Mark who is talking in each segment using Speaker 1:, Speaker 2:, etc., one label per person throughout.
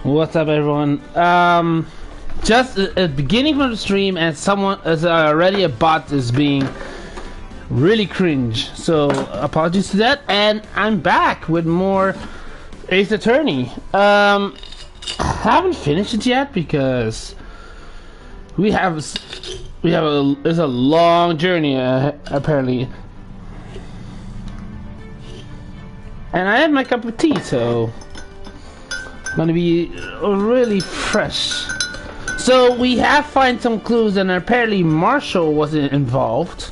Speaker 1: What's up, everyone? Just at the beginning of the stream, and someone as already a bot is being really cringe. So apologies to that, and I'm back with more Ace Attorney. I haven't finished it yet because it's a long journey apparently, and I had my cup of tea, so gonna be really fresh. So we have find some clues, and apparently Marshall wasn't involved.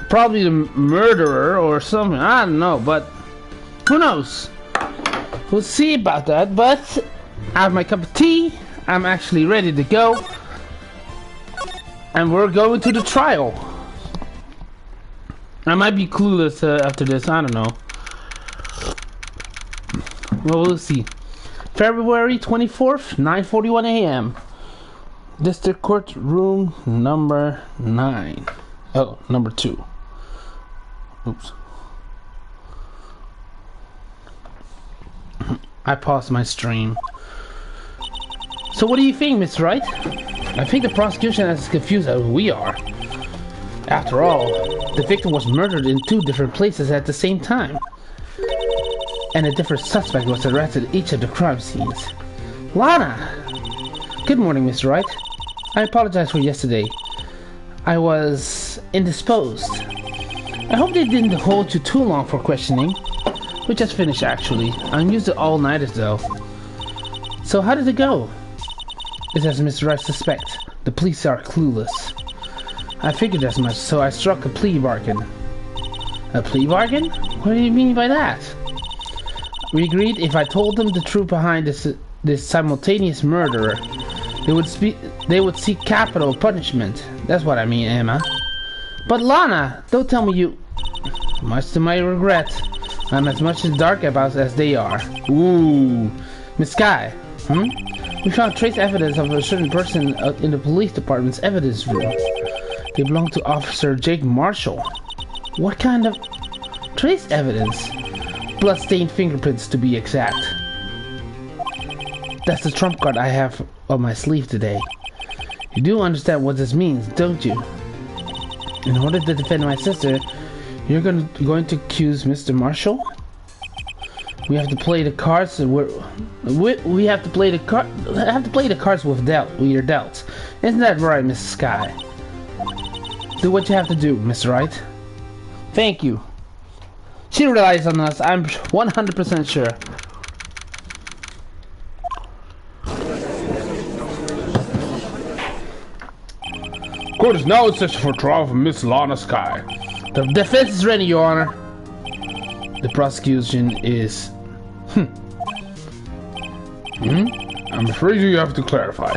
Speaker 1: Probably the murderer or something. I don't know, but who knows? We'll see about that. But I have my cup of tea. I'm actually ready to go, and we're going to the trial. I might be clueless after this. I don't know. Well, we'll see. February 24th, 9:41 a.m. District Court Room number 9. Oh, number 2. Oops. I paused my stream. So what do you think, Miss Wright? I think the prosecution is as confused as we are. After all, the victim was murdered in 2 different places at the same time, and a different suspect was arrested at each of the crime scenes. Lana! Good morning, Mr. Wright. I apologize for yesterday. I was indisposed. I hope they didn't hold you too long for questioning. We just finished, actually. I'm used to all-nighters, though. So how did it go? It's as Mr. Wright suspects. The police are clueless. I figured as much, so I struck a plea bargain. A plea bargain? What do you mean by that? We agreed if I told them the truth behind this simultaneous murder, they would seek capital punishment. That's what I mean, Emma. But Lana, don't tell me you... Much to my regret, I'm as much as dark about as they are. Ooh. Miss Sky, We found trace evidence of a certain person in the police department's evidence room. They belong to Officer Jake Marshall. What kind of trace evidence? Blood-stained fingerprints, to be exact. That's the trump card I have on my sleeve today. You do understand what this means, don't you? In order to defend my sister, you're going to accuse Mr. Marshall? We have to play the cards. We have to play the cards we are dealt. Isn't that right, Mrs. Sky? Do what you have to do, Mr. Wright. Thank you. She relies on us, I'm 100% sure.
Speaker 2: Court is now in session for trial for Miss Lana Sky.
Speaker 1: The defense is ready, Your Honor. The prosecution is...
Speaker 2: I'm afraid you have to clarify.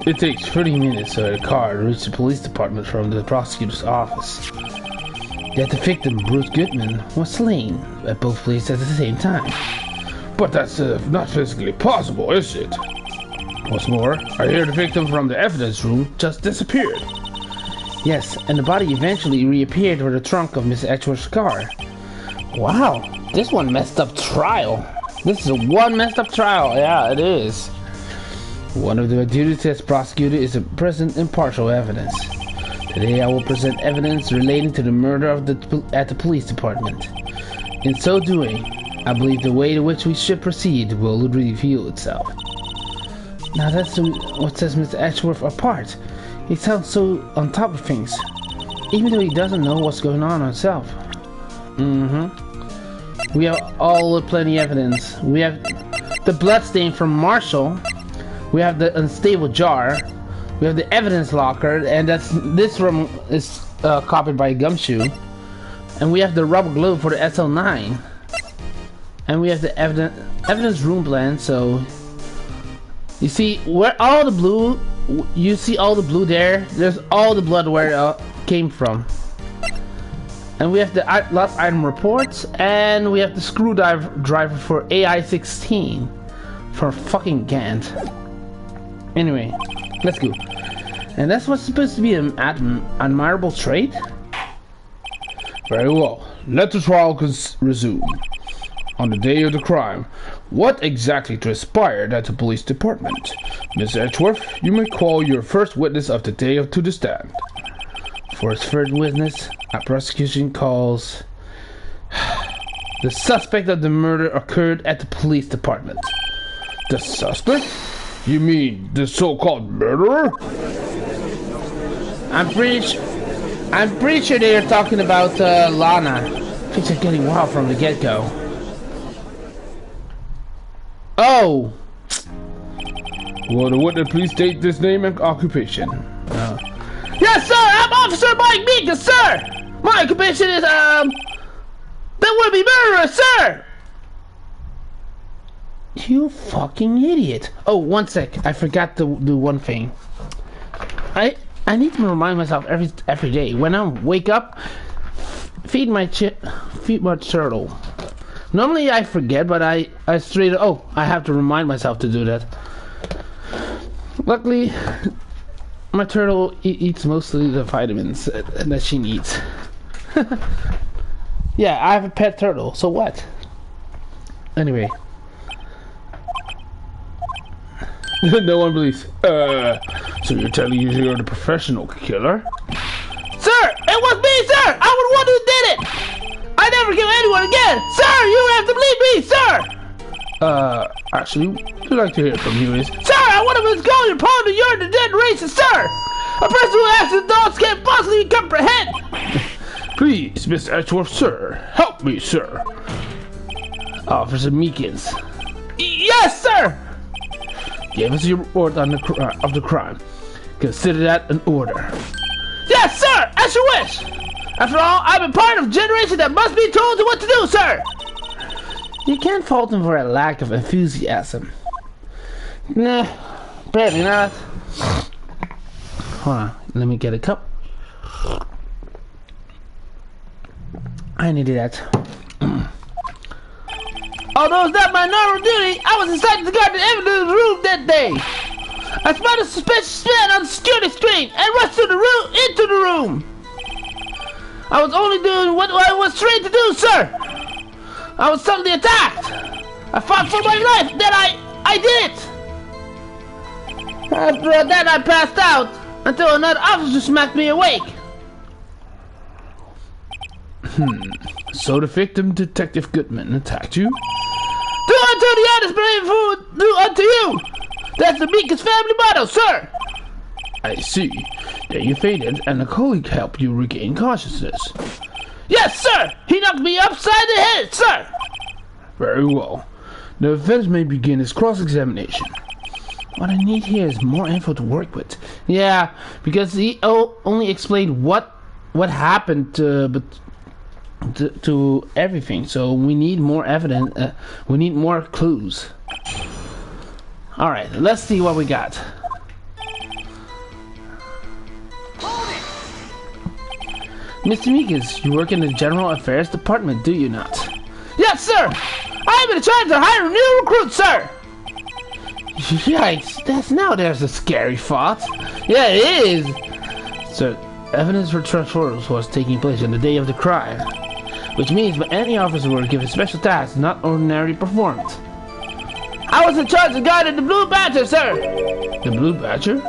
Speaker 1: It takes 30 minutes for a car to reach the police department from the prosecutor's office. Yet the victim, Bruce Goodman, was slain at both places at the same time.
Speaker 2: But that's not physically possible, is it?
Speaker 1: What's more,
Speaker 2: I hear the victim from the evidence room just disappeared.
Speaker 1: Yes, and the body eventually reappeared with the trunk of Miss Edgeworth's car. Wow, this one messed up trial. This is a one messed up trial, yeah, it is. One of the duties as prosecutor is to present impartial evidence. Today I will present evidence relating to the murder at the police department. In so doing, I believe the way in which we should proceed will reveal itself. Now that's what sets Mr. Edgeworth apart. He sounds so on top of things, even though he doesn't know what's going on himself. We have all plenty evidence. We have the bloodstain from Marshall. We have the unstable jar. We have the evidence locker, and this room is copied by Gumshoe. And we have the rubber glove for the SL9. And we have the evidence room plan. So you see where all the blue. You see all the blue there. There's all the blood where it came from. And we have the lost item reports, and we have the screwdriver for AI-16 for fucking Gant. Anyway, let's go. And that's what's supposed to be an admirable trait?
Speaker 2: Very well. Let the trial resume. On the day of the crime, What exactly transpired at the police department? Miss Edgeworth, you may call your first witness of the day to the stand.
Speaker 1: For its first witness, our prosecution calls... The suspect of the murder occurred at the police department.
Speaker 2: The suspect? You mean the so-called murderer?
Speaker 1: I'm pretty sure they are talking about Lana. Things are getting wild from the get-go. Oh!
Speaker 2: Will the witness please state this name and occupation?
Speaker 1: Yes, sir! I'm Officer Mike Meekus, sir! My occupation is, that would-be murderer, sir! You fucking idiot. Oh, one sec. I forgot to do one thing. I need to remind myself every day. When I wake up, feed my turtle. Normally I forget, but I have to remind myself to do that. Luckily, my turtle eats mostly the vitamins that she needs. Yeah, I have a pet turtle, so what? Anyway.
Speaker 2: No one believes. So you're telling me you're the professional killer?
Speaker 1: Sir, it was me, sir! I was the one who did it! I never kill anyone again! Sir, you have to believe me, sir!
Speaker 2: Actually, we'd like to hear from you is...
Speaker 1: Sir, I want to miscall your opponent, you're the dead racist, sir! A person who acts as dogs can't possibly comprehend!
Speaker 2: Please, Mr. Edgeworth, sir. Help me, sir.
Speaker 1: Officer Meekins. Yes, sir!
Speaker 2: Give us your report on of the crime. Consider that an order.
Speaker 1: Yes, sir! As you wish! After all, I'm a part of a generation that must be told what to do, sir! You can't fault him for a lack of enthusiasm. Nah, apparently not. Hold on, let me get a cup. I needed that. Although it's not my normal duty, I was assigned to guard the evidence room that day. I spotted a suspicious man on the security screen and rushed into the room. I was only doing what I was trained to do, sir. I was suddenly attacked. I fought for my life, then I did it. After that, I passed out until another officer smacked me awake.
Speaker 2: So the victim, Detective Goodman, attacked you?
Speaker 1: Do unto the others, brave fool, do unto you. That's the Meekins family motto, sir.
Speaker 2: I see. Then you fainted, and a colleague helped you regain consciousness.
Speaker 1: Yes, sir. He knocked me upside the head, sir.
Speaker 2: Very well. The defense may begin his cross-examination.
Speaker 1: What I need here is more info to work with. Yeah, because he only explained what happened to everything. So we need more evidence. We need more clues. All right, let's see what we got. Mr. Meekins, you work in the General Affairs Department, do you not? Yes, sir! I am in charge of hiring new recruits, sir! Yikes, there's a scary thought. Yeah, it is! So, evidence for transfers was taking place on the day of the crime, which means that any officer were given special tasks not ordinarily performed. I was in charge of guarding the Blue Badger, sir!
Speaker 2: The Blue Badger?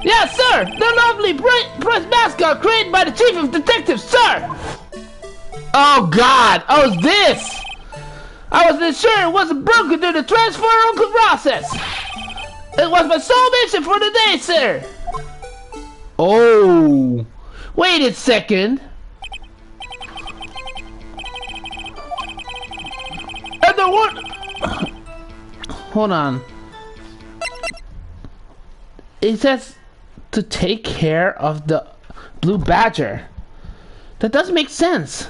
Speaker 1: Yes, sir! The lovely press mascot created by the Chief of Detectives, sir! Oh, God! Oh, this! I wasn't sure it wasn't broken through the transfer process! It was my sole mission for the day, sir! Oh! Wait a second! And the one... Hold on. It says to take care of the Blue Badger. That doesn't make sense.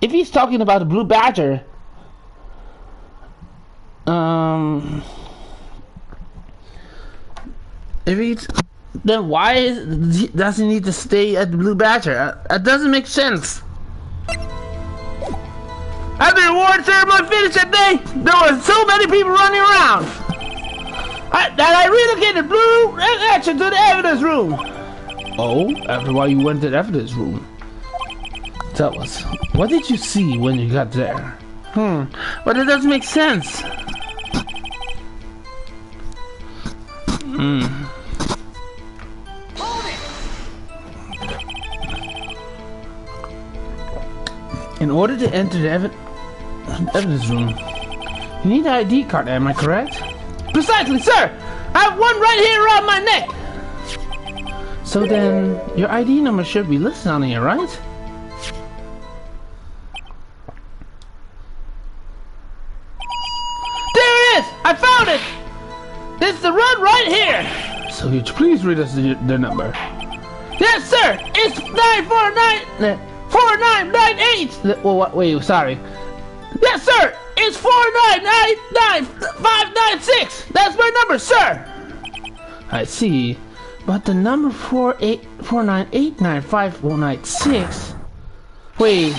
Speaker 1: If he's talking about the Blue Badger, then why does he need to stay at the Blue Badger? That doesn't make sense. After the award ceremony finished that day, there were so many people running around that I relocated Blue Action to the evidence room.
Speaker 2: Oh, after why you went to the evidence room?
Speaker 1: Tell us, what did you see when you got there? But it doesn't make sense. In order to enter the evidence room, you need an ID card, am I correct? Precisely, sir! I have one right here around my neck! So then, your ID number should be listed on here, right? There it is! I found it! This is the road right here! So would you please read us the number? Yes, sir! It's 94998! Well, wait, sorry. Yes, sir! It's 4999596! That's my number, sir! I see. But the number 4989596. Wait.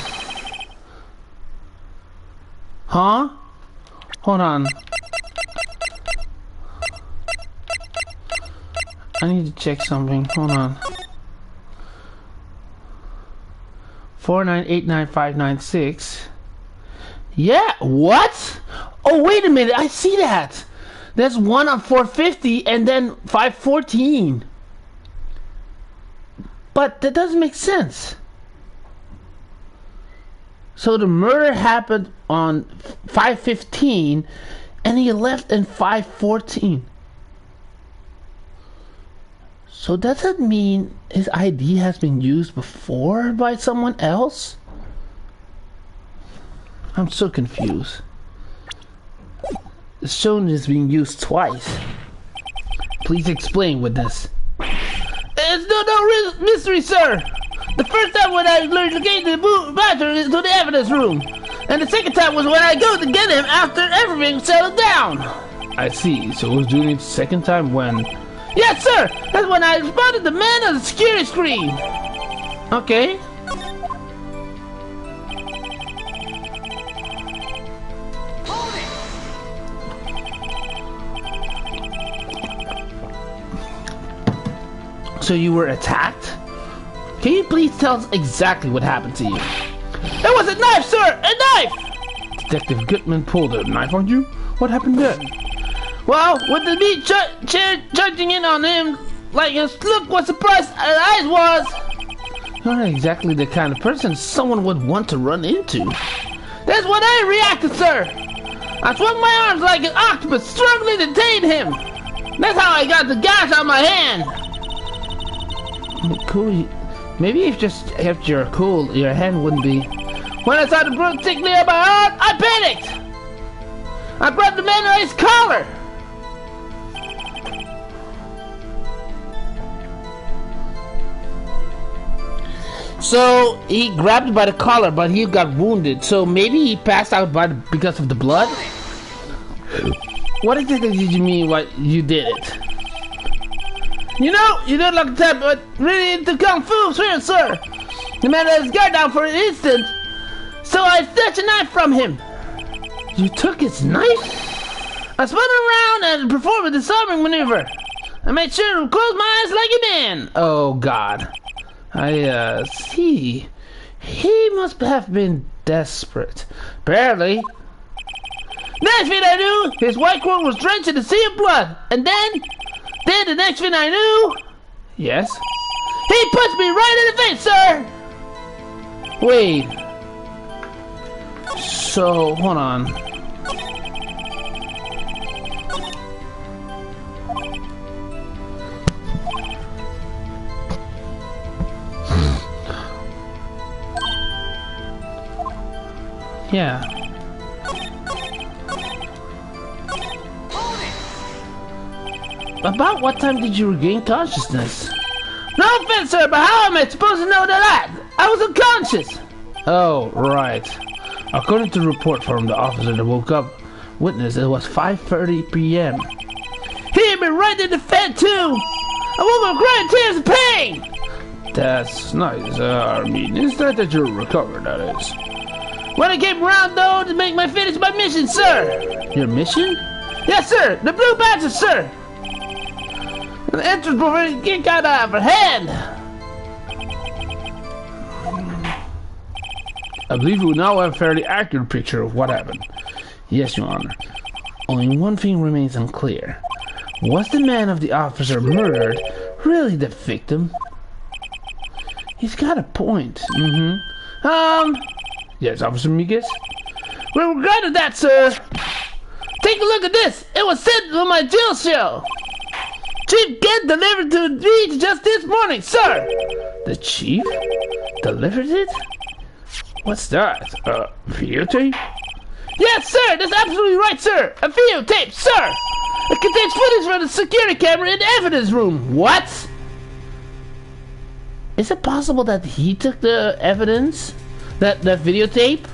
Speaker 1: Huh? Hold on. I need to check something. Hold on. 4989596. Yeah, what? Oh, wait a minute. I see that. There's one on 450 and then 514. But that doesn't make sense. So the murder happened on 515 and he left in 514. So does that mean his ID has been used before by someone else? I'm so confused. It's shown it's being used twice. Please explain with this. It's no mystery, sir. The first time when I located the bathroom into the evidence room. And the second time was when I go to get him after everything settled down. I see. So it was doing it the second time when... Yes, sir! That's when I spotted the man on the security screen. Okay. So you were attacked? Can you please tell us exactly what happened to you? It was a knife, sir! A knife! Detective Goodman pulled a knife on you? What happened then? Well, with the meat charging in on him, like his look was surprised as eyes was. You're not exactly the kind of person someone would want to run into. That's what I reacted, sir. I swung my arms like an octopus, struggling to detain him. That's how I got the gash on my hand. Cool. Maybe if you're cool, your hand wouldn't be. When I saw the brute take me on my arm, I panicked. I grabbed the man by his collar. So he grabbed him by the collar, but he got wounded. So maybe he passed out because of the blood. What exactly did you mean? What you did it? You know, you don't look the type, but really into kung fu, sir. The man let his guard down for an instant, so I snatched a knife from him. You took his knife? I spun around and performed a disarming maneuver. I made sure to close my eyes like a man. Oh God. I see. He must have been desperate. Barely. Next thing I knew, his white coat was drenched in a sea of blood. And then the next thing I knew... Yes? He punched me right in the face, sir! Wait. So, hold on. Yeah. About what time did you regain consciousness? No offense, sir, but how am I supposed to know that? I was unconscious. Oh, right. According to the report from the officer that woke up witness, it was 5:30 p.m. He hit me right in the head too. I woke up crying tears of pain. That's nice. I mean, it's not that you're recovered, that is. When I came around, though, to finish my mission, sir. Your mission? Yes, sir. The blue badges, sir. The entrance before got out of her hand.
Speaker 2: I believe we now have a fairly accurate picture of what happened.
Speaker 1: Yes, Your Honor. Only one thing remains unclear. Was the man of the officer murdered really the victim? He's got a point.
Speaker 2: Yes, Officer Miguez?
Speaker 1: With regard to that, sir, take a look at this. It was sent on my jail cell. Chief Kent delivered to me just this morning, sir.
Speaker 2: The chief delivered it? What's that? Videotape?
Speaker 1: Yes, sir. That's absolutely right, sir. A videotape, sir. It contains footage from the security camera in the evidence room. What? Is it possible that he took the evidence? That videotape?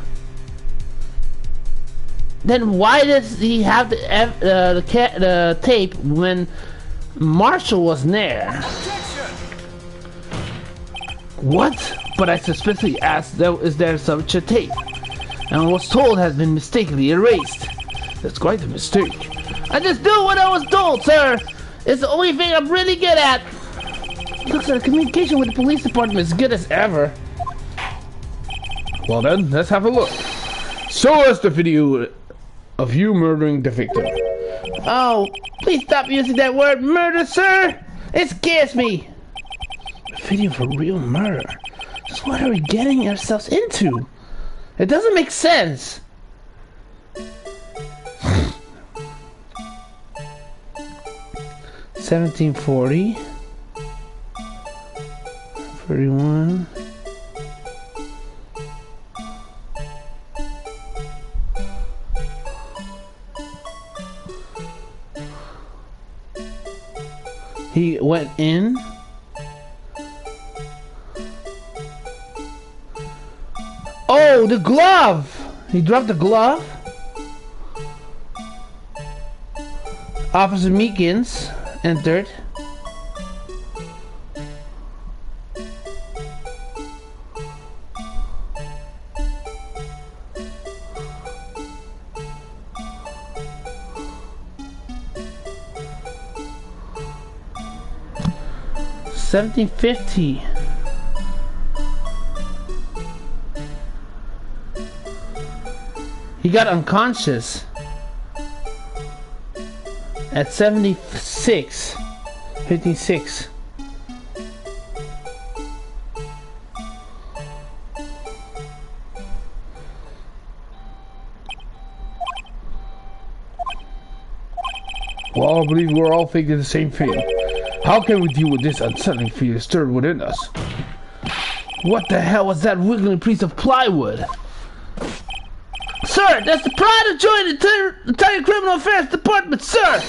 Speaker 1: Then why does he have the tape when Marshall was there?
Speaker 2: What? But I suspiciously asked, is there such a tape? And was told has been mistakenly erased. That's quite a mistake.
Speaker 1: I just do what I was told, sir. It's the only thing I'm really good at. Looks like the communication with the police department is good as ever.
Speaker 2: Well then, let's have a look. Show us the video of you murdering the victim.
Speaker 1: Oh, please stop using that word murder, sir. It scares me.
Speaker 2: A video for real murder.
Speaker 1: Just what are we getting ourselves into? It doesn't make sense. $17.40. 31. He went in. Oh, the glove! He dropped the glove. Officer Meekins entered. $17.50. He got unconscious at 76.56.
Speaker 2: Well, I believe we're all thinking the same thing. How can we deal with this unsettling feeling stirred within us?
Speaker 1: What the hell was that wiggling piece of plywood? Sir, that's the pride of joy in the entire criminal affairs department, sir!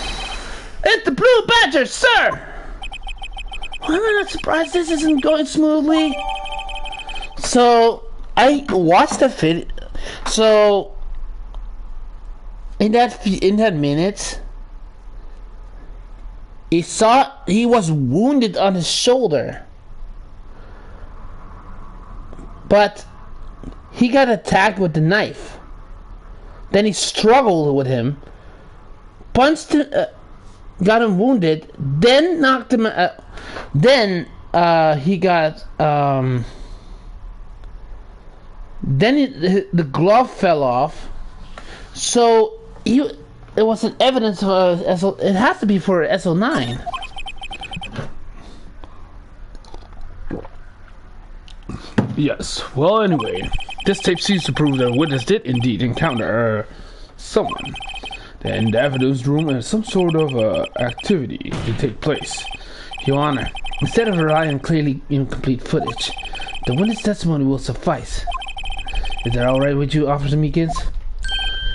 Speaker 1: It's the Blue Badger, sir! Why am I not surprised this isn't going smoothly? So, I watched the video. So, in that minute, he was wounded on his shoulder. But he got attacked with the knife. Then he struggled with him, punched him, got him wounded, then knocked him out. Then he got the glove fell off. So it was an evidence of it has to be for SO9.
Speaker 2: Yes. Well, anyway, this tape seems to prove that a witness did indeed encounter someone in the evidence room and some sort of activity to take place.
Speaker 1: Your Honor, instead of relying on clearly incomplete footage, the witness testimony will suffice. Is that all right with you, Officer Meekins?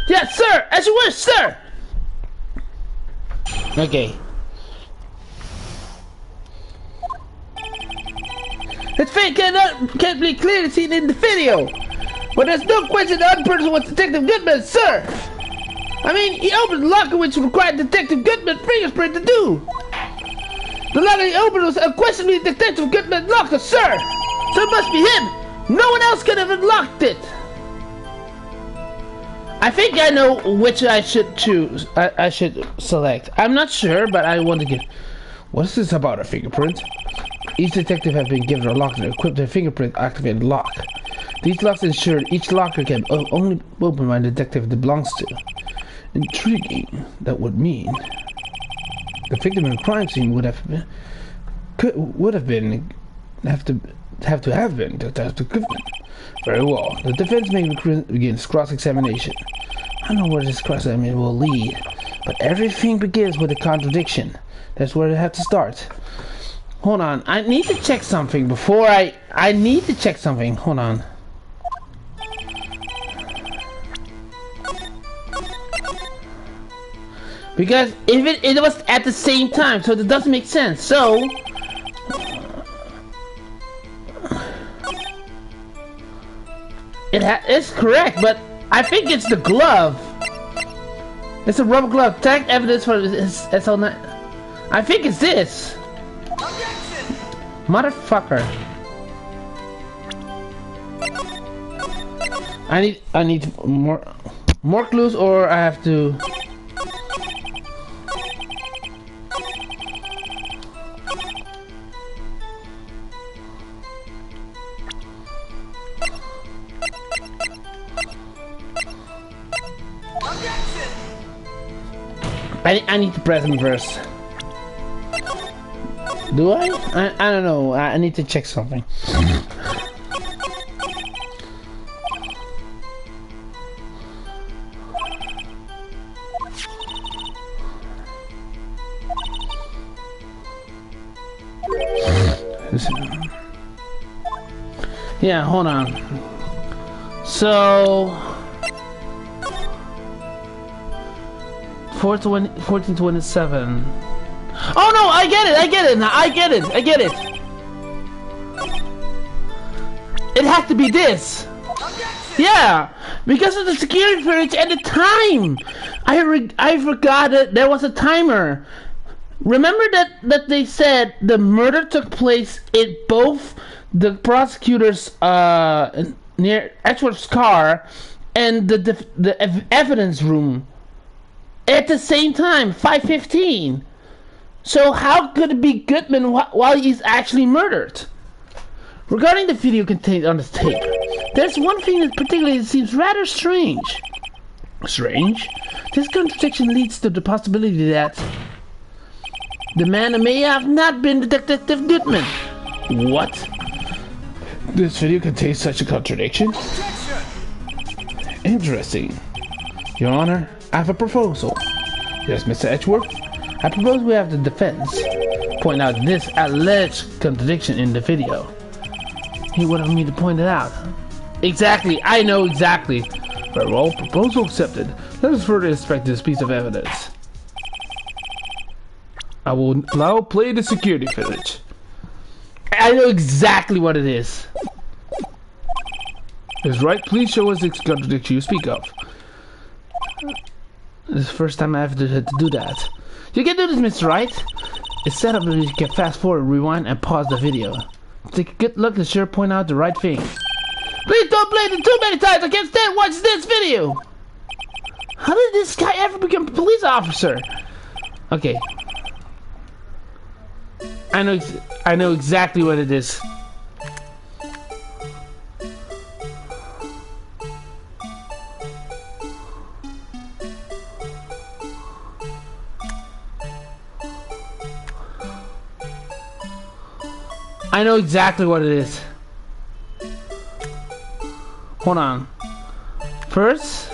Speaker 1: Yes, sir. As you wish, sir. Okay. His face can't be clearly seen in the video, but there's no question the other person was Detective Goodman, sir. I mean, he opened the locker which required Detective Goodman's fingerprint to do. The locker he opened was unquestionably Detective Goodman's locker, sir. So it must be him. No one else could have unlocked it. I think I know which I should choose. I should select. I'm not sure, but I want to get. What is this about a fingerprint? Each detective has been given a lock to equip their fingerprint activated lock. These locks ensure each locker can only open by the detective it belongs to. Intriguing. That would mean the victim in a crime scene would have been Detective Goodman. Very well. The defense may begin cross-examination. I don't know where this cross-examination will lead, but everything begins with a contradiction. That's where they have to start. Hold on. I need to check something before I need to check something. Hold on. Because if it was at the same time, so it doesn't make sense. So it's correct, but I think it's the glove. It's a rubber glove. Tag evidence for SL9. I think it's this. Motherfucker. I need more clues, or I have to. I need to press him first. Do I? I don't know. I need to check something. Yeah, hold on. So 1427. Oh no, I get it now, I get it. It has to be this. Yeah, because of the security footage at the time. I forgot that there was a timer. Remember that they said the murder took place in both the prosecutor's near Edgeworth's car and the evidence room at the same time, 5:15. So how could it be Goodman while he's actually murdered? Regarding the video contained on this tape, there's one thing that particularly seems rather strange. Strange? This contradiction leads to the possibility that the man may have not been Detective Goodman. What? This video contains such a contradiction? Interesting. Your Honor, I have a proposal. Yes, Mr. Edgeworth? I propose we have the defense point out this alleged contradiction in the video. He wanted me to point it out. Exactly, I know exactly. Very well, proposal accepted. Let us further inspect this piece of evidence. I will now play the security footage. I know exactly what it is. Is right, please show us the contradiction you speak of. This is the first time I have to do that. You can do this, Mr. Wright. It's set up that you can fast forward, rewind, and pause the video. Take a good look and sure point out the right thing. Please don't play it too many times. I can't stand watching this video. How did this guy ever become a police officer? Okay. I know exactly what it is. I know exactly what it is. Hold on. First,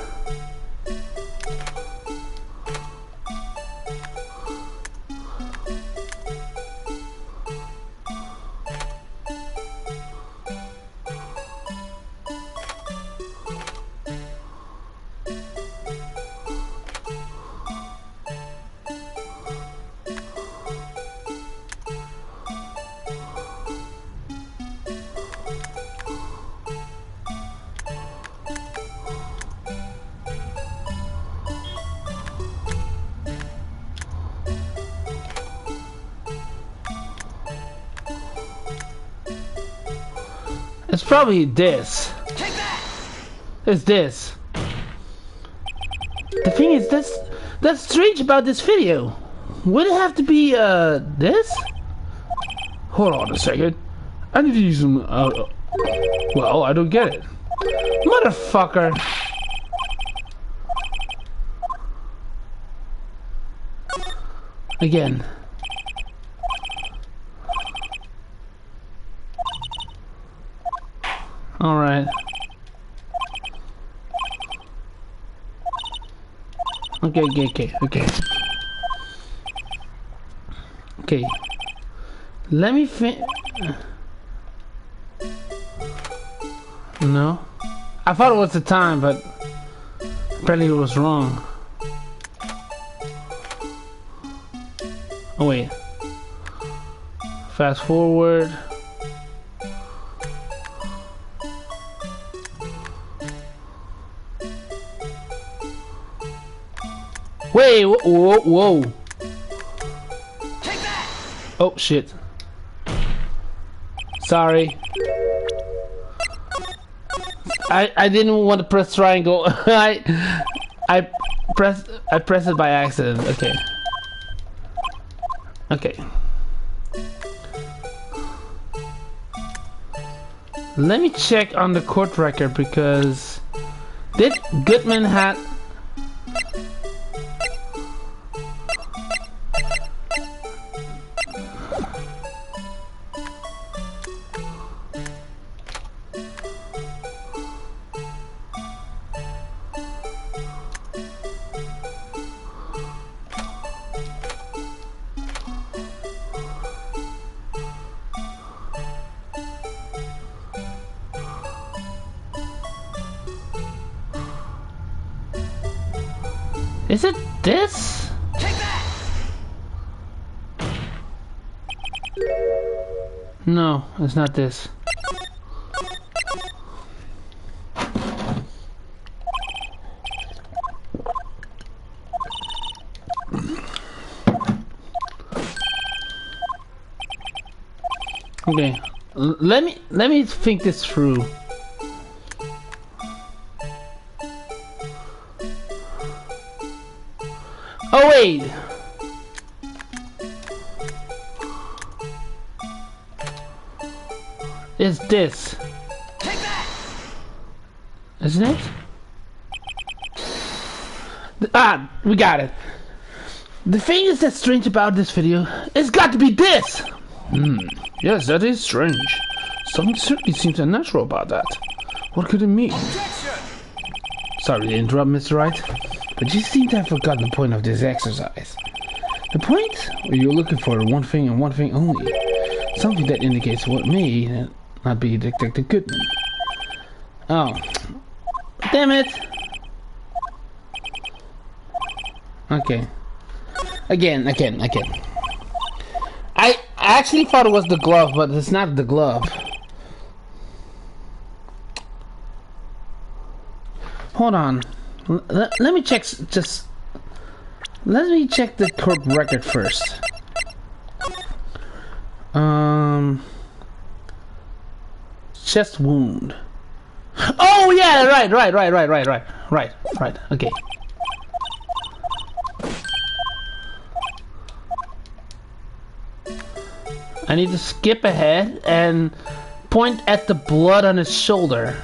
Speaker 1: it's probably this. It's this. The thing is, that's strange about this video. Would it have to be, this?
Speaker 2: Hold on a second. I need to use some, well, I don't get it.
Speaker 1: Motherfucker! Again. Alright. Okay. Okay. Let me No. I thought it was the time, but apparently it was wrong. Oh wait. Fast forward. Wait, whoa. Take that. Oh shit. Sorry. I didn't want to press triangle. I pressed it by accident. Okay. Let me check on the court record because did Goodman had Is it this? Take that! No, it's not this. Okay, let me think this through. Oh wait! It's this. Take that! Isn't it? Ah, we got it. The thing is that's strange about this video, it's got to be this!
Speaker 2: Yes, that is strange. Something certainly seems unnatural about that. What could it mean?
Speaker 1: Sorry to interrupt, Mr. Wright, but you seem to have forgotten the point of this exercise. The point? Well, you're looking for one thing and one thing only. Something that indicates what may not be Detective Goodman. Oh. Damn it! Okay. Again. I actually thought it was the glove, but it's not the glove. Hold on. Let me check. Let me check the court record first. Chest wound. Oh yeah, right. Okay. I need to skip ahead and point at the blood on his shoulder.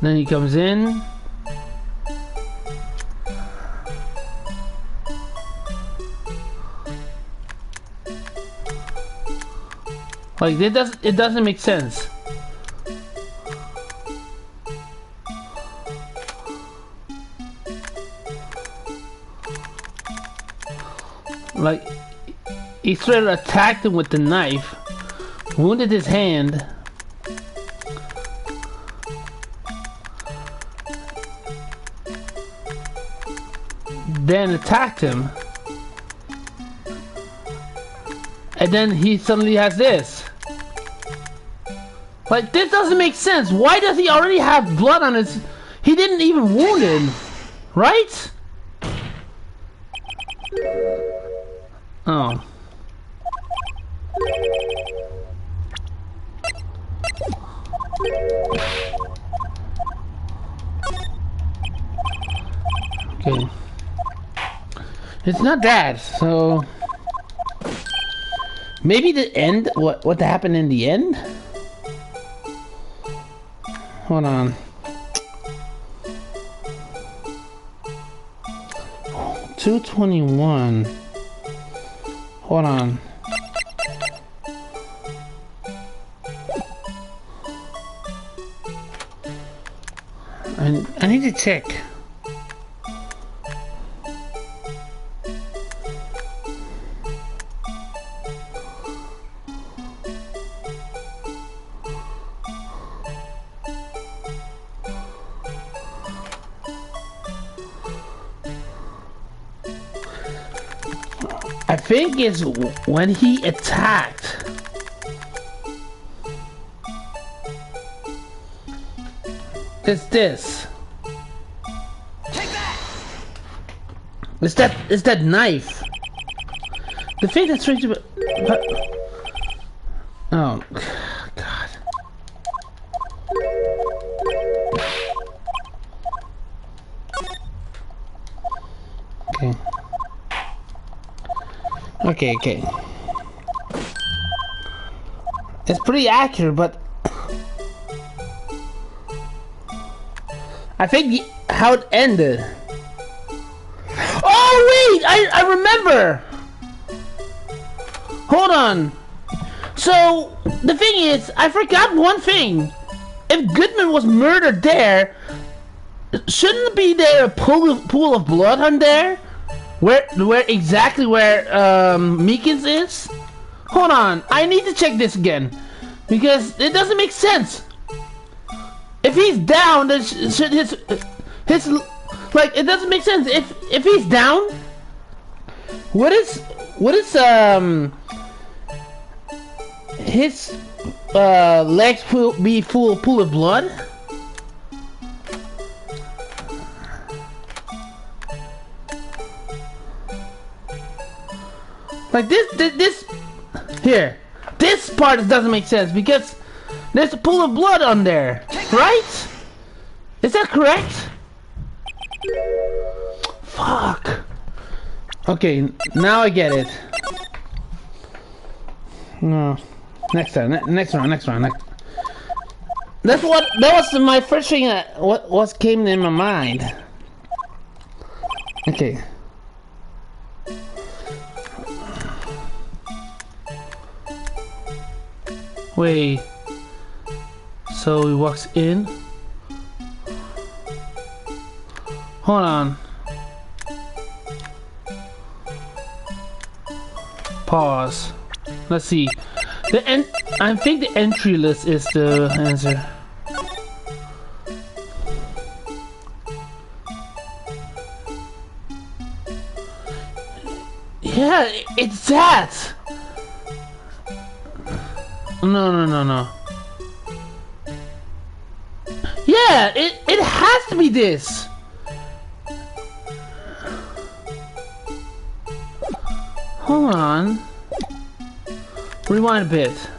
Speaker 1: Then he comes in. Like it doesn't make sense. Like he straight attacked him with the knife, wounded his hand. Then attacked him, and then he suddenly has this. Like, this doesn't make sense. Why does he already have blood on his... He didn't even wound him, right? Oh. Okay. It's not that, so maybe the end. What happened in the end? Hold on. 221. Hold on. I need to check. I think it's when he attacked. It's this.
Speaker 3: Take that!
Speaker 1: It's that knife. The thing that's strange about. Oh, God. Okay. Okay. It's pretty accurate, but I think how it ended. Oh wait, I remember. Hold on. So the thing is, I forgot one thing. If Goodman was murdered there, shouldn't be there a pool of blood on there? Where exactly where Meekins is? Hold on, I need to check this again because it doesn't make sense. If he's down, then should his like it doesn't make sense. If he's down, what is his legs be full of blood? Like this here, this part doesn't make sense because there's a pool of blood on there, right? Is that correct? Fuck. Okay, now I get it. No, next time, next round. That was my first thing. What came in my mind. Okay. Wait. So he walks in. Hold on. Pause. Let's see. I think the entry list is the answer. Yeah, it's that. No. Yeah, it has to be this. Hold on. Rewind a bit.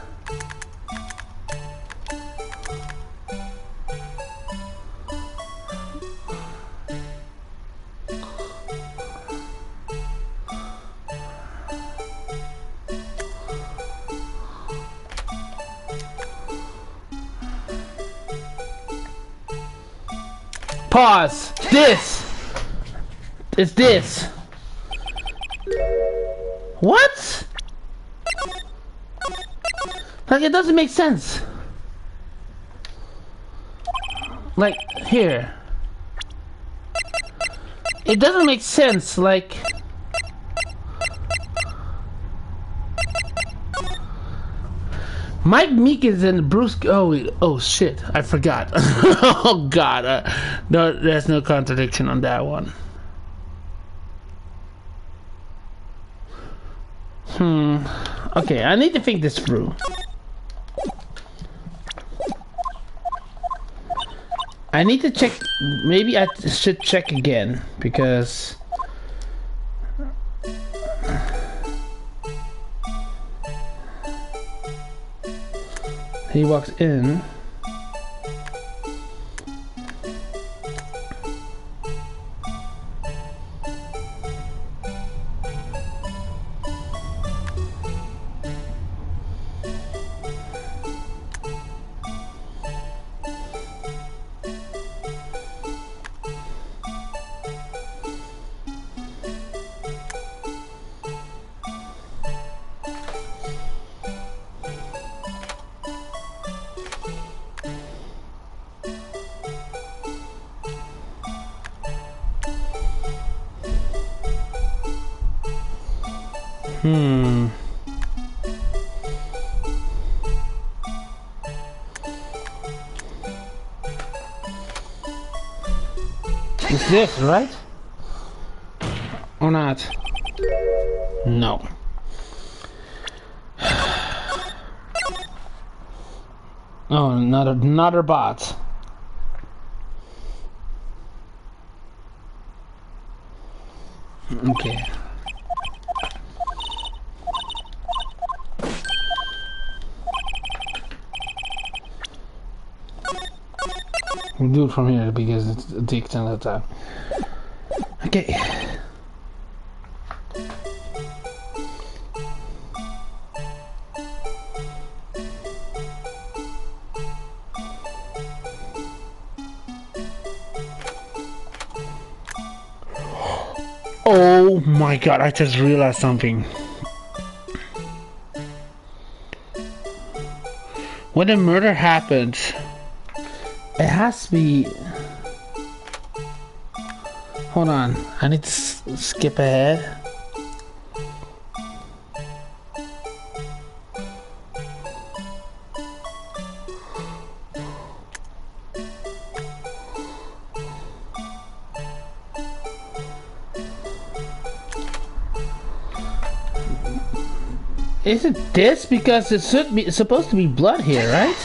Speaker 1: Pause. This. It's this. What? Like it doesn't make sense. Like here. It doesn't make sense. Like Mike Meekins and Bruce. Oh shit! I forgot. Oh god! No, there's no contradiction on that one. Okay, I need to think this through. I need to check. Maybe I should check again because. He walks in. It's this, right? Or not? No. Oh, another bot. Okay. We'll do it from here because it takes a lot of time. Okay. Oh my god, I just realized something. When a murder happens, it has to be... Hold on, I need to skip ahead. Is it this? Because it's supposed to be blood here, right?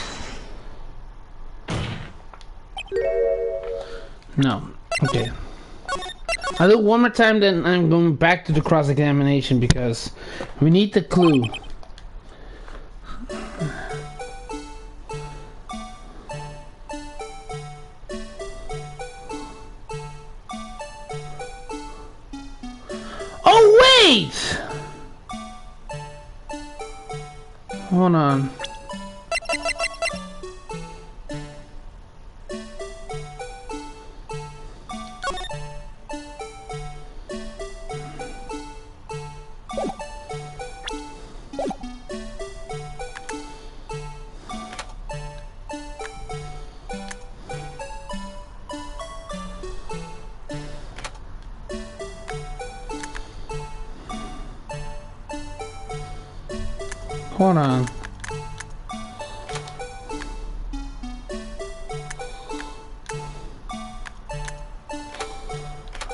Speaker 1: No. Okay. I'll do it one more time, then I'm going back to the cross-examination because we need the clue. Oh, wait! Hold on. Hold on.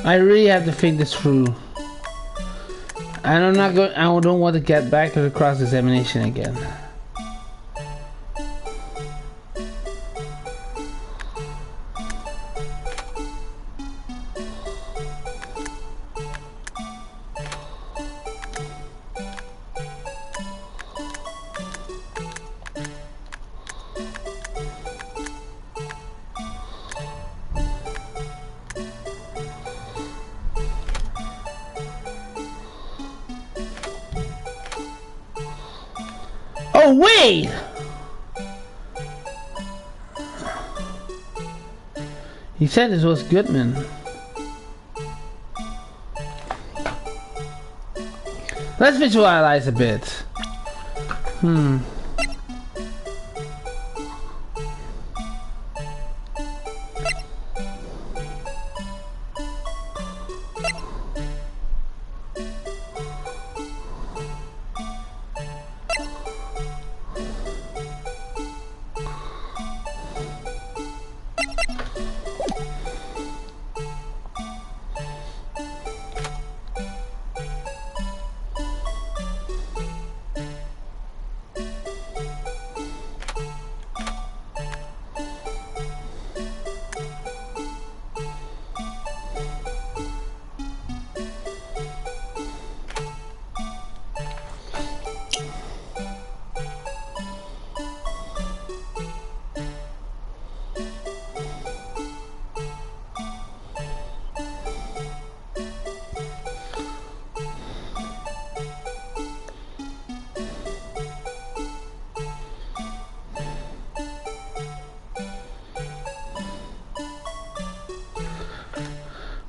Speaker 1: I really have to think this through. And I'm not going. I don't want to get back to the cross-examination again. Oh wait! He said this was Goodman. Let's visualize a bit.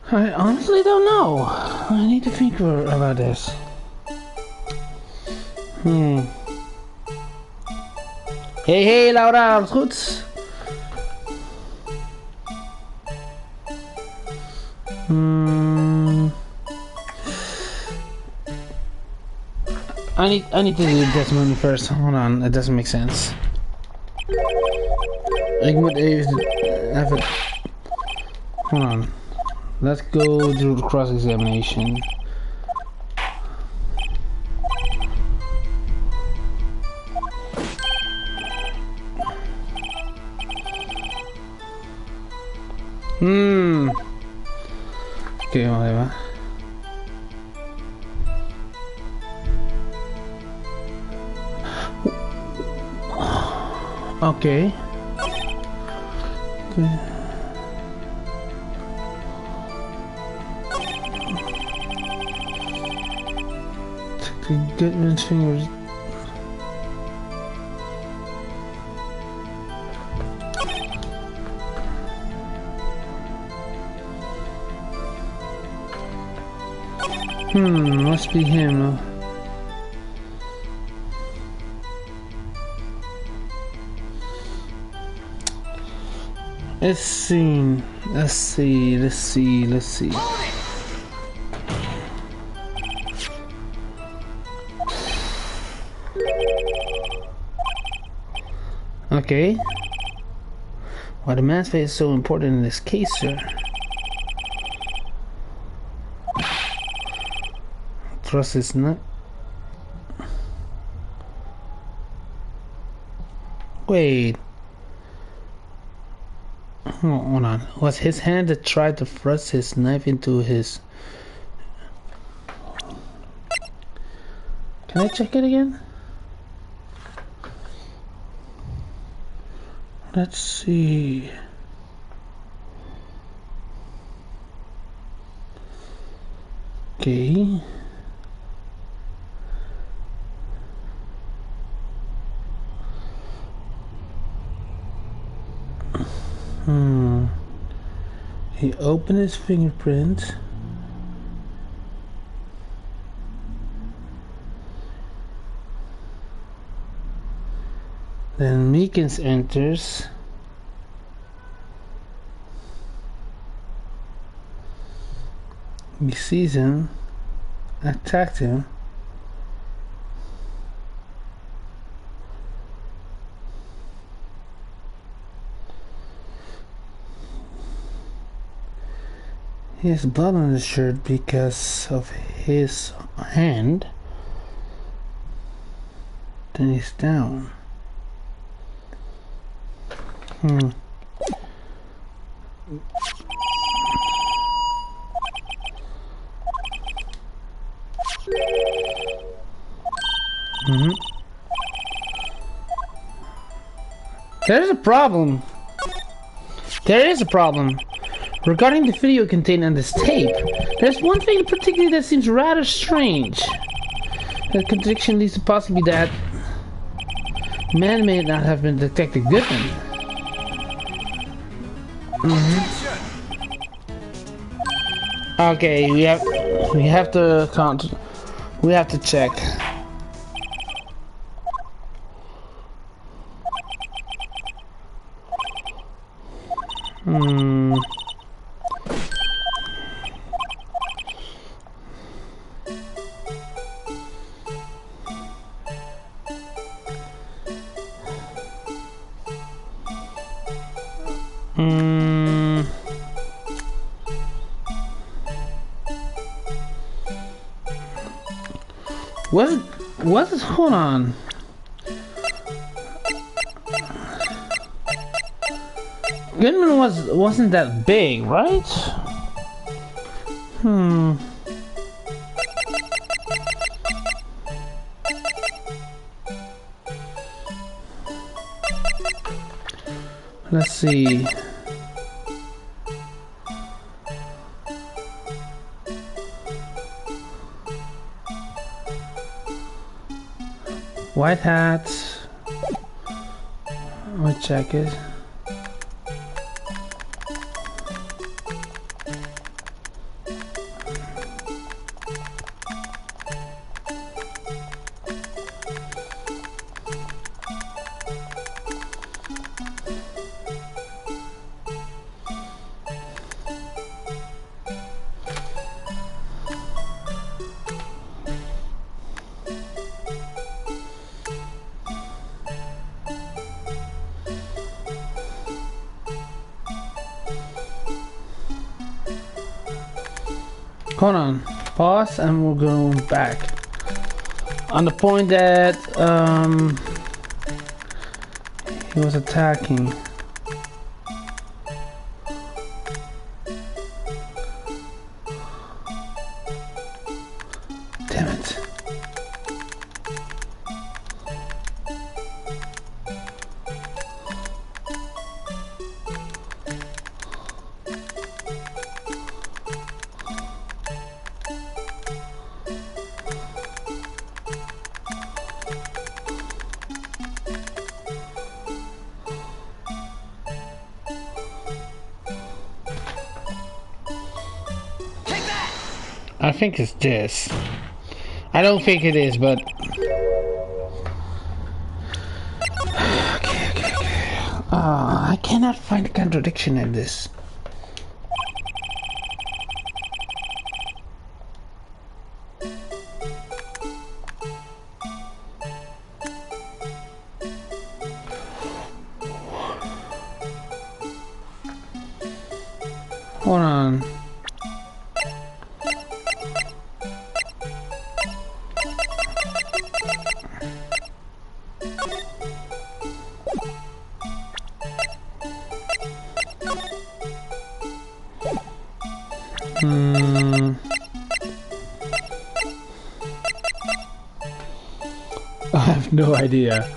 Speaker 1: I honestly don't know. I need to think about this. Hey Laura, alles goed? I need to do this movie first. Hold on, it doesn't make sense. Hold on. Let's go do the cross-examination. Okay, whatever. Okay. Okay. Goodman's fingers. Must be him. Let's see. Okay. Why the man's face is so important in this case, sir? Trust is not. Wait. Hold on. Was his hand that tried to thrust his knife into his... Can I check it again? Let's see. Okay. He opened his fingerprint. Then Meekins enters. He sees him, attacked him. He has blood on his shirt because of his hand. Then he's down. There's a problem. There is a problem. Regarding the video contained on this tape, there's one thing in particular that seems rather strange. The contradiction leads to possibly that man may not have been Detective Goodman. Okay, we have to count. We have to check. Hold on. Goodman wasn't that big, right? Let's see. White hat, white jacket. Hold on. Pause and we'll go back. On the point that he was attacking. Damn it. I think it's this. I don't think it is, but okay. I cannot find a contradiction in this. Hold on. I have no idea.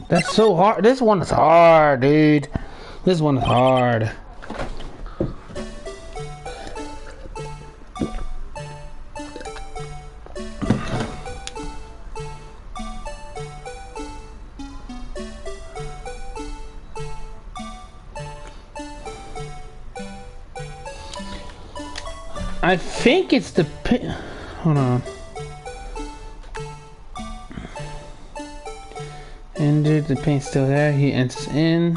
Speaker 1: That's so hard. This one is hard, dude. This one is hard. I think it's the hold on. Ended, the paint's still there. He enters in.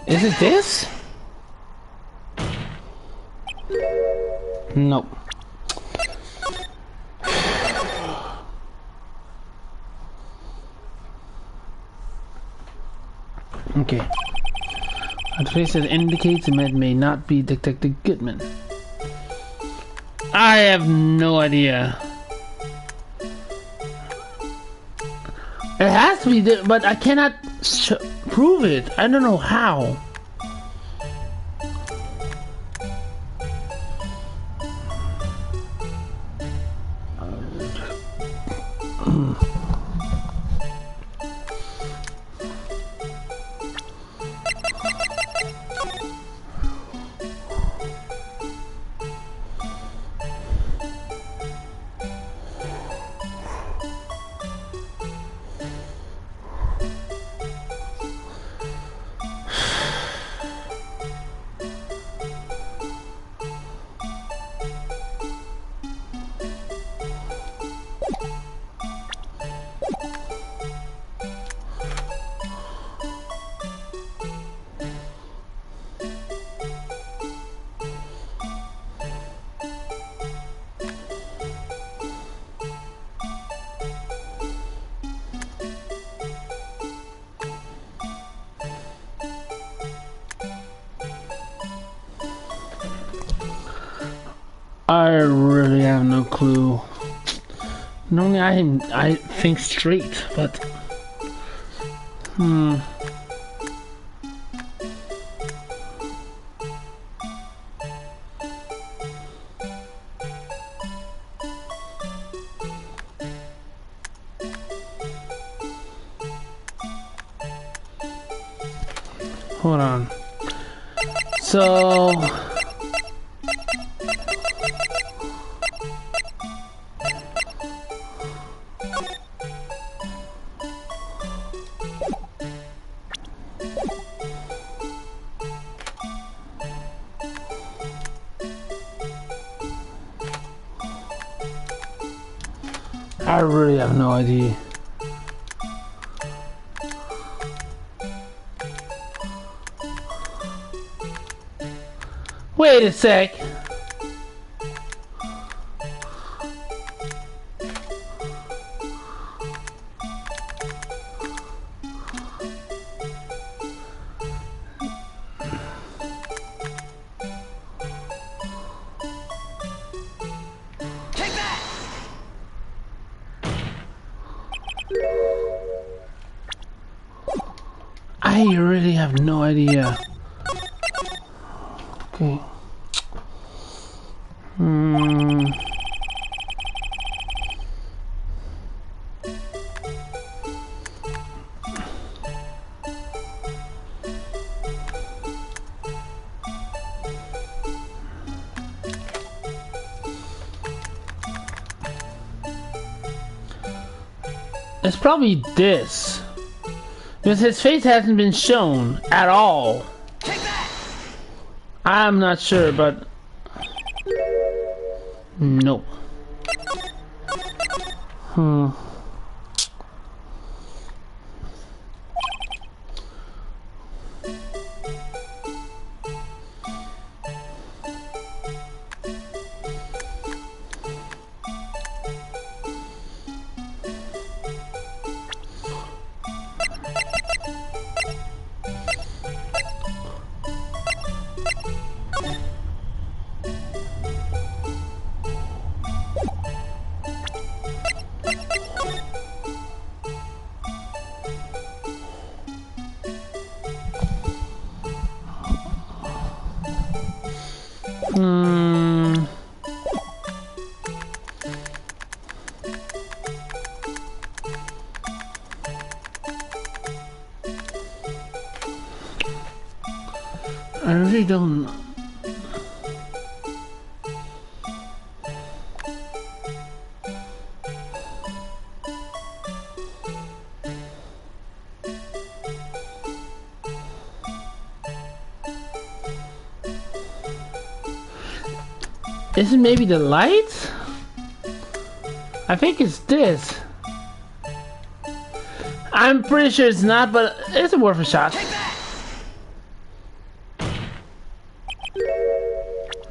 Speaker 1: Is it this? Nope. Okay. A trace that indicates it may not be Detective Goodman. I have no idea. It has to be, but I cannot prove it. I don't know how. I really have no clue. Normally I think straight, but hold on. So I really have no idea. Wait a sec.
Speaker 3: Take that!
Speaker 1: I really have no idea. Okay. It's probably this. Because his face hasn't been shown at all.
Speaker 3: Take that!
Speaker 1: I'm not sure, but no. I really don't know. Is it maybe the lights? I think it's this. I'm pretty sure it's not, but it's worth a shot.
Speaker 3: Take that!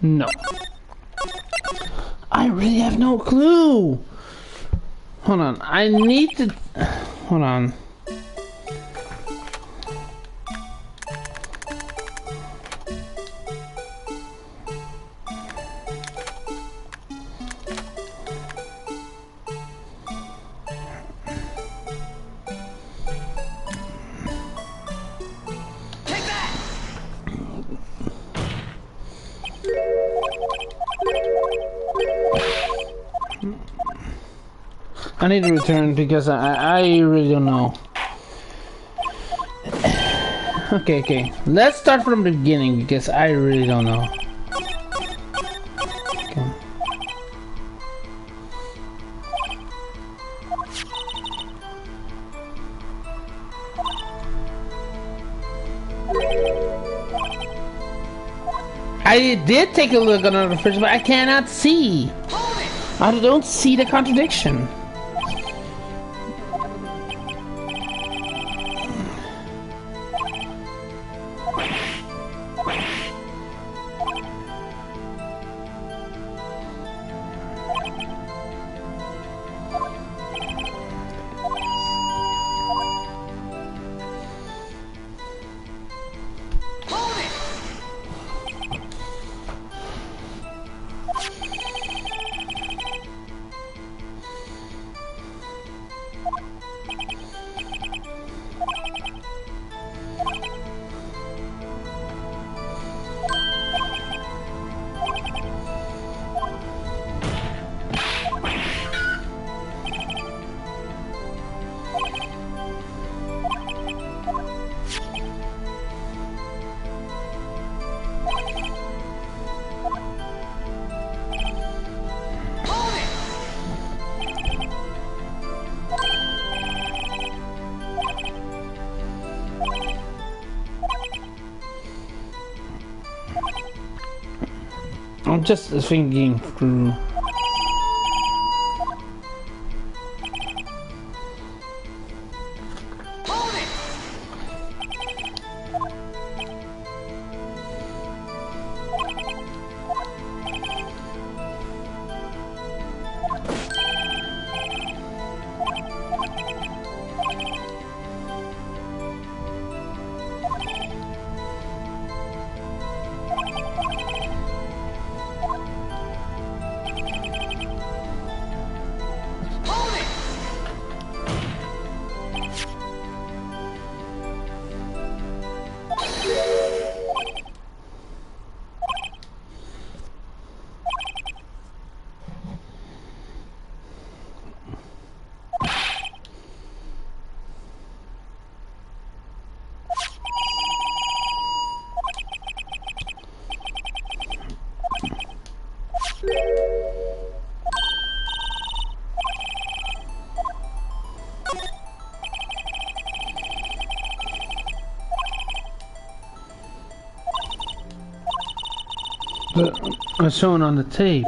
Speaker 1: No. I really have no clue. Hold on. I need to... Hold on.
Speaker 3: Take that!
Speaker 1: I need to return because I really don't know. Okay. Let's start from the beginning because I really don't know. Okay. I did take a look at another fish, but I cannot see.
Speaker 3: Hold it!
Speaker 1: I don't see the contradiction.
Speaker 3: Hold it!
Speaker 1: I'm just thinking through.
Speaker 3: Hold it! Hold it!
Speaker 1: But it's shown on the tape.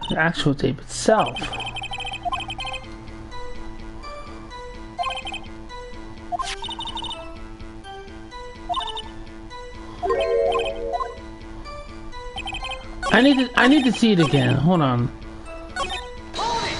Speaker 1: The actual tape itself. I need to see it again. Hold on.
Speaker 3: Hold it!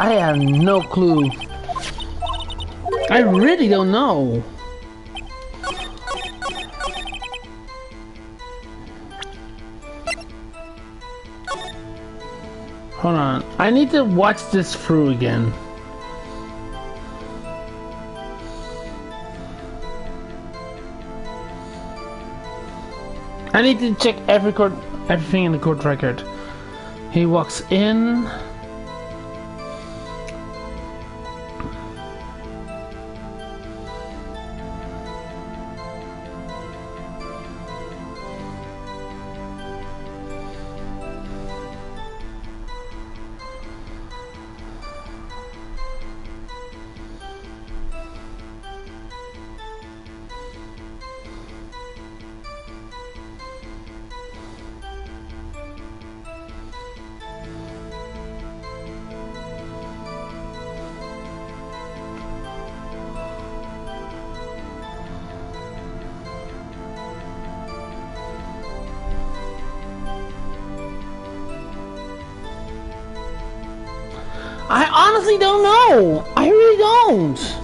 Speaker 1: I have no clue. I really don't know. Hold on. I need to watch this through again. I need to check everything in the court record. He walks in. I honestly don't know. I really don't.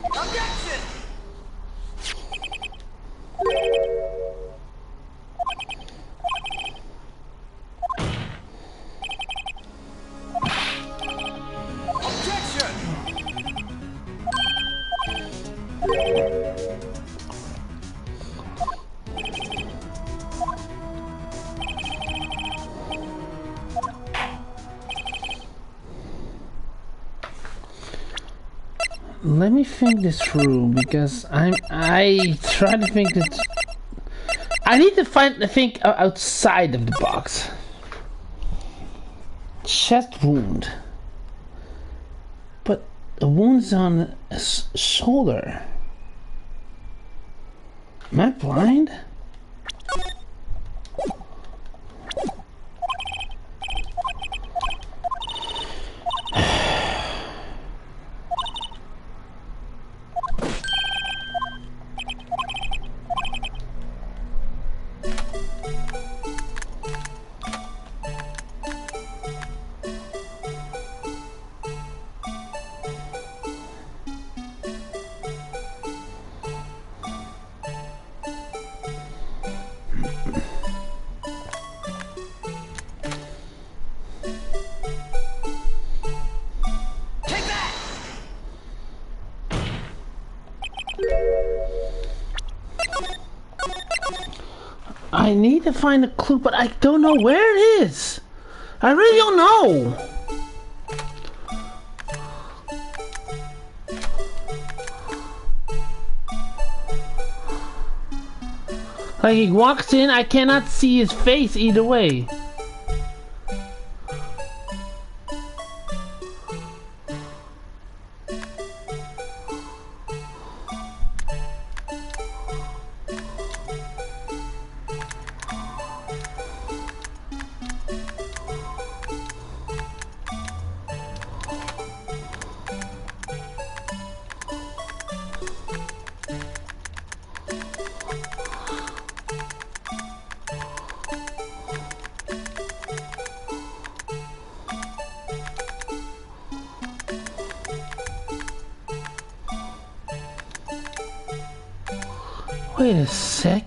Speaker 3: Objection!
Speaker 1: Let me think this through because I try to think that I need to think outside of the box. Chest wound, but the wound's on his shoulder. Am I blind? I need to find a clue, but I don't know where it is. I really don't know. Like, he walks in, I cannot see his face either way. Wait a sec.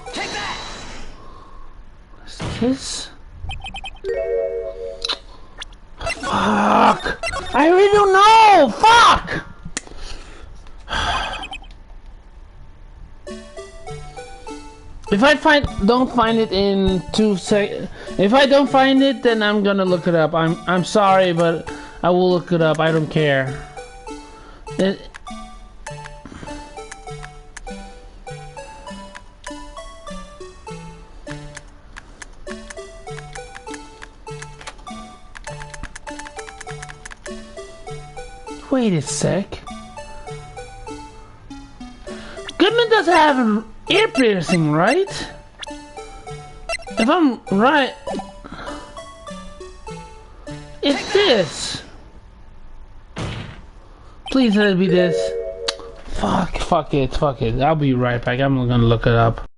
Speaker 3: Take that!
Speaker 1: What's this? Fuck! I really don't know! Fuck! If I don't find it in 2 seconds, if I don't find it, then I'm gonna look it up. I'm sorry, but I will look it up. I don't care. Wait a sec. Goodman does have an ear piercing, right? If I'm right, it's this. Please let it be this. Fuck it. I'll be right back. I'm gonna look it up.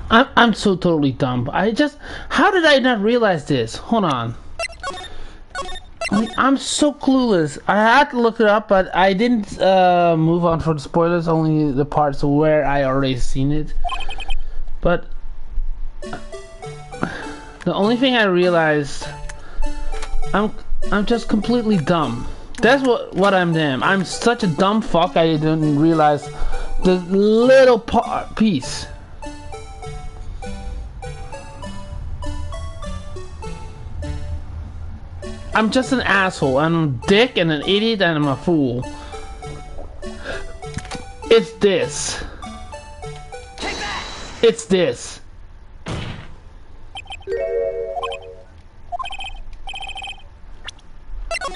Speaker 1: I'm so totally dumb. How did I not realize this? Hold on. I'm so clueless. I had to look it up, but I didn't move on for the spoilers, only the parts where I already seen it. But the only thing I realized, I'm just completely dumb. That's what I'm damn. I'm such a dumb fuck. I didn't realize the little piece. I'm just an asshole. I'm a dick and an idiot and I'm a fool. It's this.
Speaker 3: Take that!
Speaker 1: It's this.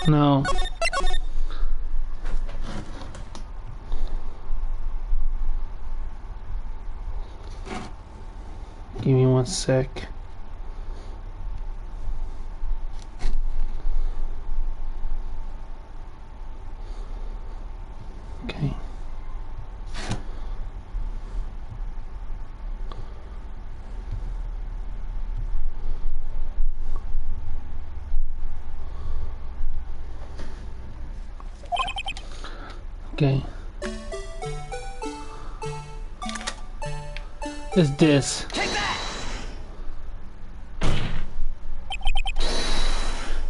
Speaker 1: No. Give me 1 sec. Okay. Okay. is this.
Speaker 3: Take that!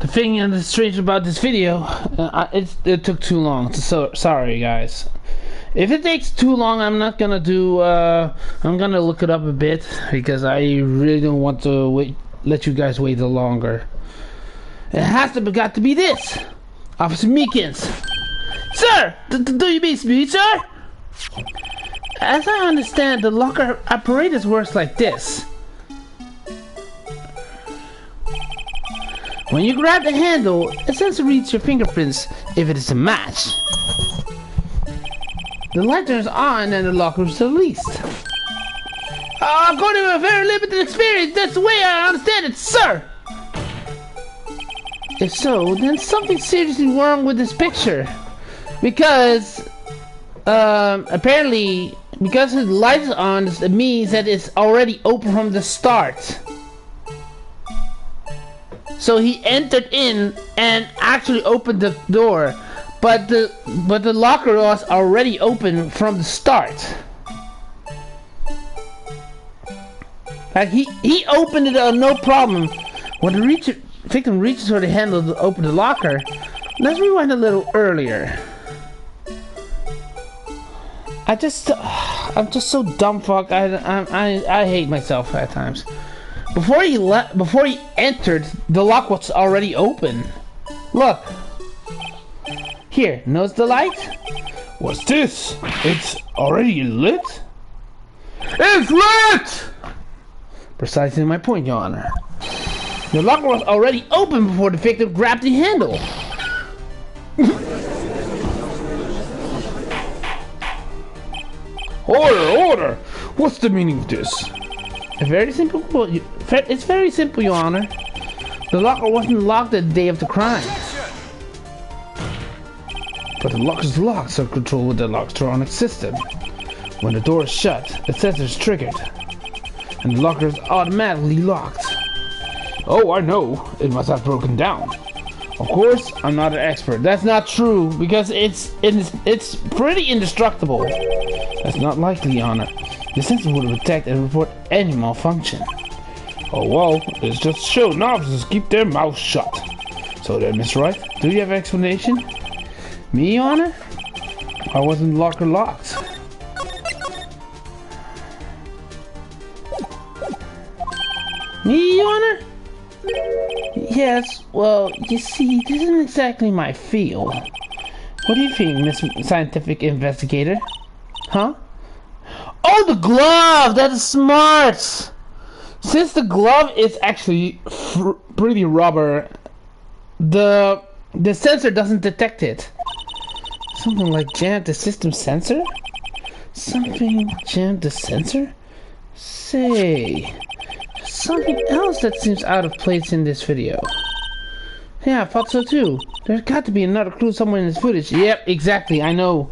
Speaker 1: The thing that's strange about this video, it took too long. So sorry, guys. If it takes too long, I'm not gonna do. I'm gonna look it up a bit because I really don't want to let you guys wait longer. It has to got to be this, Officer Meekins. Sir, do you mean me, sir? As I understand, the locker apparatus works like this. When you grab the handle, a sensor reads your fingerprints if it is a match. The light turns on and the locker is released. According to a very limited experience, that's the way I understand it, sir! If so, then something's seriously wrong with this picture. Because, apparently, because the light is on, it means that it's already open from the start. So he entered in and actually opened the door, but the locker was already open from the start. Like he opened it no problem. When the victim reaches for the handle to open the locker, let's rewind a little earlier. I'm just so dumb fuck. I hate myself at times. Before he entered, the lock was already open. Look. Here, notice the light?
Speaker 2: What's this? It's already lit? It's lit!
Speaker 1: Precisely my point, Your Honor. The locker was already open before the victim grabbed the handle.
Speaker 2: Order! What's the meaning of this?
Speaker 1: It's very simple, Your Honor. The locker wasn't locked the day of the crime. But the lock is locked, so controlled with the electronic system. When the door is shut, the sensor is triggered, and the locker is automatically locked.
Speaker 2: Oh, I know. It must have broken down.
Speaker 1: Of course, I'm not an expert. That's not true, because it's pretty indestructible. That's not likely, Your Honor. The sensor would detect and report any malfunction.
Speaker 2: Oh well, it's just show novices keep their mouths shut. So then, Mr. Wright, do you have an explanation?
Speaker 1: Me, Your Honor? Why wasn't the locker locked? Me, Your Honor? Yes, well, you see, this isn't exactly my field. What do you think, Miss Scientific Investigator? Huh? Oh, the glove! That is smart! Since the glove is actually pretty rubber, the sensor doesn't detect it. Something like jammed the system sensor? Something jammed the sensor? Say, something else that seems out of place in this video. Yeah, I thought so too. There's got to be another clue somewhere in this footage. Yep, exactly, I know.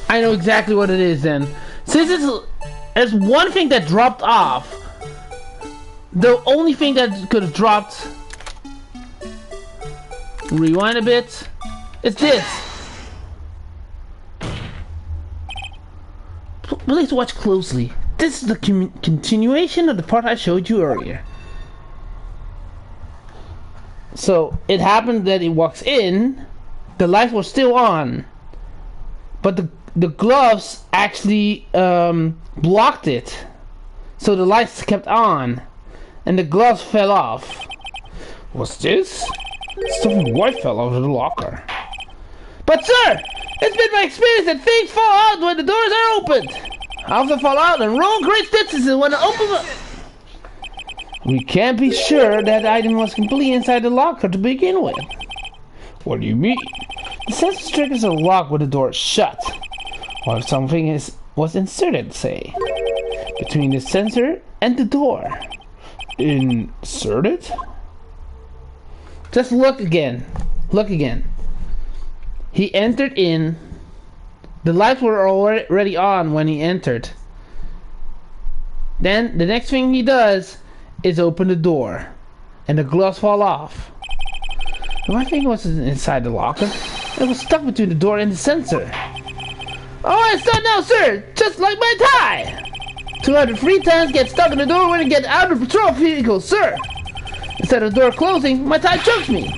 Speaker 1: I know exactly what it is then. Since it's one thing that dropped off, the only thing that could have dropped, rewind a bit, is this. Please watch closely. This is the continuation of the part I showed you earlier. So it happened that he walks in, the lights were still on, but the gloves actually blocked it, so the lights kept on, and the gloves fell off.
Speaker 2: What's this? Something white fell out of the locker.
Speaker 1: But sir, it's been my experience that things fall out when the doors are opened. I often fall out and roll great distances when I open the... We can't be sure that item was completely inside the locker to begin with.
Speaker 2: What do you mean?
Speaker 1: The sensor triggers a lock when the door is shut, or if something was inserted, say, between the sensor and the door.
Speaker 2: Inserted?
Speaker 1: Just look again. Look again. He entered in. The lights were already on when he entered. Then the next thing he does is open the door, and the gloves fall off. My thing wasn't inside the locker. It was stuck between the door and the sensor. Oh, it's done now, sir! Just like my tie! 203 times get stuck in the door when I get out of the patrol vehicle, sir! Instead of the door closing, my tie chokes me!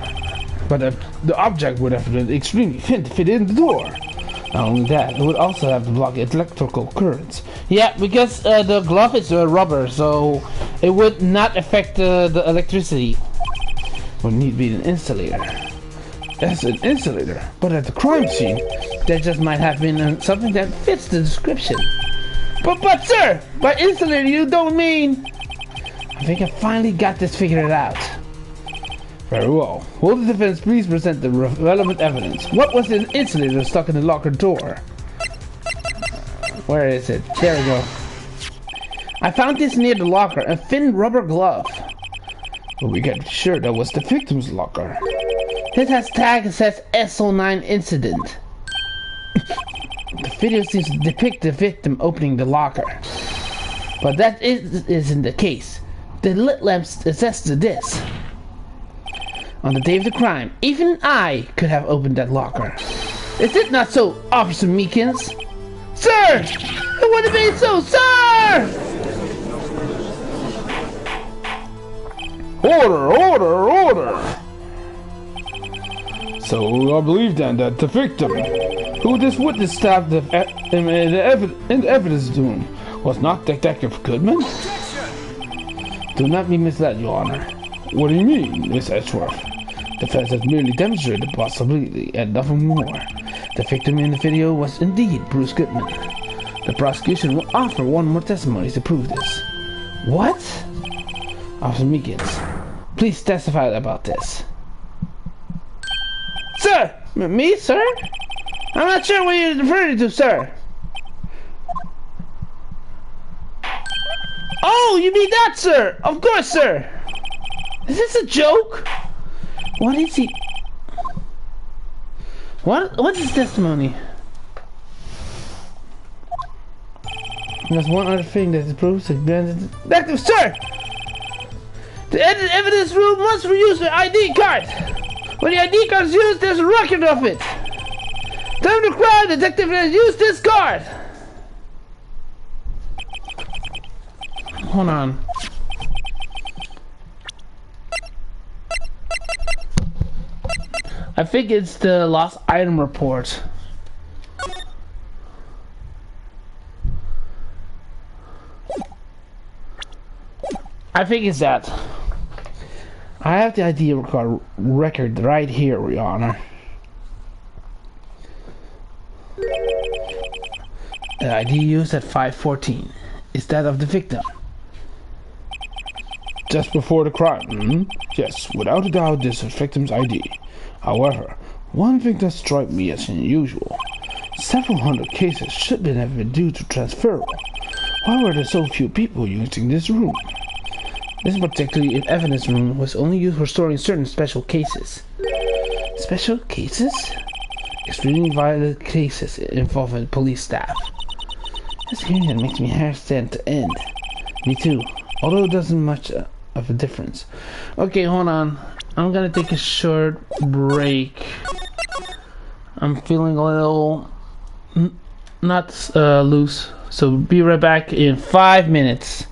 Speaker 2: But the object would have been extremely thin to fit in the door. Not only that, it would also have to block electrical currents.
Speaker 1: Yeah, because the glove is rubber, so it would not affect the electricity.
Speaker 2: Would need to be an insulator. As an insulator, but at the crime scene,
Speaker 1: That just might have been something that fits the description. But sir, by insulator you don't mean... I think I finally got this figured out.
Speaker 2: very well. Will the defense please present the relevant evidence?
Speaker 1: What was the insulator stuck in the locker door? Where is it? There we go. I found this near the locker, a thin rubber glove.
Speaker 2: But we can be sure that was the victim's locker.
Speaker 1: This has tag that says SO9 incident. The video seems to depict the victim opening the locker. But that isn't the case. The lit lamps attest to this. On the day of the crime, even I could have opened that locker. Is it not so, Officer Meekins? Sir! It would have been so, sir!
Speaker 2: Order! So I believe then that the victim, who this witness stabbed in the evidence room, was not Detective Goodman?
Speaker 1: Do not be misled, Your Honor.
Speaker 2: What do you mean, Miss Edgeworth?
Speaker 1: The defense has merely demonstrated the possibility and nothing more. The victim in the video was indeed Bruce Goodman. The prosecution will offer one more testimony to prove this. What? Officer Meekins, please testify about this. Sir! Me, sir? I'm not sure what you're referring to, sir. Oh, you mean that, sir? Of course, sir. Is this a joke? What is he? What's his testimony? There's one other thing that proves that granted. Detective, sir! The evidence room must reuse the ID card. When the ID card is used, there's a record of it. Time to crime, the detective has used this card. Hold on. I think it's the lost item report. I think it's that. I have the ID record right here, Your Honor. The ID used at 5:14 is that of the victim.
Speaker 2: Just before the crime, Yes, without a doubt this is victim's ID. However, one thing that struck me as unusual. Several hundred cases should have been due to transferal. Why were there so few people using this room?
Speaker 1: This particular evidence room was only used for storing certain special cases. Special cases? Extremely violent cases involving police staff. This hearing that makes me hair stand to end. Me too. Although it doesn't much of a difference. Okay, hold on. I'm gonna take a short break. I'm feeling a little not loose. So be right back in 5 minutes.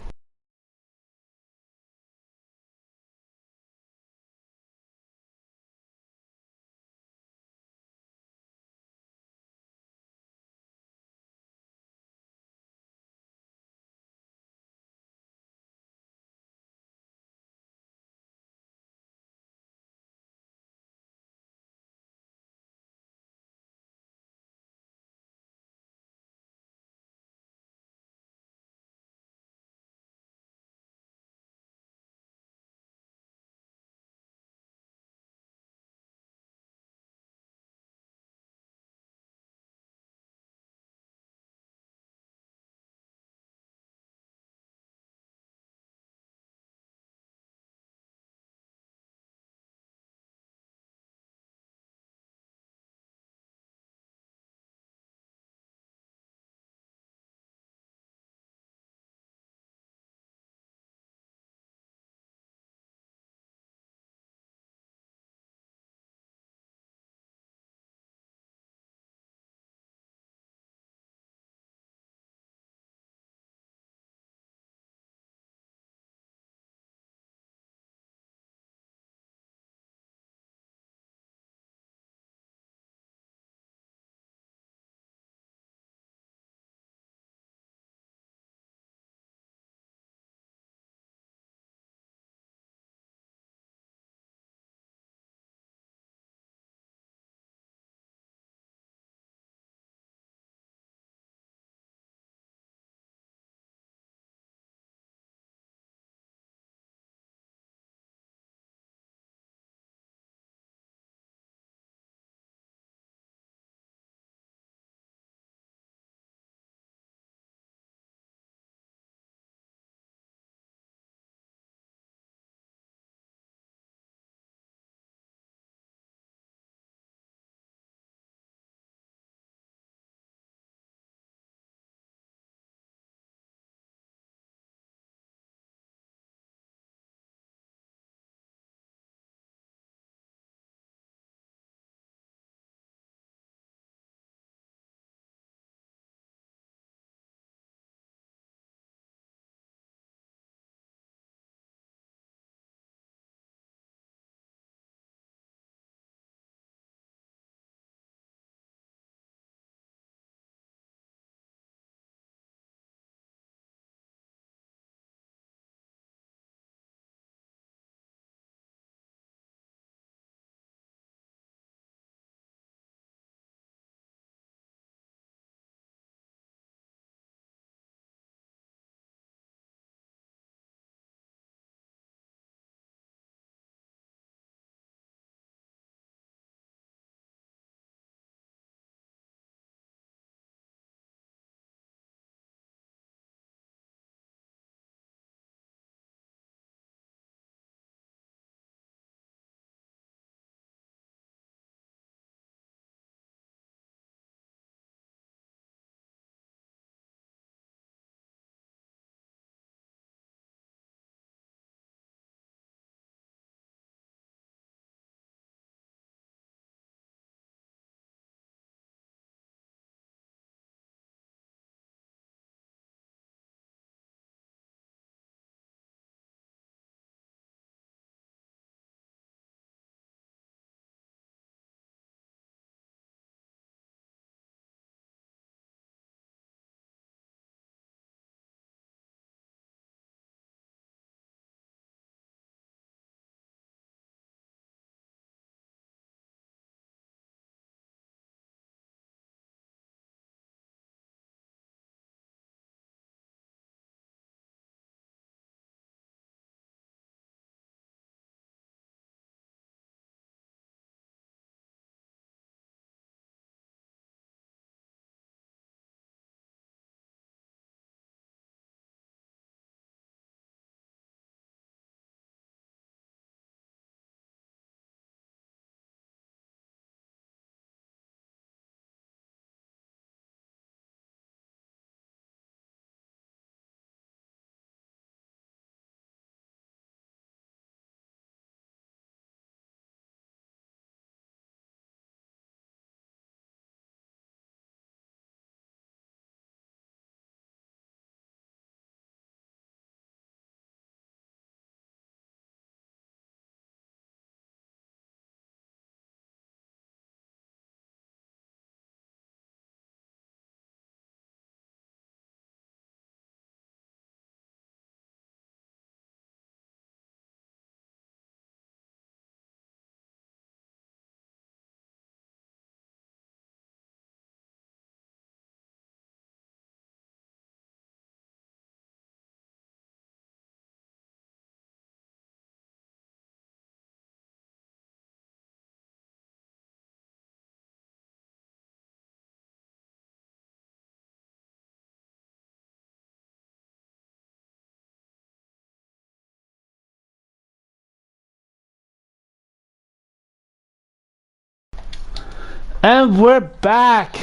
Speaker 1: And we're back,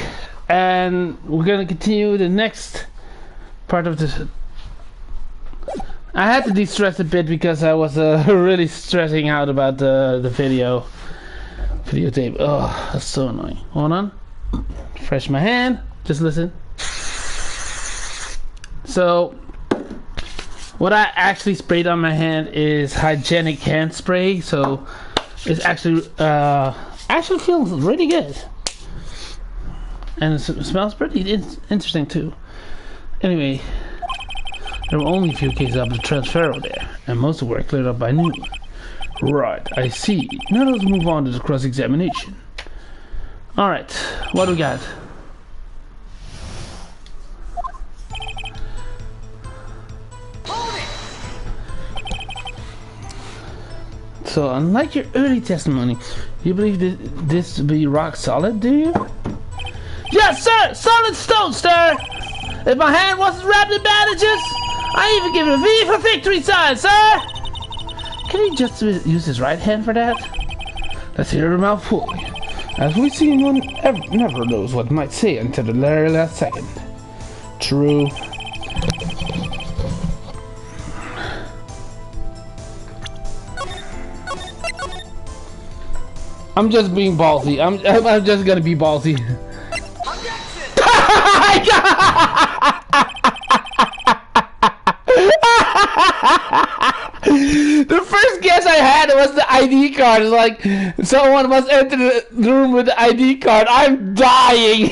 Speaker 1: and we're gonna continue the next part of this. I had to de-stress a bit because I was really stressing out about the videotape. Oh, that's so annoying. Hold on, fresh my hand. Just listen. So, what I actually sprayed on my hand is hygienic hand spray. So, it's actually feels really good, and it smells pretty interesting too. Anyway, there were only a few cases of the transfer there, and most of them were cleared up by noon. Right, I see. Now let's move on to the cross-examination. Alright, what do we got? So, unlike your early testimony, you believe this to be rock solid, do you? Yes, sir! Solid stone, sir! If my hand wasn't wrapped in bandages, I even give it a V for victory sign, sir! Can he just use his right hand for that? Let's hear him out fully. As we see, one never knows what might say until the very last second. True. I'm just being ballsy. I'm just gonna be ballsy. The first guess I had was the ID card. It's like someone must enter the room with the ID card. I'm dying.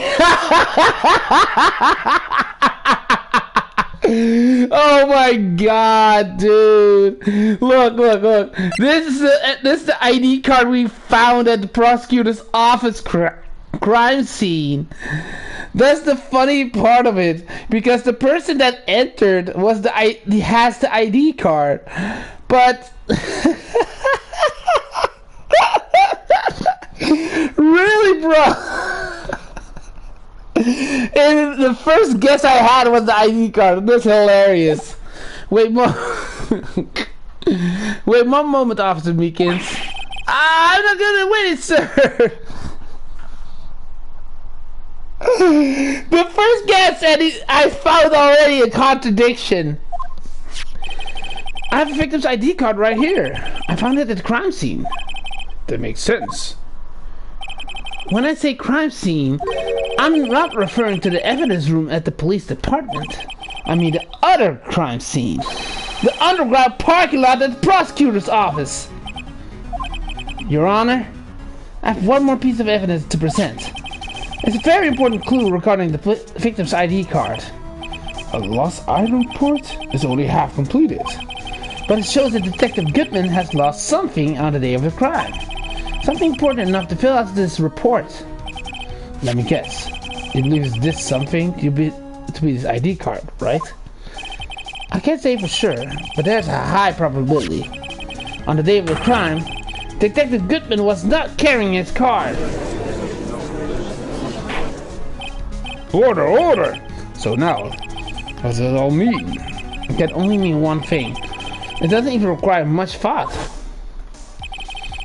Speaker 1: Oh my god, dude! Look! This is the ID card we found at the prosecutor's office crime scene. That's the funny part of it, because the person that entered has the ID card, but really, bro. And the first guess I had was the ID card. That's hilarious. Wait, one moment, Officer Meekins. I'm not gonna win it, sir. The first guess, and I found already a contradiction. I have a victim's ID card right here. I found it at the crime scene.
Speaker 2: That makes sense.
Speaker 1: When I say crime scene, I'm not referring to the evidence room at the police department. I mean the other crime scene. The underground parking lot at the prosecutor's office. Your Honor, I have one more piece of evidence to present. It's a very important clue regarding the victim's ID card.
Speaker 2: A lost item report is only half completed.
Speaker 1: But it shows that Detective Goodman has lost something on the day of the crime. Something important enough to fill out this report. Let me guess. You believe this something to be his ID card, right? I can't say for sure, but there's a high probability. On the day of the crime, Detective Goodman was not carrying his card.
Speaker 2: Order! So now, what does it all mean?
Speaker 1: It can only mean one thing. It doesn't even require much thought.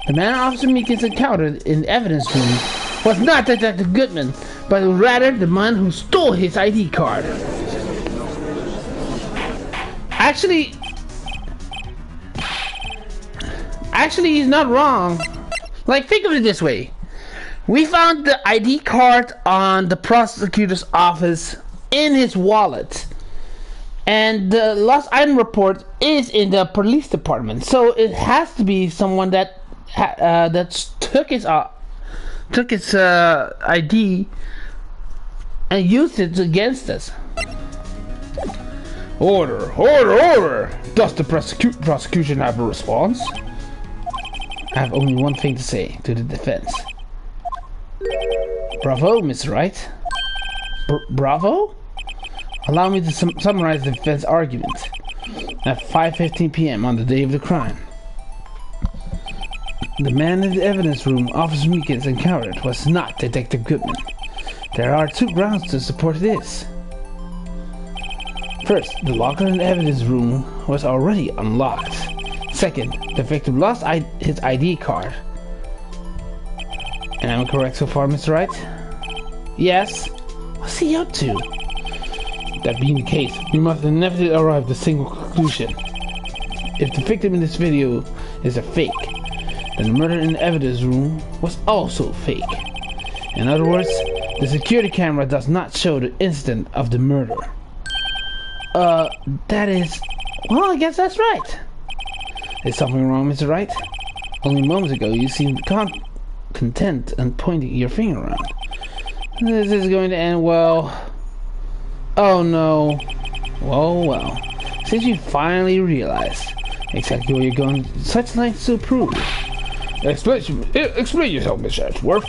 Speaker 1: The man Officer Meekins encountered in the evidence room was not Detective Goodman, but rather the man who stole his ID card. Actually, he's not wrong. Like, think of it this way. We found the ID card on the prosecutor's office in his wallet. And the lost item report is in the police department. So it has to be someone that took his ID and used it against us.
Speaker 2: Order! Does the prosecution have a response?
Speaker 1: I have only one thing to say to the defense. Bravo, Mr. Wright. Bravo? Allow me to summarize the defense argument. At 5:15 p.m. on the day of the crime, the man in the evidence room Officer Meekins encountered was not Detective Goodman. There are two grounds to support this. First, the locker in the evidence room was already unlocked. Second, the victim lost his ID card. And I'm correct so far, Mr. Wright? Yes. What's he up to? That being the case, we must inevitably arrive at the single conclusion. If the victim in this video is a fake, then the murder in the evidence room was also fake. In other words, the security camera does not show the incident of the murder. That is... Well, I guess that's right. Is something wrong, Mr. Wright? Only moments ago you seemed content and pointing your finger around. This is going to end well. Oh no. Well. Since you finally realized exactly what you're going to such lengths to prove.
Speaker 2: Explain yourself, Mr. Edgeworth.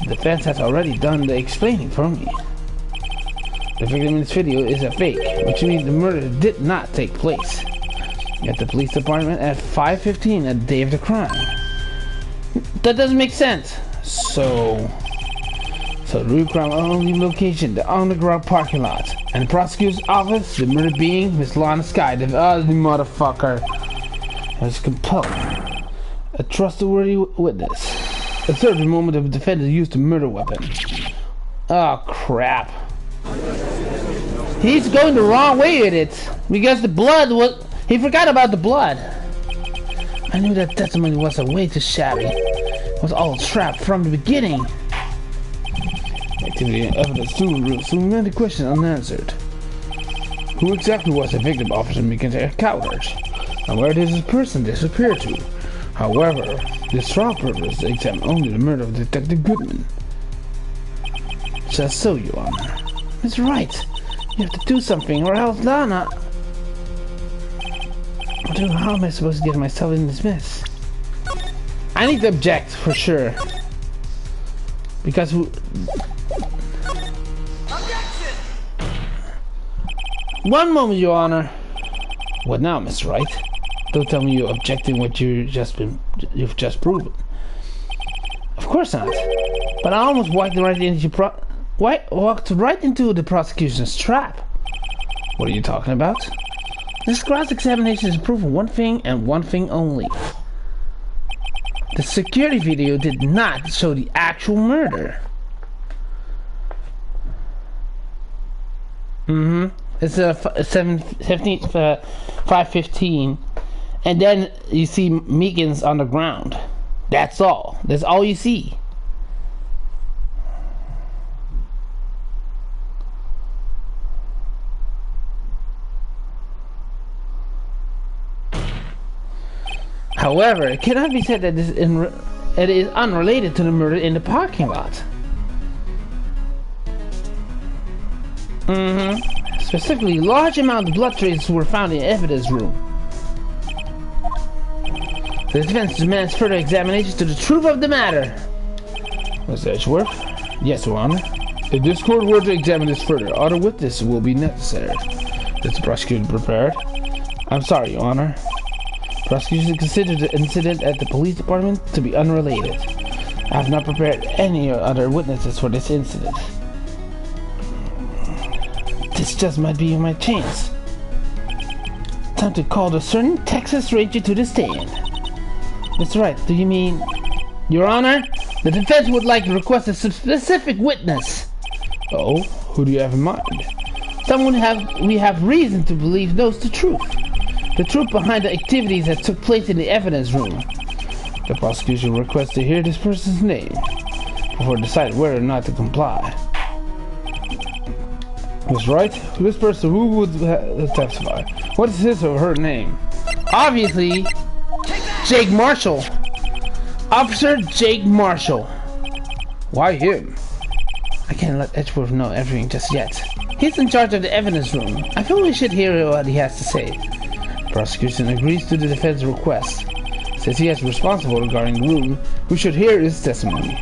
Speaker 1: The defense has already done the explaining for me. The victim in this video is a fake, which means the murder did not take place at the police department at 5:15 at the day of the crime. That doesn't make sense. So the real crime only location, the underground parking lot, and the prosecutor's office, the murder being Miss Lana Sky, the motherfucker, has compelled a trustworthy witness. Observe the moment the defendant used the murder weapon. Oh crap. He's going the wrong way with it, because the blood was... He forgot about the blood. I knew that testimony was a way too shabby. It was all a trap from the beginning. Activity and evidence too, so many questions unanswered. Who exactly was the victim? Officer begins to encountered, and where did this person disappear to? However, this trial purpose to examine only the murder of Detective Goodman. Just so, Your Honor. Mr. Wright, you have to do something, or else Lana... How am I supposed to get myself in this mess? I need to object, for sure. Because who...
Speaker 3: Objection!
Speaker 1: One moment, Your Honor. What now, Mr. Wright? Don't tell me you're objecting what you've just proven. Of course not. But I almost walked right into the prosecution's trap. What are you talking about? This cross-examination is proof of one thing and one thing only. The security video did not show the actual murder. It's 5:15, and then you see Meekins on the ground. That's all. That's all you see. However, it cannot be said that it is unrelated to the murder in the parking lot. Specifically, large amount of blood traces were found in the evidence room. The defense demands further examination to the truth of the matter.
Speaker 2: Mr. Edgeworth?
Speaker 1: Yes, Your Honor.
Speaker 2: If this court were to examine this further, other witnesses will be necessary. Is the prosecutor prepared?
Speaker 1: I'm sorry, Your Honor. Prosecution considered the incident at the police department to be unrelated. I have not prepared any other witnesses for this incident. This just might be my chance. Time to call the certain Texas Ranger to the stand. That's right, do you mean... Your Honor, the defense would like to request a specific witness.
Speaker 2: Oh, who do you have in mind?
Speaker 1: Someone we have reason to believe knows the truth. The truth behind the activities that took place in the evidence room.
Speaker 2: The prosecution requests to hear this person's name before deciding whether or not to comply. That's right. This person, who would testify? What is his or her name?
Speaker 1: Obviously, Jake Marshall. Officer Jake Marshall.
Speaker 2: Why him?
Speaker 1: I can't let Edgeworth know everything just yet. He's in charge of the evidence room. I feel we should hear what he has to say. Prosecution agrees to the defense request. Since he is responsible regarding the room, we should hear his testimony.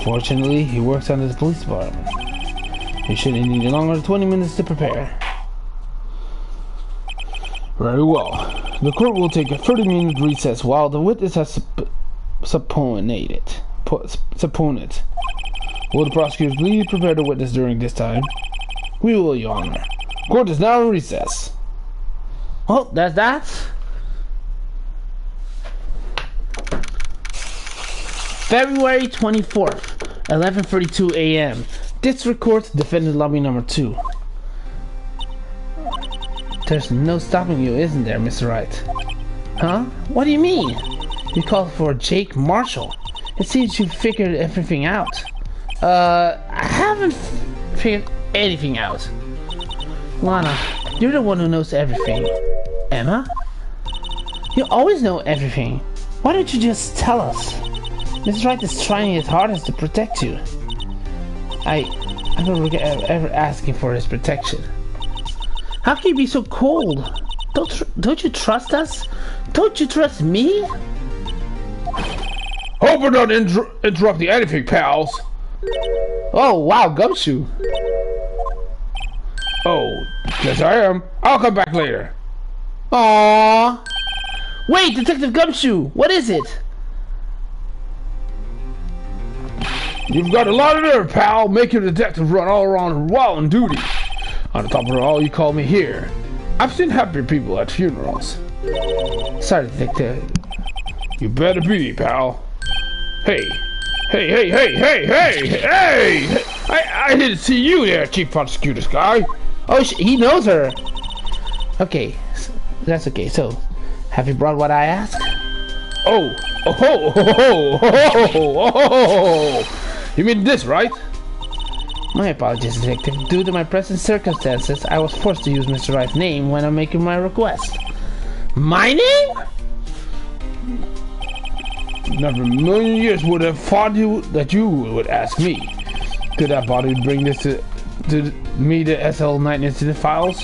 Speaker 1: Fortunately, he works under the police department. He shouldn't need longer than 20 minutes to prepare.
Speaker 2: Very well. The court will take a 30-minute recess while the witness has supponated. Will the prosecutor please prepare the witness during this time?
Speaker 1: We will, Your Honor.
Speaker 2: Court is now in recess.
Speaker 1: Well, that's that. February 24th, 11:32 a.m. District Court, Defendant Lobby number 2. There's no stopping you, isn't there, Mr. Wright? Huh? What do you mean? You called for Jake Marshall. It seems you figured everything out. I haven't figured anything out. Lana, you're the one who knows everything. Emma? You always know everything. Why don't you just tell us? Mr. Wright is trying his hardest to protect you. I don't regret ever asking for his protection. How can you be so cold? Don't you trust us? Don't you trust me?
Speaker 2: Hope we're not interrupting anything, pals.
Speaker 1: Oh wow, Gumshoe.
Speaker 2: Oh, yes I am. I'll come back later.
Speaker 1: Aww. Wait, Detective Gumshoe, what is it?
Speaker 2: You've got a lot of nerve, pal. Make your detective run all around while on duty. On top of it all, you call me here. I've seen happier people at funerals.
Speaker 1: Sorry, Detective.
Speaker 2: You better be, pal. Hey. Hey! I didn't see you there, Chief Prosecutor's guy.
Speaker 1: Oh, he knows her. Okay, that's okay. So, have you brought what I asked?
Speaker 2: Oh. You mean this, right?
Speaker 1: My apologies, Detective. Due to my present circumstances, I was forced to use Mr. Wright's name when I'm making my request. My name?
Speaker 2: Never in a million years would have thought that you would ask me. Could that body bring this to me, the SL9 incident files?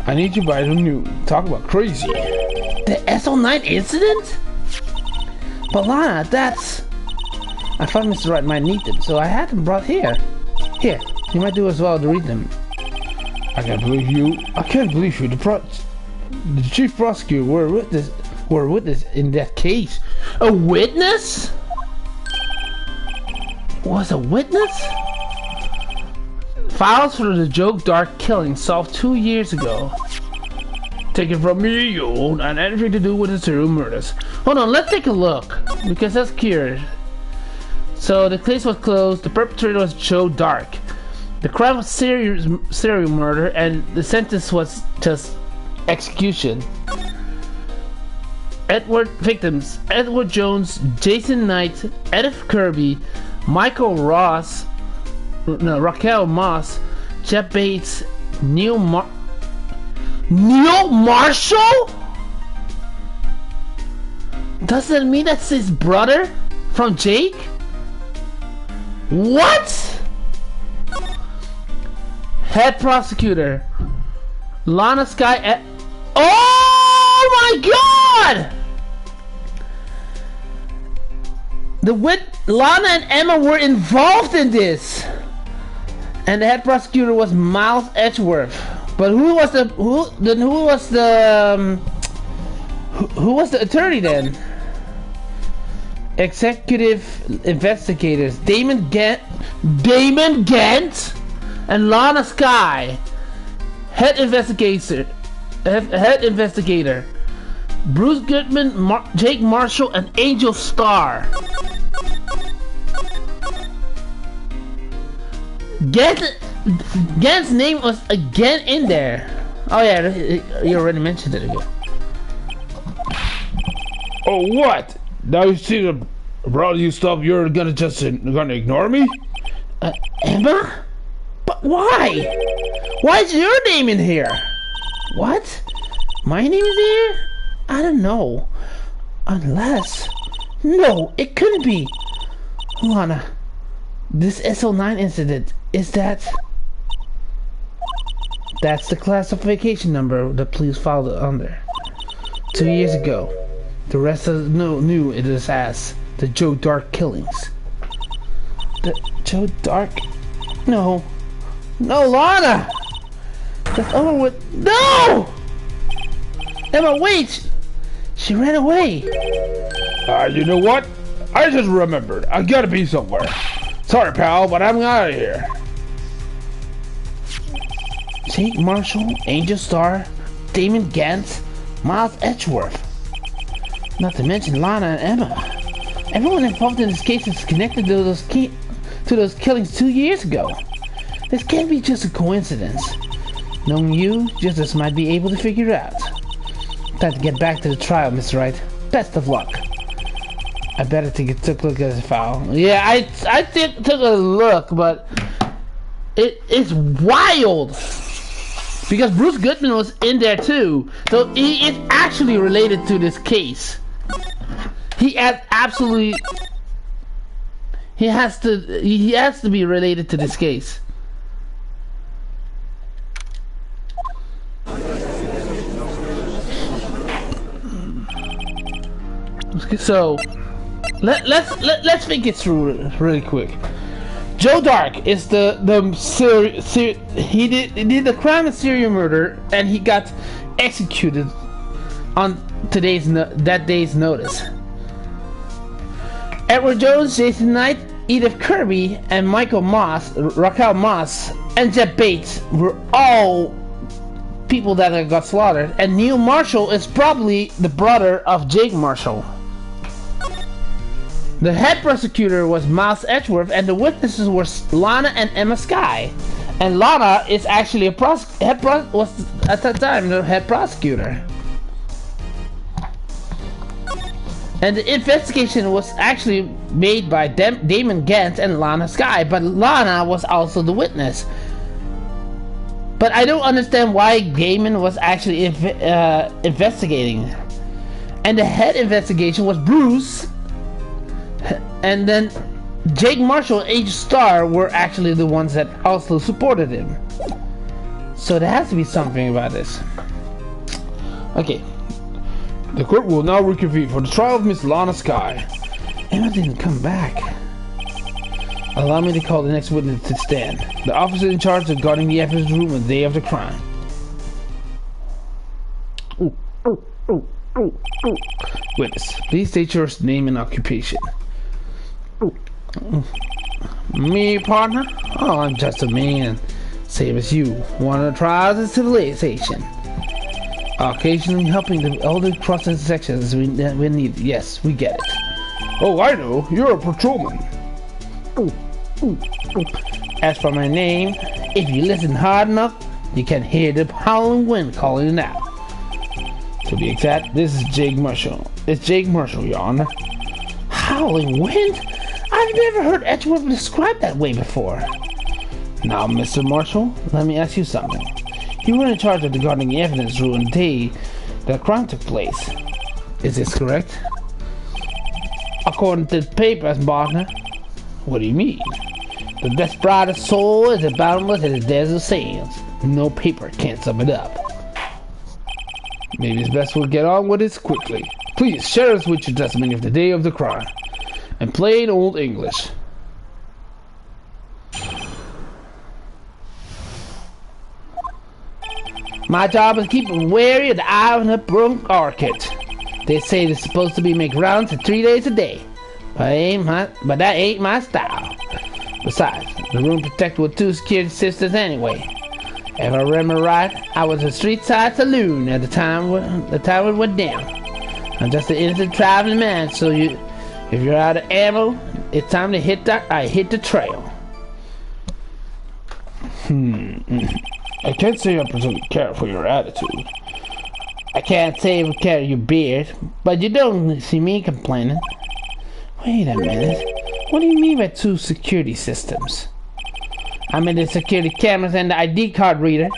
Speaker 2: I need you by the noon. Talk about crazy.
Speaker 1: The SL9 incident? But Lana, that's... I thought Mr. Wright might need them, so I had them brought here. Here, you might do as well to read them.
Speaker 2: I can't believe you. The chief prosecutor were a witness in that case.
Speaker 1: A witness? Was a witness? Files for the Joe Dark killing solved 2 years ago.
Speaker 2: Take it from me, you won't have anything to do with the serial murders.
Speaker 1: Hold on, let's take a look, because that's curious. So the case was closed. The perpetrator was Joe Dark. The crime was serial murder, and the sentence was just execution. Victims: Edward Jones, Jason Knight, Edith Kirby, Raquel Moss, Jeff Bates, Neil Marshall? Does that mean that's his brother from Jake? What? Head prosecutor Lana Sky. Oh my God! Lana and Emma were involved in this, and the head prosecutor was Miles Edgeworth. But who was the attorney then? Executive investigators Damon Gant and Lana Sky. Head investigator Bruce Goodman, Jake Marshall, and Angel Starr. Gant's name was again in there. Oh yeah, you already mentioned it again.
Speaker 2: Oh what? Now you see the brought you stuff, you're gonna ignore me?
Speaker 1: Emma? But why? Why is your name in here? What? My name is here? I don't know. Unless... No, it couldn't be. Lana, this SL9 incident, is that... That's the classification number the police filed it under. 2 years ago. The rest of knew it as the Joe Dark killings. The Joe Dark? No. No, Lana! That's over with. No! Emma, wait! She ran away.
Speaker 2: You know what? I just remembered. I gotta be somewhere. Sorry, pal, but I'm out of here.
Speaker 1: Jake Marshall, Angel Starr, Damon Gant, Miles Edgeworth. Not to mention Lana and Emma. Everyone involved in this case is connected to those killings 2 years ago. This can't be just a coincidence. Knowing you, justice might be able to figure it out. Time to get back to the trial, Mr. Wright. Best of luck. I better took a look at the file. Yeah, I took a look, but it's wild because Bruce Goodman was in there too, so he is actually related to this case. He has to be related to this case. So let's think it through really quick. Joe Dark is he did the crime of serial murder, and he got executed on that day's notice. Edward Jones, Jason Knight, Edith Kirby, and Raquel Moss, and Jeff Bates were all people that got slaughtered, and Neil Marshall is probably the brother of Jake Marshall. The head prosecutor was Miles Edgeworth, and the witnesses were Lana and Emma Skye. And Lana is actually was at that time the head prosecutor. And the investigation was actually made by Damon Gant and Lana Skye, but Lana was also the witness. But I don't understand why Damon was actually investigating. And the head investigation was Bruce. And then Jake Marshall and H. Starr were actually the ones that also supported him. So there has to be something about this. Okay.
Speaker 2: The court will now reconvene for the trial of Miss Lana Skye.
Speaker 1: Emma didn't come back.
Speaker 2: Allow me to call the next witness to stand. The officer in charge of guarding the evidence room on the day of the crime. Witness, please state your name and occupation.
Speaker 1: Me, partner? Oh, I'm just a man. Same as you. One of the trials of civilization. Occasionally helping the elderly cross intersections we need. Yes, we get it.
Speaker 2: Oh, I know. You're a patrolman.
Speaker 1: As for my name, if you listen hard enough, you can hear the howling wind calling it out.
Speaker 2: To be exact, this is Jake Marshall. It's Jake Marshall, Your Honor.
Speaker 1: Howling wind? I've never heard Edgeworth described that way before.
Speaker 2: Now, Mr. Marshall, let me ask you something. You were in charge of guarding the evidence room on the day the crime took place. Is this correct?
Speaker 1: According to the papers, partner.
Speaker 2: What do you mean?
Speaker 1: The desperate soul is as boundless as the desert sands. No paper can sum it up.
Speaker 2: Maybe it's best we'll get on with this quickly. Please share us with your testimony of the day of the crime. In plain old English.
Speaker 1: My job is keeping wary of the eye on the broke orchid. They say they're supposed to be make rounds for 3 days a day. But that ain't my style. Besides, the room protected with 2 security systems anyway. If I remember right, I was a street side saloon at the time it went down. I'm just an innocent traveling man, so if you're out of ammo, it's time to hit the trail.
Speaker 2: I can't say I particularly care for your attitude.
Speaker 1: I can't say I carry your beard, but you don't see me complaining. Wait a minute. What do you mean by 2 security systems? I mean the security cameras and the ID card reader.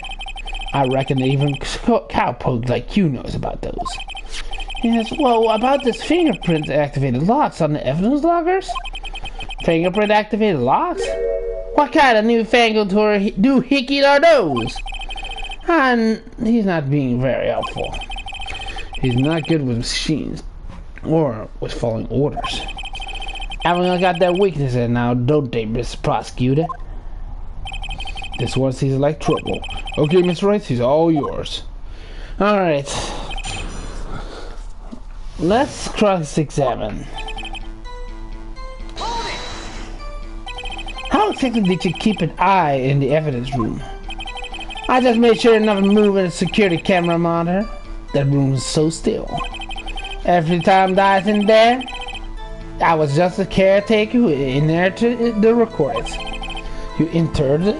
Speaker 1: I reckon even cowpokes like you knows about those. Yes, well, about this fingerprint activated locks on the evidence loggers? Fingerprint activated locks? What kind of newfangled doohickey are those? And he's not being very helpful.
Speaker 2: He's not good with machines or with following orders.
Speaker 1: Everyone got their weaknesses now, don't they, Mr. Prosecutor?
Speaker 2: This one seems like trouble. Okay, Mr. Wright, he's all yours.
Speaker 1: Alright. Let's cross-examine. How exactly did you keep an eye in the evidence room? I just made sure nothing moved in the security camera monitor. That room is so still. Every time Dice in there, I was just a caretaker who inherited the records. You entered it.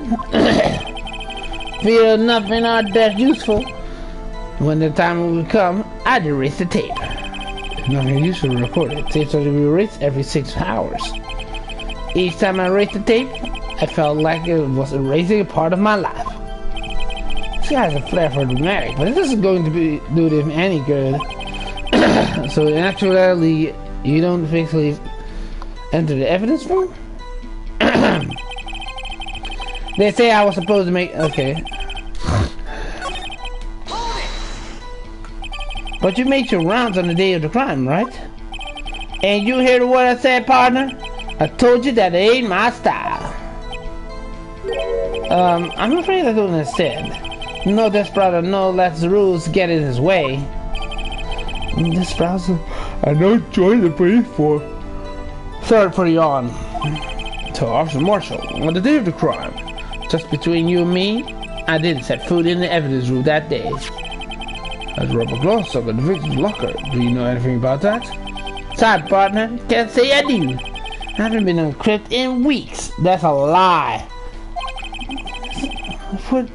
Speaker 1: Feel nothing are that useful. When the time will come, I'd erase the tape. Nothing useful to record it. Tapes are to be erased every 6 hours. Each time I erased the tape, I felt like it was erasing a part of my life. This guy has a flair for dramatic, but this isn't going to do him any good. So naturally, you don't basically enter the evidence room? They say I was supposed to make... Okay. But you made your rounds on the day of the crime, right? And you hear what I said, partner? I told you that it ain't my style. I'm afraid I don't understand. No desperado, no lets the rules get in his way. Desperado, I don't join the police for. Sorry for you on. To Officer Marshall, on the day of the crime, just between you and me, I didn't set foot in the evidence room that day. There's rubber gloves stuck in the victim's locker. Do you know anything about that? Sorry, partner. Can't say I do. I haven't been uncrypted in weeks. That's a lie. What?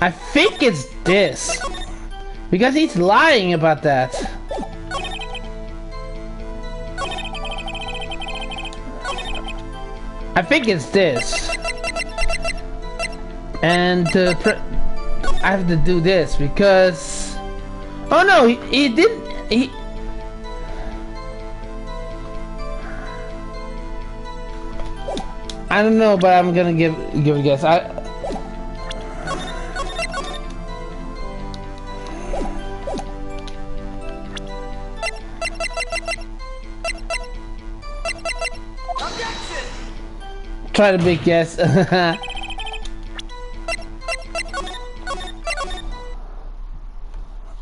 Speaker 1: I think it's this. Because he's lying about that. I think it's this. And I have to do this because... Oh no, he didn't... I don't know, but I'm gonna give a guess. Try to big guess.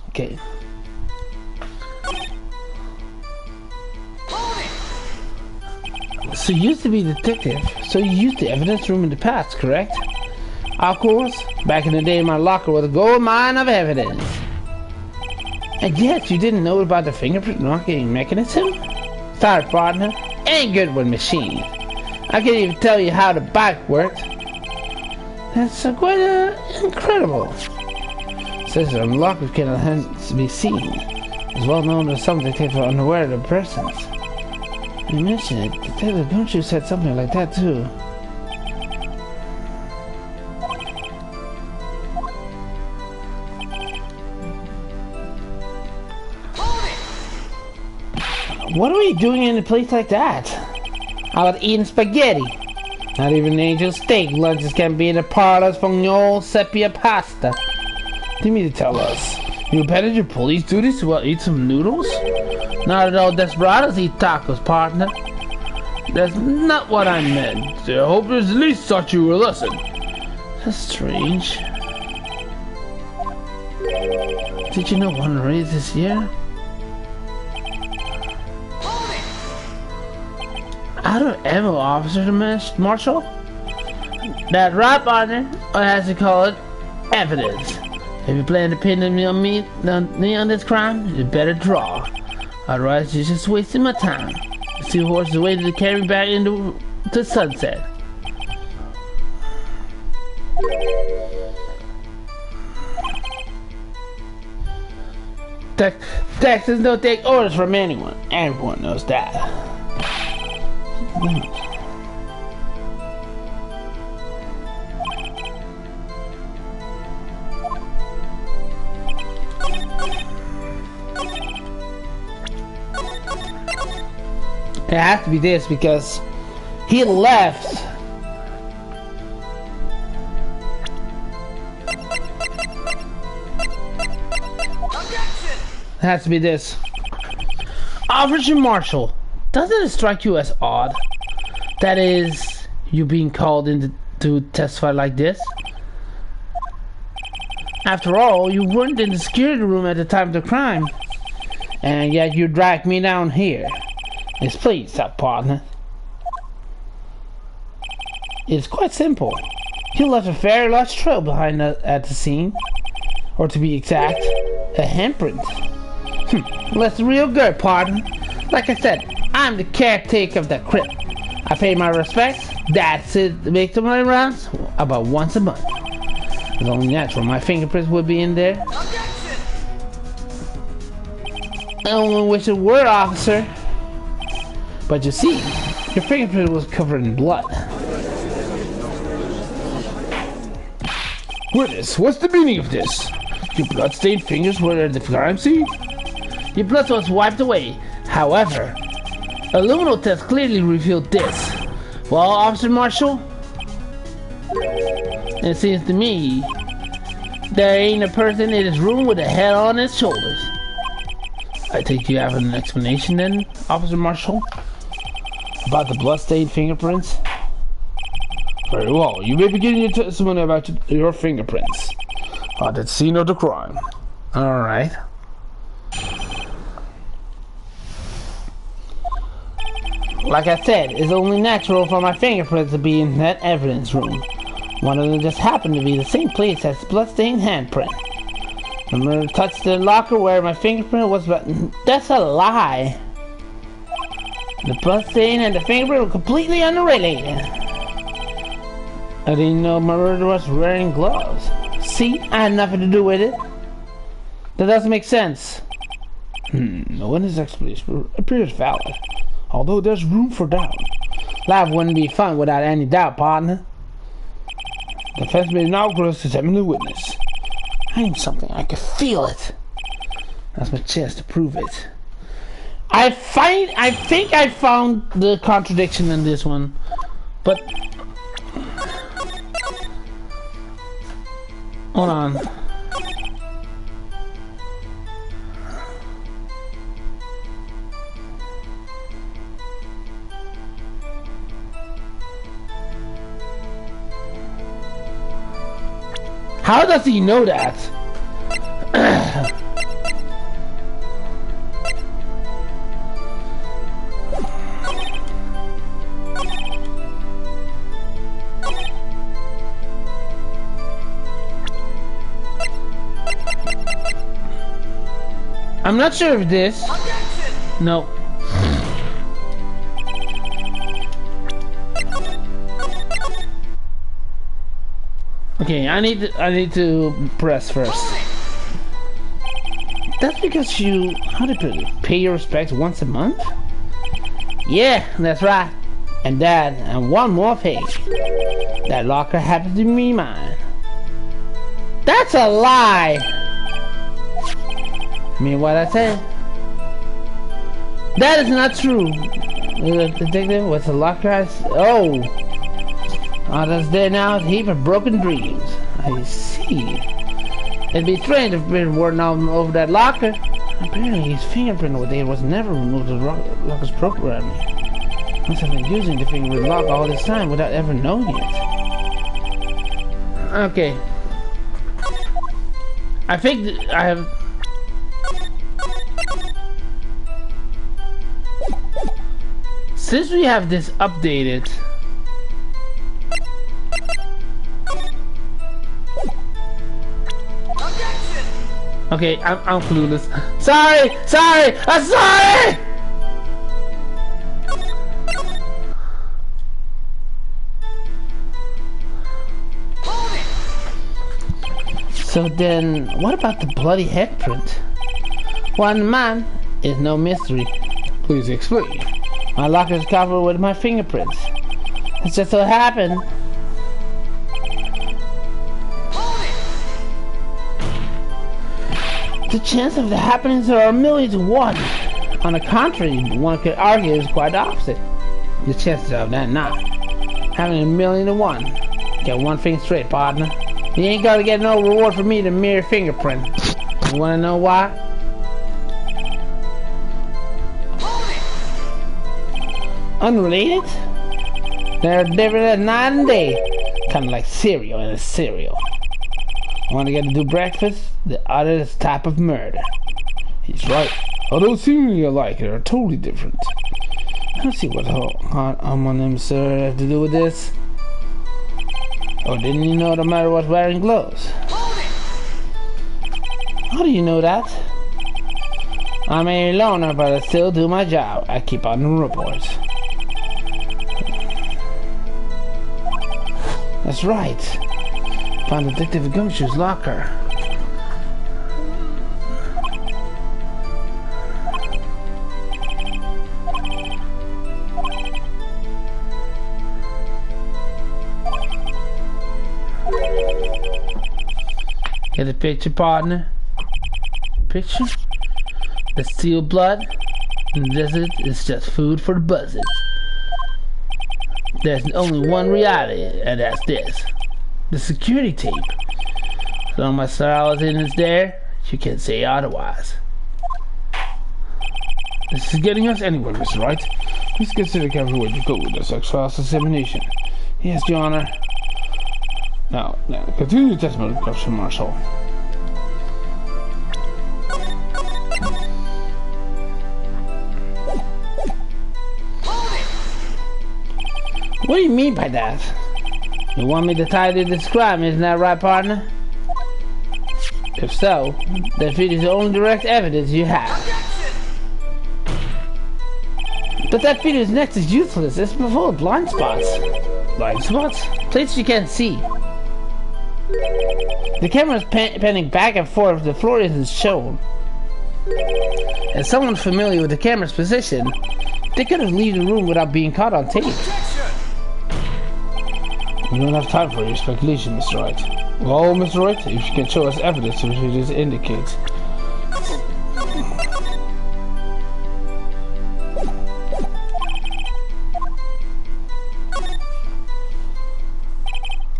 Speaker 1: Okay. So you used to be a detective. So you used the evidence room in the past, correct? Of course. Back in the day, my locker was a gold mine of evidence. And yet, you didn't know about the fingerprint marking mechanism? Sorry, partner. Ain't good with machines. I can't even tell you how the bike works. That's quite incredible. Says the locker cannot hence be seen. It's well known that some detectives are unaware of the presence. You mentioned it. Detective Gumshoe said something like that too. What are we doing in a place like that? I was eating spaghetti. Not even angel steak lunches can be in the parlors from your old sepia pasta. Do you mean to tell us you abandoned your police duties to eat some noodles? Not at all desperados eat tacos, partner. That's not what I meant. I hope there's at least taught you a lesson. That's strange. Did you know one raise this year? Out of ammo, Officer Marshall? That's right, partner. Or as they call it, evidence. If you plan to pin me on this crime, you better draw. Otherwise, you're just wasting my time. The two horses waited to carry me back into the sunset. Texans don't take orders from anyone. Everyone knows that. It has to be this because he left. It has to be this. Officer Marshall, doesn't it strike you as odd? That is, you being called in to testify like this? After all, you weren't in the security room at the time of the crime. And yet you dragged me down here. Yes, please stop, partner. It's quite simple. You left a very large trail behind at the scene. Or to be exact, a handprint. That's real good, partner. Like I said, I'm the caretaker of the crypt. I pay my respects. That's it. Make my rounds about once a month. It's only natural my fingerprints would be in there. I only wish it were, officer. But you see, your fingerprint was covered in blood.
Speaker 2: Witness, what's the meaning of this? Your blood-stained fingers were at the crime scene?
Speaker 1: Your blood was wiped away. However, a luminal test clearly revealed this. Well, Officer Marshall, it seems to me there ain't a person in this room with a head on his shoulders. I take you have an explanation then, Officer Marshall, about the blood-stained fingerprints?
Speaker 2: Very well, you may begin your testimony about your fingerprints at the scene of the crime.
Speaker 1: Alright. Like I said, it's only natural for my fingerprints to be in that evidence room. One of them just happened to be the same place as the bloodstained handprint. The murderer touched the locker where my fingerprint was, but that's a lie. The bloodstain and the fingerprint were completely unrelated. I didn't know my murderer was wearing gloves. See, I had nothing to do with it. That doesn't make sense.
Speaker 2: No one's explanation appears valid, although there's room for doubt.
Speaker 1: Life wouldn't be fun without any doubt, partner.
Speaker 2: The defense may now cross to examine the witness.
Speaker 1: I need something. I can feel it. That's my chance to prove it. I think I found the contradiction in this one, but hold on. How does he know that? I'm not sure if this. No. Okay, I need to press first. That's because you, how do you put it, pay your respects once a month? Yeah, that's right. And that, and one more page. That locker happens to be mine. That's a lie! I mean what I said. That is not true. The detective was a locker. Oh, that's there now. A heap of broken dreams. I see. It'd be strange if it weren't over that locker. Apparently, his fingerprint over there was never removed. The locker's programming. Must have been using the fingerprint lock all this time without ever knowing it. Okay. I think I have. Since we have this updated, okay, I'm clueless. Sorry, I'm sorry. So then, what about the bloody head print? One man is no mystery.
Speaker 2: Please explain.
Speaker 1: My locker is covered with my fingerprints. It's just so happened. The chance of the happenings are 1,000,000 to 1. On the contrary, one could argue it's quite the opposite. The chances of that not having 1,000,000 to 1. Get one thing straight, partner. You ain't gonna get no reward for me to mere fingerprint. You wanna know why? Unrelated? They're different as night and day. Kind of like cereal and a cereal. One get to do breakfast, the other is type of murder.
Speaker 2: He's right. Although seemingly alike, they are totally different.
Speaker 1: Let's see what on them, sir, have to do with this. Oh, didn't you know the murderer was wearing gloves? How do you know that? I'm a loner, but I still do my job. I keep on the reports. That's right. Found Detective Gumshoe's locker. Get a picture, partner? Picture? The steel blood in the desert is just food for the buzzards. There's only one reality, and that's this. The security tape. As long as my skeleton is there, you can't say otherwise. This is getting us anywhere, Mr. Wright. Please consider careful where you go with this X-Files examination. Yes, Your Honor. Now, continue your testimony, Officer Marshall. What do you mean by that? You want me to tidy describe me, isn't that right, partner? If so, that video is the only direct evidence you have. But that video's next is useless. It's full of blind spots. Blind spots? Places you can't see. The camera's panning back and forth. The floor isn't shown. As someone familiar with the camera's position, they could have left the room without being caught on tape. We don't have time for your speculation, Mr. Wright. Well, Mr. Wright, if you can show us evidence which this indicates.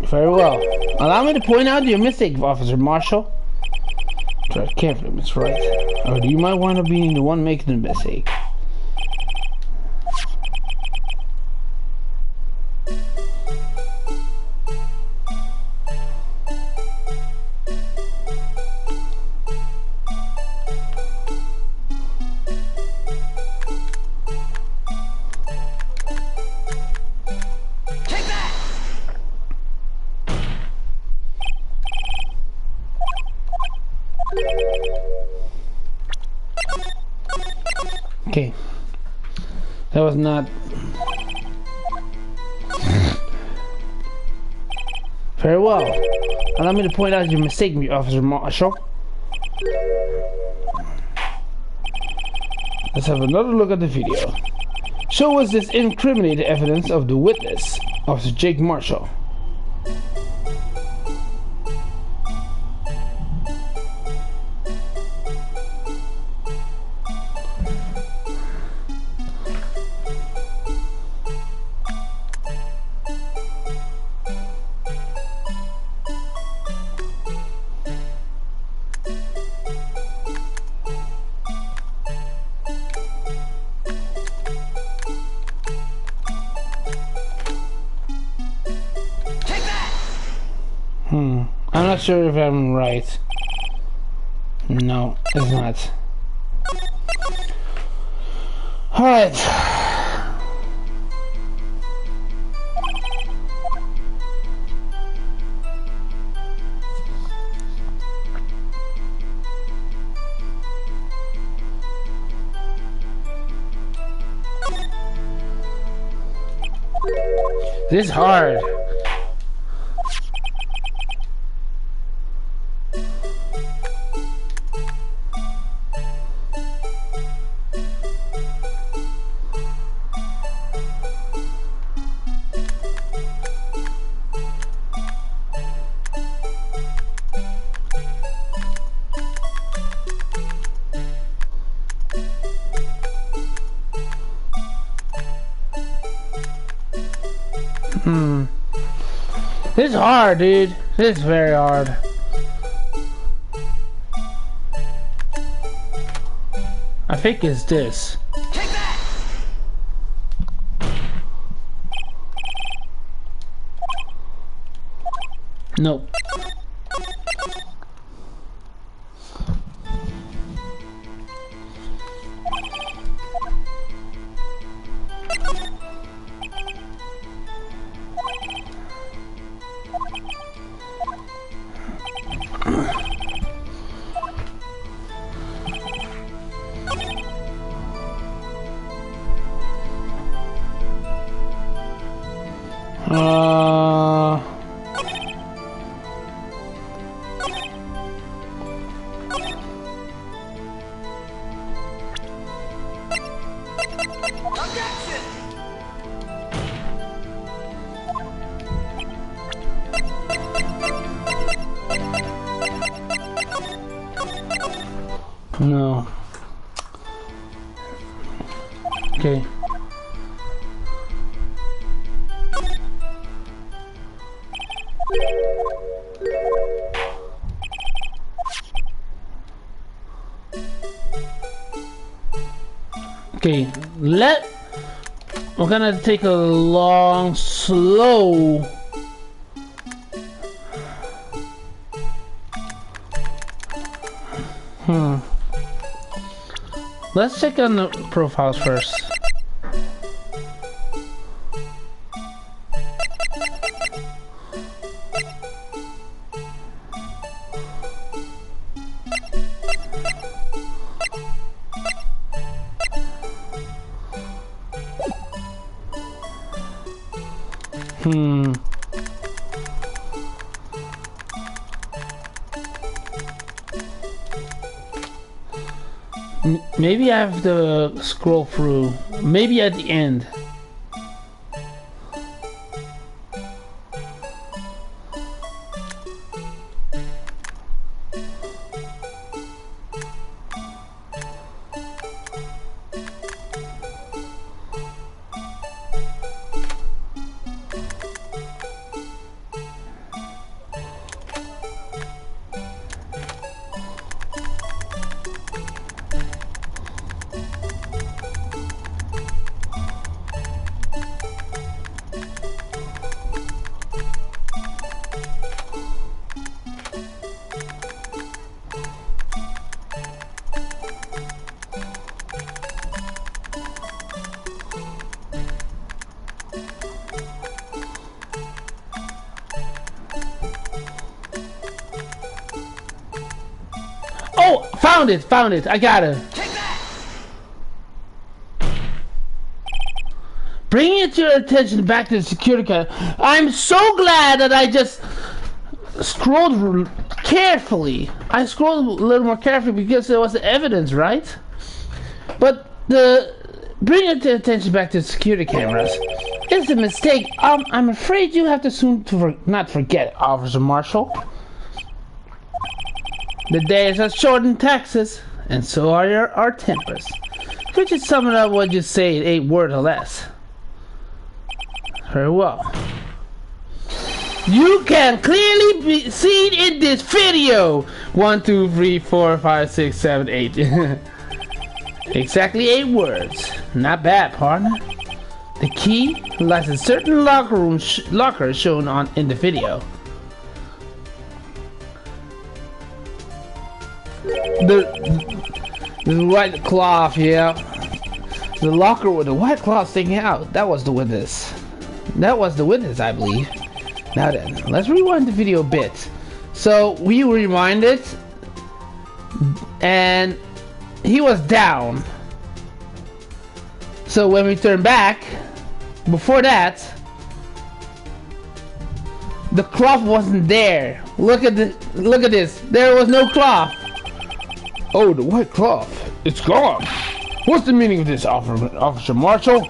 Speaker 1: Very well. Allow me to point out your mistake, Officer Marshall. Try carefully, Mr. Wright, or you might wind up being the one making the mistake. Okay. That was not... Very well. Allow me to point out your mistake, Officer Marshall. Let's have another look at the video. Show us this incriminating evidence of the witness, Officer Jake Marshall. I'm not sure if I'm right. No, it's not. Alright. This is hard. This is hard, dude. This is very hard. I think it's this.
Speaker 3: Take that!
Speaker 1: Nope.
Speaker 3: Objection!
Speaker 1: No. Okay. Okay, we're gonna take a long, slow. Let's check on the profiles first. Maybe I have to scroll through. Maybe at the end. Oh, found it. I got it.
Speaker 3: Take that!
Speaker 1: Bringing it to your attention back to the security camera. I'm so glad that I just scrolled carefully. I scrolled a little more carefully because there was the evidence, right? But bring it to attention back to the security cameras is a mistake. I'm afraid you have to soon not forget, Officer Marshall. The days are short in Texas, and so are our tempers. Could you sum it up what you say in 8 words or less? Very well. You can clearly be seen in this video. 1, 2, 3, 4, 5, 6, 7, 8. Exactly 8 words. Not bad, partner. The key lies in certain lockers shown in the video. The white cloth, yeah. The locker with the white cloth sticking out. That was the witness. I believe. Now then, let's rewind the video a bit. So we rewinded, and he was down. So when we turn back, before that, the cloth wasn't there. Look at this. There was no cloth.
Speaker 2: Oh, the white cloth. It's gone. What's the meaning of this, Officer Marshall?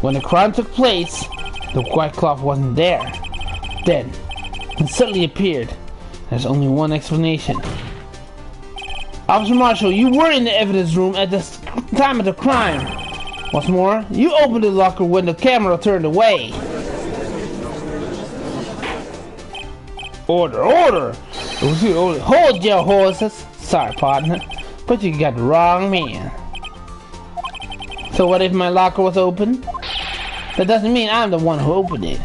Speaker 1: When the crime took place, the white cloth wasn't there. Then, it suddenly appeared. There's only one explanation. Officer Marshall, you were in the evidence room at the time of the crime. What's more, you opened the locker when the camera turned away.
Speaker 2: Order!
Speaker 1: Hold your horses. Sorry, partner, but you got the wrong man. So what if my locker was open? That doesn't mean I'm the one who opened it.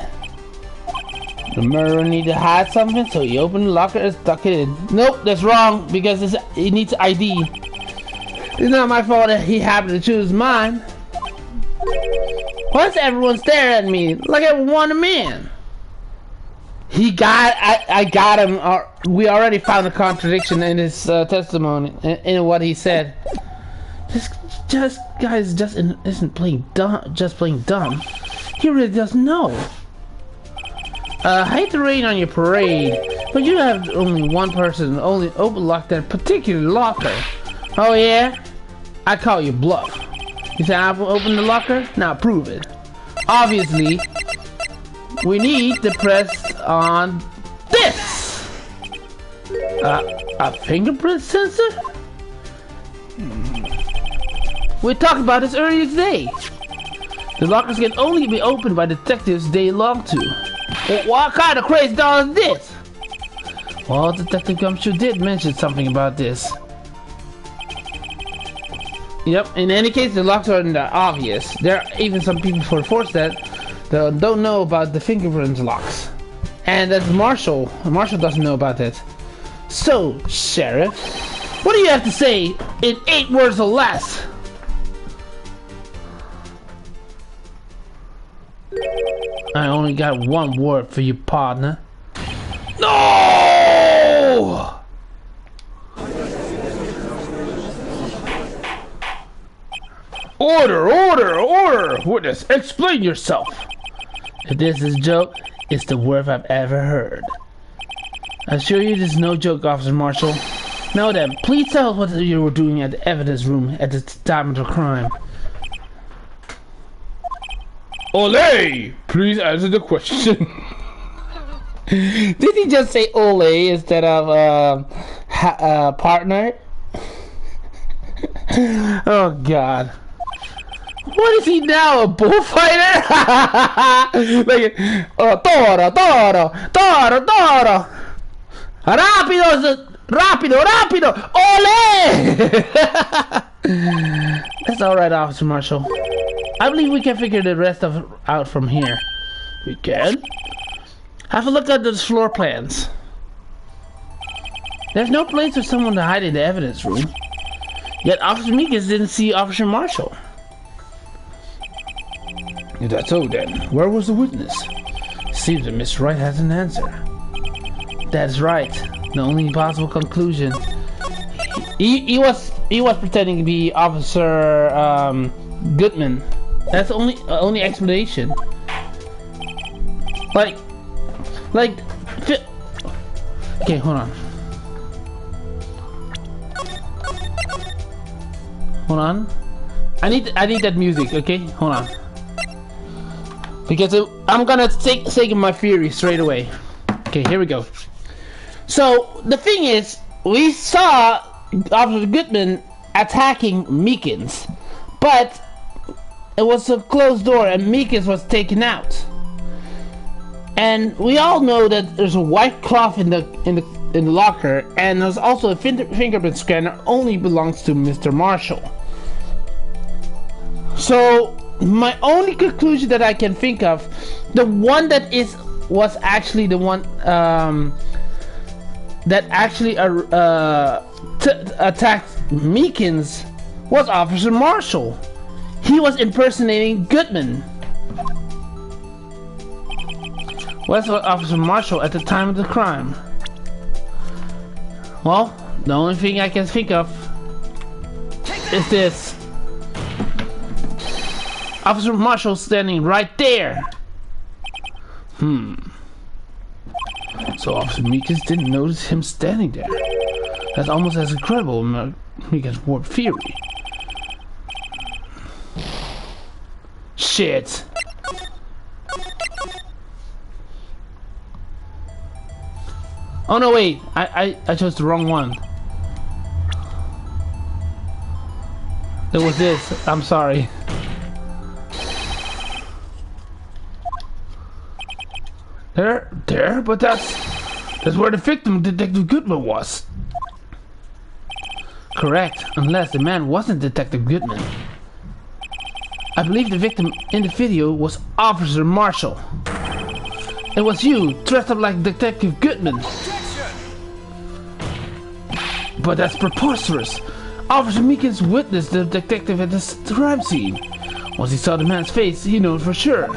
Speaker 1: The murderer needed to hide something, so he opened the locker and stuck it in. Nope, that's wrong, because it needs ID. It's not my fault that he happened to choose mine. Why does everyone stare at me like I want a man? I got him. We already found a contradiction in his testimony, in what he said. This guy isn't playing dumb. He really doesn't know. I hate to rain on your parade, but you have only one person only open-locked that particular locker. Oh yeah? I call you bluff. You say I've opened the locker? Now prove it. Obviously, we need to press on this! A fingerprint sensor? We talked about this earlier today. The lockers can only be opened by detectives they belong to. Well, what kind of crazy doll is this? Well, Detective Gumshoe did mention something about this. Yep, in any case, the locks aren't that obvious. There are even some people for force that don't know about the fingerprint locks. And that's Marshall. Marshall doesn't know about that. So, Sheriff, what do you have to say in 8 words or less? I only got one word for you, partner. No!
Speaker 2: Order, order, order! Witness, explain yourself.
Speaker 1: If this is a joke, it's the worst I've ever heard. I assure you this is no joke, Officer Marshall. Now then, please tell us what you were doing at the evidence room at the time of the crime.
Speaker 2: Olay! Please answer the question.
Speaker 1: Did he just say Olay instead of partner? Oh God. What is he now, a bullfighter? Like, toro, toro, toro, toro. Rapido, rapido, rapido, ole! That's alright, Officer Marshall. I believe we can figure the rest of out from here.
Speaker 2: We can?
Speaker 1: Have a look at those floor plans. There's no place for someone to hide in the evidence room. Yet Officer Meekins didn't see Officer Marshall.
Speaker 2: If that's so then, where was the witness?
Speaker 1: Seems that Miss Wright has an answer. That's right. The only possible conclusion. He was pretending to be Officer Goodman. That's the only explanation. Like. Okay, hold on. Hold on. I need that music. Okay, hold on. Because I'm gonna take my theory straight away. Okay, here we go. So the thing is, we saw Officer Goodman attacking Meekins, but it was a closed door and Meekins was taken out. And we all know that there's a white cloth in the locker, and there's also a fingerprint scanner only belongs to Mr. Marshall. So my only conclusion that I can think of, the one that was actually the one that actually attacked Meekins was Officer Marshall. He was impersonating Goodman. Was Officer Marshall at the time of the crime? Well, the only thing I can think of is this. Officer Marshall standing right there.
Speaker 2: So Officer Meekins didn't notice him standing there.
Speaker 1: That's almost as incredible as Meekins' warp theory. Shit. Oh no, wait. I chose the wrong one. There was this. I'm sorry.
Speaker 2: There, but that's where the victim, Detective Goodman, was.
Speaker 1: Correct, unless the man wasn't Detective Goodman. I believe the victim in the video was Officer Marshall. It was you, dressed up like Detective Goodman.
Speaker 2: But that's preposterous.
Speaker 1: Officer Meekins witnessed the detective at the crime scene. Once he saw the man's face, he knew for sure.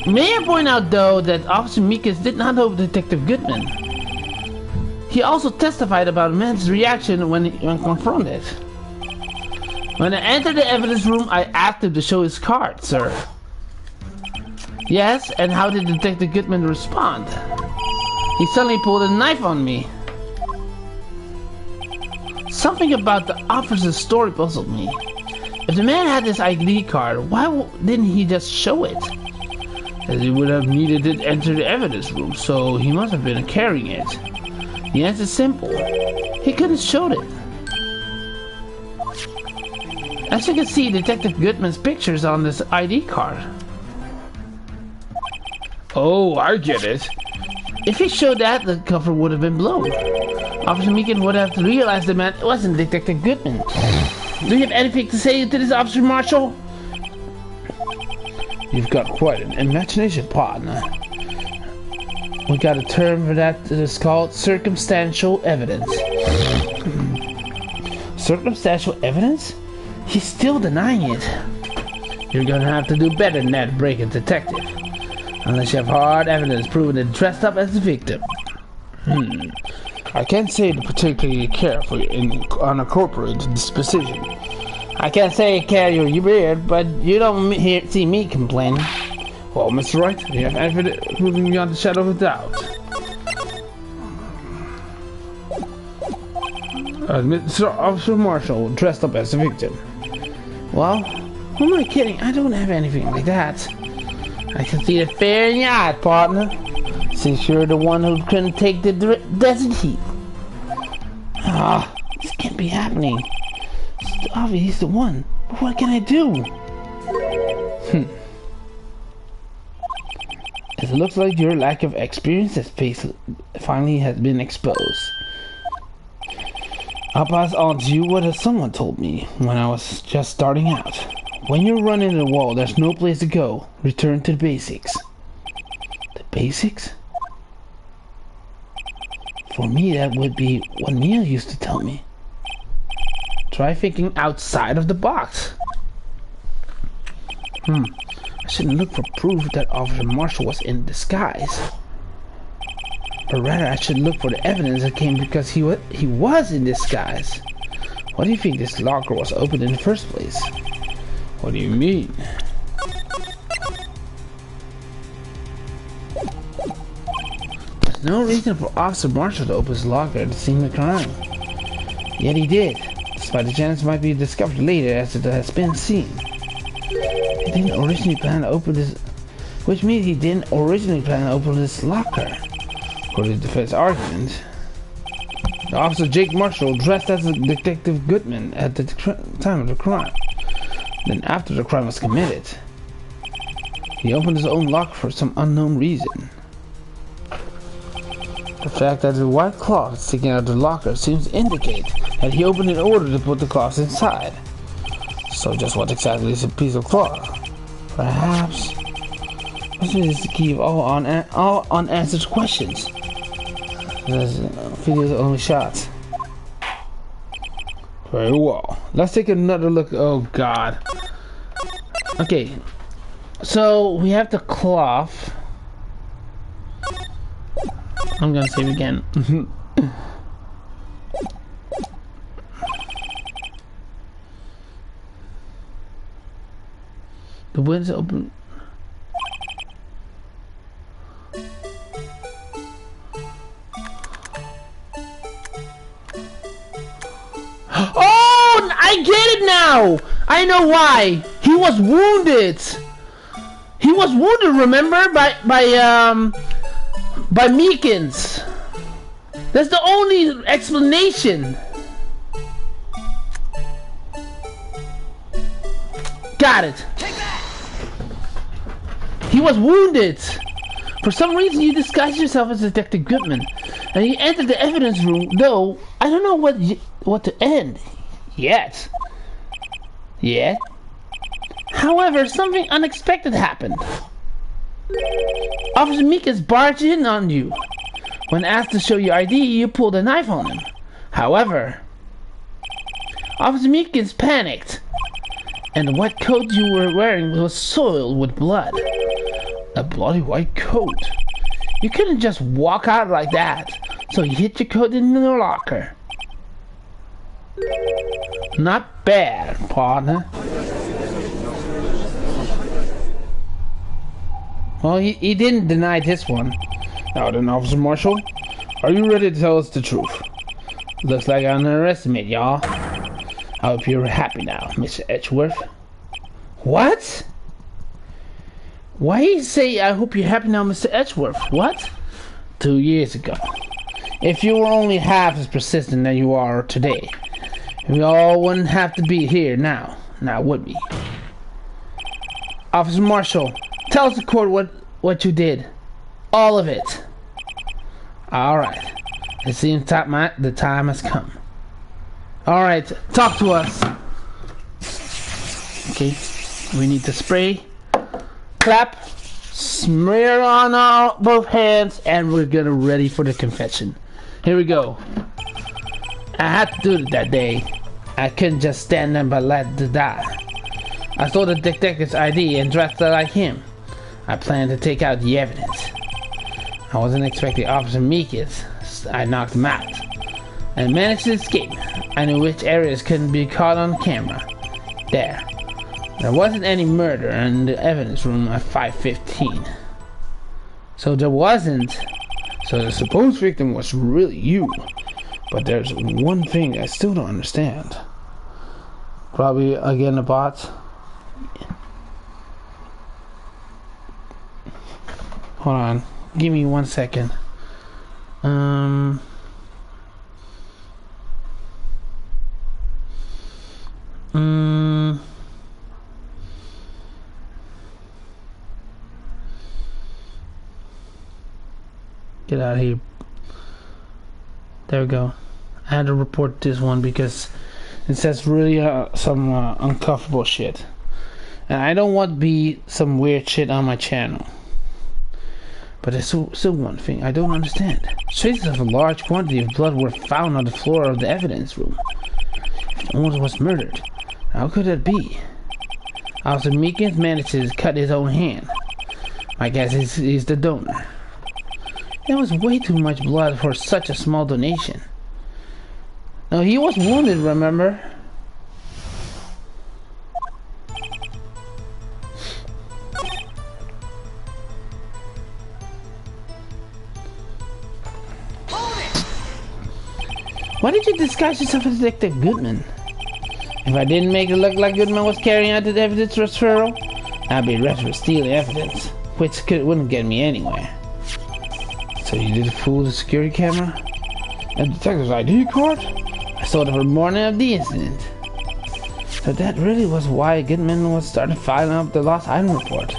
Speaker 1: May I point out, though, that Officer Meekins did not know Detective Goodman. He also testified about the man's reaction when confronted. When I entered the evidence room, I asked him to show his card, sir. Yes, and how did Detective Goodman respond? He suddenly pulled a knife on me. Something about the officer's story puzzled me. If the man had this ID card, why didn't he just show it? As he would have needed it to enter the evidence room, so he must have been carrying it. The answer's simple. He could have showed it. As you can see, Detective Goodman's picture is on this ID card.
Speaker 2: Oh, I get it.
Speaker 1: If he showed that, the cover would have been blown. Officer Meekin would have realized the man wasn't Detective Goodman. Do you have anything to say to this, Officer Marshall?
Speaker 2: You've got quite an imagination, partner.
Speaker 1: We got a term for that. It's called circumstantial evidence. Circumstantial evidence? He's still denying it. You're gonna have to do better than that, break-in detective. Unless you have hard evidence proving it dressed up as the victim.
Speaker 2: I can't say to particularly care on a corporate disposition.
Speaker 1: I can't say care you're weird, but you don't see me complaining.
Speaker 2: Well, Mr. Wright, you have evidence proving beyond the shadow of a doubt. Mr. Officer Marshall dressed up as the victim.
Speaker 1: Well, who am I kidding? I don't have anything like that. I can see it fair in your eye, partner. Since you're the one who couldn't take the desert heat. Ah, this can't be happening. It's obvious he's the one. But what can I do? It looks like your lack of experience finally has been exposed. I'll pass on to you what someone told me when I was just starting out. When you run into the wall, there's no place to go. Return to the basics. The basics? For me, that would be what Neil used to tell me. Try thinking outside of the box. I shouldn't look for proof that Officer Marshall was in disguise. But rather, I should look for the evidence that came because he was in disguise. Why do you think this locker was opened in the first place?
Speaker 2: What do you mean?
Speaker 1: There's no reason for Officer Marshall to open his locker at the scene of the crime. Yet he did, despite the chance it might be discovered later as it has been seen. He didn't originally plan to open this, which means he didn't originally plan to open this locker.
Speaker 2: According to the defense argument,
Speaker 1: the Officer Jake Marshall dressed as Detective Goodman at the time of the crime. Then after the crime was committed, he opened his own locker for some unknown reason. The fact that the white cloth sticking out of the locker seems to indicate that he opened in order to put the cloth inside. So just what exactly is a piece of cloth? Perhaps this is the key of all unanswered questions. This video is only shots.
Speaker 2: Very well. Let's take another look. Oh God.
Speaker 1: Okay. So we have the cloth. I'm gonna save again. The window's open. Oh, I get it now. I know why. He was wounded. He was wounded, remember, by Meekins. That's the only explanation. Got it. He was wounded. For some reason, you disguised yourself as Detective Goodman, and you entered the evidence room. Though I don't know what to end yet. However, something unexpected happened. Officer Meekins barged in on you. When asked to show your ID, you pulled a knife on him. However, Officer Meekins panicked, and the white coat you were wearing was soiled with blood. A bloody white coat. You couldn't just walk out like that, so you hid your coat in the locker. Not bad, partner. Well, he didn't deny this one.
Speaker 2: Now then, Officer Marshall, are you ready to tell us the truth?
Speaker 1: Looks like I underestimated y'all. I hope you're happy now, Mr. Edgeworth. What? Why you say I hope you're happy now, Mr. Edgeworth? What? 2 years ago. If you were only half as persistent as you are today, we all wouldn't have to be here now would we? Officer Marshall, tell us the court what you did. All of it. Alright. It seems the time has come. Alright, talk to us. Okay, we need to spray, clap, smear on both hands, and we're gonna ready for the confession. Here we go. I had to do it that day. I couldn't just stand there but let it die. I stole the detective's ID and dressed like him. I planned to take out the evidence. I wasn't expecting Officer Meekins. I knocked him out. I managed to escape. I knew which areas couldn't be caught on camera. There. There wasn't any murder in the evidence room at 5:15. So there wasn't.
Speaker 2: So the supposed victim was really you. But there's one thing I still don't understand.
Speaker 1: Probably again the bots. Hold on. Give me 1 second. Get out of here. There we go. I had to report this one because it says really some uncomfortable shit. And I don't want to be some weird shit on my channel. But there's still one thing I don't understand. Traces of a large quantity of blood were found on the floor of the evidence room. If no one was murdered, how could that be? Officer Meekins managed to cut his own hand. My guess is he's the donor. That was way too much blood for such a small donation. No, he was wounded, remember? Why did you disguise yourself as Detective Goodman? If I didn't make it look like Goodman was carrying out the evidence referral, I'd be arrested for stealing evidence, which wouldn't get me anywhere.
Speaker 2: So you did fool the security camera?
Speaker 1: And the detective's ID card? I saw it the morning of the incident. So that really was why Goodman was starting filing up the lost item report.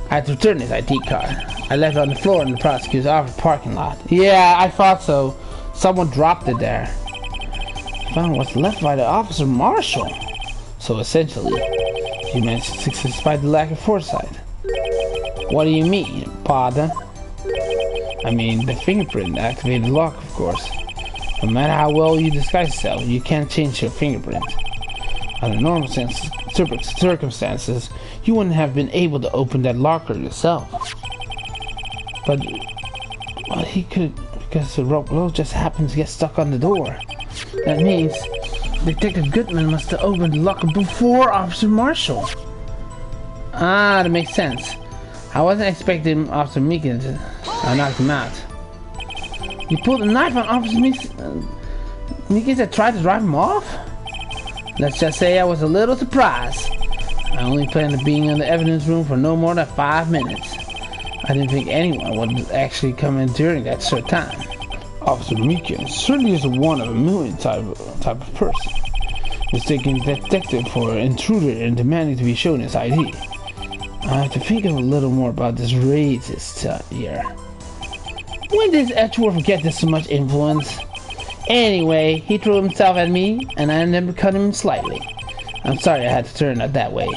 Speaker 1: I had to return his ID card. I left it on the floor in the prosecutor's office parking lot. Yeah, I thought so. Someone dropped it there. I found what's left by the Officer Marshall. So essentially, he managed to succeed despite the lack of foresight. What do you mean, pardon? I mean, the fingerprint activated the lock, of course. No matter how well you disguise yourself, you can't change your fingerprint. Under normal circumstances, you wouldn't have been able to open that locker yourself. But well, he could, because the rope just happened to get stuck on the door. That means Detective Goodman must have opened the locker before Officer Marshall. Ah, that makes sense. I wasn't expecting Officer Meekins to knock him out. You pulled a knife on Officer Meekins and tried to drive him off? Let's just say I was a little surprised. I only planned on being in the evidence room for no more than 5 minutes. I didn't think anyone would actually come in during that short time.
Speaker 2: Officer Meekins certainly is a one-of-a-million type of person, mistaking the detective for an intruder and demanding to be shown his ID.
Speaker 1: I have to think a little more about this racist here. When did Edgeworth get this so much influence? Anyway, he threw himself at me, and I never cut him slightly. I'm sorry I had to turn out that way.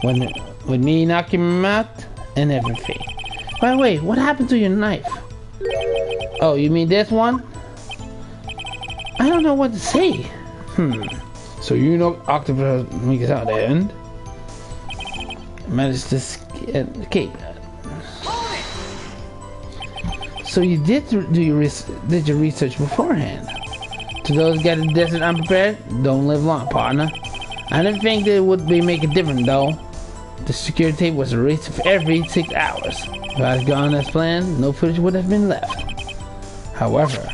Speaker 1: With me knocking him out and everything. By the way, what happened to your knife? Oh, you mean this one? I don't know what to say.
Speaker 2: So you knocked Octopus Meekins out at the end?
Speaker 1: Managed to escape. So you did your research beforehand. To those getting desert unprepared, don't live long, partner. I didn't think that it would make a difference though. The security tape was erased every 6 hours. If I had gone as planned, no footage would have been left. However,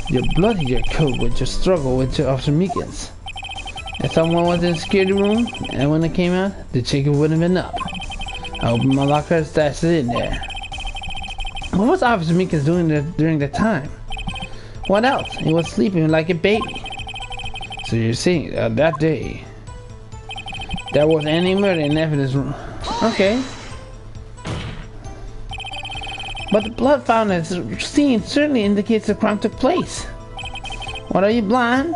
Speaker 1: you bloodied your coat with your struggle with Officer Meekins. If someone was in the security room, and when it came out, the chicken wouldn't have been up. I opened my locker and stashed it in there. What was Officer Meekins doing during that time? What else? He was sleeping like a baby. So you're saying that day, there was any murder in evidence room? Okay. But the blood found at the scene certainly indicates the crime took place. What, are you blind?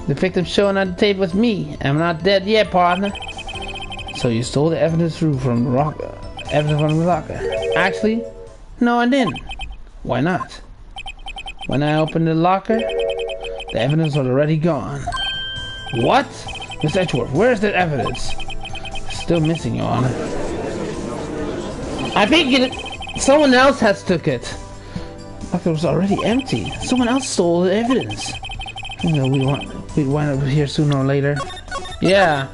Speaker 1: The victim showing on the tape was me. I'm not dead yet, partner. So you stole the evidence from the locker? Actually, no, I didn't. Why not? When I opened the locker, the evidence was already gone. What? Miss Edgeworth, where's that evidence? Still missing, Your Honor. I think someone else has took it. The locker was already empty. Someone else stole the evidence. You know, we'd wind up here sooner or later. Yeah.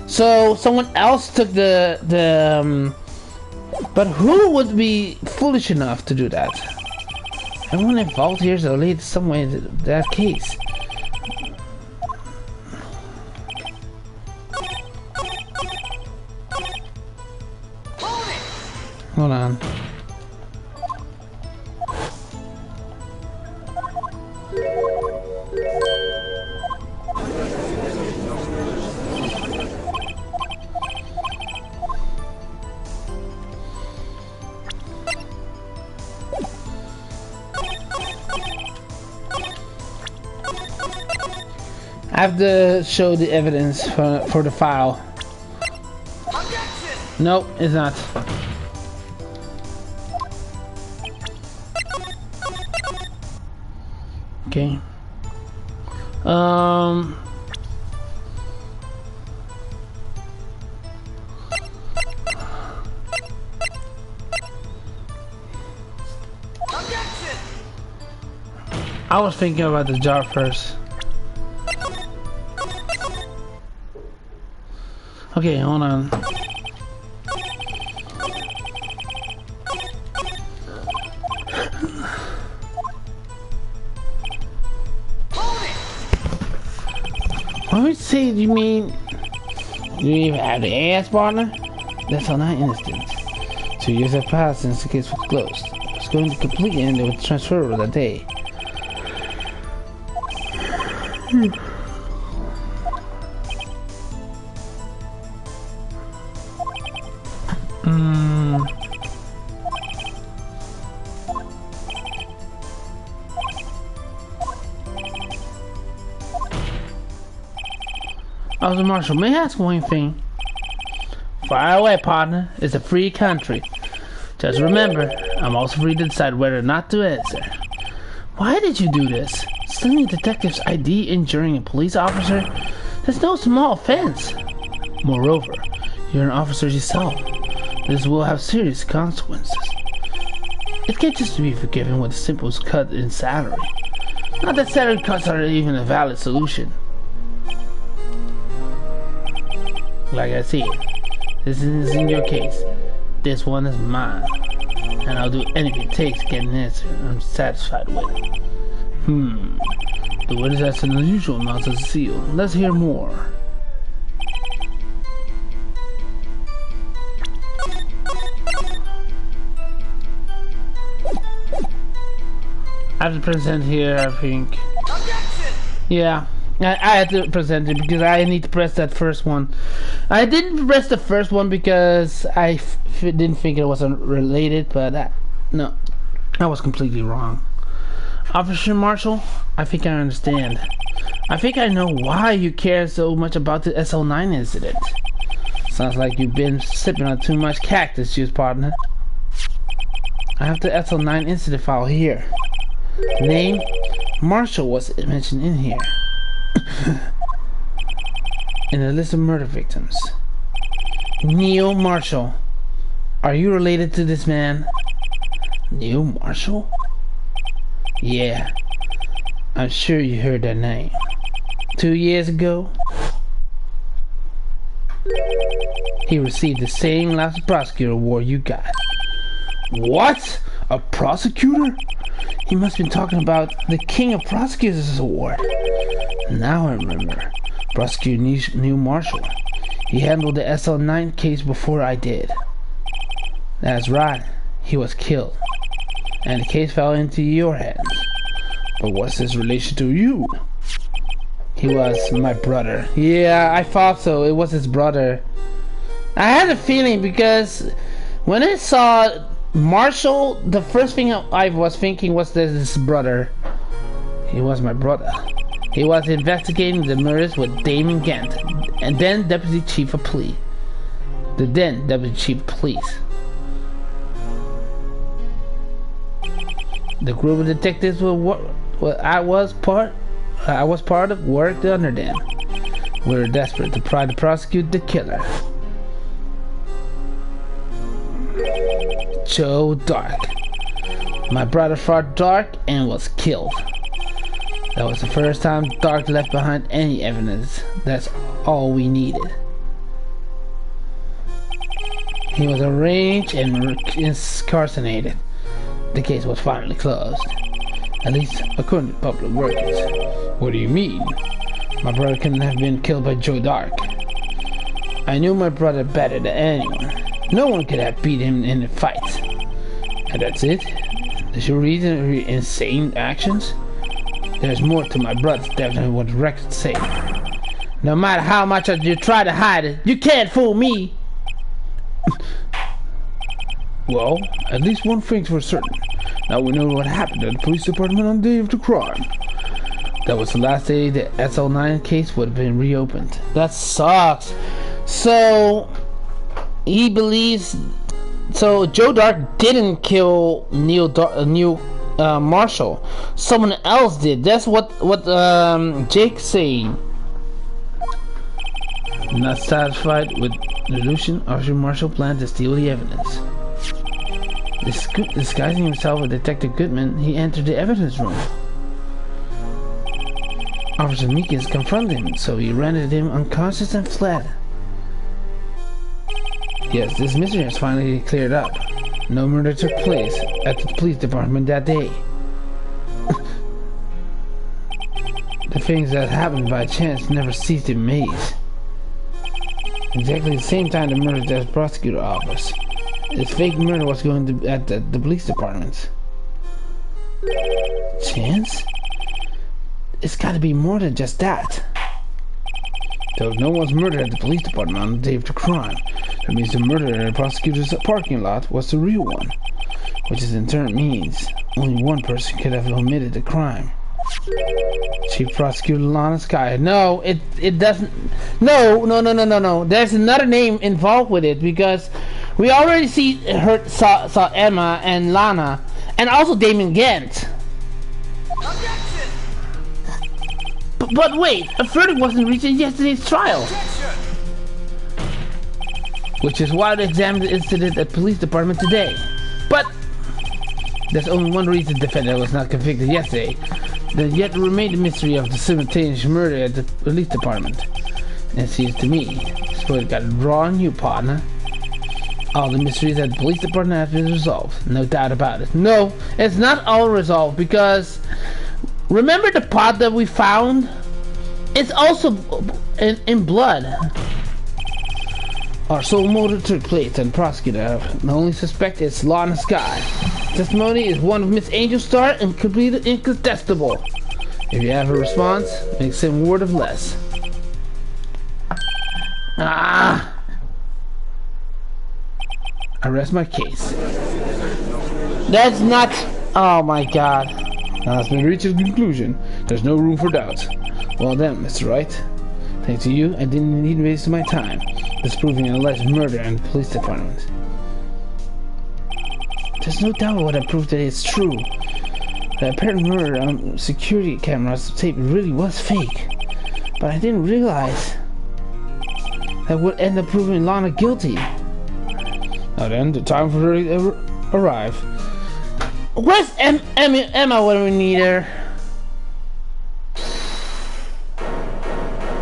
Speaker 1: So someone else took but who would be foolish enough to do that? Everyone involved here is related some way to that case. Hold on. I have to show the evidence for the file. Nope, it's not. Okay. I was thinking about the jar first. Okay, hold on. When we say you mean you even have the ass, partner? That's on that instant. 2 years have passed since the case was closed. It's going to completely end with the transfer of that day. Officer Marshall, may I ask one thing? Fire away, partner. It's a free country. Just remember, I'm also free to decide whether or not to answer. Why did you do this? Stealing a detective's ID, injuring a police officer? That's no small offense. Moreover, you're an officer yourself. This will have serious consequences. It can't just be forgiven with a simple cut in salary. Not that salary cuts are even a valid solution. Like I said, this isn't your case. This one is mine. And I'll do anything it takes to get an answer I'm satisfied with. The witness has an unusual amount of zeal. Let's hear more. I have to present here, I think. Yeah. I had to present it because I need to press that first one. I didn't press the first one because I didn't think it was related, but no, I was completely wrong. Officer Marshall, I think I understand. I think I know why you care so much about the SO9 incident. Sounds like you've been sipping on too much cactus juice, partner. I have the SO9 incident file here. Name, Marshall was mentioned in here. In the list of murder victims. Neil Marshall. Are you related to this man? Neil Marshall? Yeah. I'm sure you heard that name. 2 years ago? He received the same last prosecutor award you got.
Speaker 2: What? A prosecutor?
Speaker 1: He must have been talking about the King of Prosecutors Award. Now I remember. Prosecutor Neil Marshall. He handled the SL9 case before I did. That's right. He was killed. And the case fell into your hands.
Speaker 2: But what's his relation to you?
Speaker 1: He was my brother. Yeah, I thought so. It was his brother. I had a feeling because when I saw Marshall, the first thing I was thinking was that his brother. He was my brother. He was investigating the murders with Damon Gant, and then Deputy Chief of Police. The then Deputy Chief of Police. The group of detectives I was part of worked under them. We were desperate to try to prosecute the killer. Joe Dark. My brother fought Dark and was killed. That was the first time Dark left behind any evidence. That's all we needed. He was arraigned and incarcerated. The case was finally closed. At least according to public records.
Speaker 2: What do you mean?
Speaker 1: My brother couldn't have been killed by Joe Dark. I knew my brother better than anyone. No one could have beat him in a fight. And that's it? There's your reason for your insane actions? There's more to my brother's death than what the records say. No matter how much you try to hide it, you can't fool me!
Speaker 2: Well, at least one thing's for certain. Now we know what happened at the police department on the day of the crime.
Speaker 1: That was the last day the SL9 case would have been reopened. That sucks. So, he believes... So, Joe Dark didn't kill Neil Marshall. Someone else did. That's what Jake's saying. Not satisfied with the solution, Officer Marshall planned to steal the evidence. Disguising himself as Detective Goodman, he entered the evidence room. Officer Meekins confronted him, so he rendered him unconscious and fled. Yes, this mystery has finally cleared up. No murder took place at the police department that day. The things that happened by chance never ceased to amaze. Exactly the same time the murder at the prosecutor's office. This fake murder was going to at the police department. Chance? It's gotta be more than just that.
Speaker 2: There was no one's murdered at the police department on the day of the crime. That means the murder in the prosecutor's parking lot was the real one.
Speaker 1: Which in turn means only one person could have committed the crime. Chief Prosecutor Lana Sky. No, it doesn't. No. There's another name involved with it because we already saw Emma and Lana, and also Damon Gant.
Speaker 3: Objection!
Speaker 1: But wait, a verdict wasn't reached in yesterday's trial.
Speaker 3: Objection!
Speaker 1: Which is why they examined the incident at the police department today. But there's only one reason the defendant was not convicted yesterday. There yet remained the mystery of the simultaneous murder at the police department. And it seems to me, this story got a draw on you, partner. All the mysteries at the police department have been resolved, no doubt about it. No, it's not all resolved because remember the pot that we found? It's also in blood. Our sole motive took place and prosecutor. The only suspect is Lana Sky. Testimony is one of Miss Angel Star and completely incontestable. If you have a response, make some word of less. I rest my case. That's not... Oh my god.
Speaker 2: Now it's been reached a conclusion. There's no room for doubt.
Speaker 1: Well then, Mr. Wright. Thanks to you, I didn't need to waste my time disproving an alleged murder in the police department. There's no doubt what I proved that it's true. The apparent murder on security cameras tape really was fake. But I didn't realize that would end up proving Lana guilty.
Speaker 2: Now then, the time for her arrive.
Speaker 1: Where's Emma when we need her?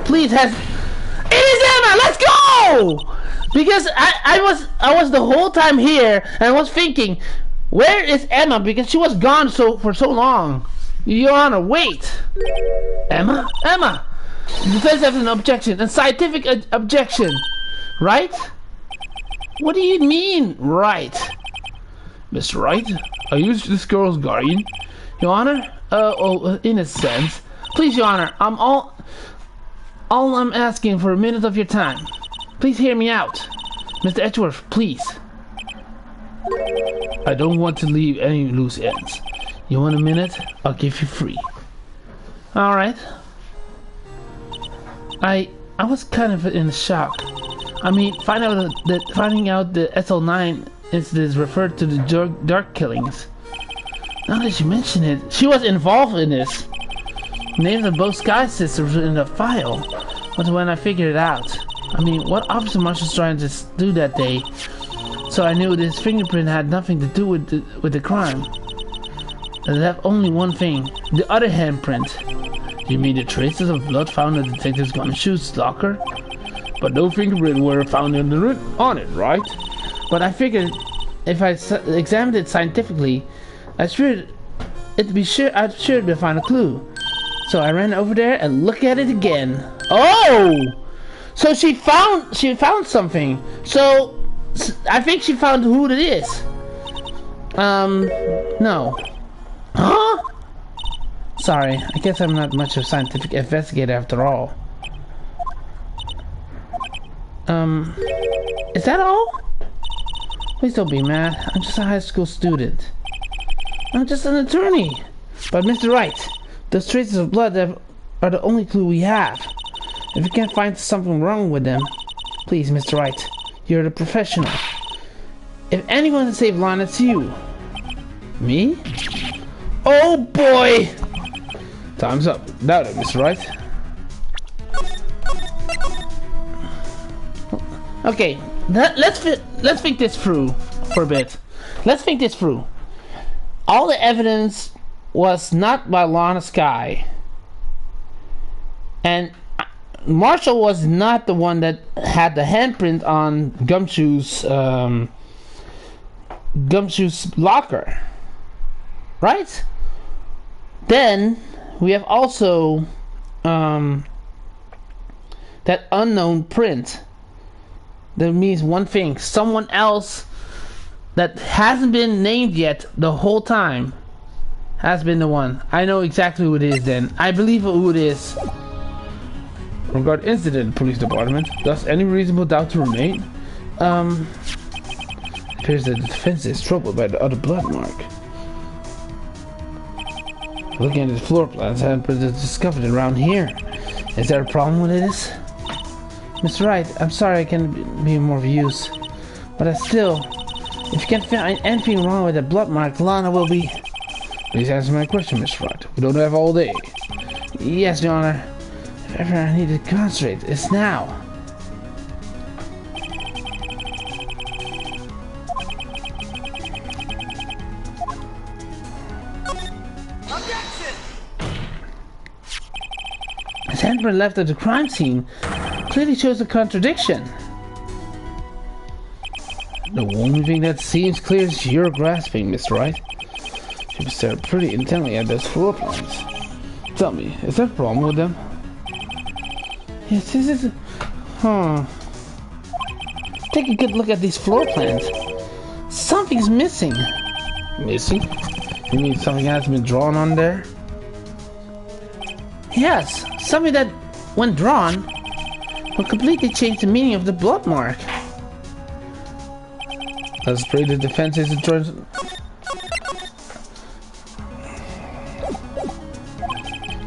Speaker 1: Please have... It is Emma! Let's go! Because I was the whole time here and I was thinking, where is Emma? Because she was gone for so long. Your Honor, wait. Emma? Emma! The defense has an objection, a scientific objection. Right? What do you mean, right?
Speaker 2: Mr. Wright, are you this girl's guardian?
Speaker 1: Your Honor? In a sense. Please, Your Honor, all I'm asking for a minute of your time. Please hear me out. Mr. Edgeworth, please.
Speaker 2: I don't want to leave any loose ends.
Speaker 1: You want a minute? I'll give you 3. Alright. I was kind of in shock. I mean, finding out the SL9 incident referred to the dark killings. Now that you mention it, she was involved in this. Names of both Sky Sisters were in the file. But when I figured it out, I mean, what Officer Marshall was trying to do that day? So I knew this fingerprint had nothing to do with the crime. It left only one thing: the other handprint.
Speaker 2: You mean the traces of blood found in the detective's gumshoes locker? But no fingerprint were found on it, right?
Speaker 1: But I figured if I examined it scientifically, I'd sure be find a clue. So I ran over there and looked at it again. Oh! So she found something. So I think she found who it is. No. Huh? Sorry, I guess I'm not much of a scientific investigator after all. Is that all? Please don't be mad. I'm just a high school student. I'm just an attorney. But Mr. Wright, those traces of blood are the only clue we have. If you can't find something wrong with them, please, Mr. Wright, you're the professional. If anyone can save Lana, it's you.
Speaker 2: Me?
Speaker 1: Oh boy!
Speaker 2: Time's up. Doubt it, Mr. Wright.
Speaker 1: Okay, let's think this through for a bit. Let's think this through. All the evidence was not by Lana Sky, and Marshall was not the one that had the handprint on Gumshoe's locker, right? Then we have also that unknown print. That means one thing: someone else that hasn't been named yet the whole time has been the one. I know exactly who it is then. I believe who it is.
Speaker 2: Regard incident, police department. Does any reasonable doubt to remain?
Speaker 1: Appears that the defense is troubled by the other blood mark. Looking at the floor plans, handprint is discovered around here. Is there a problem with this? Mr. Wright, I'm sorry I can't be more of use, but if you can't find anything wrong with the blood mark, Lana will be...
Speaker 2: Please answer my question, Mr. Wright. We don't have all day.
Speaker 1: Yes, Your Honor. If ever I need to concentrate, it's now.
Speaker 3: Objection!
Speaker 1: His handprint left at the crime scene clearly shows a contradiction.
Speaker 2: The only thing that seems clear is your grasping, Mr. Wright. You stare pretty intently at those floor plans. Tell me, is there a problem with them?
Speaker 1: Yes, this is... Take a good look at these floor plans. Something's missing.
Speaker 2: Missing? You mean something has been drawn on there?
Speaker 1: Yes, something that, when drawn, will completely change the meaning of the blood mark.
Speaker 2: Let's pray the defense is trying.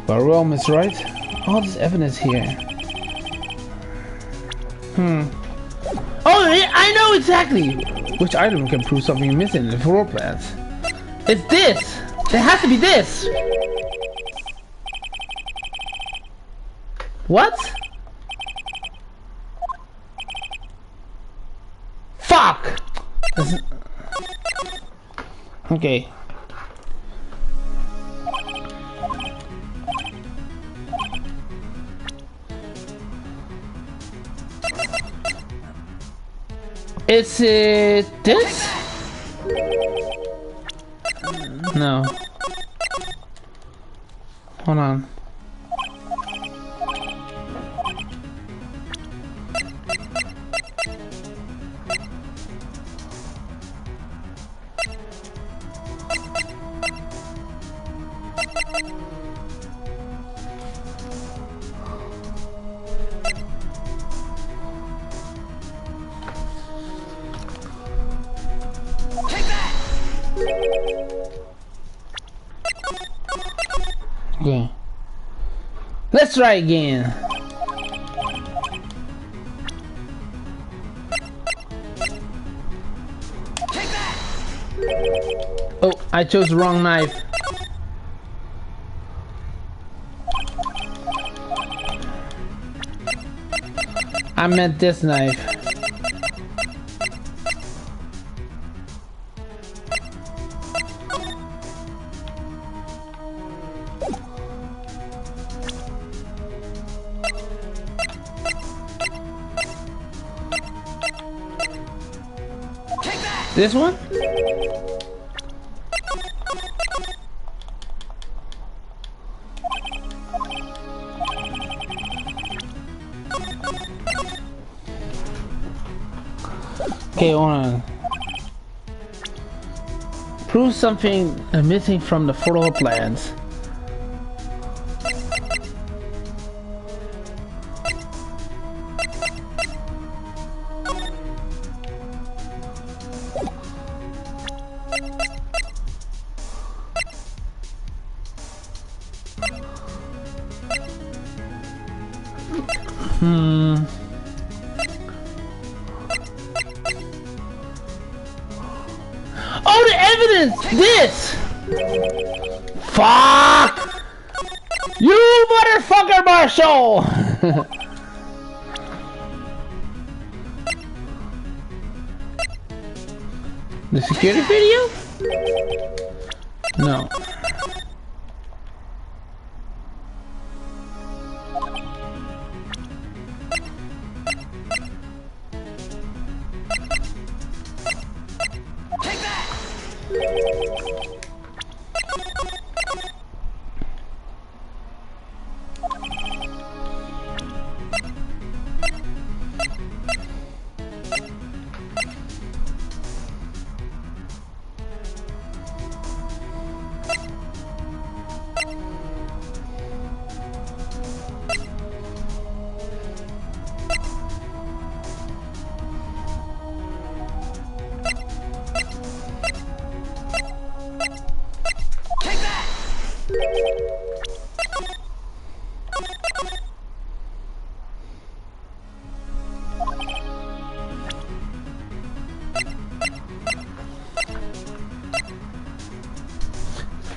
Speaker 2: Very well, Miss Wright.
Speaker 1: All this evidence here. Oh, I know exactly!
Speaker 2: Which item can prove something missing in the floor plans?
Speaker 1: It's this! It has to be this! What? Fuck! Okay. Is it this? No. Hold on. Okay. Let's try again. Oh, I chose the wrong knife. I meant this knife. This one? Okay, hold on. Prove something missing from the photo plans. Oh, the evidence! This! Fuck! You motherfucker, Marshall! The security video? No.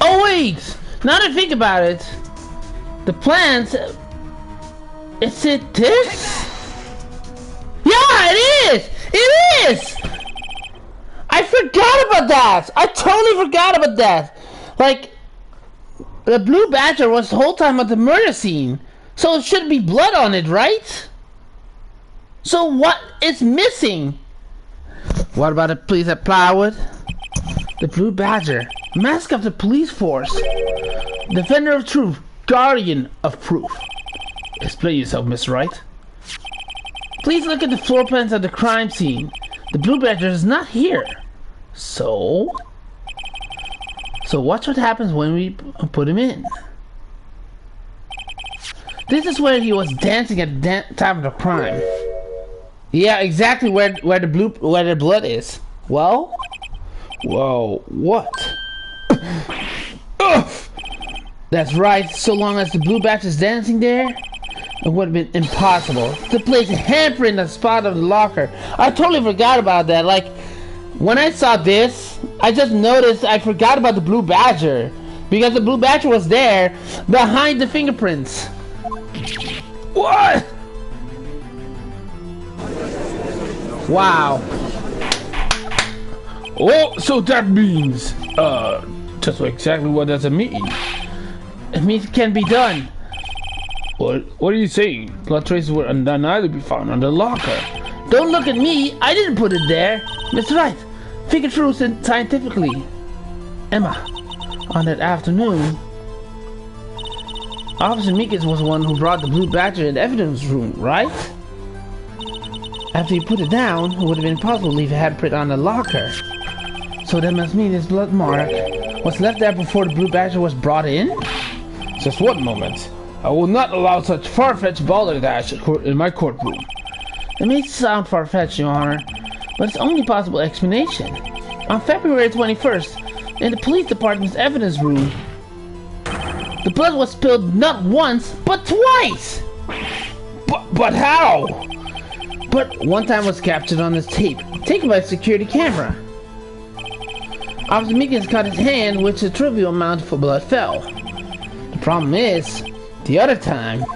Speaker 1: Oh wait! Now that I think about it, the plans. Is it this? Yeah, it is! It is! I forgot about that! I totally forgot about that! Like, the blue badger was the whole time at the murder scene. So it should be blood on it, right? So what is missing? What about the police at Plywood? The blue badger, mask of the police force. Defender of truth, guardian of proof. Explain yourself, Miss Wright. Please look at the floor plans of the crime scene. The blue badger is not here. So watch what happens when we put him in. This is where he was dancing at the time of the crime. Yeah, exactly where the blood is. Well, whoa, what? That's right. So long as the blue badger is dancing there, it would have been impossible to place a handprint in the spot of the locker. I totally forgot about that. Like, when I saw this, I just noticed I forgot about the blue badger. Because the blue badger was there behind the fingerprints. What? Wow.
Speaker 2: Oh, so that means, just exactly what does it mean?
Speaker 1: It means it can be done.
Speaker 2: What are you saying? Blood traces were undeniably be found on the locker.
Speaker 1: Don't look at me. I didn't put it there. Mr. Wright, figure through scientifically. Emma, on that afternoon, Officer Meekins was the one who brought the blue badger in the evidence room, right? After he put it down, it would have been impossible to leave a handprint on the locker. So that must mean his blood mark was left there before the blue badger was brought in?
Speaker 2: Just one moment. I will not allow such far-fetched balderdash in my courtroom.
Speaker 1: It may sound far-fetched, Your Honor, but it's the only possible explanation. On February 21st, in the police department's evidence room, the blood was spilled not once, but twice!
Speaker 2: But how?
Speaker 1: But one time was captured on this tape, taken by a security camera. Officer Meekins cut his hand, which a trivial amount of blood fell. The problem is, the other time...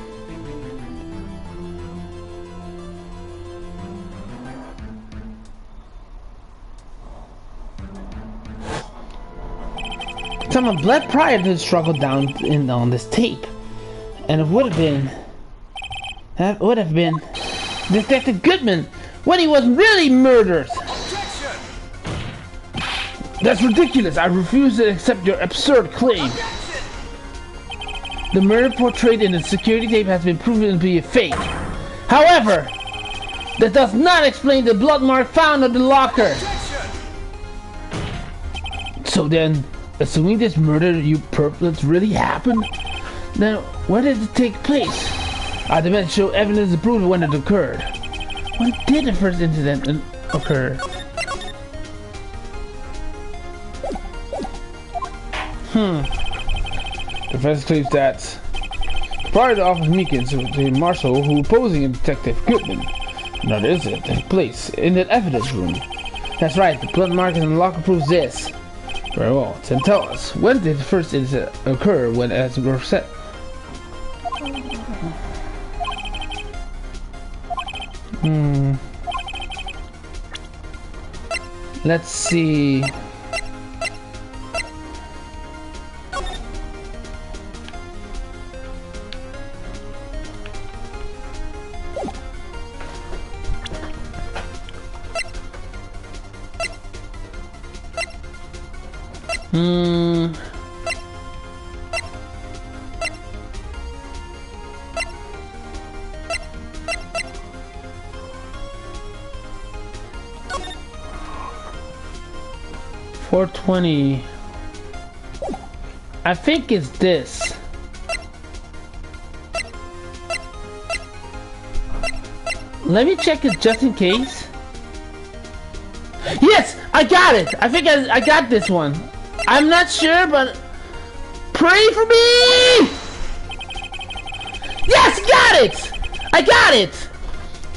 Speaker 1: someone bled prior to the struggle down on this tape. And it would have been Detective Goodman when he was really murdered.
Speaker 3: Objection!
Speaker 2: That's ridiculous. I refuse to accept your absurd claim.
Speaker 3: Objection!
Speaker 1: The murder portrayed in the security tape has been proven to be a fake. However, that does not explain the blood mark found on the locker.
Speaker 3: Objection!
Speaker 1: So then, assuming this murder you purpose really happened, then where did it take place? I demand show evidence to prove when it occurred. When did the first incident occur?
Speaker 2: The defense claims that prior to Officer Meekins, it was the marshal who opposing Detective Goodman. Another incident took place in the evidence room.
Speaker 1: That's right, the blood mark in the locker proves this.
Speaker 2: Very well, then tell us, when did the first incident occur when as were set?
Speaker 1: Let's see. $420. I think it's this. Let me check it just in case. Yes, I got it. I think I got this one. I'm not sure, but pray for me. Yes, got it. I got it.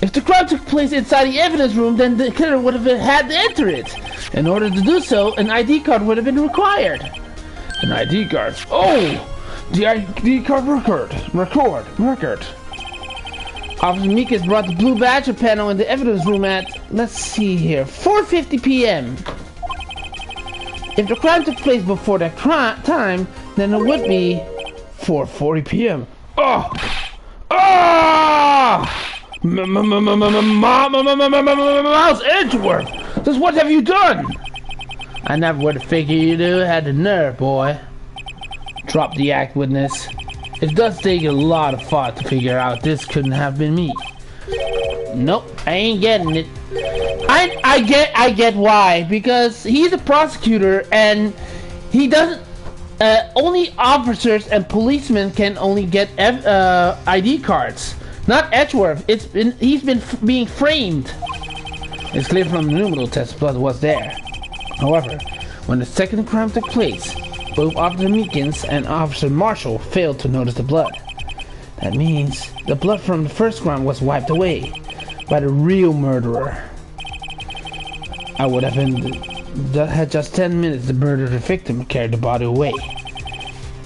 Speaker 1: If the crime took place inside the evidence room, then the killer would have had to enter it. In order to do so, an ID card would have been required.
Speaker 2: An ID card? Oh! The ID card record.
Speaker 1: Officer Meekins brought the blue badger panel in the evidence room at, let's see here, 4:50 p.m. If the crime took place before that time, then it would be 4:40 p.m.
Speaker 2: Oh! Ah! Miles Edgeworth! Just what have you done?
Speaker 1: I never would have figured you had the nerve, boy. Drop the act, witness. It does take a lot of thought to figure out this couldn't have been me. Nope, I ain't getting it. I get why. Because he's a prosecutor and he doesn't. Only officers and policemen can only get ID cards. Not Edgeworth. He's been being framed. It's clear from the numeral test blood was there. However, when the second crime took place, both Officer Meekins and Officer Marshall failed to notice the blood. That means the blood from the first crime was wiped away by the real murderer. I would have had just 10 minutes to murder the victim, carry the body away,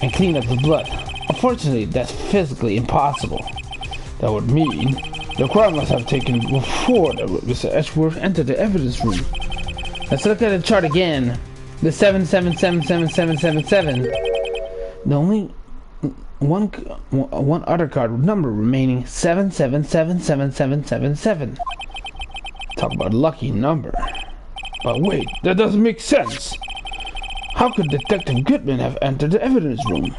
Speaker 1: and clean up the blood. Unfortunately, that's physically impossible. That would mean the crime must have taken before Mr. Edgeworth entered the evidence room. Let's look at the chart again. The 777777. The only one other card number remaining 77777777.
Speaker 2: Talk about lucky number. But wait, that doesn't make sense. How could Detective Goodman have entered the evidence room?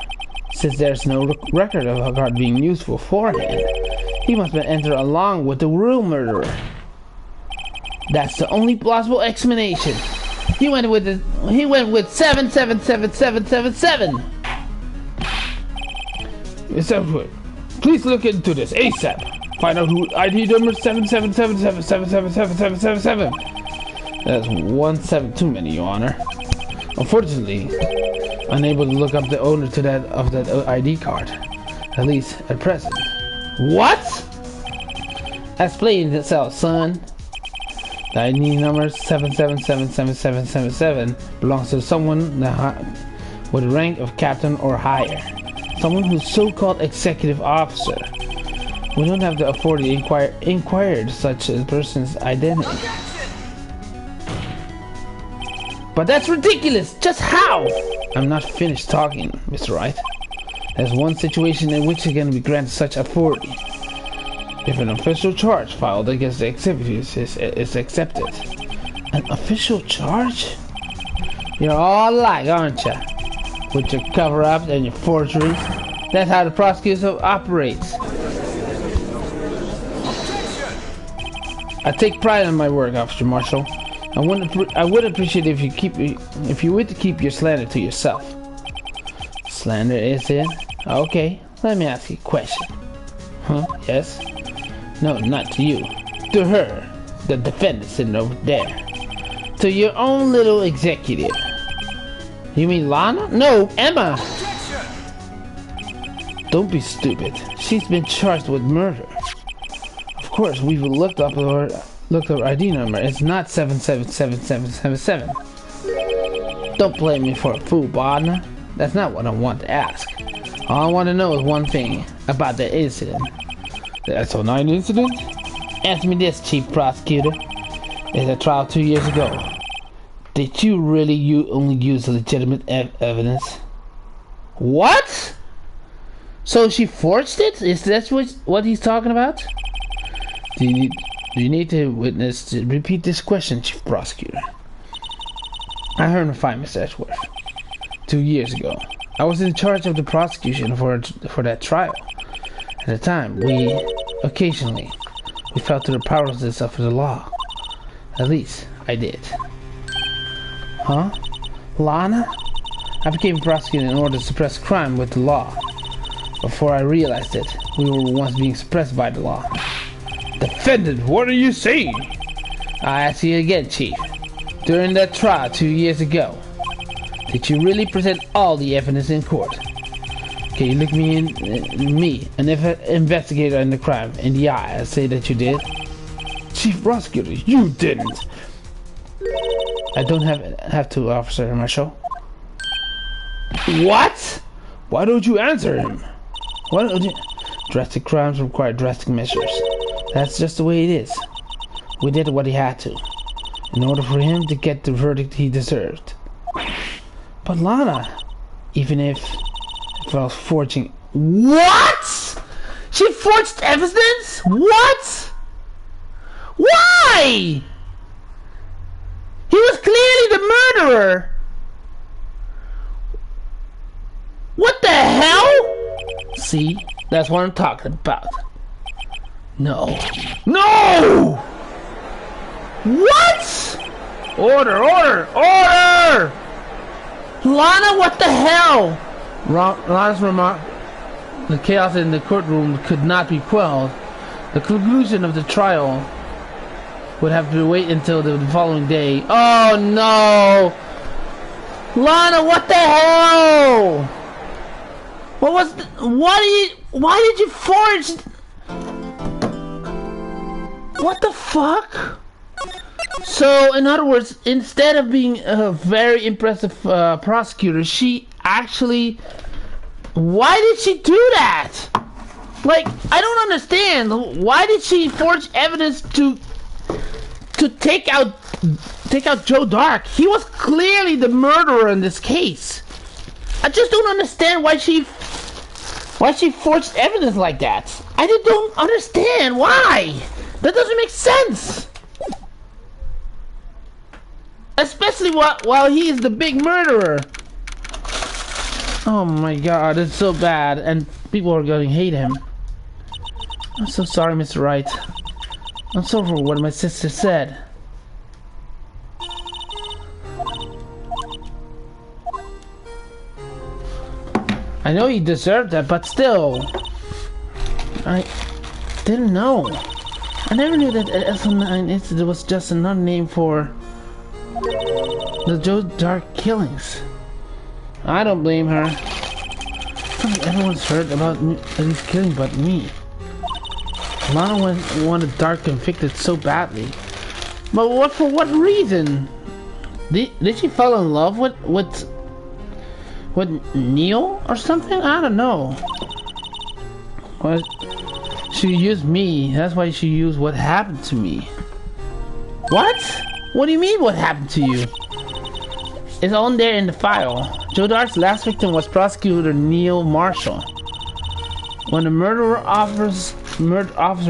Speaker 1: Since there's no record of a card being used beforehand, he must have entered along with the real murderer. That's the only plausible explanation. He went with 777777.
Speaker 2: Mr. Edward, please look into this ASAP. Find out who ID number 7777777777.
Speaker 1: That's 17 too many, Your Honor.
Speaker 2: Unfortunately,
Speaker 1: unable to look up the owner of that ID card, at least at present.
Speaker 2: what?
Speaker 1: Explain itself, son. The ID number 777777 belongs to someone with a rank of captain or higher. Someone who's so-called executive officer. We don't have the authority to inquire such a person's identity.
Speaker 2: But that's ridiculous! Just how?
Speaker 1: I'm not finished talking, Mr. Wright. There's one situation in which it can be granted such authority. If an official charge filed against the executives is accepted. An official charge? You're all alike, aren't you? With your cover-ups and your forgeries. That's how the prosecutor operates. I take pride in my work, Officer Marshall. I would appreciate if you would keep your slander to yourself. Slander, is it? Okay, let me ask you a question. Huh? Yes? No, not to you. To her, the defendant sitting over there. To your own little executive. You mean Lana? No, Emma! Don't be stupid. She's been charged with murder. Of course, we've looked up her ID number. It's not 777777. Don't blame me for a fool, partner. That's not what I want to ask. All I want to know is one thing about the incident.
Speaker 2: The SO9 incident?
Speaker 1: Answer me this, Chief Prosecutor. There's a trial 2 years ago. Did you really only use legitimate evidence?
Speaker 2: What?
Speaker 1: So she forged it? Is that what he's talking about? Do you need the witness to repeat this question, Chief Prosecutor? I heard him fine, Mr. Edgeworth. 2 years ago, I was in charge of the prosecution for that trial. At the time, we felt to the powerlessness of the law. At least, I did. Huh? Lana? I became prosecutor in order to suppress crime with the law. Before I realized it, we were once being suppressed by the law.
Speaker 2: Defendant, what are you saying?
Speaker 1: I ask you again, Chief. During that trial 2 years ago, did you really present all the evidence in court? Can you look me, an investigator in the crime, in the eye and say that you did?
Speaker 2: Chief Prosecutor, you didn't.
Speaker 1: I don't have to, Officer Marshall.
Speaker 2: What? Why don't you answer him?
Speaker 1: Drastic crimes require drastic measures. That's just the way it is. We did what he had to, in order for him to get the verdict he deserved. But Lana, even if I was forging...
Speaker 2: What? She forged evidence? What? Why? He was clearly the murderer. What the hell?
Speaker 1: See? That's what I'm talking about. No.
Speaker 2: No! What? Order! Lana, what the hell?
Speaker 1: Lana's remark. The chaos in the courtroom could not be quelled. The conclusion of the trial would have to wait until the following day.
Speaker 2: Oh no! Lana, what the hell? Why did you forge? What the fuck?
Speaker 1: So, in other words, instead of being a very impressive prosecutor, she actually...
Speaker 2: Why did she do that? Like, I don't understand. Why did she forge evidence to take out Joe Dark? He was clearly the murderer in this case. I just don't understand why she forged evidence like that. I just don't understand why. That doesn't make sense.
Speaker 1: especially while he is the big murderer. Oh my god, it's so bad, and people are going to hate him. I'm so sorry, Mr. Wright. I'm sorry for what my sister said. I know he deserved that, but still. I didn't know. I never knew that SO9 incident was just another name for the Joe Dark killings. I don't blame her. I feel like everyone's heard about these killings but me. Lana wanted Dark convicted so badly. But for what reason? Did she fall in love with Neil or something? I don't know. Well, she used me. That's why she used what happened to me. What? What do you mean what happened to you? It's on there in the file. Joe Dark's last victim was prosecutor Neil Marshall. When the murderer Officer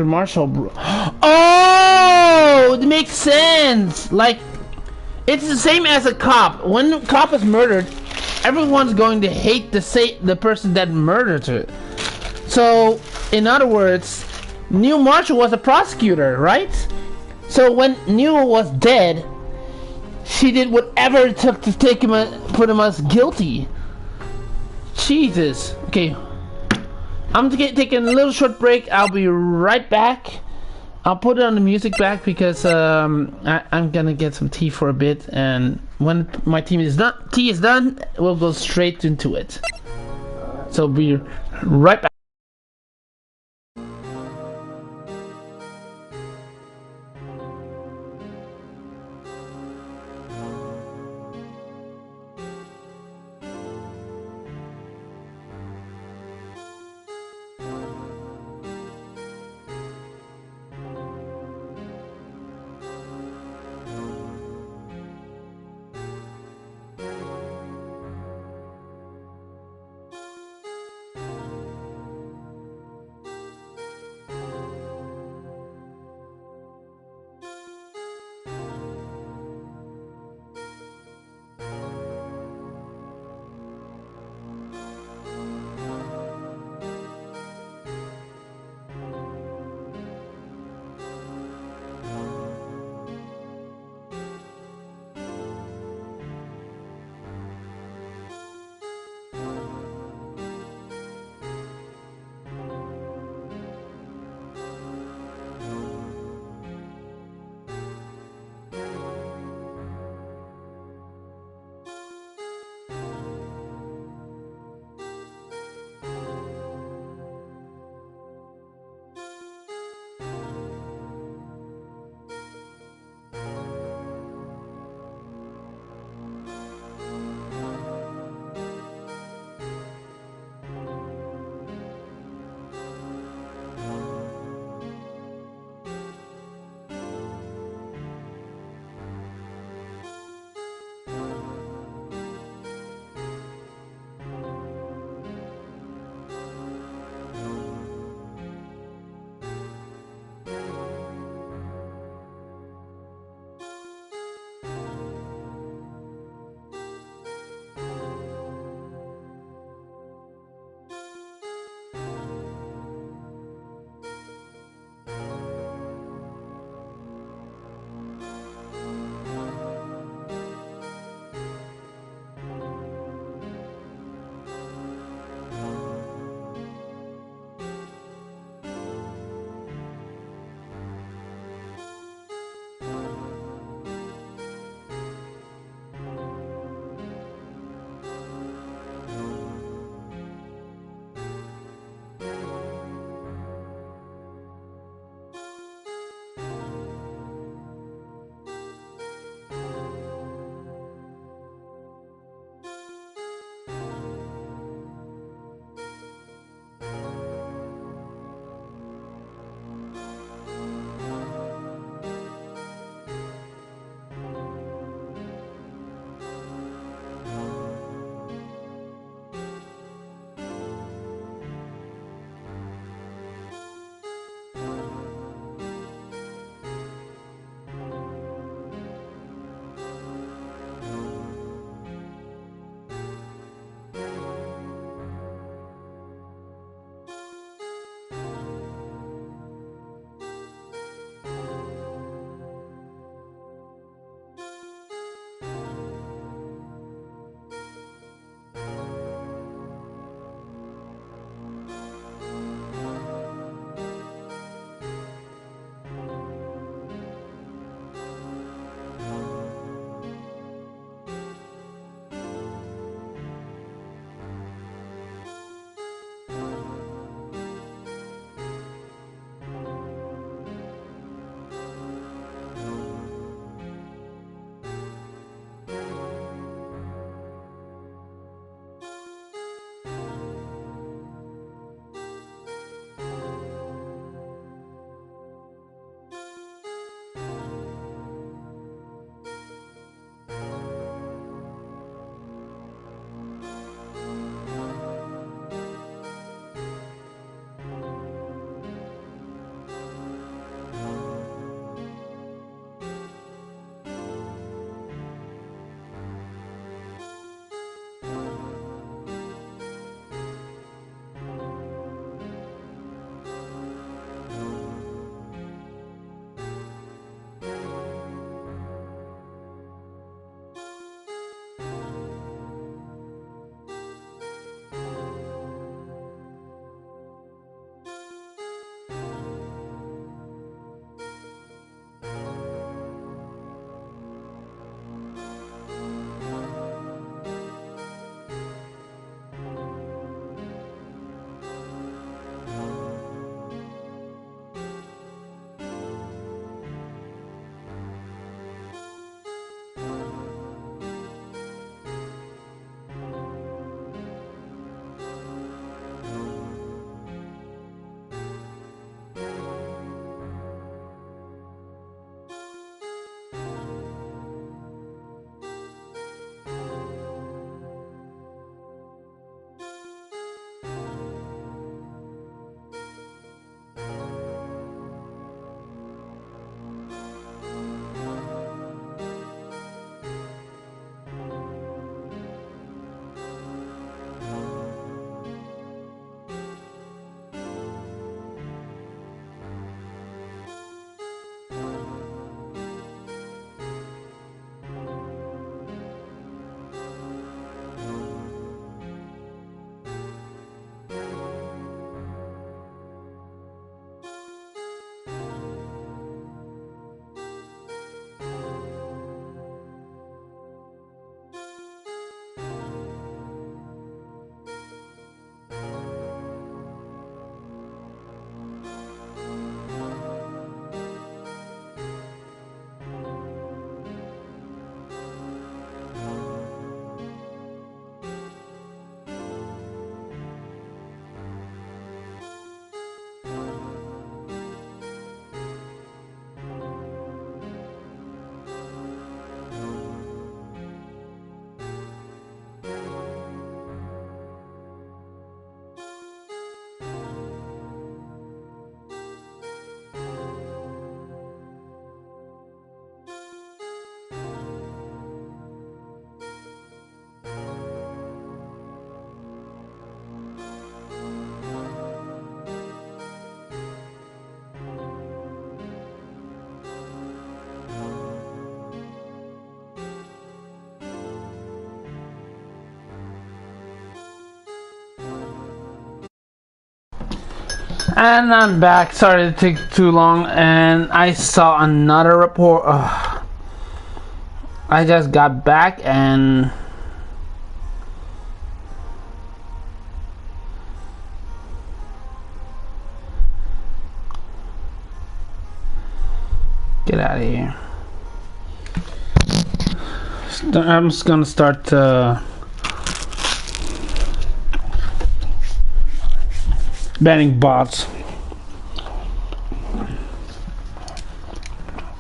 Speaker 1: Marshall oh, it makes sense. Like, it's the same as a cop. When the cop is murdered, everyone's going to hate the person that murdered her. So, in other words, Neil Marshall was a prosecutor, right? So when Neil was dead, she did whatever it took to put him as guilty. Jesus. Okay. I'm taking a little short break. I'll be right back. I'll put it on the music back because I'm gonna get some tea for a bit, and when my tea is done, we'll go straight into it. So be right back. And I'm back. Sorry to take too long. And I saw another report. I just got back and get out of here. I'm just gonna start banning bots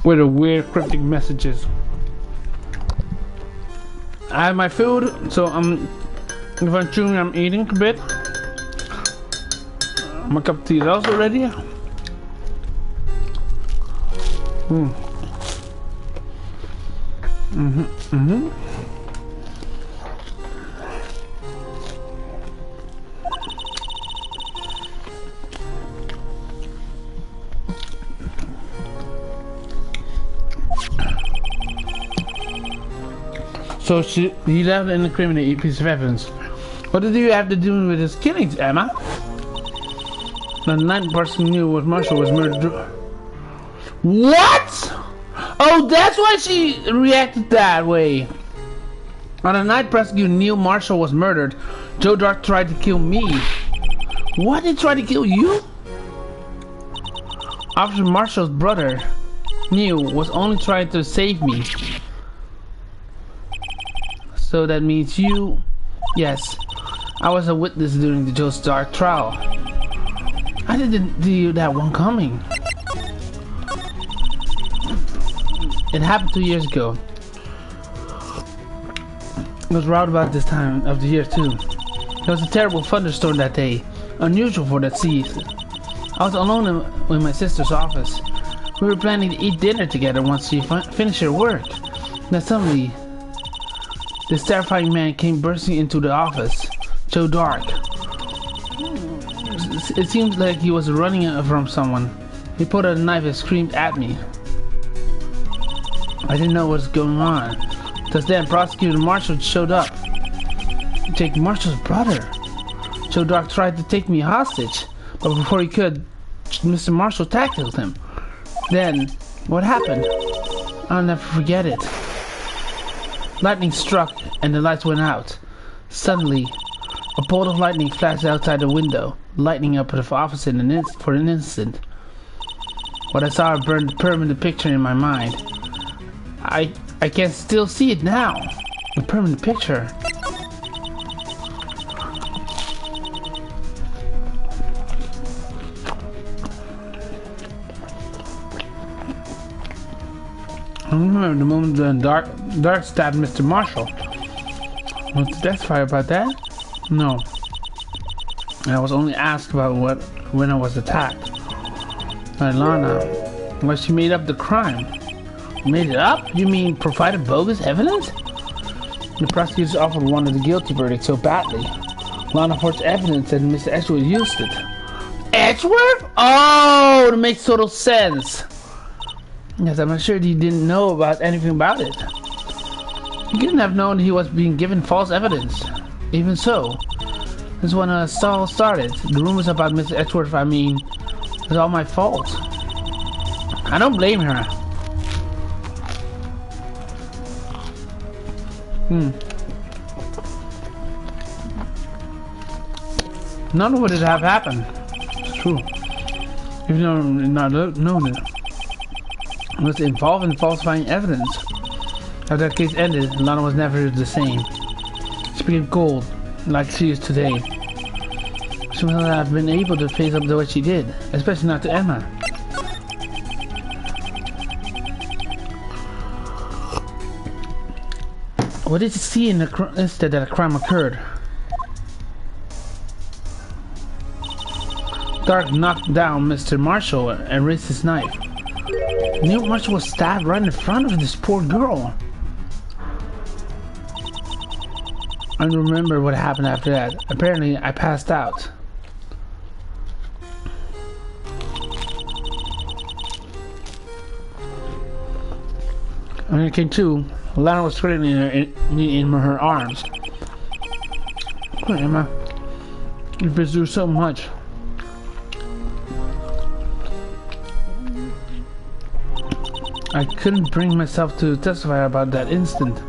Speaker 1: with the weird cryptic messages. I have my food, so if I'm chewing, I'm eating a bit. My cup of tea is also ready. So he left an incriminating piece of evidence. What did you have to do with his killings, Emma? The night person knew what Marshall was murdered. What? Oh, that's why she reacted that way. On the night prosecutor knew Marshall was murdered, Joe Dark tried to kill me. What? He tried to kill you? Officer Marshall's brother, Neil, was only trying to save me. So that means you... Yes, I was a witness during the Joe Dark trial. I didn't see that one coming. It happened 2 years ago. It was right about this time of the year too. There was a terrible thunderstorm that day, unusual for that season. I was alone in my sister's office. We were planning to eat dinner together once she finished her work. Then suddenly, this terrifying man came bursting into the office. Joe Dark. It seemed like he was running from someone. He pulled out a knife and screamed at me. I didn't know what was going on. Just then, Prosecutor Marshall showed up. Jake Marshall's brother. Joe Dark tried to take me hostage, but before he could, Mr. Marshall tackled him. Then, what happened? I'll never forget it. Lightning struck and the lights went out. Suddenly, a bolt of lightning flashed outside the window, lighting up the office for an instant. What I saw burned a permanent picture in my mind. I can still see it now. A permanent picture. I remember the moment when Dark stabbed Mr. Marshall. Was the testify about that? No. I was only asked about when I was attacked by Lana. Well, she made up the crime. Made it up? You mean provided bogus evidence? The prosecutor's office wanted the guilty verdict so badly. Lana forged evidence that Mr. Edgeworth used it. Edgeworth? Oh, that makes total sense. Yes, I'm not sure he didn't know about anything about it. He couldn't have known he was being given false evidence. Even so, this is when a stall started. The rumors about Mr. Edgeworth, I mean, it's all my fault. I don't blame her. None would it have happened. It's true. Even though not known it. Was involved in falsifying evidence. After that case ended, Lana was never the same. She became cold, like she is today. She would not have been able to face up to what she did, especially not to Emma. What did you see in the instant that a crime occurred? Dark knocked down Mr. Marshall and raised his knife. Neil Marshall was stabbed right in front of this poor girl. I don't remember what happened after that. Apparently, I passed out. When I came to, Lana was screaming in her arms. Come on, Emma. You've been through so much. I couldn't bring myself to testify about that incident.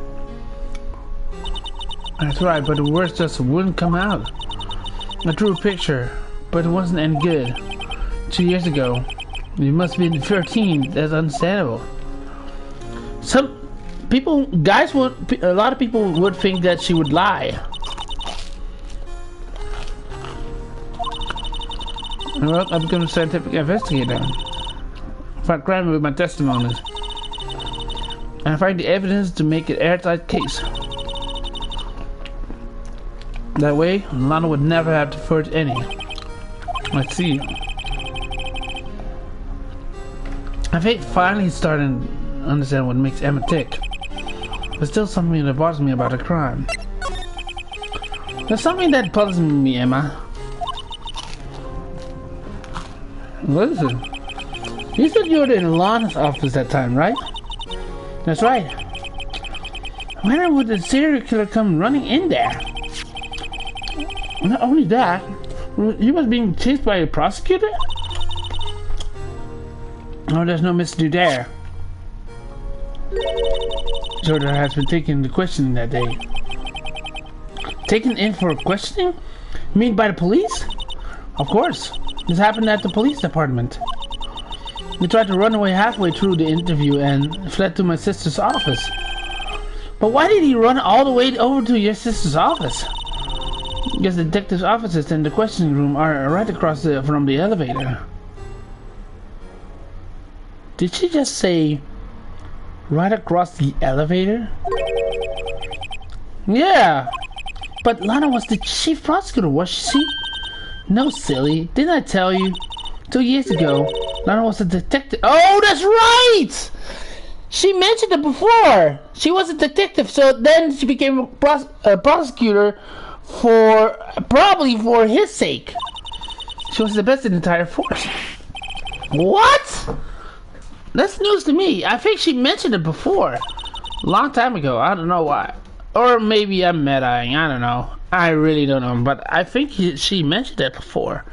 Speaker 1: That's right, but the words just wouldn't come out. I drew a picture, but it wasn't any good. 2 years ago. You must be 13. That's understandable. Some people, a lot of people would think that she would lie. Well, I've become a scientific investigator. If I crime with my testimonies, and I find the evidence to make an airtight case. That way, Lana would never have to forge any. Let's see. I think finally starting to understand what makes Emma tick. There's still something that bothers me about the crime. There's something that bothers me, Emma. What is it? You said you were in Lana's office that time, right? That's right. When would the serial killer come running in there? Not only that, you was being chased by a prosecutor? Oh, there's no mystery there. Jordan has been taken into questioning that day. Taken in for questioning? You mean by the police? Of course. This happened at the police department. He tried to run away halfway through the interview and fled to my sister's office. But why did he run all the way over to your sister's office? Because the detective's offices and the questioning room are right across from the elevator. Did she just say right across the elevator? Yeah, but Lana was the chief prosecutor, was she? No, silly. Didn't I tell you? 2 years ago, Lana was a detective. Oh, that's right! She mentioned it before. She was a detective, so then she became a prosecutor probably for his sake. She was the best in the entire force. What? That's news to me. I think she mentioned it before. Long time ago. I don't know why. Or maybe I'm meta-ing. I don't know. I really don't know. But I think she mentioned it before.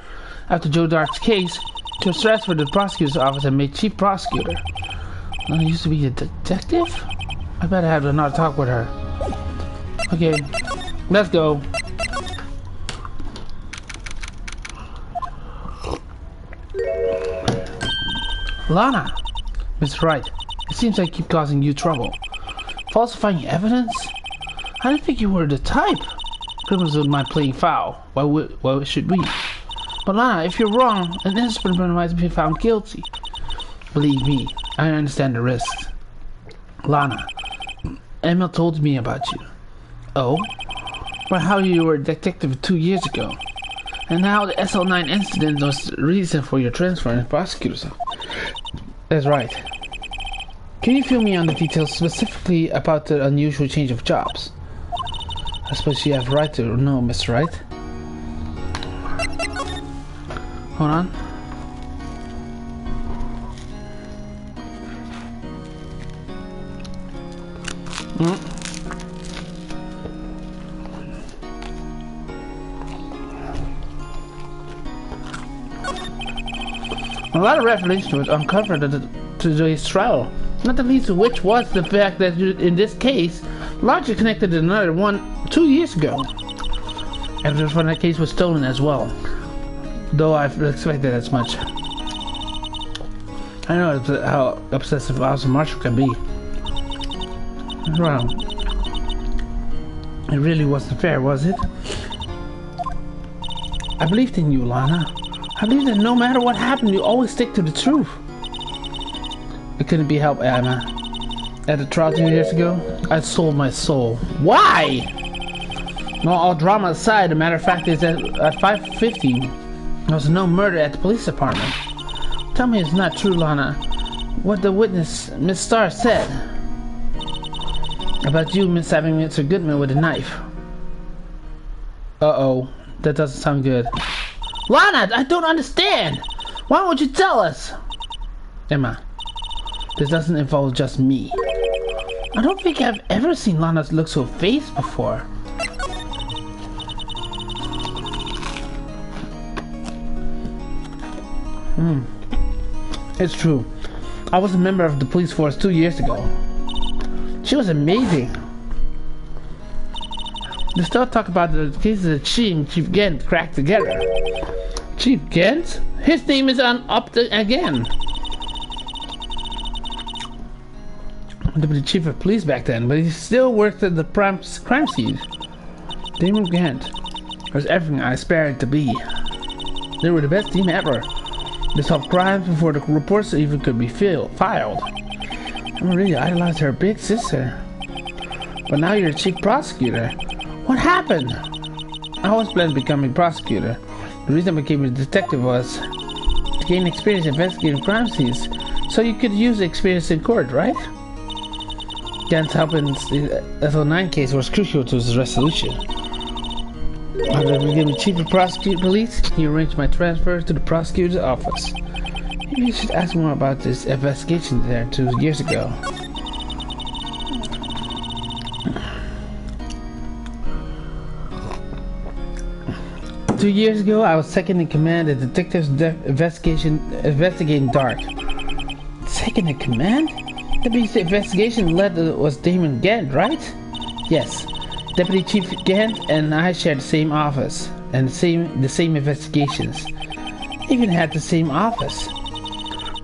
Speaker 1: After Joe Dark's case, she was transferred to the prosecutor's office and made chief prosecutor. Lana used to be a detective? I better have another talk with her. Okay. Let's go. Lana. Mr. Wright, it seems I keep causing you trouble. Falsifying evidence? I didn't think you were the type. Criminals wouldn't mind playing foul. Why should we? But Lana, if you're wrong, an innocent person might be found guilty. Believe me, I understand the risks. Lana, Emma told me about you. Oh? But how you were a detective 2 years ago. And now the SL9 incident was the reason for your transfer in the prosecutor's office. That's right. Can you fill me on the details specifically about the unusual change of jobs? I suppose you have the right to know, Mr. Wright. Hold on. A lot of revelation was uncovered at today's trial, not the least of which was the fact that in this case, largely connected to another one 2 years ago. Evidence from that case was stolen as well, though I've expected as much. I know how obsessive Officer Marshall can be. Well, it really wasn't fair, was it? I believed in you, Lana. I believe that no matter what happened, you always stick to the truth. It couldn't be helped, Emma. At the trial 2 years ago, I sold my soul. Why? Well, all drama aside, the matter of fact is that at 5:15, there was no murder at the police department. Tell me it's not true, Lana. What the witness, Miss Starr, said about you stabbing Mr. Goodman with a knife. Uh-oh, that doesn't sound good. Lana, I don't understand. Why won't you tell us? Emma, this doesn't involve just me. I don't think I've ever seen Lana look so phased before. It's true. I was a member of the police force 2 years ago. She was amazing. They still talk about the cases that she and Chief Gent cracked together. Chief Gent? His name is again. Deputy Chief of Police back then, but he still worked at the crime scene. Damon Gent was everything I aspired to be. They were the best team ever. They solved crimes before the reports even could be filed. I really idolized her big sister. But now you're a chief prosecutor. What happened? I always planned on becoming a prosecutor. The reason I became a detective was to gain experience investigating crime scenes, so you could use the experience in court, right? Gant's help in the SL9 case was crucial to his resolution. After becoming chief of police, he arranged my transfer to the prosecutor's office. Maybe you should ask more about this investigation there 2 years ago. Two years ago, I was second in command at Detectives investigating Dark. Second in command? The investigation led was Damon Gent, right? Yes. Deputy Chief Gent and I shared the same office and the same investigations. Even had the same office.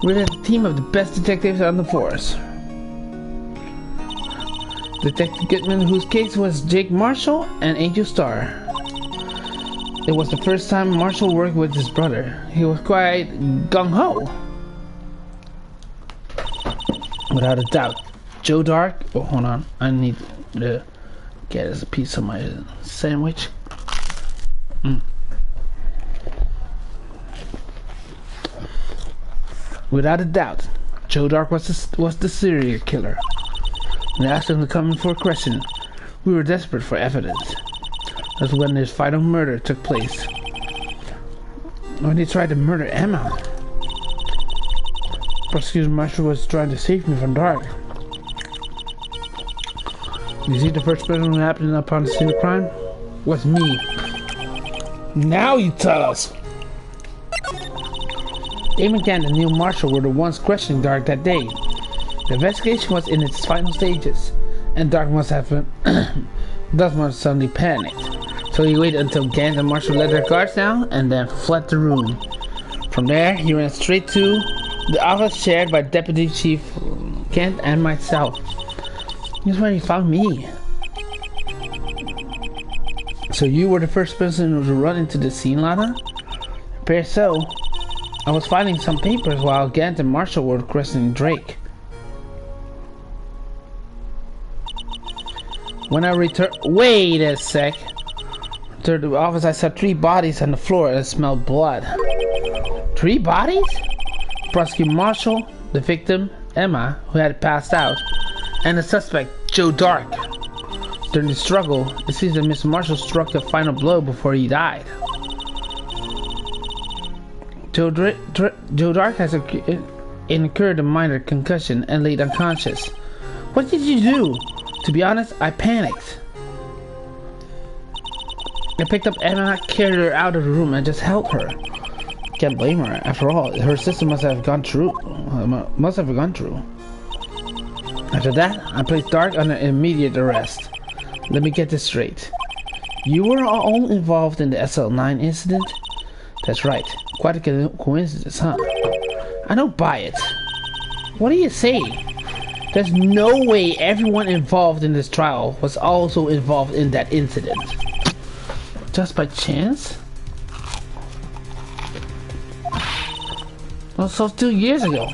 Speaker 1: We're a team of the best detectives on the force. Detective Goodman, whose case was Jake Marshall and Angel Starr. It was the first time Marshall worked with his brother. He was quite gung-ho. Without a doubt. Joe Dark. Oh, hold on. I need to get us a piece of my sandwich. Without a doubt, Joe Dark was the serial killer. We asked him to come in for a question. We were desperate for evidence. That's when his final murder took place. When he tried to murder Emma. Prosecutor Marshall was trying to save me from Dark. You see, the first person who happened upon the scene of crime was me. Now you tell us. Damon Gent and Neil Marshall were the ones questioning Dark that day. The investigation was in its final stages, and Dark must have suddenly panicked. So he waited until Gent and Marshall let their guards down and then fled the room. From there, he ran straight to the office shared by Deputy Chief Gent and myself. Here's where he found me. So you were the first person to run into the scene, Lana? Appears so. I was filing some papers while Gent and Marshall were questioning Drake. When I returned... Wait a sec. To the office, I saw 3 bodies on the floor and smelled blood. 3 bodies? Prosecutor Marshall, the victim, Emma, who had passed out, and the suspect, Joe Dark. During the struggle, it seems that Mr. Marshall struck the final blow before he died. Joe Dark has incurred a minor concussion and laid unconscious. What did you do? To be honest, I panicked. I picked up Emma, carried her out of the room, and just held her. Can't blame her. After all, her sister must have gone through. After that, I placed Dark under immediate arrest. Let me get this straight. You were all involved in the SL9 incident? That's right. Quite a coincidence, huh? I don't buy it. What do you say? There's no way everyone involved in this trial was also involved in that incident. Just by chance? Well, so 2 years ago.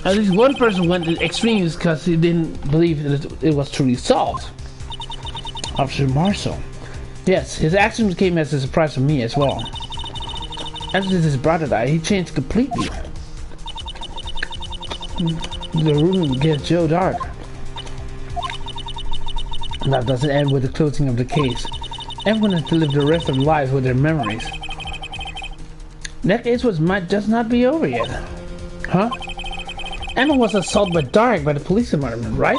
Speaker 1: At least one person went to extremes because he didn't believe that it was truly solved. Officer Marshall. Yes, his actions came as a surprise for me as well. After his brother died, he changed completely. The room against Joe Dark. That doesn't end with the closing of the case. Everyone has to live the rest of their lives with their memories. That case might just not be over yet. Huh? Emma was assaulted by Dark by the police department, right?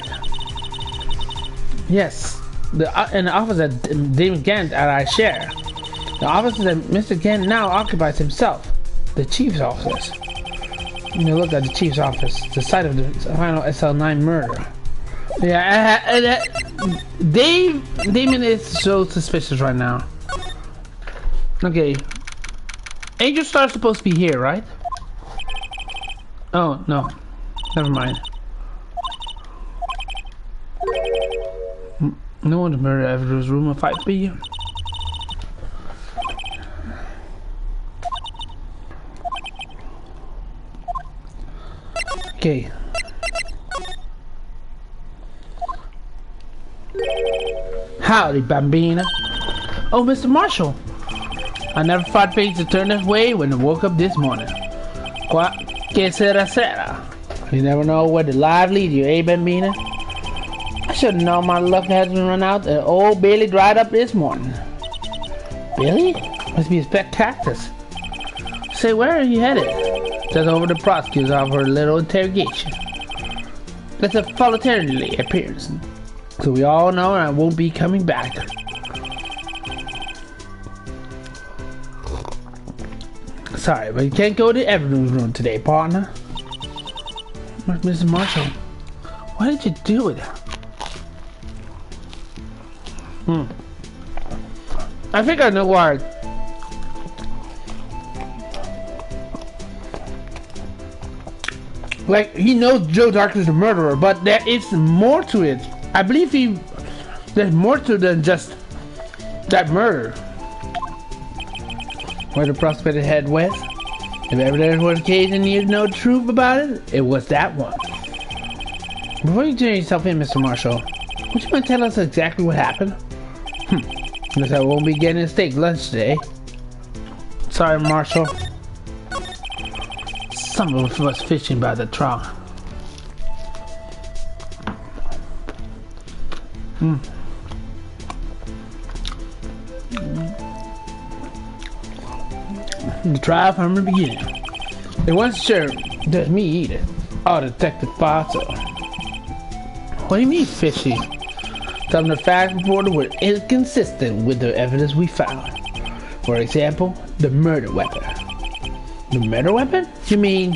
Speaker 1: Yes. In the office that Damon Gent and I share. The office that Mr. Gent now occupies himself. The chief's office. You know, look at the chief's office, the site of the final SL9 murder. Yeah, Damon is so suspicious right now. Okay. Angel Star's supposed to be here, right? Oh, no. Never mind. No one to murder evidence room of 5B. Okay. Howdy, Bambina. Oh, Mr. Marshall. I never thought fate to turn this way when I woke up this morning. Que sera? You never know where the life leads you, eh, Bambina? I should have known my luck hasn't run out and old Billy dried up this morning. Billy? Must be his pet cactus. Say, where are you headed? Just over the prosecutor's office for a little interrogation. That's a voluntary appearance. So we all know I won't be coming back. Sorry, but you can't go to the evidence room today, partner. Mr. Marshall, why did you do it? I think I know why. Like, he knows Joe Dark is the murderer, but there is more to it. I believe there's more to than just that murder. Where the prosecutor head west? If ever there was a case and you know the truth about it, it was that one. Before you turn yourself in, Mr. Marshall, would you mind telling us exactly what happened? Guess I won't be getting a steak lunch today. Sorry, Marshall. Some of us fishing by the trough. The trial from the beginning. They weren't sure that's me either. Oh, Detective Foster. What do you mean, fishy? Some of the facts reported were inconsistent with the evidence we found. For example, the murder weapon. The murder weapon? You mean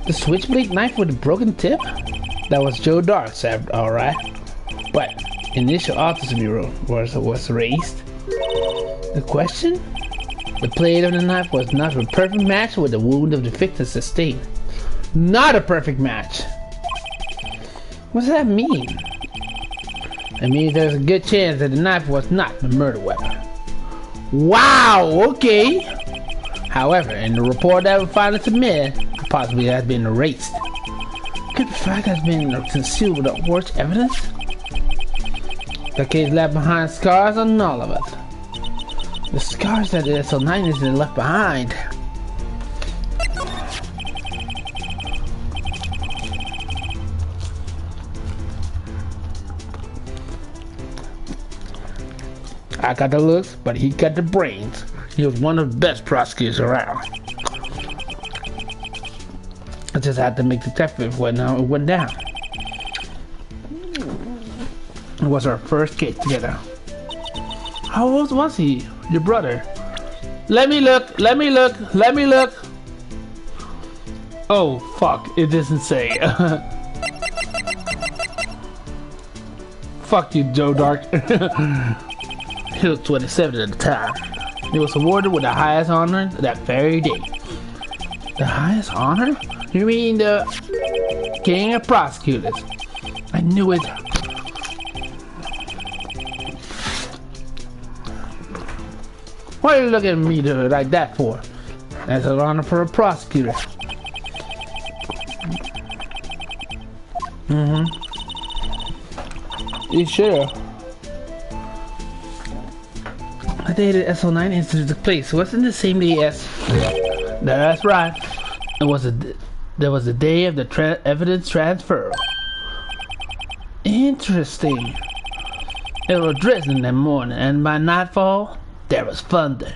Speaker 1: the switchblade knife with a broken tip? That was Joe Dark's, alright. But initial autopsy was raised. The question? The blade of the knife was not a perfect match with the wound of the victim sustained. Not a perfect match. What does that mean? It means there's a good chance that the knife was not the murder weapon. Wow, okay. However, in the report that was finally submitted, it possibly has been erased. Could the fact has been concealed without worse evidence? The case left behind scars on all of us. The scars that the SL9 is left behind. I got the looks, but he got the brains. He was one of the best prosecutors around. I just had to make the detective when it went down. It was our first case together. How old was he? Your brother? Let me look. Oh, fuck. It doesn't say. Fuck you, Joe Dark. He was 27 at the time. He was awarded with the highest honor that very day. The highest honor? You mean the king of prosecutors? I knew it. What are you looking at me like that for? That's an honor for a prosecutor. You sure? The day the SL9 incident took place wasn't the same day as... That's right. There was a day of the evidence transfer. Interesting. It was drizzling that morning, and by nightfall, there was thunder.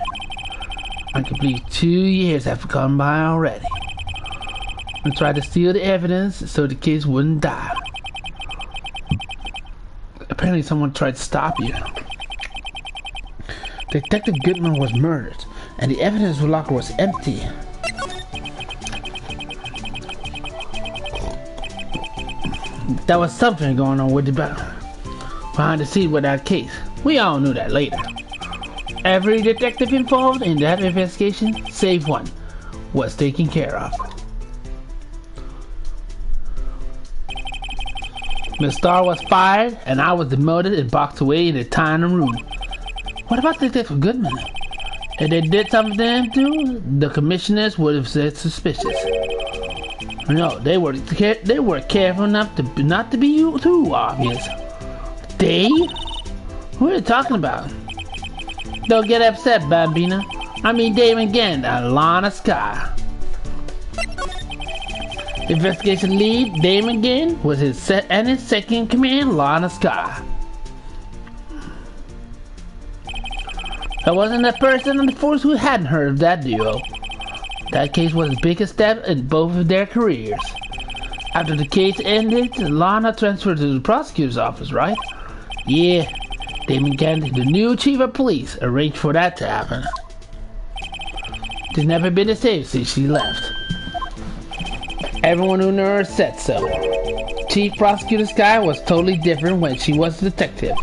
Speaker 1: I could believe 2 years have gone by already. I tried to steal the evidence so the kids wouldn't die. Apparently someone tried to stop you. Detective Goodman was murdered, and the evidence locker was empty. There was something going on with the behind the scenes with that case. We all knew that later. Every detective involved in that investigation, save one, was taken care of. Miss Starr was fired, and I was demoted and boxed away in a tiny room. What about Detective Goodman? If they did something to him too, the commissioners would have said suspicious. No, they were careful enough to not to be too obvious. They? Who are you talking about? Don't get upset, Bambina. I mean Damon Gant and Lana Sky. Investigation lead Damon Gant was his second in command, Lana Sky. There wasn't a person on the force who hadn't heard of that duo. That case was the biggest step in both of their careers. After the case ended, Lana transferred to the prosecutor's office, right? Yeah, Damon Gant, the new chief of police, arranged for that to happen. She's never been the same since she left. Everyone who knew her said so. Chief Prosecutor Sky was totally different when she was a detective.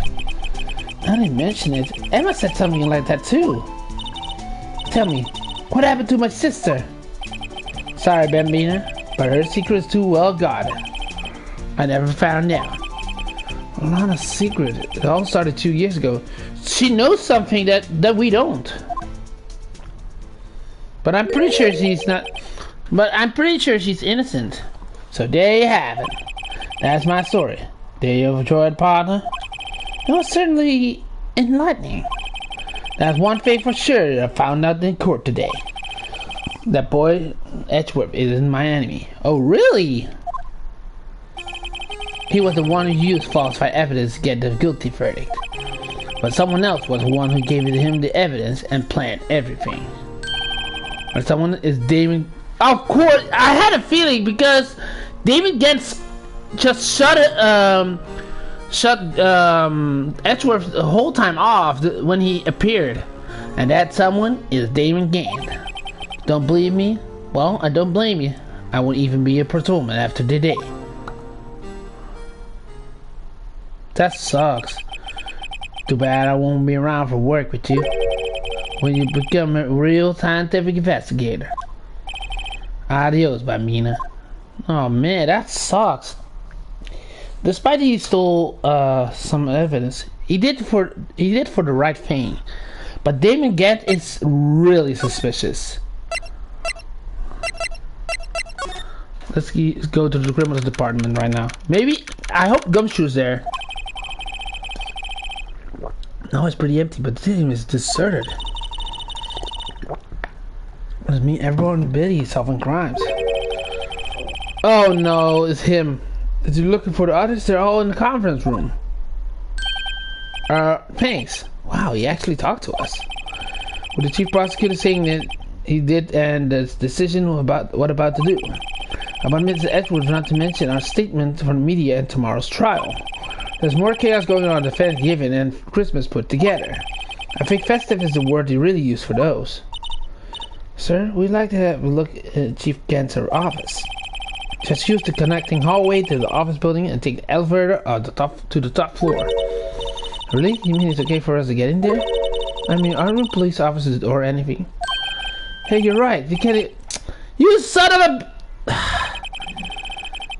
Speaker 1: Now they mention it, Emma said something like that too. Tell me, what happened to my sister? Sorry, Bambina, but her secret is too well guarded. I never found out. Lana's secret, it all started 2 years ago. She knows something that we don't. But I'm pretty sure she's innocent. So there you have it. That's my story. There you enjoyed, partner. It was certainly enlightening. That's one thing for sure I found out in court today. That boy Edgeworth isn't my enemy. Oh, really? He was the one who used falsified evidence to get the guilty verdict. But someone else was the one who gave him the evidence and planned everything. And someone is Damon. Of course, I had a feeling because David Gantz just shut Edgeworth the whole time off when he appeared, and that someone is Damon Gant. Don't believe me? Well, I don't blame you. I won't even be a patrolman after today. That sucks. Too bad I won't be around for work with you when you become a real scientific investigator. Adios, Bambina. Oh man, that sucks. Despite he stole some evidence, he did for the right thing. But Damon Gant is really suspicious. Let's go to the criminals department right now. Maybe I hope Gumshoe's there. No, it's pretty empty, but the team is deserted. Does mean everyone in Billy is solving crimes. Oh no, it's him. Is he looking for the others? They're all in the conference room. Thanks. Wow, he actually talked to us. With the chief prosecutor saying that he did and the decision about what about to do. About Mrs. Edwards, not to mention our statement from the media and tomorrow's trial. There's more chaos going on than Thanksgiving and Christmas put together. I think festive is the word they really use for those. Sir, we'd like to have a look at Chief Gant's office. Just use the connecting hallway to the office building and take the elevator to the top floor. Really? You mean it's okay for us to get in there? I mean, aren't we police officers or anything? Hey, you're right. You can't... You son of a...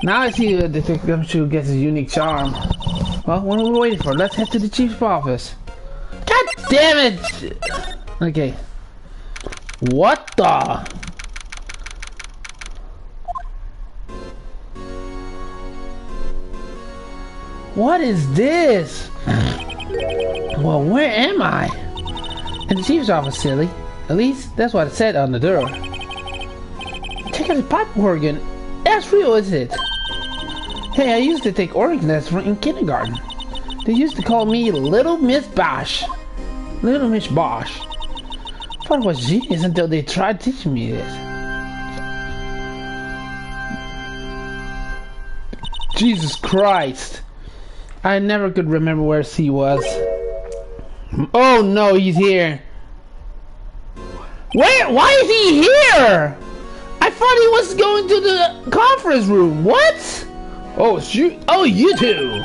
Speaker 1: Now I see that Detective Gumshoe gets his unique charm. Well, what are we waiting for? Let's head to the chief's office. God damn it! Okay. What the? What is this? Well, where am I? In the chief's office, silly. At least, that's what it said on the door. Check out the pipe organ. That's real, is it? Hey, I used to take organ lessons in kindergarten. They used to call me Little Miss Bosch. Little Miss Bosch. I thought it was genius until they tried teaching me this. Jesus Christ. I never could remember where C was. Oh no, he's here. Where? Why is he here? I thought he was going to the conference room. What? Oh, shoot! Oh, you two!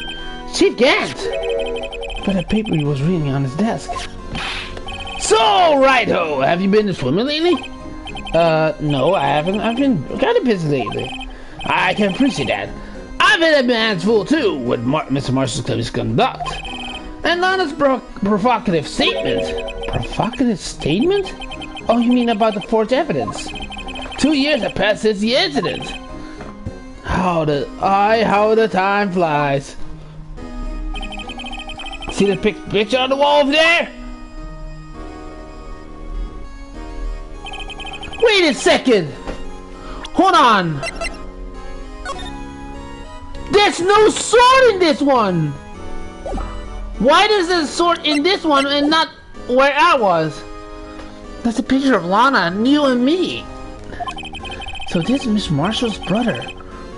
Speaker 1: Chief Gant! But a paper he was reading on his desk. So, righto! Have you been swimming lately? No, I haven't. I've been kind of busy lately. I can appreciate that. I've been a hands full too with Mr. Marshall's club's conduct. And Lana's provocative statement. Provocative statement? Oh, you mean about the forged evidence? 2 years have passed since the incident. How the time flies. See the picture on the wall over there? Wait a second! Hold on! There's no sword in this one! Why does the sword in this one and not where I was? That's a picture of Lana, Neil, and me. So this is Miss Marshall's brother,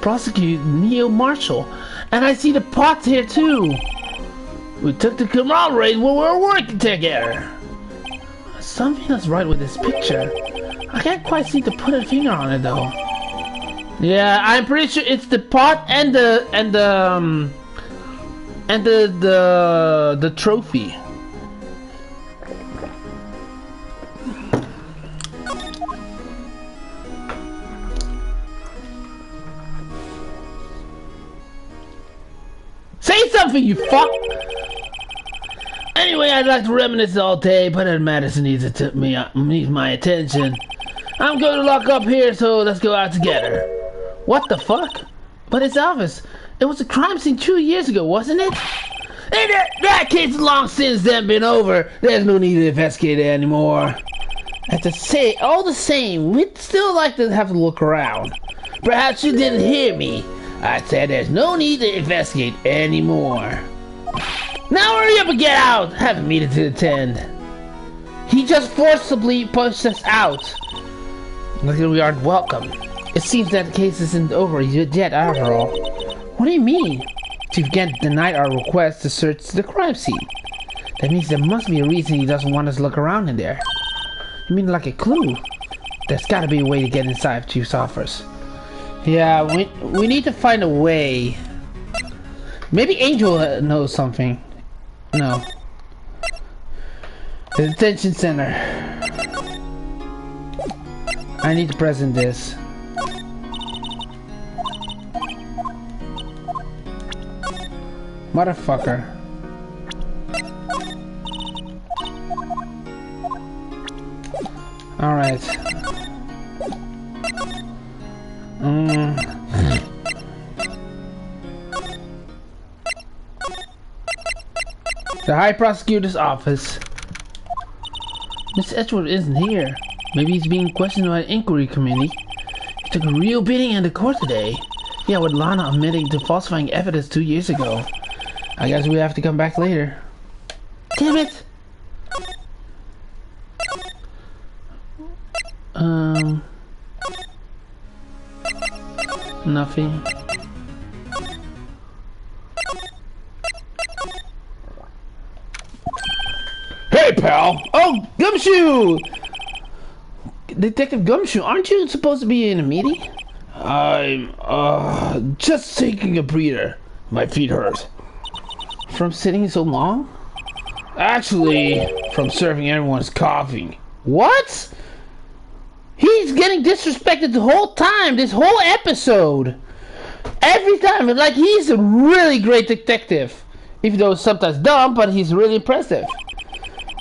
Speaker 1: Prosecutor Neil Marshall. And I see the pots here too. We took the camaraderie when we were working together. Something is right with this picture. I can't quite seem to put a finger on it though. Yeah, I'm pretty sure it's the pot and the trophy. Say something, you fuck! Anyway, I'd like to reminisce all day, but Madison needs my attention. I'm going to lock up here, so let's go out together. What the fuck? But it's obvious. It was a crime scene 2 years ago, wasn't it? And that case has long since then been over. There's no need to investigate it anymore. All the same, we'd still like to have a look around. Perhaps you didn't hear me. I said there's no need to investigate anymore. Now hurry up and get out! Have a meeting to attend. He just forcibly pushed us out. Look, we aren't welcome. It seems that the case isn't over yet after all. What do you mean? Chief Gant denied our request to search the crime scene. That means there must be a reason he doesn't want us to look around in there. You mean like a clue? There's gotta be a way to get inside Chief's office. Yeah, we need to find a way. Maybe Angel knows something. No. The detention center. I need to present this. Motherfucker. Alright. The High Prosecutor's office. Miss Edgeworth isn't here. Maybe he's being questioned by an inquiry committee. He took a real beating in the court today. Yeah, with Lana admitting to falsifying evidence 2 years ago. I guess we have to come back later. Damn it! Nothing. Hey, pal! Oh, Gumshoe! Detective Gumshoe, aren't you supposed to be in a meeting? I'm, just taking a breather. My feet hurt. From sitting so long? Actually, from serving everyone's coffee. What? He's getting disrespected the whole time, this whole episode. Every time, like he's a really great detective. Even though it's sometimes dumb, but he's really impressive.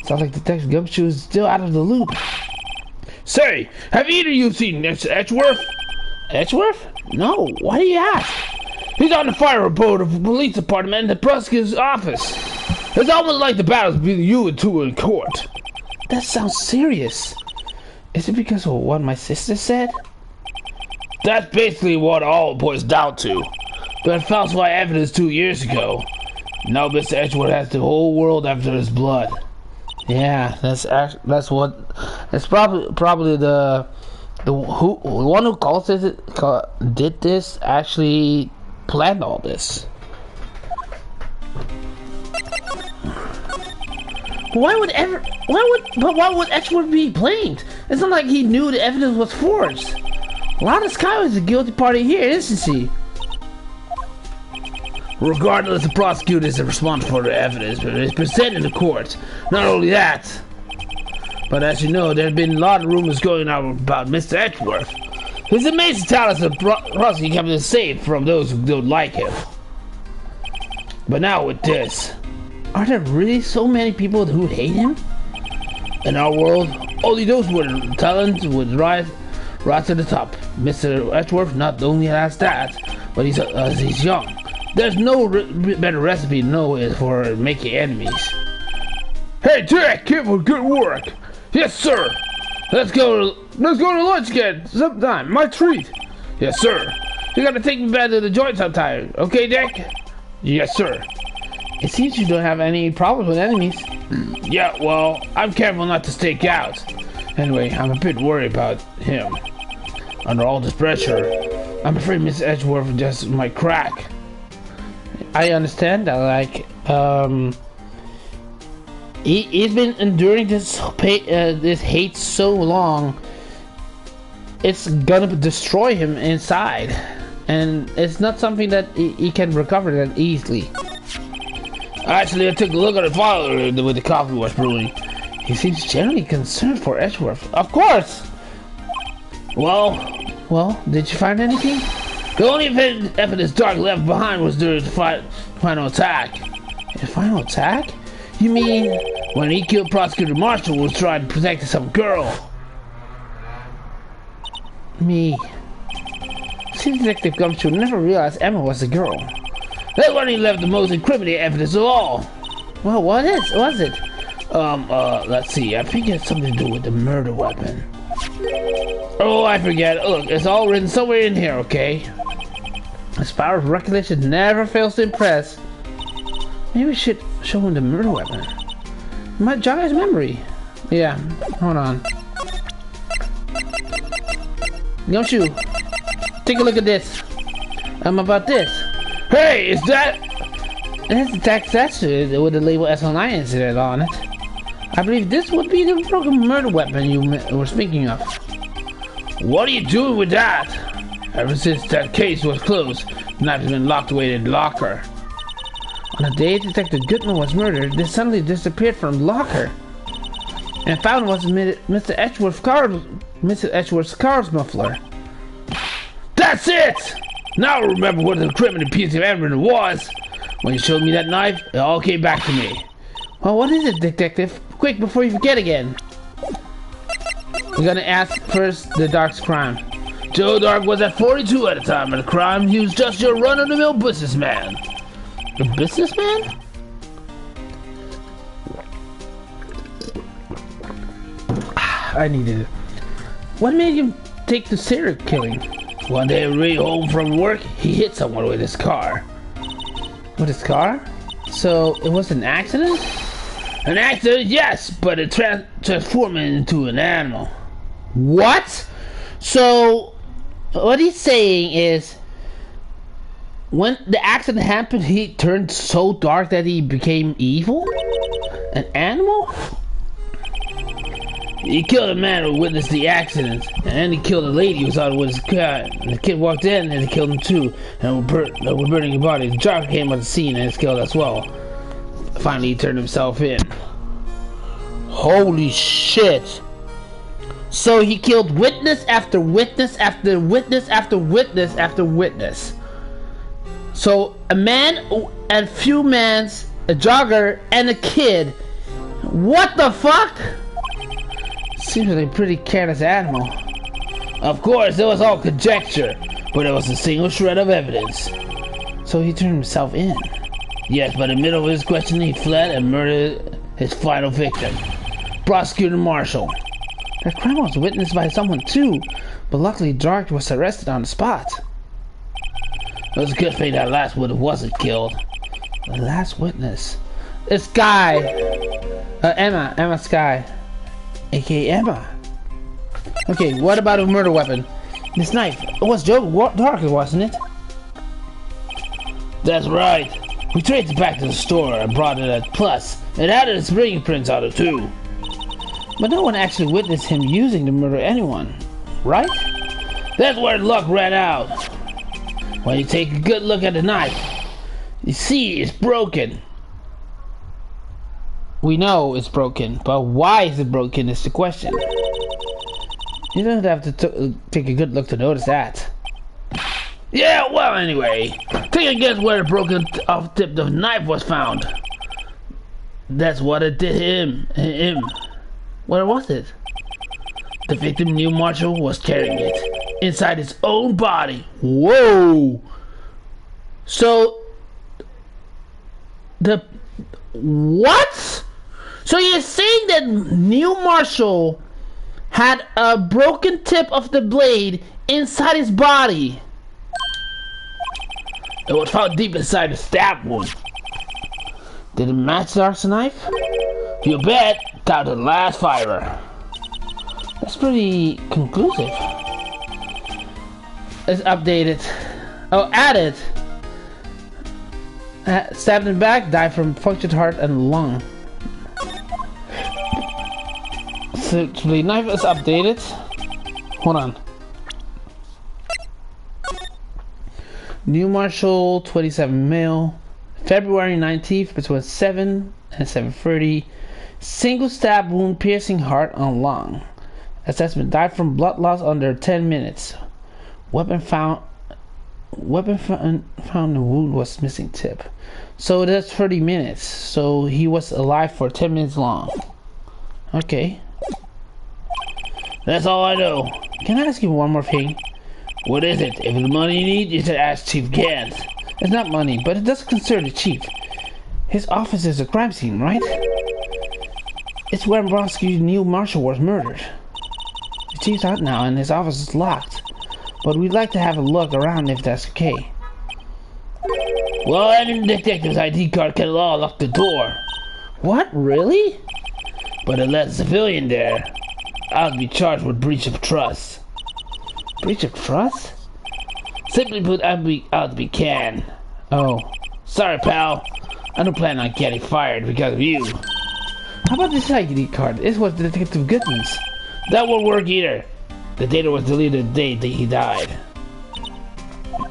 Speaker 1: Sounds like Detective Gumshoe is still out of the loop. Say, have either of you seen Edgeworth? Edgeworth? No, why do you ask? He's on the fire report of the police department in the prosecutor's office. It's almost like the battle's between you and two in court. That sounds serious. Is it because of what my sister said? That's basically what all boils down to. But falsified evidence 2 years ago. Now Mr. Edgeworth has the whole world after his blood. Yeah, that's probably the one who did this actually planned all this. Why would Edgeworth be blamed? It's not like he knew the evidence was forged. Lana Sky was the guilty party here, isn't she? Regardless, the prosecutor is responsible for the evidence that is presented in the court. Not only that, but as you know, there have been a lot of rumors going out about Mr. Edgeworth. His amazing talents of prosecuting kept him safe from those who don't like him. But now with this, are there really so many people who hate him? In our world, only those with talent would rise to the top. Mr. Edgeworth not only has that, but he's young. There's no better recipe to know for making enemies. Hey Jack, keep up good work. Yes sir. Let's go to lunch again sometime. My treat. Yes sir. You gotta take me back to the joint sometime. Okay Jack? Yes sir. It seems you don't have any problems with enemies. Yeah, well, I'm careful not to stake out. Anyway, I'm a bit worried about him. Under all this pressure, I'm afraid Miss Edgeworth just might crack. I understand that, like, he's been enduring this hate so long, it's gonna destroy him inside. And it's not something that he can recover that easily. Actually, I took a look at the file where the coffee was brewing. He seems generally concerned for Edgeworth. Of course! Well, did you find anything? The only evidence Dark left behind was during the final attack. The final attack? You mean when he killed Prosecutor Marshall was trying to protect some girl? Me. See, Detective Gumshoe never realized Emma was a girl. That's when he left the most incriminating evidence of all. Well, what was it? Let's see. I think it has something to do with the murder weapon. Oh, I forget. Look, it's all written somewhere in here, okay? His power of recollection never fails to impress. Maybe we should show him the murder weapon. It might jog his memory. Yeah, hold on. Gumshoe, take a look at this. About this. Hey, is that? That's the tax statute with the label SL9 incident on it. I believe this would be the broken murder weapon you were speaking of. What are you doing with that? Ever since that case was closed, the knife has been locked away in the locker. On the day Detective Goodman was murdered, this suddenly disappeared from the locker. And found was Mr. Edgeworth's car's muffler. That's it! Now I remember what the criminal piece of evidence was. When you showed me that knife, it all came back to me. Well, what is it, Detective? Quick, before you forget again. We're gonna ask first the Dark's crime. Joe Dark was at 42 at the time of the crime. He was just your run-of-the-mill businessman. A businessman? I needed it. What made him take to serial killing? One day, Ray home from work, he hit someone with his car. With his car? So it was an accident? An accident, yes, but it transformed him into an animal. What? So what he's saying is, when the accident happened, he turned so dark that he became evil? An animal? He killed a man who witnessed the accident, and then he killed a lady who saw it with his cat. And the kid walked in and he killed him too, and we're burning your body. The jock came on the scene and was killed as well. Finally, he turned himself in. Holy shit! So he killed witness after witness after witness after witness after witness. So a man and few mans, a jogger, and a kid. What the fuck? Seems like a pretty careless animal. Of course, it was all conjecture, but it was a single shred of evidence. So he turned himself in. Yes, but in the middle of his questioning, he fled and murdered his final victim, Prosecutor Marshall. The crime was witnessed by someone too, but luckily Dark was arrested on the spot. It was a good thing that last witness wasn't killed. The last witness? It's Sky. Emma Sky. AKA Emma. Okay, what about a murder weapon? This knife. It was Joe Dark, wasn't it? That's right. We traced it back to the store and brought it at Plus. It had its fingerprints on it too. But no one actually witnessed him using to murder anyone, right? That's where luck ran out. When you take a good look at the knife, You see, it's broken. We know it's broken, but why is it broken is the question. You don't have to take a good look to notice that. Yeah, well, anyway, take a guess where the broken off tip of the knife was found. That's what it did him. Where was it? The victim, Neil Marshall, was carrying it inside his own body. Whoa! So, what? So you're saying that Neil Marshall had a broken tip of the blade inside his body? It was found deep inside the stab wound. Did it match the arson knife? You bet, down to the last fiber. That's pretty conclusive. It's updated. Oh, added. Stabbed in the back, died from punctured heart and lung. So the knife is updated. Hold on. New Marshall 27 mil. February 19th between 7 and 7:30. Single stab wound piercing heart on lung. Assessment died from blood loss under 10 minutes. Weapon found in the wound was missing tip. So that's 30 minutes. So he was alive for 10 minutes long. Okay. That's all I know. Can I ask you one more thing? What is it? If it's money you need, you should ask Chief Gans. It's not money, but it does concern the chief. His office is a crime scene, right? It's where Bronski Neil Marshall was murdered. The chief's out now and his office is locked. But we'd like to have a look around if that's okay. Well, any detective's ID card can lock the door. What? Really? But unless a civilian there, I'll be charged with breach of trust. Breach of trust? Simply put, I'll be canned. Oh. Sorry, pal. I don't plan on getting fired because of you. How about this ID card? This was Detective Goodman's. That won't work either. The data was deleted the day that he died.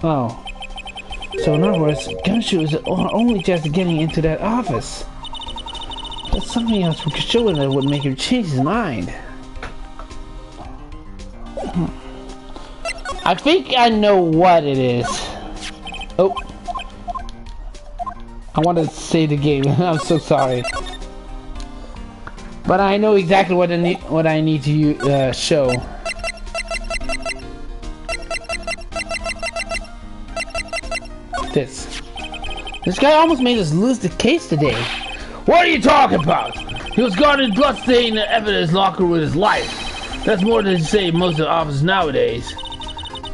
Speaker 1: Oh. So in other words, Gumshoe is only just getting into that office. That's something else we could show him that would make him change his mind. I think I know what it is. Oh. I wanted to say the game. I'm so sorry. But I know exactly what I need to show. This guy almost made us lose the case today. What are you talking about? He was guarding bloodstained evidence locker with his life. That's more than to say most of the officers nowadays.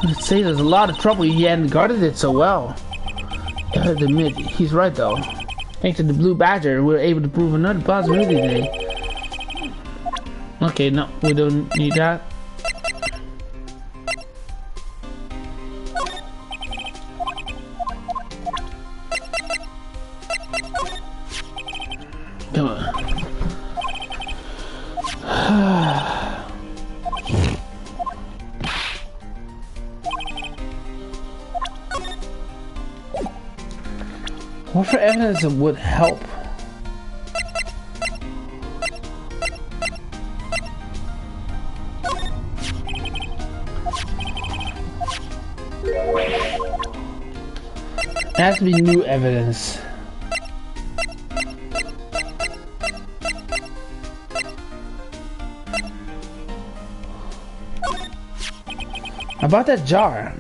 Speaker 1: I'd say there's a lot of trouble he hadn't guarded it so well. I have to admit, he's right though. Thanks to the Blue Badger, we were able to prove another possibility today. Okay, no, we don't need that. Come on. What for evidence would help? It has to be new evidence. About that jar.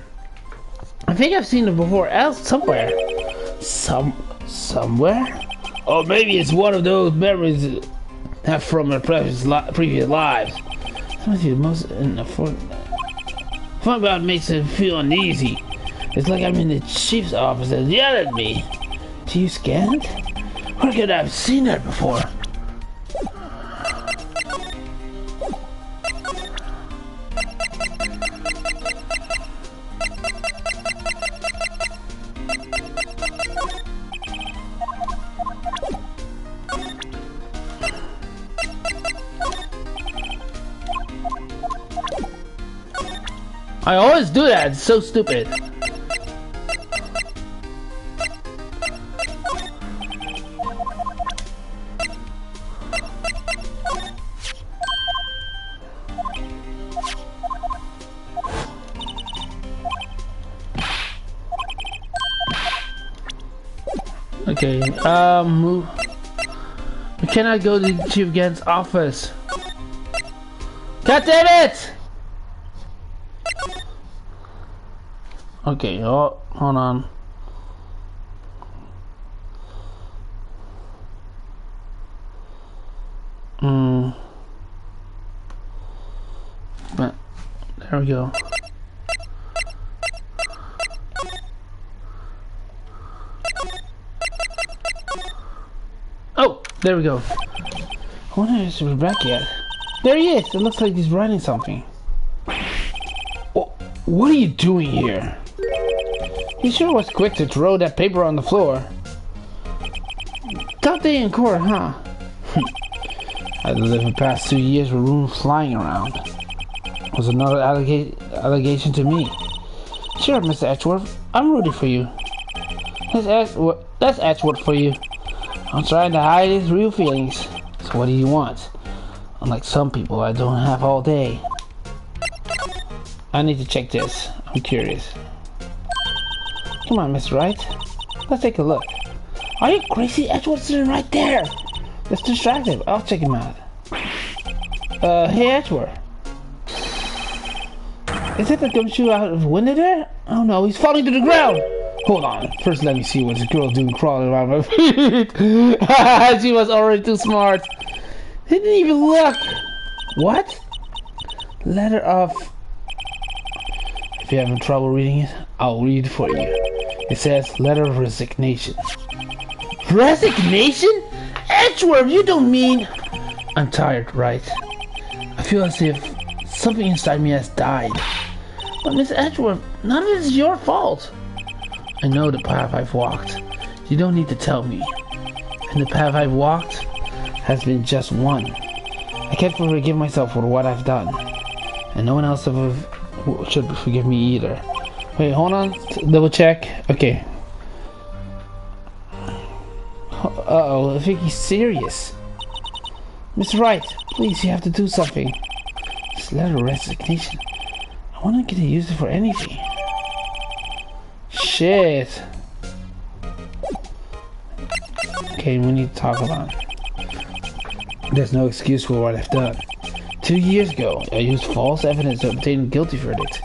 Speaker 1: I think I've seen it before else somewhere. Somewhere? Or maybe it's one of those memories have from our previous lives. Something the most fun about it makes it feel uneasy. It's like I'm in the chief's office and yell at me. Chief Scant? Where could I have seen that before? I always do that, it's so stupid. Okay, we cannot go to the Chief Gant's office. God damn it! Okay, hold on. But there we go. Oh, there we go. I wonder if he's back yet. There he is. It looks like he's writing something. What are you doing here? He sure was quick to throw that paper on the floor. Top day in court, huh? I'd lived the past 2 years with rumors flying around. Was another allegation to me. Sure, Mr. Edgeworth, I'm rooting for you. That's Edgeworth for you. I'm trying to hide his real feelings. So what do you want? Unlike some people, I don't have all day. I need to check this. I'm curious. Come on, Mr. Wright. Let's take a look. Are you crazy? Edgeworth's sitting right there. Let's distract him. I'll check him out. Hey Edgeworth. Is that the gumshoe out of the window there? Oh no, he's falling to the ground. Hold on. First let me see what this girl doing crawling around my feet. She was already too smart. Didn't even look. What? Letter of... If you're having trouble reading it, I'll read it for you. It says, letter of resignation. Resignation? Edgeworth, you don't mean... I'm tired, right? I feel as if something inside me has died. But Miss Edgeworth, none of it is your fault. I know the path I've walked. You don't need to tell me. And the path I've walked has been just one. I can't forgive myself for what I've done. And no one else should forgive me either. Wait, hold on. Double check. Okay. Uh-oh, I think he's serious. Mr. Wright, please, you have to do something. This letter of resignation. I want to get to use it for anything. Shit. Okay, we need to talk about it. There's no excuse for what I've done. 2 years ago, I used false evidence to obtain a guilty verdict.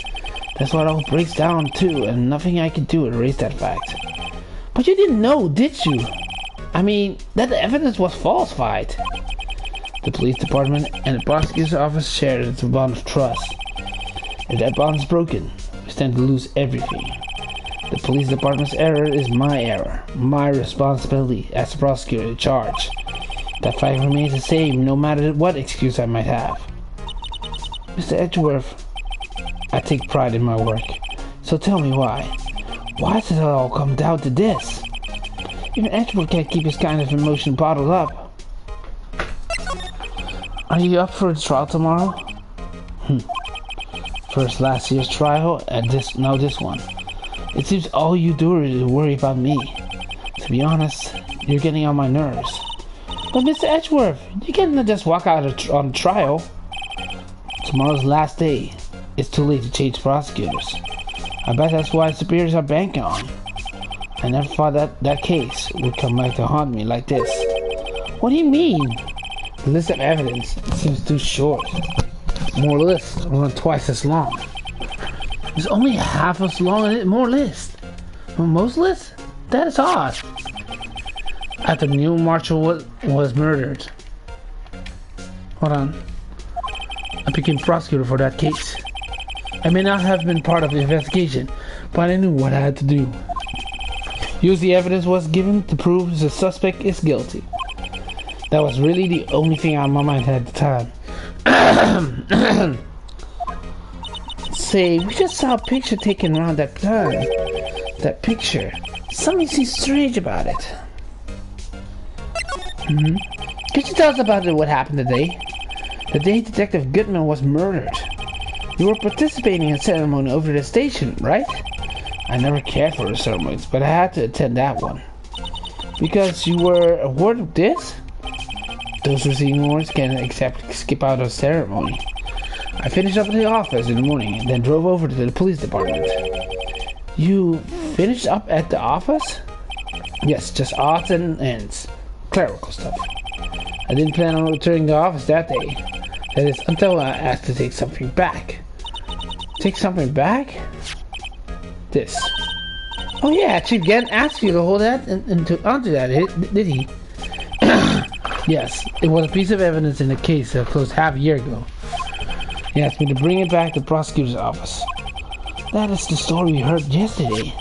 Speaker 1: That's what it all breaks down to, and nothing I can do to erase that fact. But you didn't know, did you? I mean, that the evidence was falsified. The police department and the prosecutor's office share the bond of trust. If that bond is broken, we stand to lose everything. The police department's error is my error, my responsibility as the prosecutor in charge. That fact remains the same no matter what excuse I might have. Mr. Edgeworth, I take pride in my work, so tell me why. Why does it all come down to this? Even Edgeworth can't keep his kind of emotion bottled up. Are you up for a trial tomorrow? First last year's trial, and now this one. It seems all you do is worry about me. To be honest, you're getting on my nerves. But Mr. Edgeworth, you can't just walk out on trial. Tomorrow's last day. It's too late to change prosecutors. I bet that's why superiors are banking on. I never thought that case would come back to haunt me like this. What do you mean? The list of evidence seems too short. More lists run twice as long. There's only half as long more lists. For most lists? That is odd. After Neil Marshall was murdered. Hold on. I became prosecutor for that case. I may not have been part of the investigation, but I knew what I had to do. Use the evidence was given to prove the suspect is guilty. That was really the only thing on my mind at the time. Say, we just saw a picture taken around that time. That picture. Something seems strange about it. Could you tell us about what happened today? The day Detective Goodman was murdered. You were participating in a ceremony over the station, right? I never cared for the ceremonies, but I had to attend that one. Because you were awarded this? Those receiving awards can skip out of the ceremony. I finished up at the office in the morning and then drove over to the police department. You finished up at the office? Yes, just odds and ends. Clerical stuff. I didn't plan on returning to office that day. That is, until I asked to take something back. Take something back? This. Oh yeah, Chief Gann asked you to hold that and to onto that, did he? Yes, it was a piece of evidence in a case that closed half a year ago. He asked me to bring it back to the prosecutor's office. That is the story we heard yesterday.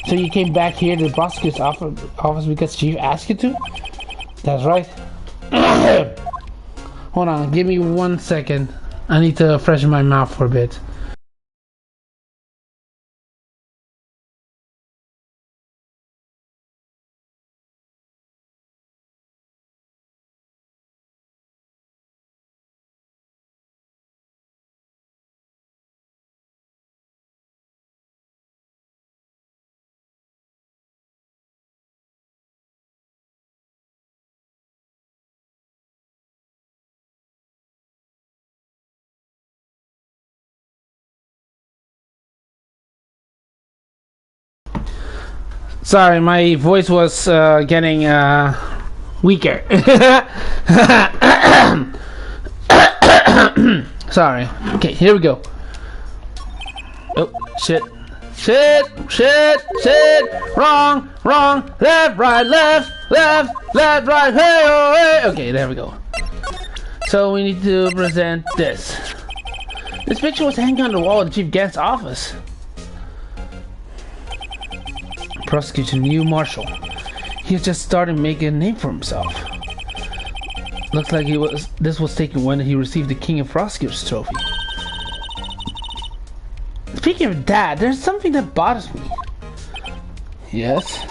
Speaker 1: So you came back here to the prosecutor's office because Chief asked you to? That's right. Hold on, give me 1 second. I need to freshen my mouth for a bit. Sorry, my voice was getting weaker. Sorry. Okay, here we go. Oh, shit. Shit. Wrong. Left, right, right. Hey, oh, hey. Okay, there we go. So we need to present this. This picture was hanging on the wall in Chief Gann's office. Prosecutor knew Marshall. He had just started making a name for himself. Looks like this was taken when he received the King of Prosecutors trophy. Speaking of that, there's something that bothers me. Yes?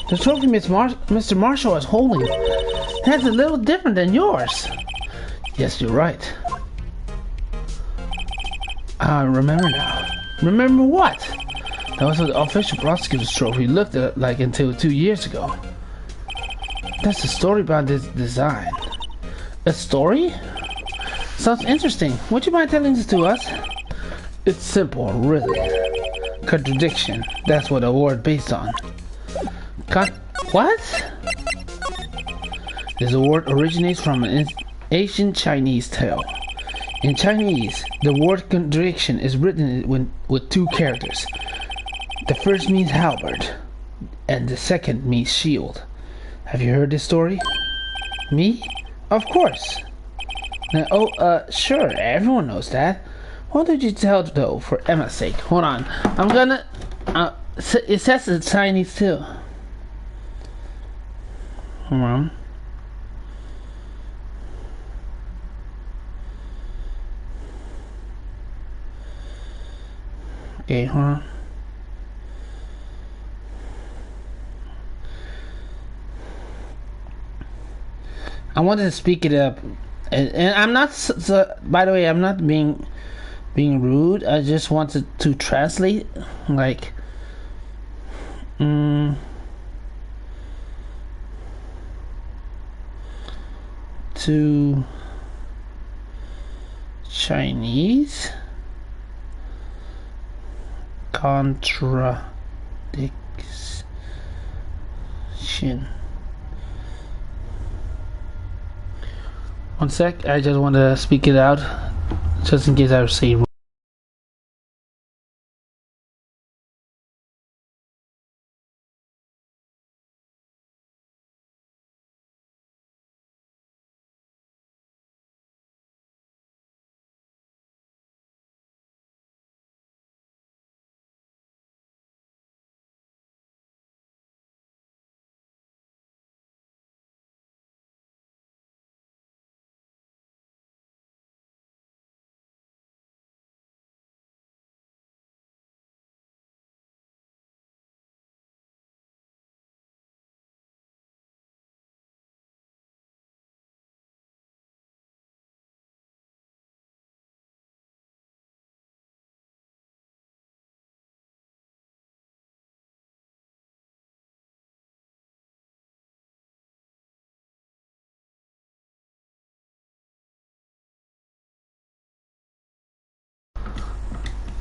Speaker 1: The trophy Mr. Marshall is holding that's a little different than yours. Yes, you're right. I remember now. Remember what? That was what the official prosecutor's trophy looked like until 2 years ago. That's the story about this design. A story? Sounds interesting. Would you mind telling this to us? It's simple, really. Contradiction. That's what the award based on. What? This award originates from an ancient Chinese tale. In Chinese, the word contradiction is written with 2 characters. The first means halberd, and the second means shield. Have you heard this story? Me? Of course. Now, sure, everyone knows that. Why did you tell though, for Emma's sake? Hold on, I'm gonna, it says it's Chinese too. Hold on. Okay, hold on. I wanted to speak it up, and I'm not. By the way, I'm not being rude. I just wanted to translate, like, to Chinese contradiction. 1 sec, I just want to speak it out, just in case I say wrong.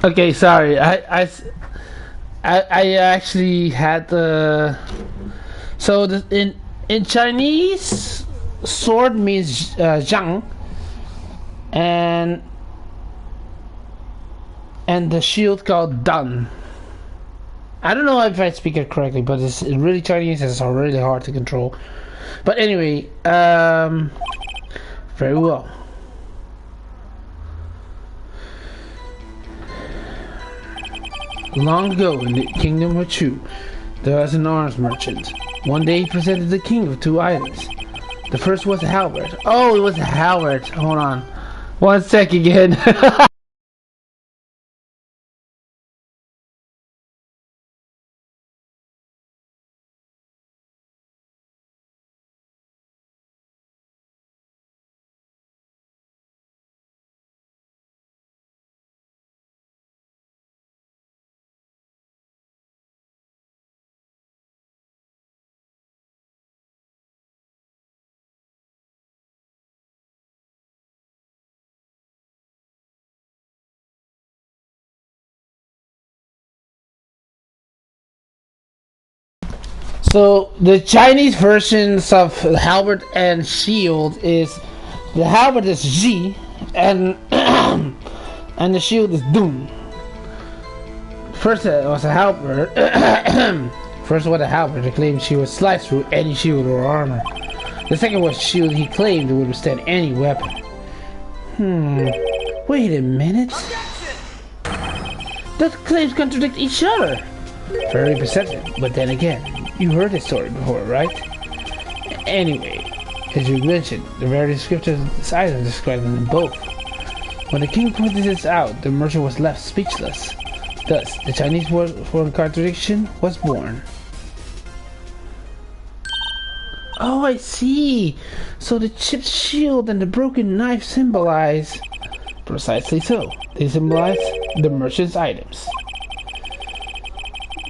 Speaker 1: Okay, sorry. I actually had So in Chinese, sword means zhang, and the shield called dan. I don't know if I speak it correctly, but it's really Chinese and it's really hard to control. But anyway, very well. Long ago in the kingdom of Chu, there was an arms merchant. One day he presented the king with two items. The first was a halberd. Oh, it was a halberd. Hold on. 1 sec again. So the Chinese versions of halberd and shield is the halberd is Ji and and the shield is Dun. First it was a halberd. First was a halberd. He claimed she would slice through any shield or armor. The second was shield he claimed would withstand any weapon. Wait a minute. Those claims contradict each other. Very perceptive, but then again, you heard this story before, right? Anyway, as you mentioned, the very description of this item described them both. When the king pointed this out, the merchant was left speechless. Thus, the Chinese word for contradiction was born. Oh, I see! So the chipped shield and the broken knife symbolize... Precisely so. They symbolize the merchant's items.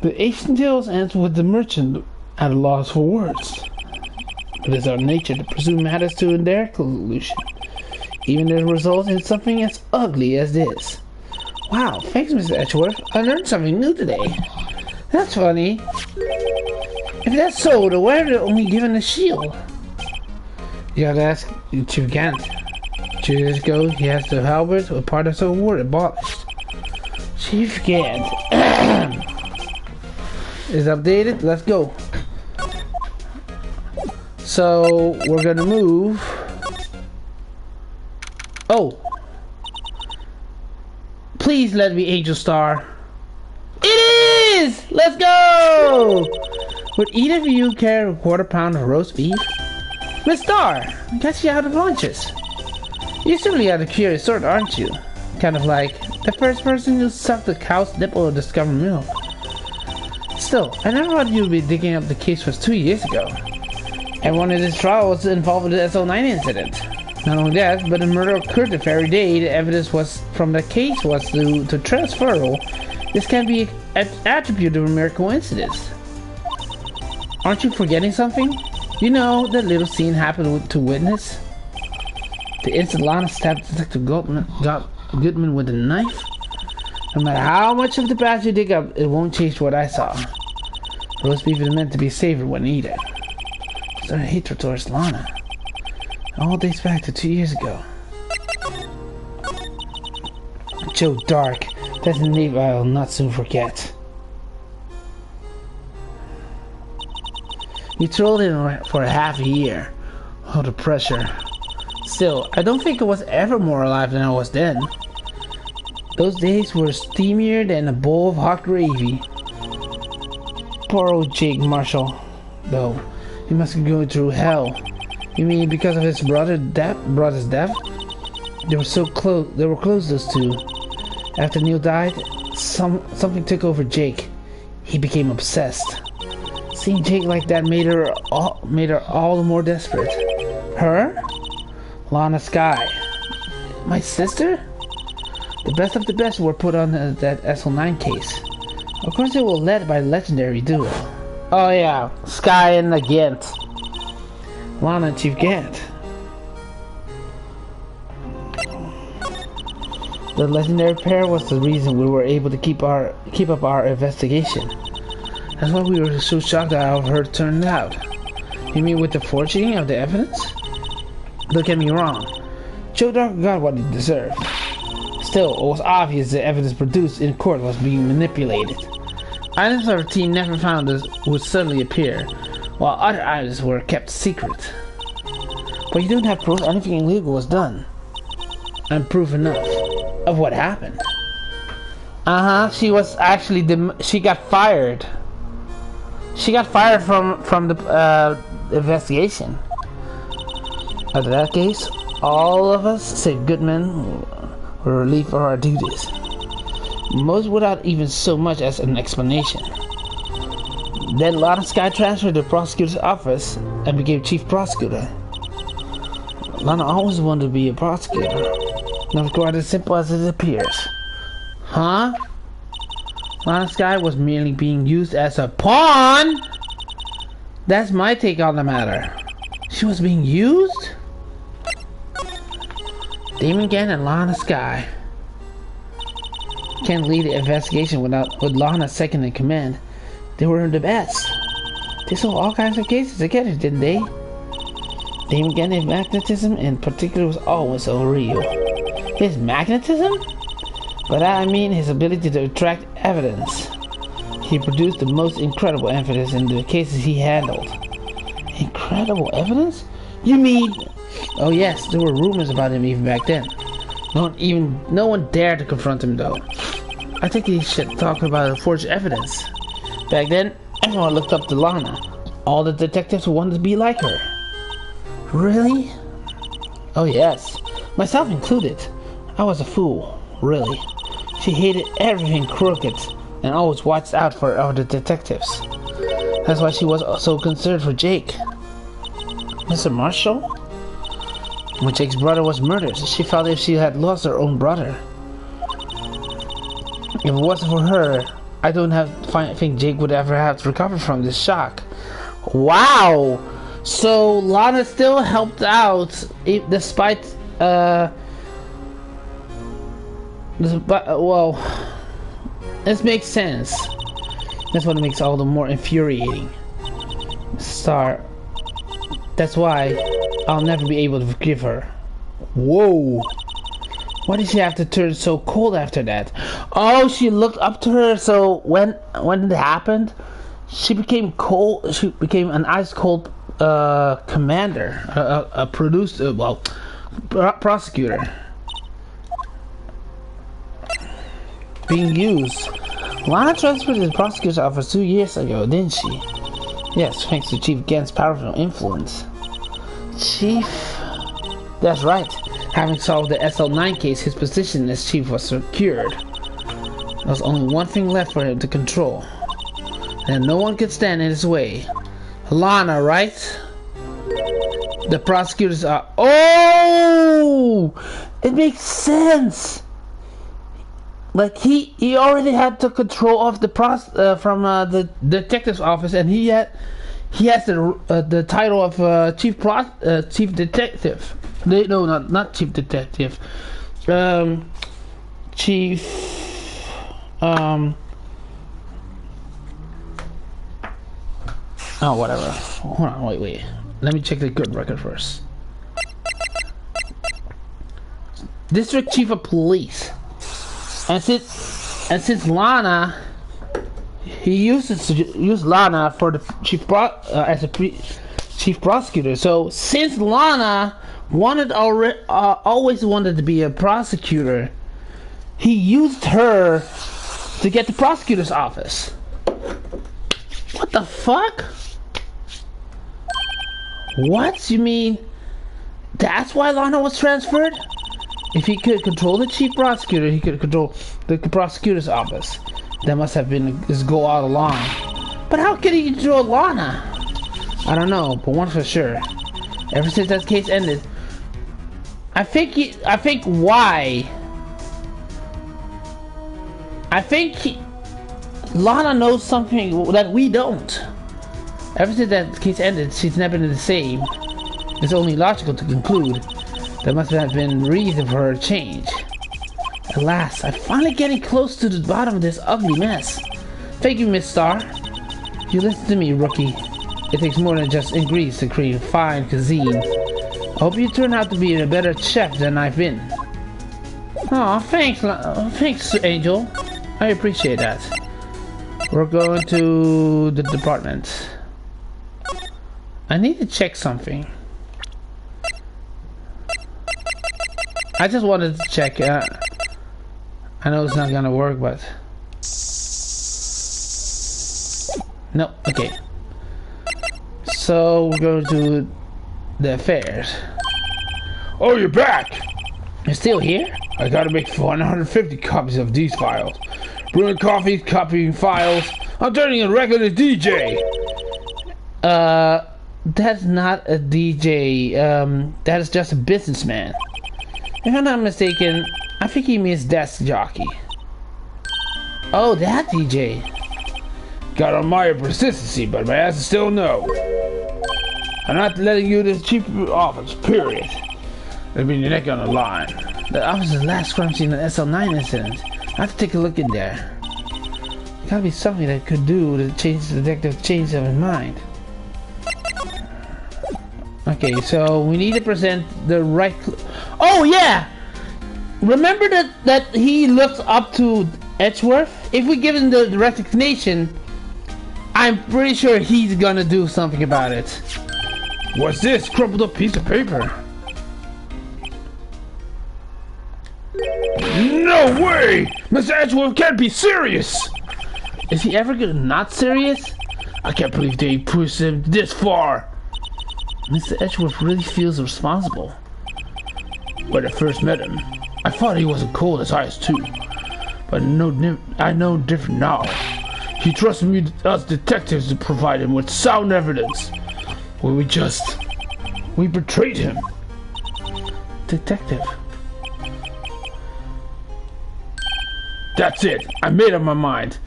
Speaker 1: The ancient tales ends with the merchant at a loss for words. It is our nature to presume matters to their conclusion, even if it results in something as ugly as this. Wow, thanks, Mr. Edgeworth. I learned something new today. That's funny. If that's so, then why are they only given a shield? You gotta ask Chief Gant. 2 years ago, he has the halberd with part of the award abolished. Chief Gant. Is updated. Let's go. So we're gonna move. Oh, please let me Angel Star. It is. Let's go. Would either of you care a quarter pound of roast beef? Miss Star, I guess you're out of lunches. You're simply out of curious sort, aren't you? Kind of like the first person who sucked the cow's nipple or discovered milk. Still, I never thought you'd be digging up the case was 2 years ago. And one of this trial was involved with the SO9 incident. Not only that, but the murder occurred the very day the evidence was from the case was to transferal. This can be attributed to a mere coincidence. Aren't you forgetting something? You know that little scene happened to witness? The instant Lana stabbed Detective Goodman with a knife? No matter how much of the past you dig up, it won't change what I saw. Roast beef is meant to be savored when eaten. It's our hatred towards Lana. It all dates back to 2 years ago. Joe Dark. That's a name I'll not soon forget. You trolled him for half a year. Oh, the pressure. Still, I don't think I was ever more alive than I was then. Those days were steamier than a bowl of hot gravy. Poor old Jake Marshall, though. He must be going through hell. You mean because of his brother's death? They were so close. They were close, those two. After Neil died, something took over Jake. He became obsessed. Seeing Jake like that made her all the more desperate. Her? Lana Sky. My sister? The best of the best were put on that SL9 case. Of course they were led by the legendary duo. Oh yeah, Sky and Gant. Lana and Chief Gant. The legendary pair was the reason we were able to keep up our investigation. That's why we were so shocked at how her turned out. You mean with the forging of the evidence? Don't get me wrong. Joe Dark got what he deserved. Still, it was obvious the evidence produced in court was being manipulated. Items our team never found would suddenly appear, while other items were kept secret. But you don't have proof anything illegal was done. And proof enough of what happened. She was actually she got fired. She got fired from the investigation. After that case, all of us, save Goodman, were relieved of our duties. Most without even so much as an explanation. Then Lana Sky transferred to the prosecutor's office and became chief prosecutor. Lana always wanted to be a prosecutor. Not quite as simple as it appears. Huh? Lana Sky was merely being used as a pawn? That's my take on the matter. She was being used? Damon Gann and Lana Sky can't lead the investigation with Lana second in command. They were the best. They solved all kinds of cases together, didn't they? Damon Gann's magnetism in particular was always so real. His magnetism? By that I mean his ability to attract evidence. He produced the most incredible evidence in the cases he handled. Incredible evidence? You mean... Oh yes, there were rumors about him even back then. No one dared to confront him though. I think he should talk about forged evidence. Back then, everyone looked up to Lana. All the detectives wanted to be like her. Really? Oh yes, myself included. I was a fool, really. She hated everything crooked and always watched out for other detectives. That's why she was so concerned for Jake. Mr. Marshall? When Jake's brother was murdered, she felt if she had lost her own brother. If it wasn't for her, I don't think Jake would ever have to recover from this shock. Wow! So Lana still helped out despite well, this makes sense. That's what makes it all the more infuriating. Star. That's why I'll never be able to forgive her. Whoa. Why did she have to turn so cold after that? Oh, she looked up to her, so when it happened, she became cold. She became an ice cold commander, a prosecutor. Being used. Lana transferred to the prosecutor's office 2 years ago, didn't she? Yes, thanks to Chief Gant's powerful influence. Chief? That's right. Having solved the SL9 case, his position as chief was secured. There was only one thing left for him to control. And no one could stand in his way. Lana, right? The prosecutors are... Oh! It makes sense! Like he already had the control of the from the detective's office, and he has the title of chief detective. No, not chief detective. Chief. Oh, whatever. Hold on, wait. Let me check the good record first. District Chief of Police. And since Lana, he used Lana for the chief prosecutor. So since Lana always wanted to be a prosecutor, he used her to get the prosecutor's office. What the fuck? What? You mean that's why Lana was transferred? If he could control the chief prosecutor, he could control the prosecutor's office. That must have been his goal all along. But how could he control Lana? I don't know, but one for sure. Ever since that case ended, I think Lana knows something that we don't. Ever since that case ended, she's never been the same. It's only logical to conclude there must have been reason for her change. Alas, I'm finally getting close to the bottom of this ugly mess. Thank you, Miss Star. You listen to me, rookie. It takes more than just ingredients to create fine cuisine. I hope you turn out to be a better chef than I've been. Aw, thanks, Angel. I appreciate that. We're going to the department. I need to check something. I just wanted to check. I know it's not gonna work, but no. Okay. So we're going to the affairs.
Speaker 2: Oh, you're back!
Speaker 1: You're still here?
Speaker 2: I gotta make 150 copies of these files. Brewing coffee, copying files. I'm turning a regular DJ.
Speaker 1: That's not a DJ. That is just a businessman. If I'm not mistaken, I think he means desk jockey. Oh, that DJ.
Speaker 2: Got on my persistency, but my ass is still no. I'm not letting you to the chief office, period. There'll be your neck on the line.
Speaker 1: The officer's last crime scene in the SL9 incident. I have to take a look in there. Gotta be something that could do to change the detective change of his mind. Okay, so we need to present the right. Oh yeah! Remember that he looks up to Edgeworth? If we give him the recognition, I'm pretty sure he's gonna do something about it.
Speaker 2: What's this? Crumpled up piece of paper. No way! Mr. Edgeworth can't be serious!
Speaker 1: Is he ever not serious?
Speaker 2: I can't believe they pushed him this far.
Speaker 1: Mr. Edgeworth really feels responsible.
Speaker 2: When I first met him, I thought he wasn't cold as ice too. But I know different now. He trusted me, us detectives, to provide him with sound evidence. Well, we betrayed him.
Speaker 1: Detective.
Speaker 2: That's it. I made up my mind.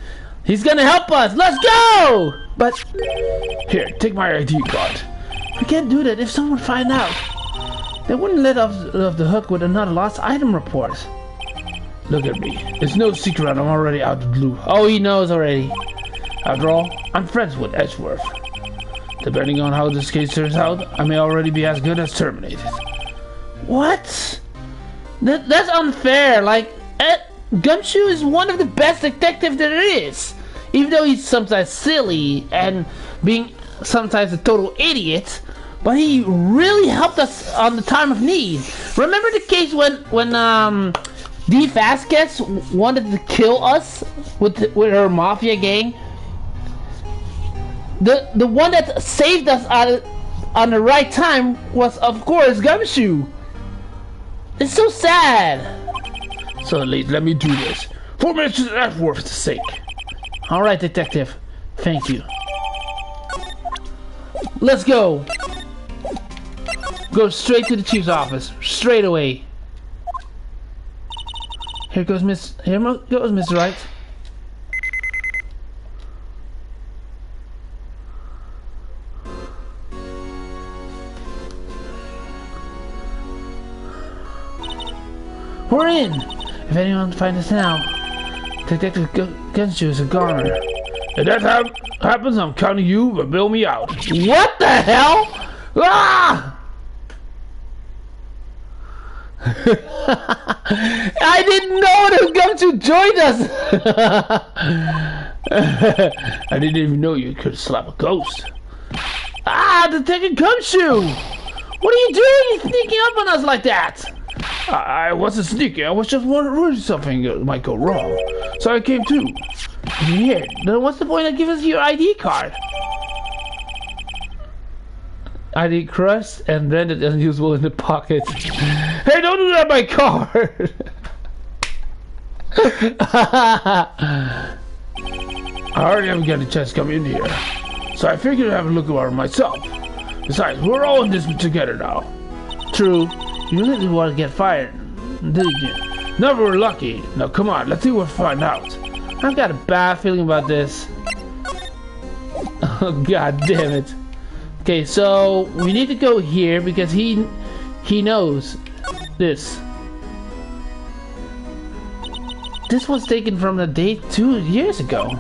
Speaker 1: He's gonna help us. Let's go! But
Speaker 2: here, take my ID card.
Speaker 1: We can't do that if someone find out. They wouldn't let us off the hook with another lost item report.
Speaker 2: Look at me. It's no secret I'm already out of the blue.
Speaker 1: Oh, he knows already.
Speaker 2: After all, I'm friends with Edgeworth. Depending on how this case turns out, I may already be as good as terminated.
Speaker 1: What? That's unfair. Like, Gumshoe is one of the best detectives there is. Even though he's sometimes silly and being sometimes a total idiot, but he really helped us on the time of need. Remember the case when Dee Vasquez wanted to kill us with her mafia gang? The one that saved us on the right time was, of course, Gumshoe. It's so sad.
Speaker 2: So at least let me do this for Mr. Edgeworth's sake.
Speaker 1: All right, detective. Thank you. Let's go. Go straight to the chief's office, straight away. Here goes Mr. Wright. We're in. If anyone finds us now, Detective Gumshoe is a goner.
Speaker 2: If that happens, I'm counting you, but bail me out.
Speaker 1: What the hell? Ah! I didn't know that Gumshoe joined us.
Speaker 2: I didn't even know you could slap a ghost.
Speaker 1: Ah, Detective Gumshoe! What are you doing? You're sneaking up on us like that.
Speaker 2: I wasn't sneaking. I was just wondering something might go wrong. So I came too.
Speaker 1: Weird. Then what's the point of giving us your ID card? ID crushed and rendered unusable in the pocket.
Speaker 2: Hey, don't do that, my card! I already haven't got a chance to come in here. So I figured I'd have a look around myself. Besides, we're all in this together now.
Speaker 1: True. You really didn't want to get fired, did you?
Speaker 2: Never were lucky. Now come on, let's see what we find out.
Speaker 1: I've got a bad feeling about this. Oh, god damn it. Okay, so we need to go here because he knows this. This was taken from the date 2 years ago.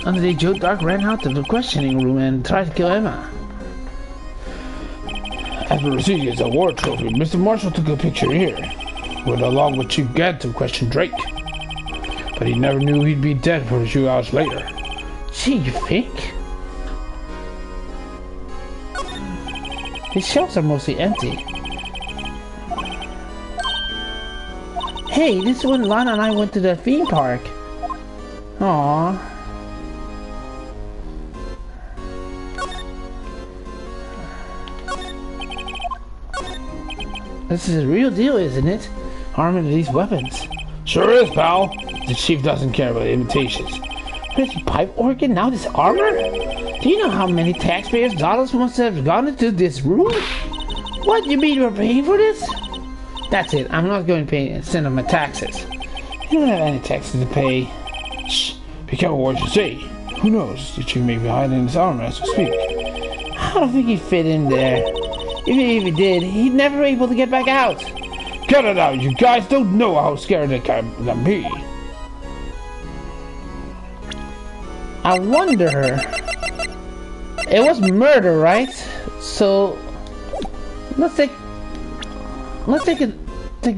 Speaker 1: On the day Joe Dark ran out of the questioning room and tried to kill Emma.
Speaker 2: After receiving his award trophy, Mr. Marshall took a picture here, went along with Chief Gad to question Drake. But he never knew he'd be dead for a few hours later.
Speaker 1: Gee, you think? His shelves are mostly empty. Hey, this is when Lana and I went to the theme park. Aww. This is a real deal, isn't it? Arming these weapons.
Speaker 2: Sure is, pal. The chief doesn't care about imitations.
Speaker 1: Pretty pipe organ, now this armor? Do you know how many taxpayers' dollars must have gone into this room? What, you mean we're paying for this? That's it, I'm not going to pay send them my taxes. You don't have any taxes to pay.
Speaker 2: Shh, be careful what you say. Who knows, the chief may be hiding his armor as we speak.
Speaker 1: I don't think he'd fit in there. Even if he did, he'd never be able to get back out.
Speaker 2: Cut it out, you guys don't know how scared it can be.
Speaker 1: I wonder... It was murder, right? So... Let's take a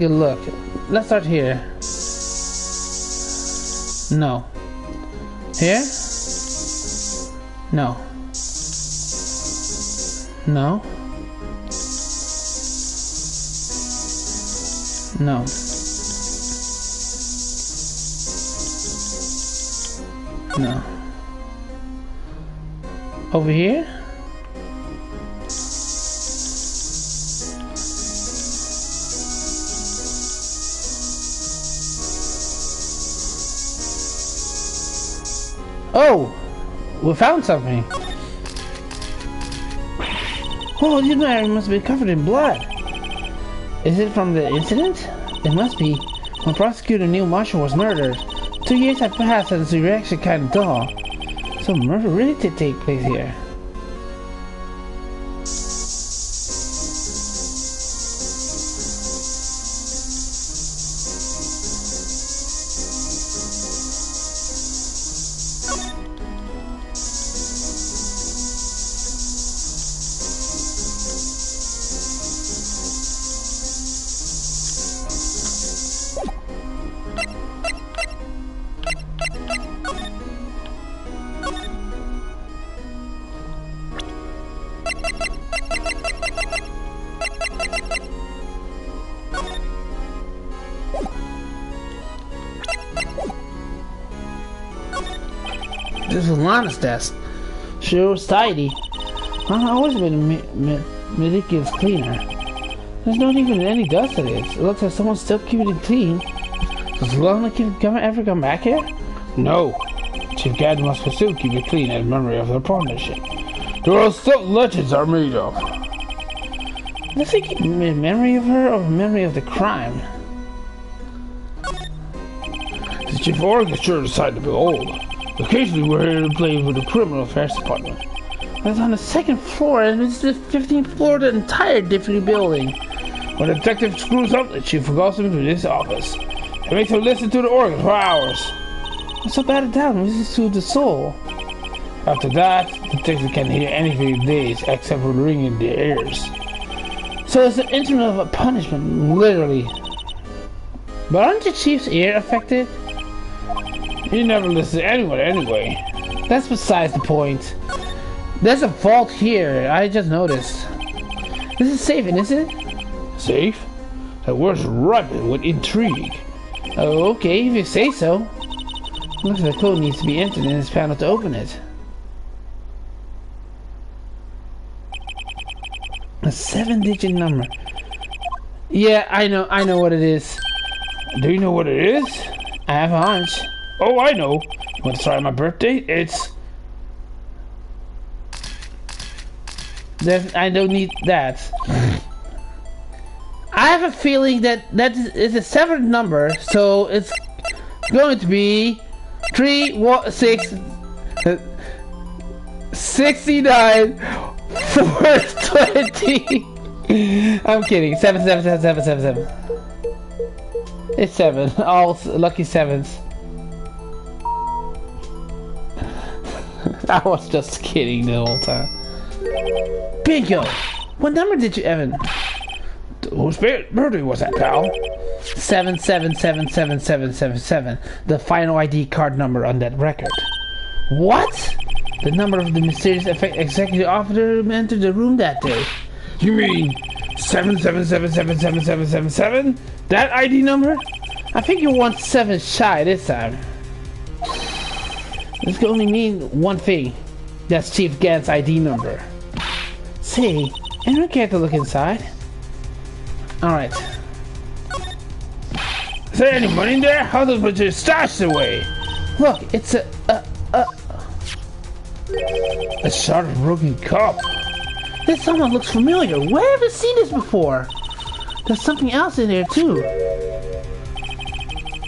Speaker 1: look. Let's start here. No. Here? No. No. No. No. Over here? Oh! We found something! Oh, this man must be covered in blood! Is it from the incident? It must be. When Prosecutor Neil Marshall was murdered, 2 years had passed and the reaction kind of dull. So murder really did take place here. This was Lana's desk. Sure was tidy. I've always been a meticulous cleaner. There's not even any dust in it. It looks like someone's still keeping it clean. Does Lana ever come back here?
Speaker 2: No. Chief Gad must still keep it clean in memory of their partnership. The world's stuff legends are made of.
Speaker 1: Does he keep in memory of her or memory of the crime?
Speaker 2: The Chief Orchestra decided to be old. Occasionally we're here to play with the Criminal Affairs Department.
Speaker 1: It's on the second floor and it's the 15th floor of the entire different building.
Speaker 2: When a detective screws up, the chief forgets him to this office. It makes him listen to the organ for hours.
Speaker 1: What's so bad at that? Listens to the soul.
Speaker 2: After that, the detective can't hear anything for days except for ringing in their ears.
Speaker 1: So it's an instrument of a punishment, literally. But aren't the chief's ear affected?
Speaker 2: He never listens to anyone anyway.
Speaker 1: That's besides the point. There's a vault here, I just noticed. This is safe, isn't it?
Speaker 2: Safe? That word's ripe with intrigue.
Speaker 1: Oh, okay, if you say so. Looks like the code needs to be entered in this panel to open it. A 7-digit number. Yeah, I know what it is.
Speaker 2: Do you know what it is?
Speaker 1: I have a hunch.
Speaker 2: Oh, I know. You want to try my birthday? It's...
Speaker 1: I don't need that. I have a feeling that is a 7 number, so it's going to be 69 420. I'm kidding. 7. It's 7. All lucky 7s. I was just kidding the whole time. Bingo! What number did you, Evan?
Speaker 2: Whose birthday was that, pal?
Speaker 1: 777777, the final ID card number on that record. What? The number of the mysterious executive officer who entered the room that day.
Speaker 2: You mean 77777777? That ID number?
Speaker 1: I think you're 1 7 shy this time. This can only mean one thing. That's Chief Gant's ID number. See, anyone care to look inside? Alright.
Speaker 2: Is there any money in there? How does it stashed away?
Speaker 1: Look, it's a
Speaker 2: shot of broken cup.
Speaker 1: This someone looks familiar. Where have I seen this before? There's something else in there too.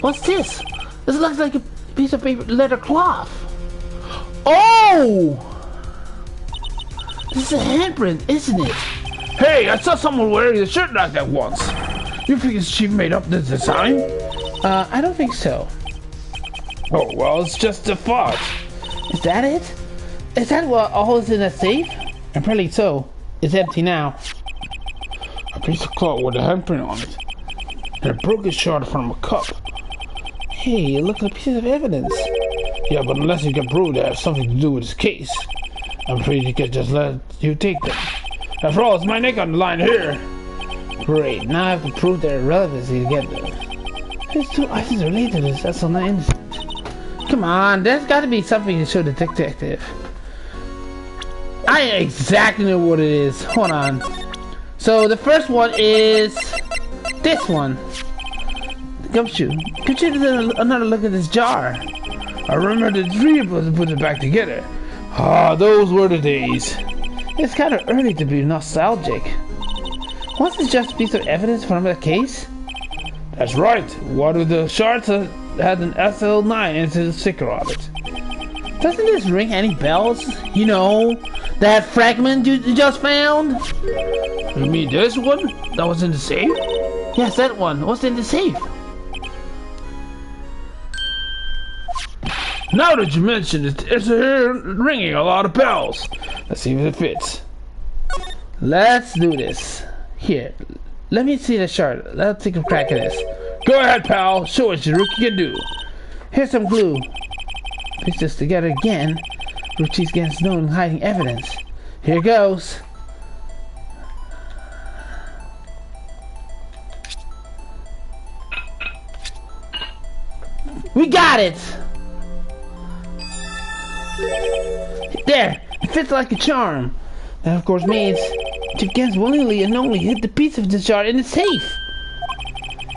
Speaker 1: What's this? This looks like a piece of paper, leather cloth.
Speaker 2: Oh!
Speaker 1: This is a handprint, isn't it?
Speaker 2: Hey, I saw someone wearing a shirt like that once. You think his chief made up this design?
Speaker 1: I don't think so.
Speaker 2: Oh, well, it's just a thought.
Speaker 1: Is that it? Is that what all is in a safe? Apparently so. It's empty now.
Speaker 2: A piece of cloth with a handprint on it. And a broken shard from a cup.
Speaker 1: Hey, look at a piece of evidence.
Speaker 2: Yeah, but unless you can prove they have something to do with this case, I'm afraid you can just let you take them. After all, it's my neck on the line here.
Speaker 1: Great, now I have to prove their relevancy to get them. These two items related to this, that's so not innocent. Come on, there's gotta be something to show the detective. I exactly know what it is. Hold on. So the first one is this one. Gumshoe, could you do another look at this jar?
Speaker 2: I remember the three of us put it back together. Ah, those were the days.
Speaker 1: It's kind of early to be nostalgic. Was this just a piece of evidence from the case?
Speaker 2: That's right. One of the shards had an SL9 and a sticker on it.
Speaker 1: Doesn't this ring any bells? You know, that fragment you just found?
Speaker 2: You mean this one? That was in the safe?
Speaker 1: Yes, that one. What's in the safe?
Speaker 2: Now that you mention it, it's ringing a lot of bells. Let's see if it fits.
Speaker 1: Let's do this. Here, let me see the shard. Let's take a crack at this.
Speaker 2: Go ahead, pal. Show us your rookie can do.
Speaker 1: Here's some glue. Piece this together again. Ruchi's against known hiding evidence. Here goes. We got it! There! It fits like a charm. That of course means Chief Gans willingly and knowingly hid the piece of the shard in the safe.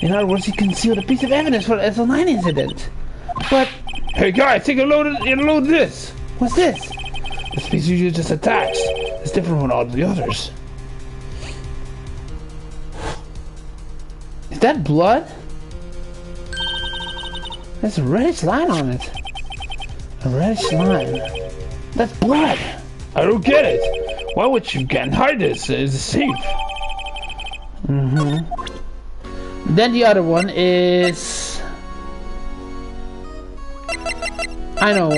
Speaker 1: In other words, he concealed a piece of evidence for the SL9 incident. But...
Speaker 2: Hey guys, take a load of this!
Speaker 1: What's this?
Speaker 2: This piece you just attached. It's different from all the others.
Speaker 1: Is that blood? There's a reddish line on it. A reddish line. That's blood.
Speaker 2: I don't get it. Why would you can't hide this? It's safe.
Speaker 1: Then the other one is... I know,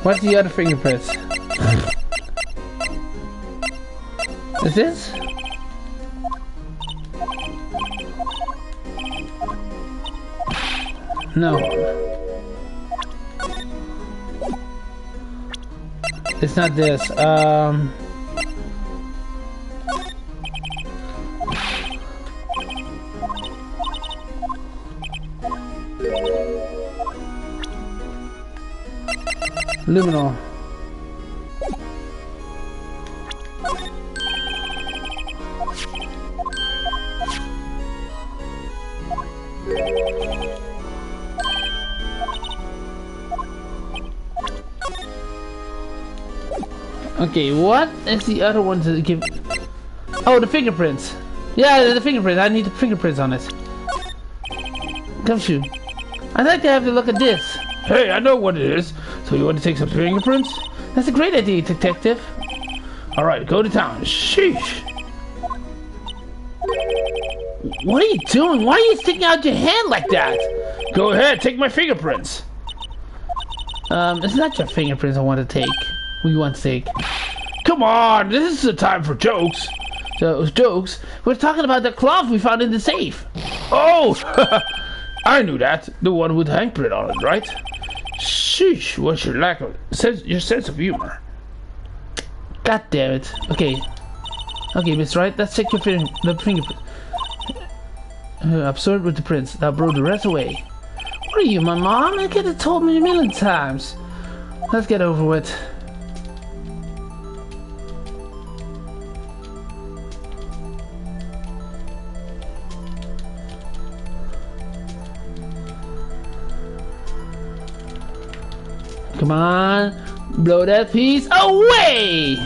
Speaker 1: what's the other fingerprints? Is this? No. It's not this. Luminol. Okay, what is the other one to give? Oh, the fingerprints. Yeah, the fingerprints. I need the fingerprints on it. Gumshoe, I'd like to have a look at this.
Speaker 2: Hey, I know what it is. So you want to take some fingerprints?
Speaker 1: That's a great idea, detective.
Speaker 2: Alright, go to town. Sheesh.
Speaker 1: What are you doing? Why are you sticking out your hand like that?
Speaker 2: Go ahead, take my fingerprints.
Speaker 1: It's not your fingerprints I want to take. We want to take.
Speaker 2: Come on, this is the time for jokes.
Speaker 1: So, jokes? We're talking about the cloth we found in the safe.
Speaker 2: Oh, I knew that. The one with handprint on it, right? Sheesh, what's your lack of your sense of humor?
Speaker 1: God damn it. Okay. Okay, Miss Wright, let's check your the fingerprint. Absurd with the prints. Now blow the rest away. What are you, my mom? You could have told me a million times. Let's get over with. Come on, blow that piece away!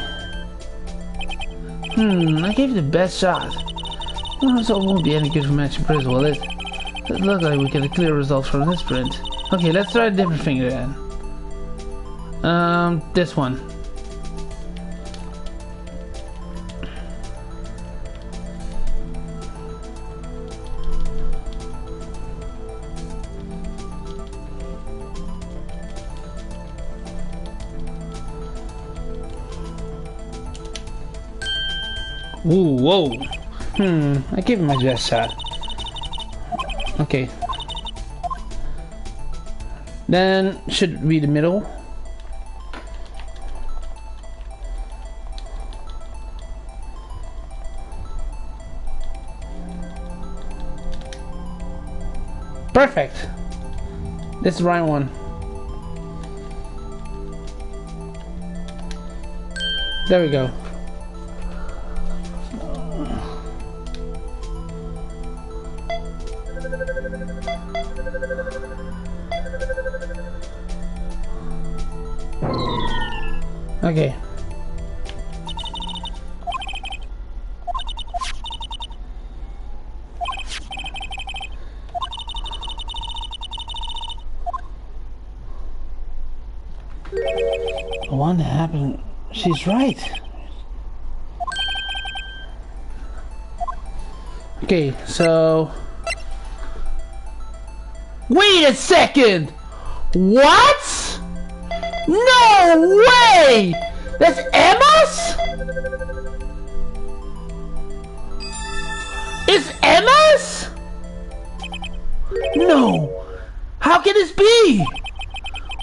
Speaker 1: I gave you the best shot. Well, so it won't be any good for matching prints, will it? It looks like we get a clear result from this print. Okay, let's try a different finger then. This one.
Speaker 2: Ooh, whoa.
Speaker 1: I gave him my best shot. Okay. Then, should be the middle. Perfect! This is the right one. There we go. Okay. The one that happened, she's right. Okay, so... Wait a second! What? No way! That's Emma's? It's Emma's? No! How can this be?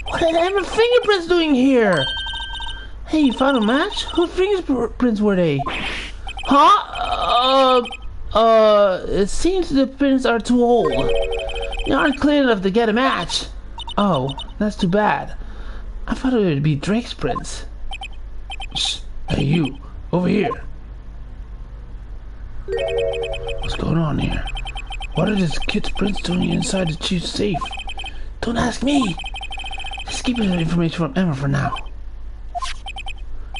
Speaker 1: What are Emma's fingerprints doing here? Hey, you found a match? Whose fingerprints were they? Huh? It seems the prints are too old. They aren't clear enough to get a match. Oh, that's too bad. I thought it would be Drake's prints.
Speaker 2: Shh. Hey, you. Over here. What's going on here? What are this kid's prints doing inside the chief's safe?
Speaker 1: Don't ask me. Just keep the information from Emma for now.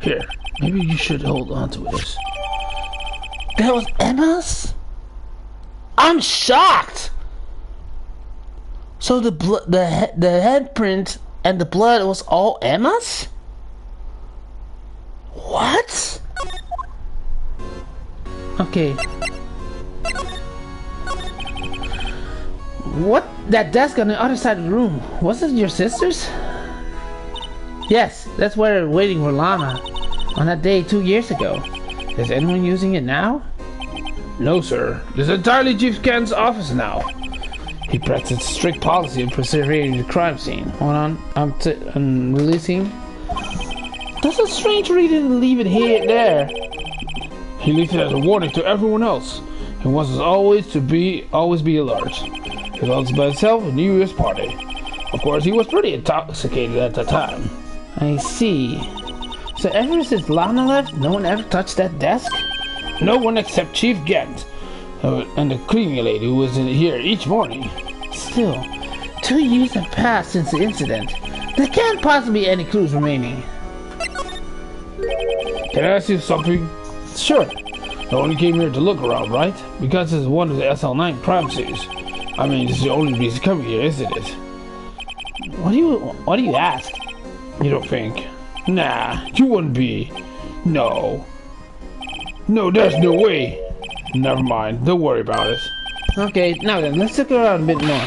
Speaker 2: Here, maybe you should hold on to this.
Speaker 1: That was Emma's? I'm shocked! So the handprint and the blood was all Emma's? What? Okay. What? That desk on the other side of the room, was it your sister's? Yes, that's where we're waiting for Lana on that day 2 years ago. Is anyone using it now?
Speaker 2: No, sir. It's entirely Chief Kent's office now. He practiced strict policy of preserving the crime scene.
Speaker 1: Hold on, I'm releasing. That's a strange reason to leave it here there.
Speaker 2: He left it as a warning to everyone else. He wants us always be alert. He loves by himself a New Year's party. Of course, he was pretty intoxicated at the time.
Speaker 1: I see. So ever since Lana left, no one ever touched that desk?
Speaker 2: No one except Chief Gent and the cleaning lady who was in here each morning.
Speaker 1: Still, 2 years have passed since the incident. There can't possibly be any clues remaining.
Speaker 2: Can I ask you something?
Speaker 1: Sure.
Speaker 2: You only came here to look around, right? Because it's one of the SL9 crime scenes. I mean, this is the only reason coming here, isn't it?
Speaker 1: What do you ask?
Speaker 2: You don't think? Nah, you wouldn't be. No. No, there's no way. Never mind. Don't worry about it.
Speaker 1: Okay, now then, let's look around a bit more.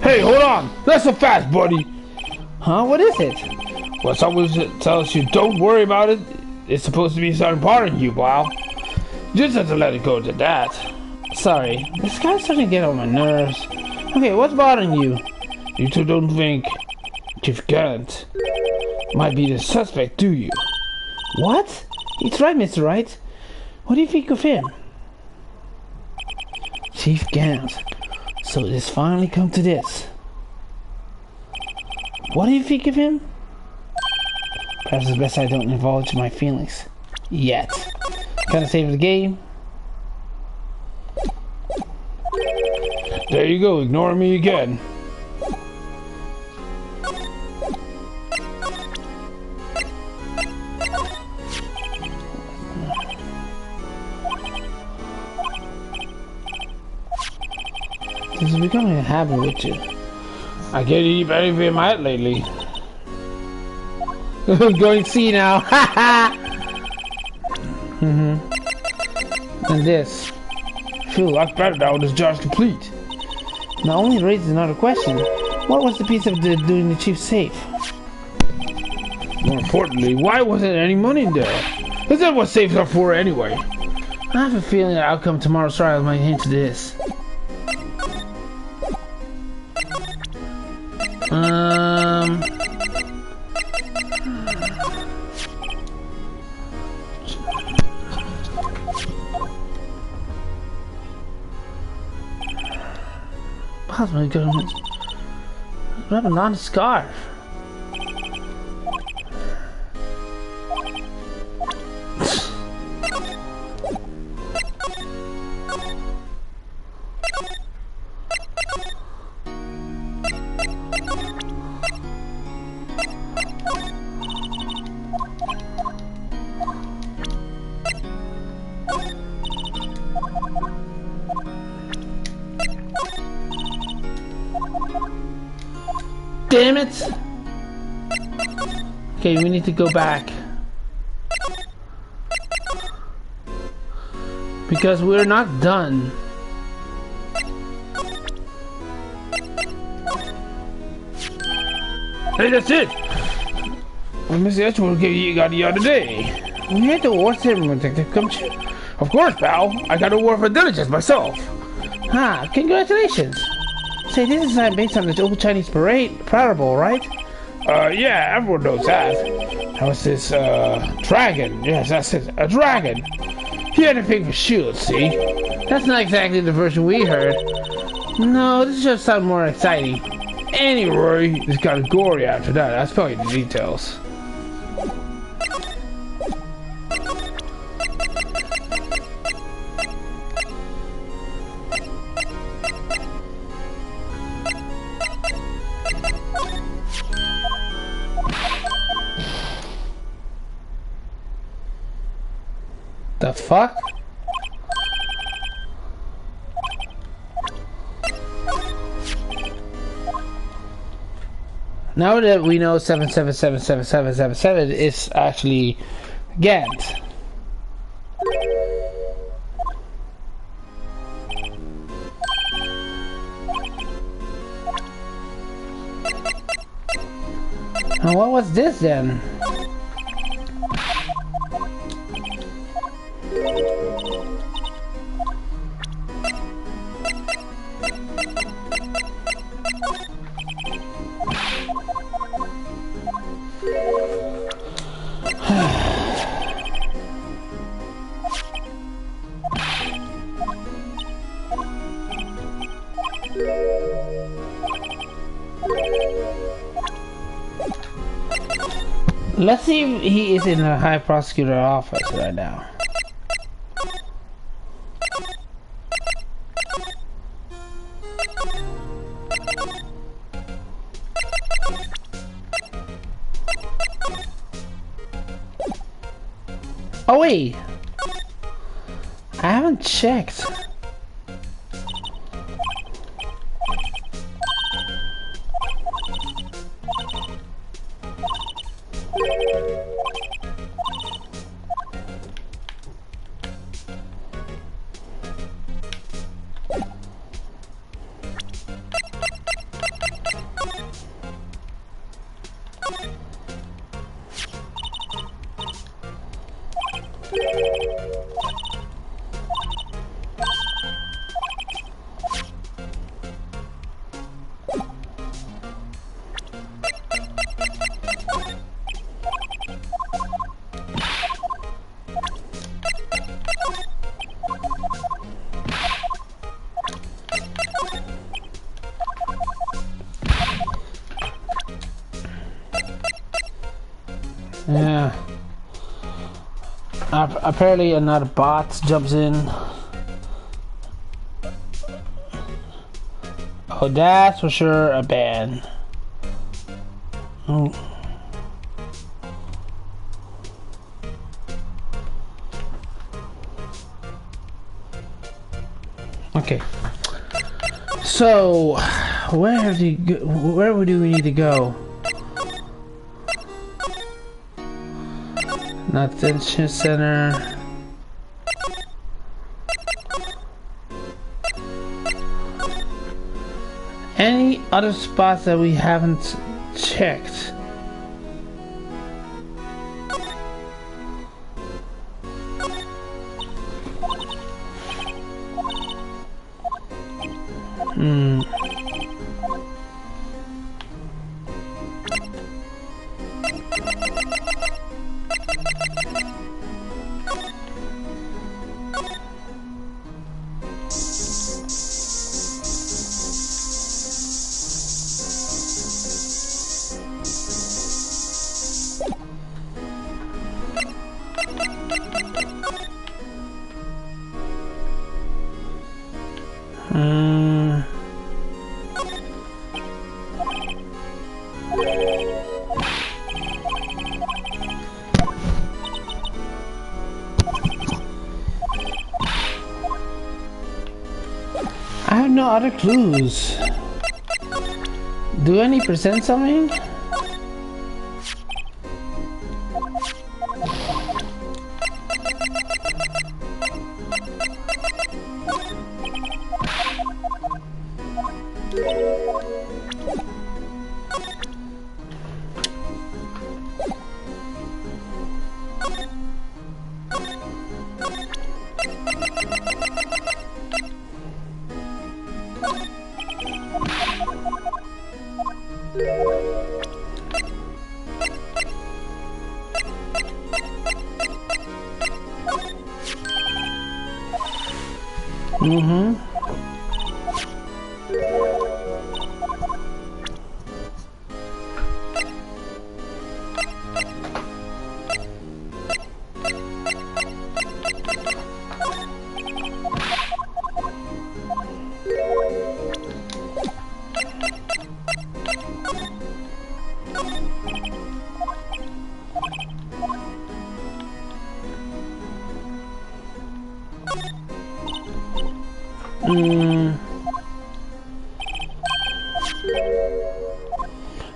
Speaker 2: Hey, hold on! That's so fast, buddy!
Speaker 1: Huh? What is it?
Speaker 2: Well, someone tells you don't worry about it. It's supposed to be something bothering you, pal. You just have to let it go to that.
Speaker 1: Sorry, this guy's starting to get on my nerves. Okay, what's bothering you?
Speaker 2: You two don't think Chief Gant might be the suspect, do you?
Speaker 1: What? He's right, Mr. Wright. What do you think of him? Chief Gant. So it has finally come to this. What do you think of him? Perhaps it's best I don't divulge my feelings. Yet. Kind of save the game.
Speaker 2: There you go, ignore me again.
Speaker 1: This is becoming a habit with you.
Speaker 2: I can't eat anything in my head lately.
Speaker 1: Going see now. And this.
Speaker 2: I feel a lot better now this job's complete.
Speaker 1: Now only raises another question. What was the piece of doing the chief safe?
Speaker 2: More importantly, why wasn't any money in there? Is that what safes are for anyway?
Speaker 1: I have a feeling the outcome of tomorrow's trial might hint to this. Possibly government. What happened on the scarf? Damn it! Okay, we need to go back. Because we're not done.
Speaker 2: Hey, that's it! Well, Mr. Edgewood gave you got the other day.
Speaker 1: We had to award ceremony, Detective. Come to...
Speaker 2: Of course, pal. I got a award for diligence myself.
Speaker 1: Ah, congratulations! Say, this is based on the old Chinese parable, right?
Speaker 2: Yeah, everyone knows that. That was this, dragon. Yes, that's it. A dragon. He had a thing for shields, see?
Speaker 1: That's not exactly the version we heard. No, this just sounds more exciting.
Speaker 2: Anyway, it's got gory after that. I'll tell you the details.
Speaker 1: The fuck? Now that we know 777777 is actually Gant. And what was this then? Let's see if he is in the High Prosecutor office right now. Oh wait, I haven't checked. apparently another bot jumps in. Oh, that's for sure a ban. Oh. Okay. So, where do we need to go? Not the center. Any other spots that we haven't checked? I have no other clues. Do I need to present something?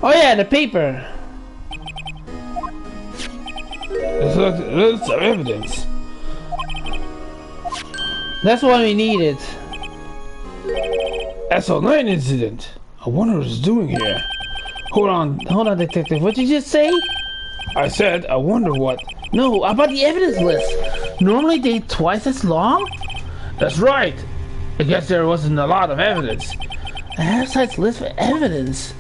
Speaker 1: Oh yeah, the paper.
Speaker 2: Lots of evidence.
Speaker 1: That's what we needed.
Speaker 2: SL9 incident. I wonder what it's doing here.
Speaker 1: Hold on, detective. What did you just say?
Speaker 2: I said, I wonder what.
Speaker 1: No, about the evidence list. Normally they're twice as long.
Speaker 2: That's right. I guess there wasn't a lot of evidence.
Speaker 1: A half-size list for evidence.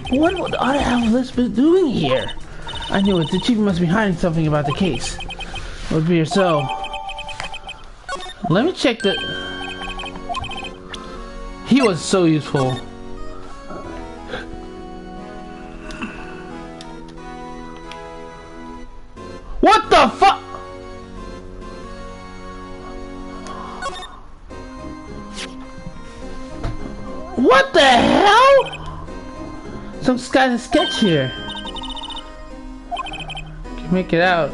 Speaker 1: What would the other half list be doing here? I knew it. The chief must be hiding something about the case. Would be so. Let me check the. He was so useful. What the fuck? What the hell? Some kind of sketch here. Can make it out.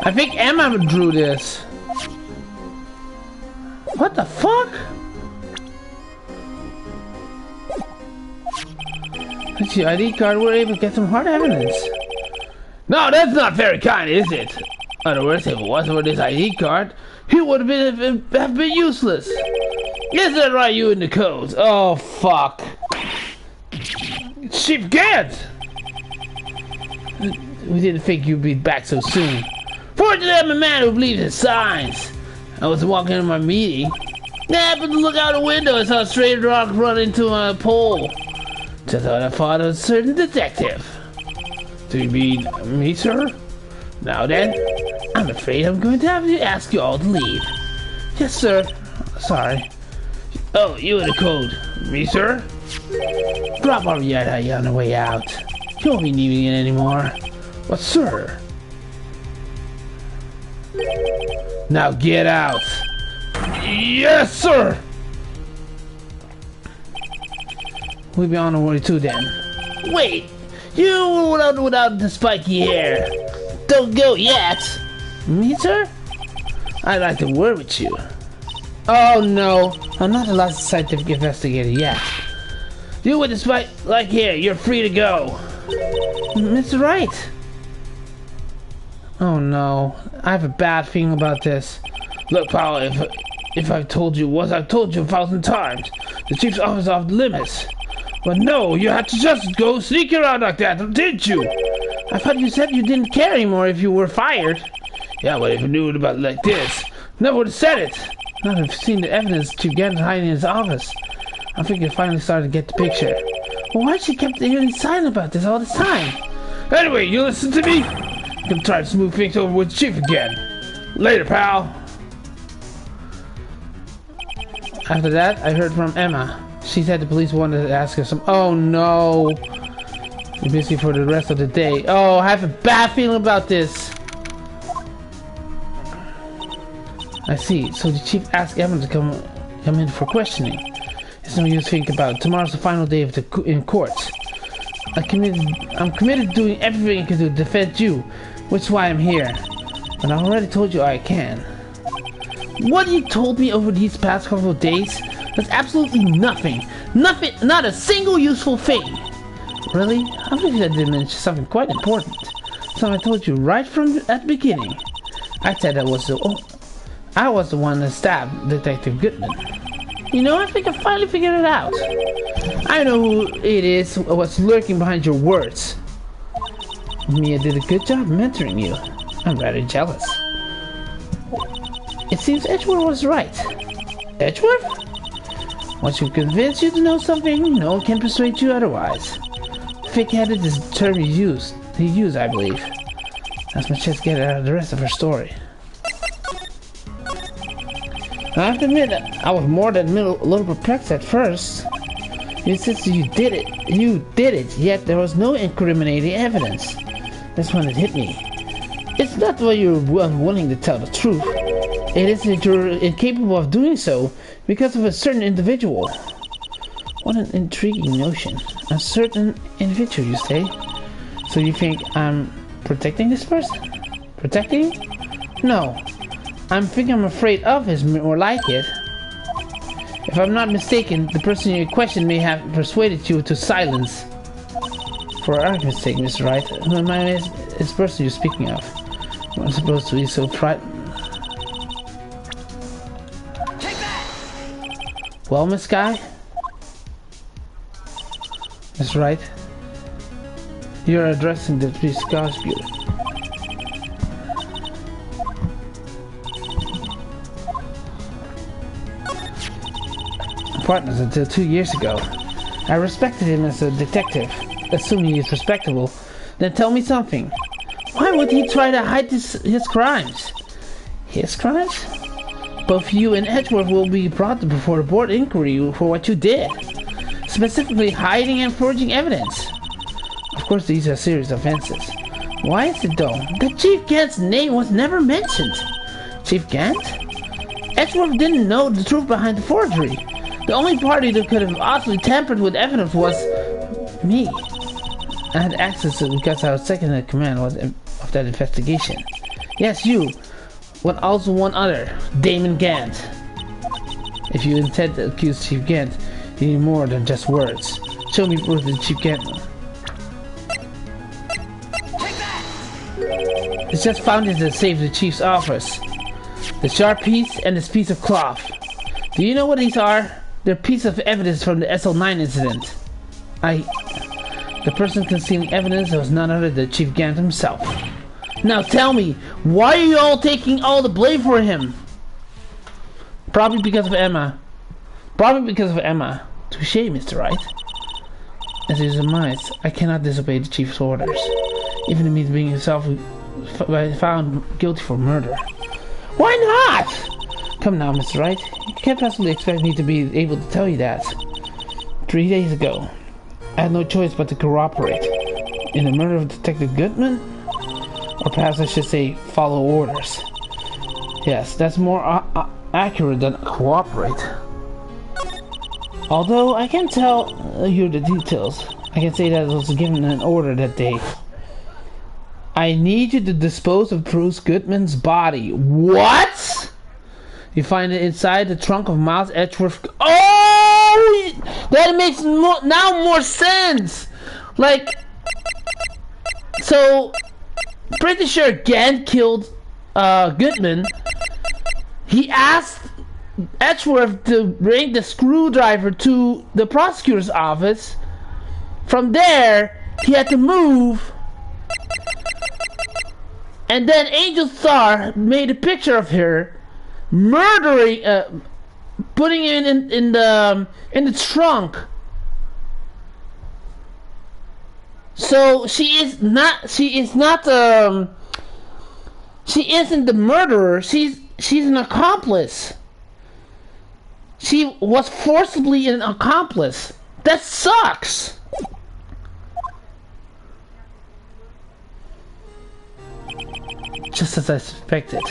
Speaker 1: I think Emma drew this. What the fuck? That's your ID card. We're able to get some hard evidence.
Speaker 2: No, that's not very kind, is it? In other words, if it wasn't for this ID card, he would have been useless. Is that right, you in the codes?
Speaker 1: Oh, fuck.
Speaker 2: Chief Gant!
Speaker 1: We didn't think you'd be back so soon.
Speaker 2: Fortunately, I'm a man who believes in signs. I was walking in my meeting. I happened to look out a window and saw a stray rock run into a pole. Just thought I thought of a certain detective. Do you mean me, sir? Now then, I'm afraid I'm going to have to ask you all to leave.
Speaker 1: Yes, sir. Sorry.
Speaker 2: Oh, you in the code. Me, sir?
Speaker 1: Drop our yada on the way out. You won't be needing it anymore.
Speaker 2: But sir...
Speaker 1: Now get out.
Speaker 2: Yes, sir!
Speaker 1: We'll be on our way too then. Wait! You without the spiky hair. Don't go yet. Me, sir? I'd like to work with you. Oh no, I'm not the last scientific investigator yet. You with the spiky hair, you're free to go. Mr. Wright. Oh no, I have a bad feeling about this.
Speaker 2: Look, pal, if I've told you what I've told you 1,000 times, the chief's office off limits. But no, you had to just go sneak around like that, didn't you?
Speaker 1: I thought you said you didn't care anymore if you were fired.
Speaker 2: Yeah, but if you knew it about like this, never would have said it.
Speaker 1: Now that I've seen the evidence Chief Gant hiding in his office, I think you finally started to get the picture. Well, why she kept really silent about this all this time?
Speaker 2: Anyway, you listen to me? I'm gonna try to smooth things over with Chief again. Later, pal.
Speaker 1: After that, I heard from Emma. She said the police wanted to ask her some. Oh no! You're busy for the rest of the day. Oh, I have a bad feeling about this. I see. So the chief asked Emma to come in for questioning. It's no use thinking about it. Tomorrow's the final day of in court. I'm committed to doing everything I can do to defend you, which is why I'm here. And I already told you I can. What you told me over these past couple of days? That's absolutely nothing. Nothing, not a single useful thing. Really? I believe I did mention something quite important. Something I told you right from at the beginning. I said I was the one that stabbed Detective Goodman. You know, I think I finally figured it out. I know who it is, what's lurking behind your words. Mia did a good job mentoring you. I'm rather jealous. It seems Edgeworth was right. Edgeworth? Once you convince you to know something, no one can persuade you otherwise. Thick-headed is the term he used, I believe. That's my chance to get out of the rest of her story. I have to admit, I was more than a little perplexed at first. You insisted you did it, yet there was no incriminating evidence. That's when it hit me. It's not that you're unwilling to tell the truth. It is that you're incapable of doing so because of a certain individual. What an intriguing notion. A certain individual, you say? So you think I'm protecting this person? Protecting? No. I'm afraid of is more like it. If I'm not mistaken, the person in question may have persuaded you to silence. For argument's sake, Mr. Wright, who am I is the person you're speaking of? I'm supposed to be so frightened.
Speaker 3: Take that!
Speaker 1: Well, Miss Guy? Miss Wright? You're addressing the three Scotch Butte. Partners until 2 years ago. I respected him as a detective. Assuming he's respectable, then tell me something. Why would he try to hide his crimes? His crimes? Both you and Edgeworth will be brought before the board inquiry for what you did. Specifically hiding and forging evidence. Of course, these are serious offenses. Why is it though? The Chief Gant's name was never mentioned. Chief Gant? Edgeworth didn't know the truth behind the forgery. The only party that could have possibly tampered with evidence was me. I had access to it because I was second in command of that investigation. Yes, you, but also one other, Damon Gant. If you intend to accuse Chief Gant, you need more than just words. Show me proof that Chief Gant. It's just found in the safe of the Chief's office. The sharp piece and this piece of cloth. Do you know what these are? They're pieces of evidence from the SL9 incident. The person concealing evidence was none other than Chief Gant himself. Now tell me, why are you all taking all the blame for him? Probably because of Emma. Touché, Mr. Wright. As it is a mice, I cannot disobey the Chief's orders. Even if it means being himself found guilty for murder. Why not? Come now, Mr. Wright. You can't possibly expect me to be able to tell you that. 3 days ago. I had no choice but to cooperate in the murder of Detective Goodman, or perhaps I should say follow orders. Yes, that's more accurate than cooperate. Although I can't tell you the details, I can say that I was given an order that day. I need you to dispose of Bruce Goodman's body. What? You find it inside the trunk of Miles Edgeworth. Oh! That makes more sense! Like, so, pretty sure Gant killed Goodman. He asked Edgeworth to bring the screwdriver to the prosecutor's office. From there, he had to move. And then Angel Star made a picture of her murdering, putting it in the trunk. So she isn't the murderer. She's an accomplice. She was forcibly an accomplice. That sucks. Just as I suspected.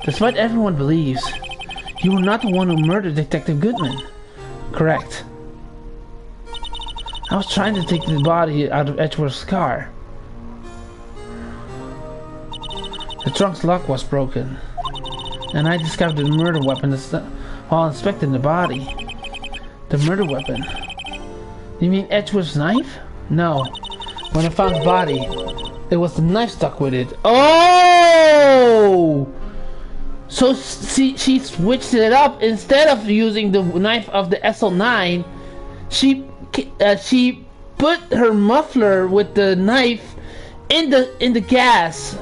Speaker 1: Despite everyone believes, you were not the one who murdered Detective Goodman. Correct. I was trying to take the body out of Edgeworth's car. The trunk's lock was broken, and I discovered the murder weapon while inspecting the body. The murder weapon? You mean Edgeworth's knife? No. When I found the body, it was the knife stuck with it. Oh! So she switched it up. Instead of using the knife of the SL9, she put her muffler with the knife in the gas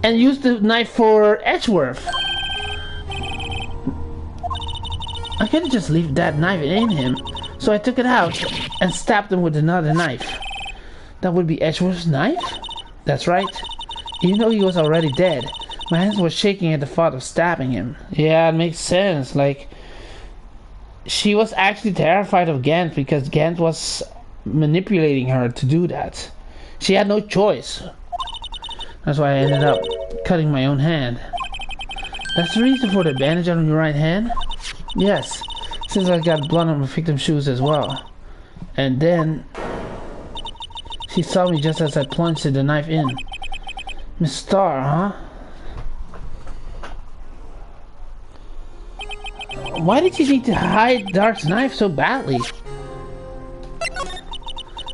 Speaker 1: and used the knife for Edgeworth. I couldn't just leave that knife in him, so I took it out and stabbed him with another knife. That would be Edgeworth's knife? That's right. Even though he was already dead, my hands were shaking at the thought of stabbing him. Yeah, it makes sense. Like, she was actually terrified of Gant because Gant was manipulating her to do that. She had no choice. That's why I ended up cutting my own hand. That's the reason for the bandage on your right hand? Yes, since I got blood on my victim's shoes as well. And then she saw me just as I plunged the knife in. Miss Starr, huh? Why did you need to hide Dark's knife so badly?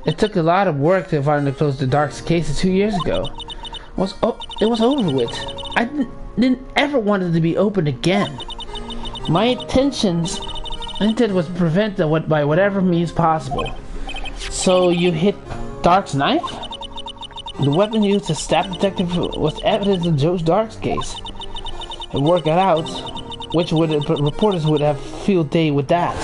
Speaker 1: It took a lot of work to finally close the Dark's case 2 years ago. It was over with. I didn't ever want it to be opened again. My intent was to prevent it by whatever means possible. So you hit Dark's knife? The weapon used to stab Detective was evidence in Joe Dark's case. It worked out, which reporters would have field day with that.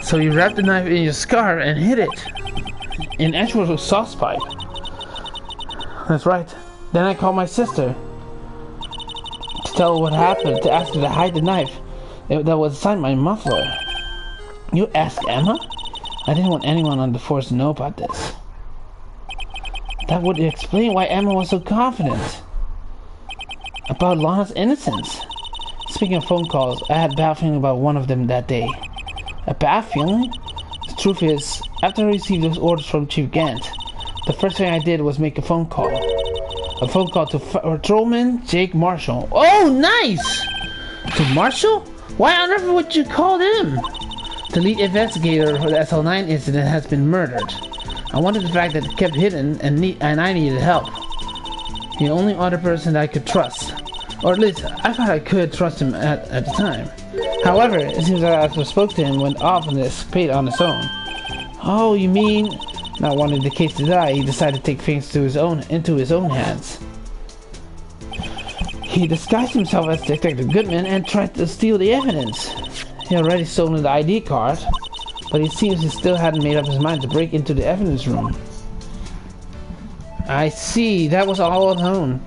Speaker 1: So you wrapped the knife in your scar and hid it in Edgeworth's sauce pipe. That's right. Then I called my sister to tell her what happened, to ask her to hide the knife that was inside my muffler. You asked Emma? I didn't want anyone on the force to know about this. That would explain why Emma was so confident about Lana's innocence. Speaking of phone calls, I had a bad feeling about one of them that day. A bad feeling? The truth is, after I received those orders from Chief Gant, the first thing I did was make a phone call. A phone call to Patrolman Jake Marshall. Oh, nice! To Marshall? Why on earth would you call him? The lead investigator for the SL9 incident has been murdered. I wanted the fact that it kept hidden and I needed help. The only other person that I could trust. Or at least, I thought I could trust him at the time. However, it seems that after I spoke to him went off and escaped on his own. Oh, you mean, not wanting the case to die, he decided to take things into his own hands. He disguised himself as Detective Goodman and tried to steal the evidence. He already stolen the ID card, but it seems he still hadn't made up his mind to break into the evidence room. I see, that was all alone.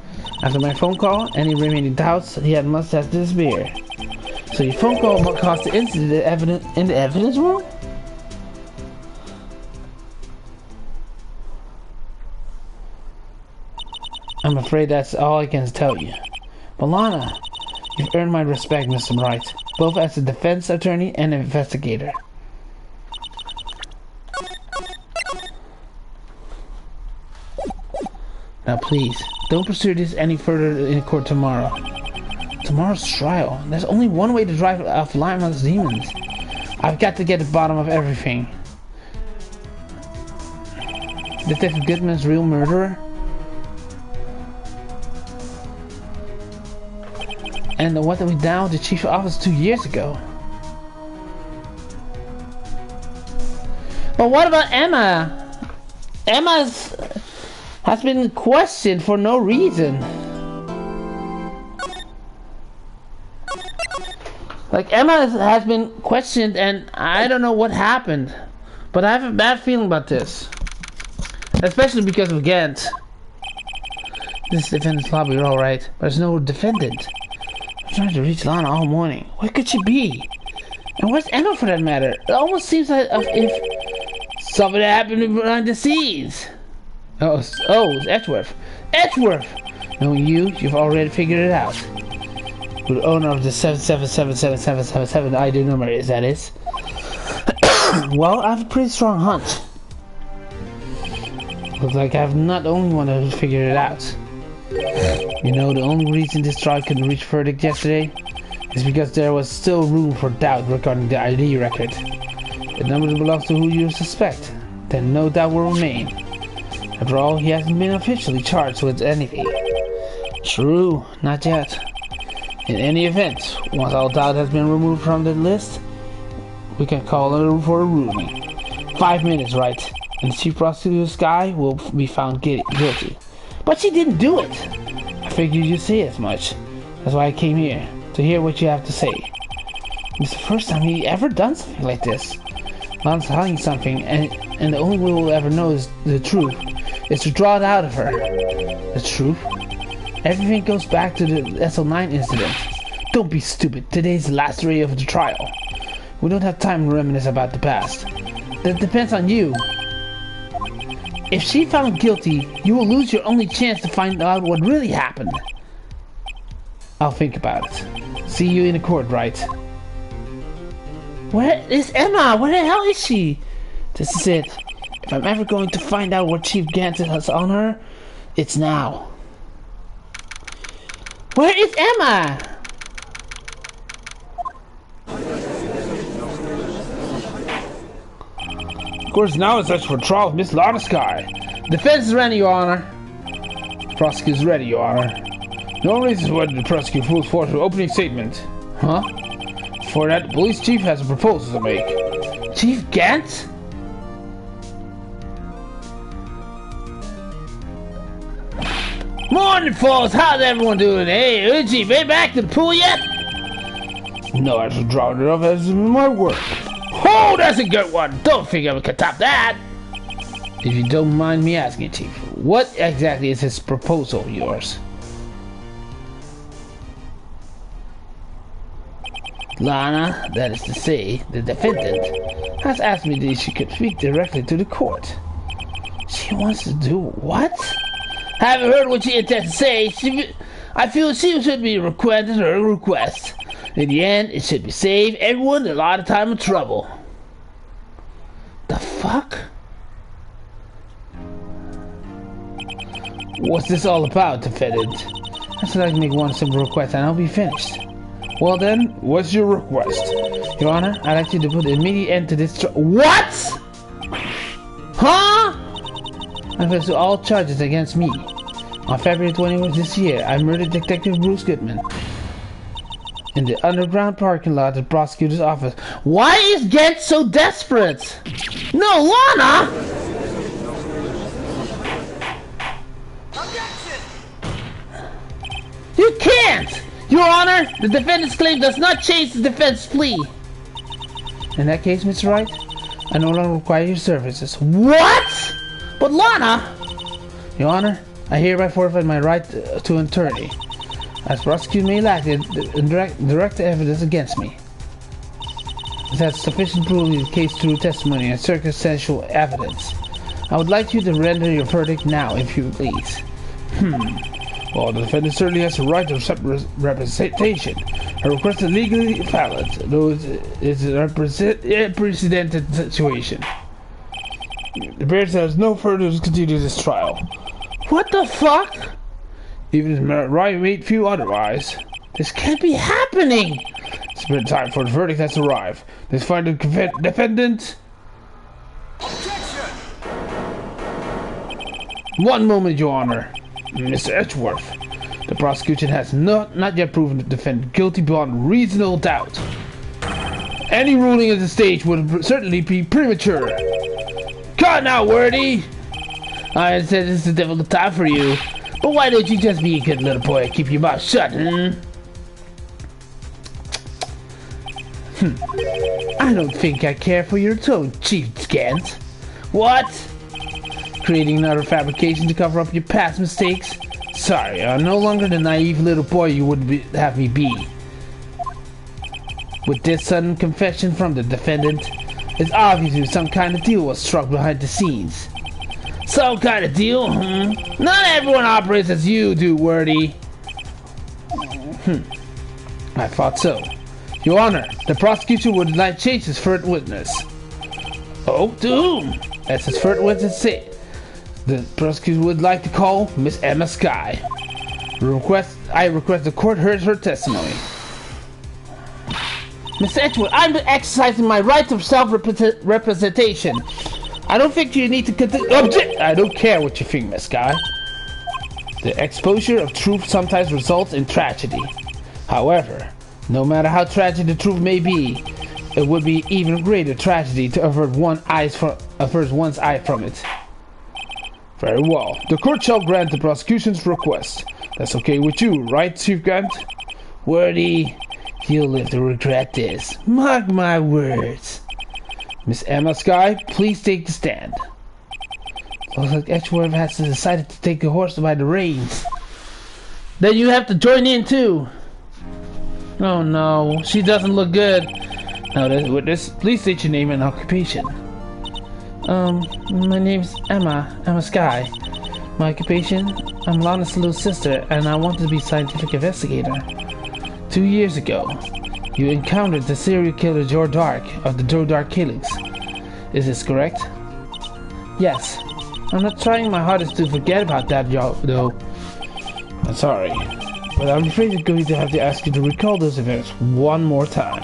Speaker 1: After my phone call, any remaining doubts he had must have disappeared. So your phone call caused the incident in the evidence room? I'm afraid that's all I can tell you. Milana, you've earned my respect, Mr. Wright, both as a defense attorney and an investigator. Now please, don't pursue this any further in court tomorrow. Tomorrow's trial. There's only one way to drive off Lima's demons. I've got to get to the bottom of everything. Detective Goodman's real murderer? And what we down the chief's office 2 years ago. But what about Emma? Emma has been questioned for no reason. Like, Emma has been questioned and I don't know what happened. But I have a bad feeling about this. Especially because of Gant. This defendant's lobby, alright. But there's no defendant. I'm trying to reach Lana all morning. Where could she be? And where's Emma for that matter? It almost seems like if something happened behind the scenes. Oh, it's Edgeworth. Edgeworth! Knowing you, you've already figured it out. Who the owner of the 7777777 ID number is, that is. Well, I have a pretty strong hunch. Looks like I'm not the only one who figured it out. You know, the only reason this trial couldn't reach verdict yesterday is because there was still room for doubt regarding the ID record. The number belongs to who you suspect, then no doubt will remain. After all, he hasn't been officially charged with anything. True, not yet. In any event, once all doubt has been removed from the list, we can call it for a ruling. 5 minutes, right? And the chief prosecutor's guy will be found guilty. But she didn't do it! I figured you'd say as much. That's why I came here, to hear what you have to say. It's the first time he ever done something like this. Lon's hiding something, and the only way we'll ever know is the truth is to draw it out of her. The truth? Everything goes back to the SL9 incident. Don't be stupid. Today's the last day of the trial. We don't have time to reminisce about the past. That depends on you. If she found guilty, you will lose your only chance to find out what really happened. I'll think about it. See you in the court, right? Where is Emma? Where the hell is she? This is it. If I'm ever going to find out what Chief Gant has on her, it's now. Where is Emma?
Speaker 2: Of course, now it's such for trial of Miss Lana Sky.
Speaker 1: Defense is ready, Your Honor.
Speaker 2: Prosecutor's ready, Your Honor. No reason why the prosecutor full force with opening statement.
Speaker 1: Huh?
Speaker 2: For that, the police chief has a proposal to make.
Speaker 1: Chief Gant? Morning, folks. How's everyone doing? Hey, Uchi, been back to the pool yet?
Speaker 2: No, I just dropped it off as my work.
Speaker 1: Oh, that's a good one. Don't think I could top that. If you don't mind me asking, Chief, what exactly is this proposal of yours? Lana, that is to say, the defendant, has asked me that she could speak directly to the court. She wants to do what? Haven't heard what she intends to say. I feel she should be requesting her request. In the end, it should be save everyone a lot of time and trouble. The fuck? What's this all about, defendant? I should like to make one simple request and I'll be finished.
Speaker 2: Well then, what's your request?
Speaker 1: Your Honor, I'd like you to put an immediate end to this What? Huh? I confess to all charges against me. On February 21st this year, I murdered Detective Bruce Goodman in the underground parking lot of the prosecutor's office. Why is Gant so desperate? No, Lana!
Speaker 3: Objection!
Speaker 1: You can't! Your Honor, the defendant's claim does not change the defense plea. In that case, Mr. Wright, I no longer require your services. What? But Lana! Your Honor, I hereby forfeit my right to an attorney. As prosecution may lack direct evidence against me. It has sufficient proof in the case through testimony and circumstantial evidence. I would like you to render your verdict now, if you please.
Speaker 2: Well, the defendant certainly has the right to representation. Her request is legally valid, though it is an unprecedented situation. It appears there is no further to continue this trial.
Speaker 1: What the fuck?
Speaker 2: Even if right made few otherwise.
Speaker 1: This can't be happening!
Speaker 2: It's been time for the verdict has arrived. Let's find the defendant.
Speaker 3: Objection!
Speaker 1: One moment, Your Honor.
Speaker 2: Mr. Edgeworth.
Speaker 1: The prosecution has not yet proven the defendant guilty beyond reasonable doubt. Any ruling at this stage would certainly be premature. Come on now, Wordy! I understand this is a difficult time for you, but why don't you just be a good little boy and keep your mouth shut, I don't think I care for your tone, Chief Scant. What? Creating another fabrication to cover up your past mistakes? Sorry, I'm no longer the naive little boy you would have me be. With this sudden confession from the defendant, it's obvious some kind of deal was struck behind the scenes. Some kind of deal? Not everyone operates as you do, Wordy. I thought so. Your Honor, the prosecution would like change his first witness. Oh, to whom? As his first witness said, the prosecution would like to call Miss Emma Sky. I request the court hears her testimony. Miss Edgewood, I'm exercising my right of self-representation. I don't think you need to object. I don't care what you think, Miss Sky. The exposure of truth sometimes results in tragedy. However, no matter how tragic the truth may be, it would be even greater tragedy to avert one's eye from it. Very well. The court shall grant the prosecution's request. That's okay with you, right, Chief Grant? Wordy, you'll live to regret this. Mark my words. Miss Emma Sky, please take the stand. Looks like Edgeworth has decided to take the horse by the reins. Then you have to join in too. Oh no, she doesn't look good. Now, witness, please state your name and occupation. My name's Emma Sky. My occupation, I'm Lana's little sister, and I want to be a scientific investigator. 2 years ago, you encountered the serial killer Joe Dark of the Joe Dark killings. Is this correct? Yes. I'm not trying my hardest to forget about that, though. I'm sorry, but I'm afraid I'm going to have to ask you to recall those events one more time.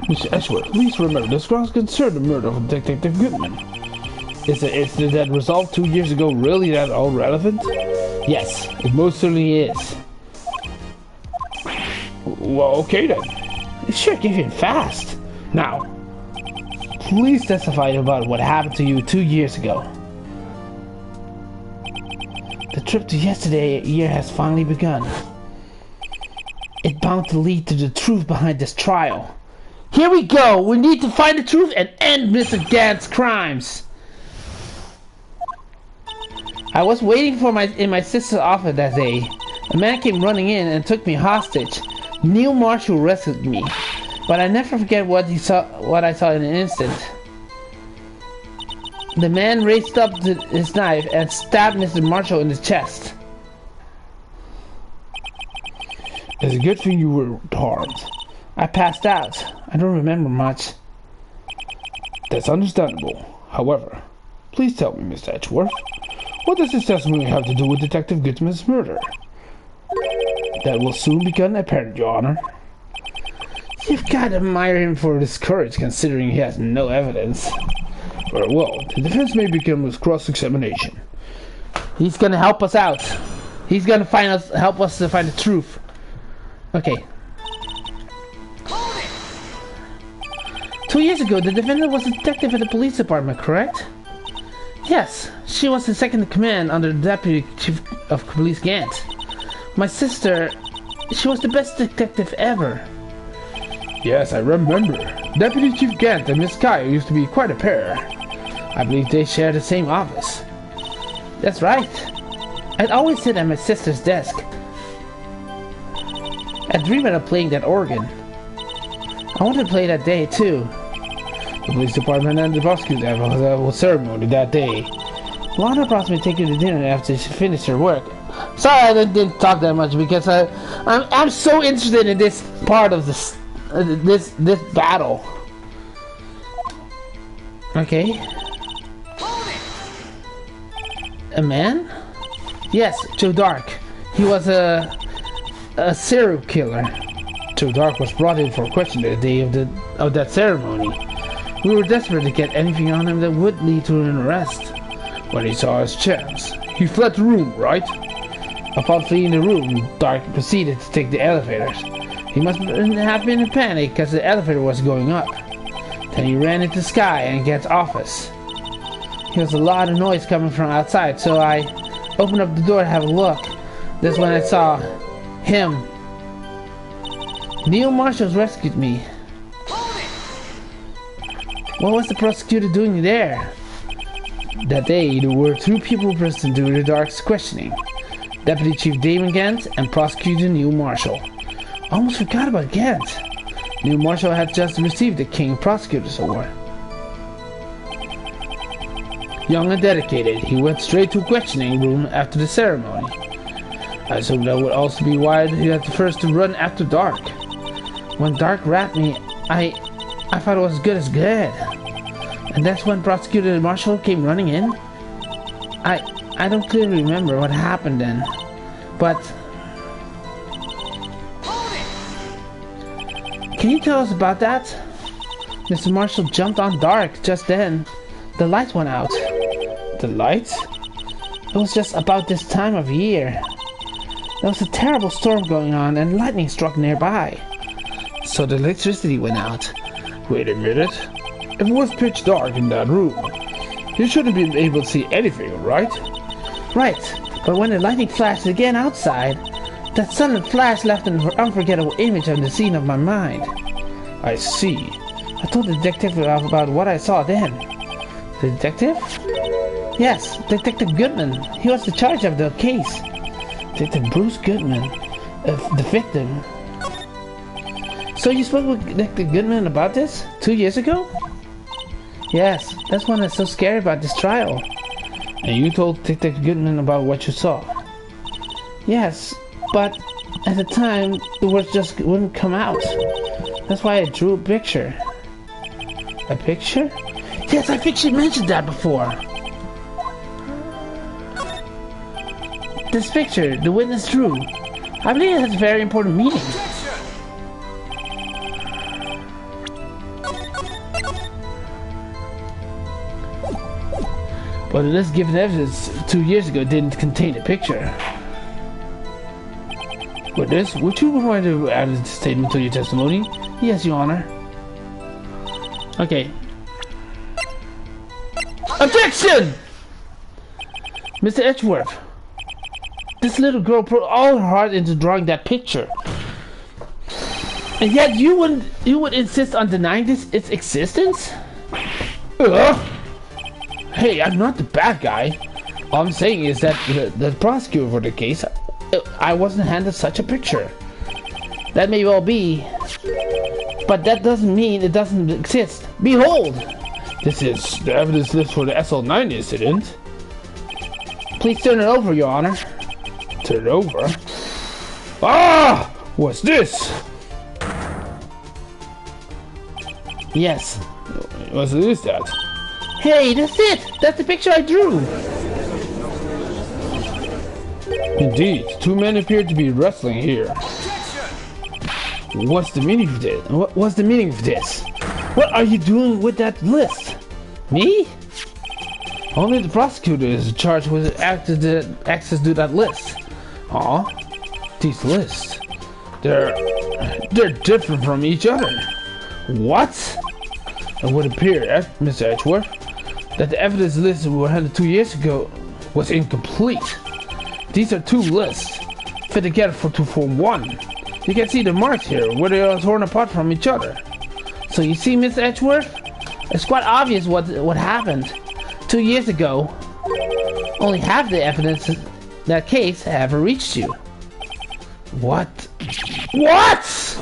Speaker 2: Mr. Edgeworth, please remember this grounds concern the murder of Detective Goodman.
Speaker 1: Is the incident that resolved 2 years ago really that all relevant? Yes, it most certainly is.
Speaker 2: Well, okay then.
Speaker 1: It sure came fast. Now, please testify about what happened to you 2 years ago. The trip to yesterday year has finally begun. It's bound to lead to the truth behind this trial. Here we go! We need to find the truth and end Mr. Gant's crimes! I was waiting in my sister's office that day. A man came running in and took me hostage. Neil Marshall rescued me, but I never forget what I saw in an instant. The man raised up his knife and stabbed Mr. Marshall in the chest.
Speaker 2: It's a good thing you were harmed.
Speaker 1: I passed out. I don't remember much.
Speaker 2: That's understandable. However, please tell me, Mr. Edgeworth, what does this testimony have to do with Detective Goodman's murder?
Speaker 1: That will soon become apparent, Your Honor. You've got to admire him for his courage, considering he has no evidence.
Speaker 2: Very well. The defense may begin with cross-examination.
Speaker 1: He's gonna help us out. He's gonna help us to find the truth. Okay. 2 years ago, the defendant was a detective at the police department, correct? Yes, she was the second in command under the deputy chief of police Gant. My sister, she was the best detective ever.
Speaker 2: Yes, I remember. Deputy Chief Gant and Miss Sky used to be quite a pair.
Speaker 1: I believe they share the same office. That's right. I'd always sit at my sister's desk. dreamed of playing that organ. I wanted to play that day too. The police department and the prosecutor have a ceremony that day. Lana promised me to take her to dinner after she finished her work. Sorry, I didn't talk that much because I'm so interested in this part of this battle. Okay. A man? Yes, Joe Dark. He was a serial killer. Joe Dark was brought in for questioning the day of that ceremony. We were desperate to get anything on him that would lead to an arrest. When he saw his chance, he fled the room, right? Upon fleeing the room, Dark proceeded to take the elevators. He must have been in panic because the elevator was going up. Then he ran into Sky and Get's office. There was a lot of noise coming from outside, so I opened up the door to have a look. That's when I saw him. Neil Marshall's rescued me. What was the prosecutor doing there? That day, there were 2 people present during the Dark's questioning. Deputy Chief Damon Gant and Prosecutor Neil Marshall. I almost forgot about Gant. Neil Marshall had just received the King Prosecutor's Award. Young and dedicated, he went straight to a questioning room after the ceremony. I assumed that would also be why he had the first to run after Dark. When Dark rapped me, I thought it was as good as good. And that's when Prosecutor Marshall came running in? I don't clearly remember what happened then, but... Can you tell us about that? Mr. Marshall jumped on Dark just then. The lights went out. The lights? It was just about this time of year. There was a terrible storm going on and lightning struck nearby. So the electricity went out.
Speaker 2: Wait a minute. If it was pitch dark in that room, you shouldn't be able to see anything, right?
Speaker 1: Right, but when the lightning flashed again outside, that sudden flash left an unforgettable image on the scene of my mind.
Speaker 2: I see.
Speaker 1: I told the detective about what I saw then. The detective? Yes, Detective Goodman. He was in charge of the case. Detective Bruce Goodman, the victim. So you spoke with Detective Goodman about this 2 years ago? Yes, that's when it's so scary about this trial.
Speaker 2: And you told Detective Goodman about what you saw?
Speaker 1: Yes, but at the time, the words just wouldn't come out. That's why I drew a picture.
Speaker 2: A picture?
Speaker 1: Yes, I think she mentioned that before. This picture, the witness drew. I believe it has a very important meaning.
Speaker 2: But the list given evidence 2 years ago didn't contain a picture. Witness, would you provide an added statement to your testimony?
Speaker 1: Yes, Your Honor. Okay. Objection! Mr. Edgeworth, this little girl put all her heart into drawing that picture. And yet you would insist on denying its existence?
Speaker 2: Hey, I'm not the bad guy. All I'm saying is that the prosecutor for the case, I wasn't handed such a picture.
Speaker 1: That may well be, but that doesn't mean it doesn't exist. Behold!
Speaker 2: This is the evidence list for the SL9 incident.
Speaker 1: Please turn it over, Your Honor.
Speaker 2: Turn it over? Ah! What's this?
Speaker 1: Yes.
Speaker 2: What is that?
Speaker 1: Hey, that's it! That's the picture I drew!
Speaker 2: Indeed, 2 men appear to be wrestling here. What's the meaning of this?
Speaker 1: What's the meaning of this? What are you doing with that list? Me?
Speaker 2: Only the prosecutor is charged with access to that list. Aw, these lists. They're different from each other.
Speaker 1: What?
Speaker 2: It would appear, Mr. Edgeworth, that the evidence list we handed 2 years ago was incomplete. These are 2 lists, fit together to form one. You can see the marks here, where they are torn apart from each other.
Speaker 1: So you see, Mr. Edgeworth, it's quite obvious what happened 2 years ago. Only half the evidence in that case ever reached you.
Speaker 2: What?
Speaker 1: What?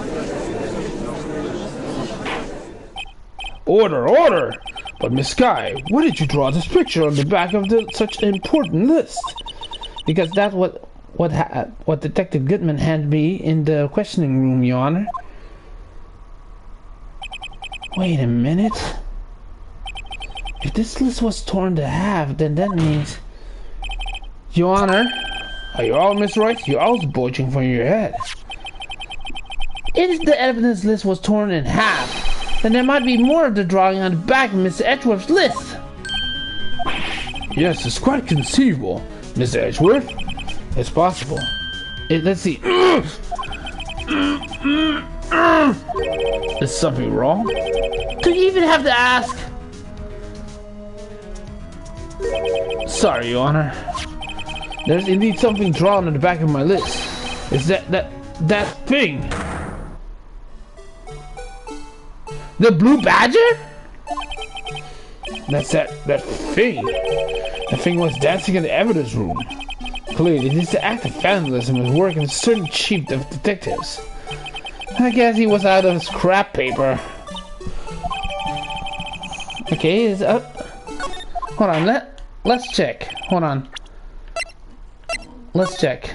Speaker 2: Order, order! But Miss Sky, why did you draw this picture on the back of such an important list?
Speaker 1: Because that's what Detective Goodman handed me in the questioning room, Your Honor. Wait a minute. If this list was torn to half, then that means... Your Honor,
Speaker 2: Are you all Miss Right? You're all bulging from your head.
Speaker 1: if the evidence list was torn in half, then there might be more of the drawing on the back of Mr. Edgeworth's list.
Speaker 2: Yes, it's quite conceivable, Miss Edgeworth.
Speaker 1: It's possible. Let's see.
Speaker 2: Is something wrong?
Speaker 1: Do you even have to ask?
Speaker 2: Sorry, Your Honor. There's indeed something drawn on the back of my list. It's that thing.
Speaker 1: The blue badger?
Speaker 2: That's that thing. The thing was dancing in the evidence room. Clearly, this is the act of vandalism is working with certain chief of detectives.
Speaker 1: I guess he was out of scrap paper. Okay, it's up. Hold on, let's check. Hold on. Let's check.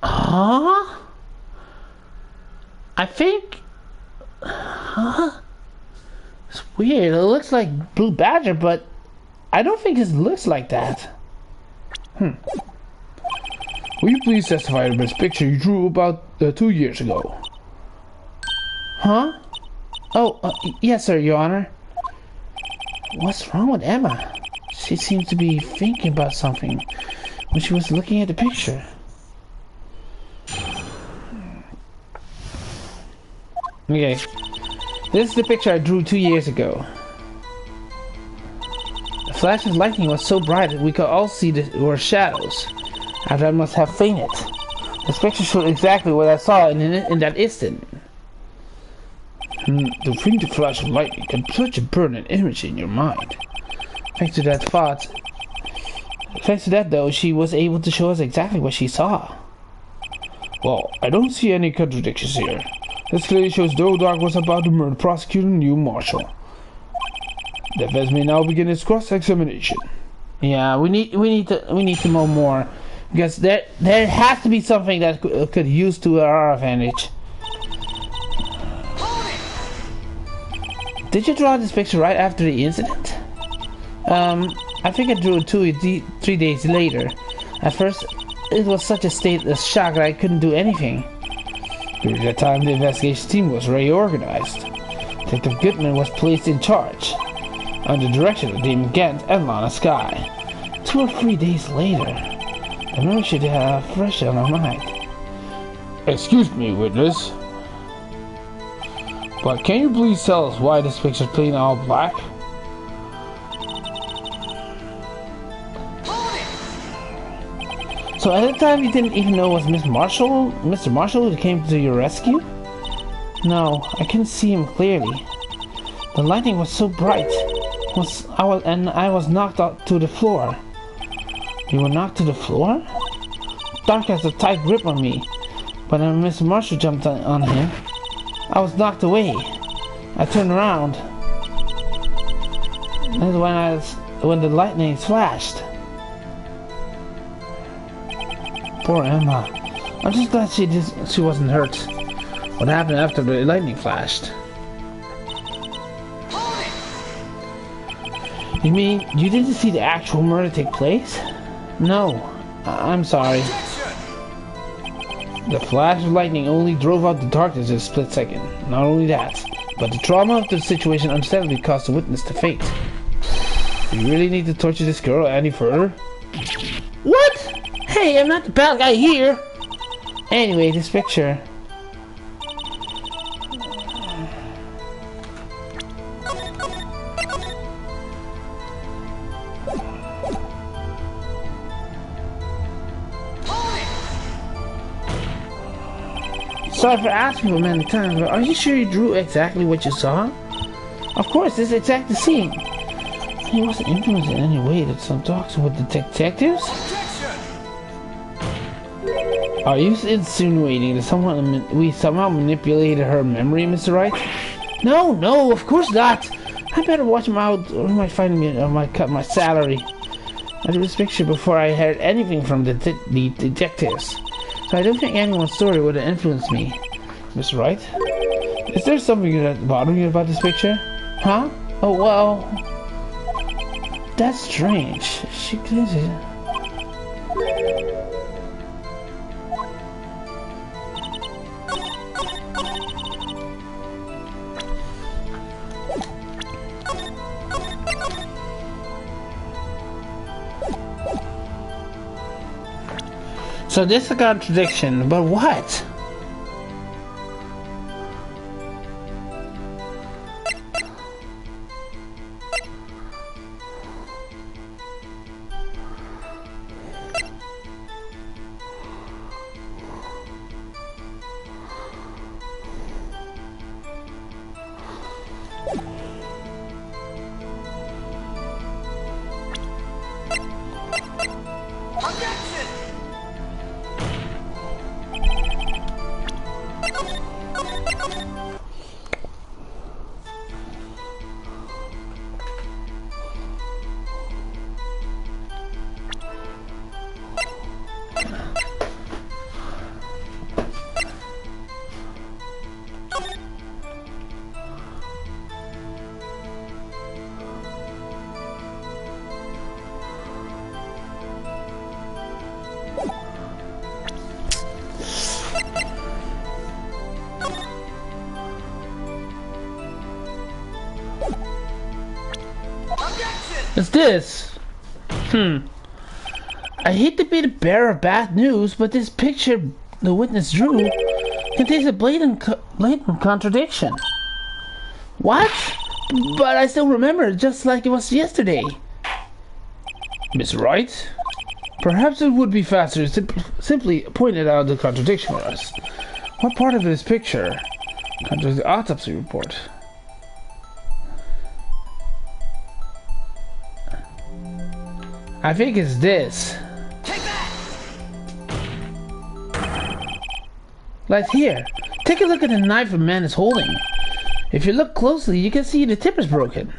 Speaker 1: Huh? I think... Huh? It's weird. It looks like Blue Badger, but I don't think it looks like that.
Speaker 2: Will you please testify to this picture you drew about 2 years ago?
Speaker 1: Huh? Oh, yes, sir, Your Honor. What's wrong with Emma? She seems to be thinking about something when she was looking at the picture. Okay. This is the picture I drew 2 years ago. The flash of lightning was so bright that we could all see were shadows. After I must have fainted. This picture showed exactly what I saw in that instant.
Speaker 2: To think the flash of lightning can such a permanent image in your mind.
Speaker 1: Thanks to that though, she was able to show us exactly what she saw.
Speaker 2: Well, I don't see any contradictions here. This clearly shows Dark was about to murder prosecutor New Marshall. The defense may now begin its cross-examination.
Speaker 1: Yeah, we need to know more, because there has to be something that could use to our advantage. Did you draw this picture right after the incident? I think I drew it 2 or 3 days later. At first, it was such a state of shock that I couldn't do anything.
Speaker 2: During that time, the investigation team was reorganized.
Speaker 1: Detective Goodman was placed in charge,
Speaker 2: under the direction of Damon Gant and Lana Sky.
Speaker 1: 2 or 3 days later, the memory should have fresh on my mind.
Speaker 2: Excuse me, witness. But can you please tell us why this picture is plain all black?
Speaker 1: So at the time you didn't even know it was Mr. Marshall who came to your rescue? No, I couldn't see him clearly. The lightning was so bright, I was knocked out to the floor. You were knocked to the floor? Dark has a tight grip on me, but when Mr. Marshall jumped on him, I was knocked away. I turned around. That's when the lightning flashed. Poor Emma. I'm just glad she wasn't hurt. What happened after the lightning flashed? You mean you didn't see the actual murder take place? No. I'm sorry. The flash of lightning only drove out the darkness in a split second. Not only that, but the trauma of the situation understandably caused the witness to faint. Do you really need to torture this girl any further? What? Hey, I'm not the bad guy here! Anyway, this picture... Sorry for asking you many times, but are you sure you drew exactly what you saw? Of course, it's exactly the same. He wasn't influenced in any way that some talks with the detectives? Are you insinuating that we somehow manipulated her memory, Mr. Wright? No, of course not. I better watch him out or he might find me or might cut my salary. I took this picture before I heard anything from the detectives. So I don't think anyone's story would have influenced me. Mr. Wright? Is there something that bothering you about this picture? Huh? Oh, well... That's strange. She did it. So this is a contradiction, but what? What's this? I hate to be the bearer of bad news, but this picture the witness drew contains a blatant contradiction. What? But I still remember it just like it was yesterday.
Speaker 2: Miss Wright? Perhaps it would be faster to simply point out the contradiction for us. What part of this picture contradicts the autopsy report?
Speaker 1: I think it's this.
Speaker 3: Take that!
Speaker 1: Right here. Take a look at the knife the man is holding. If you look closely, you can see the tip is broken.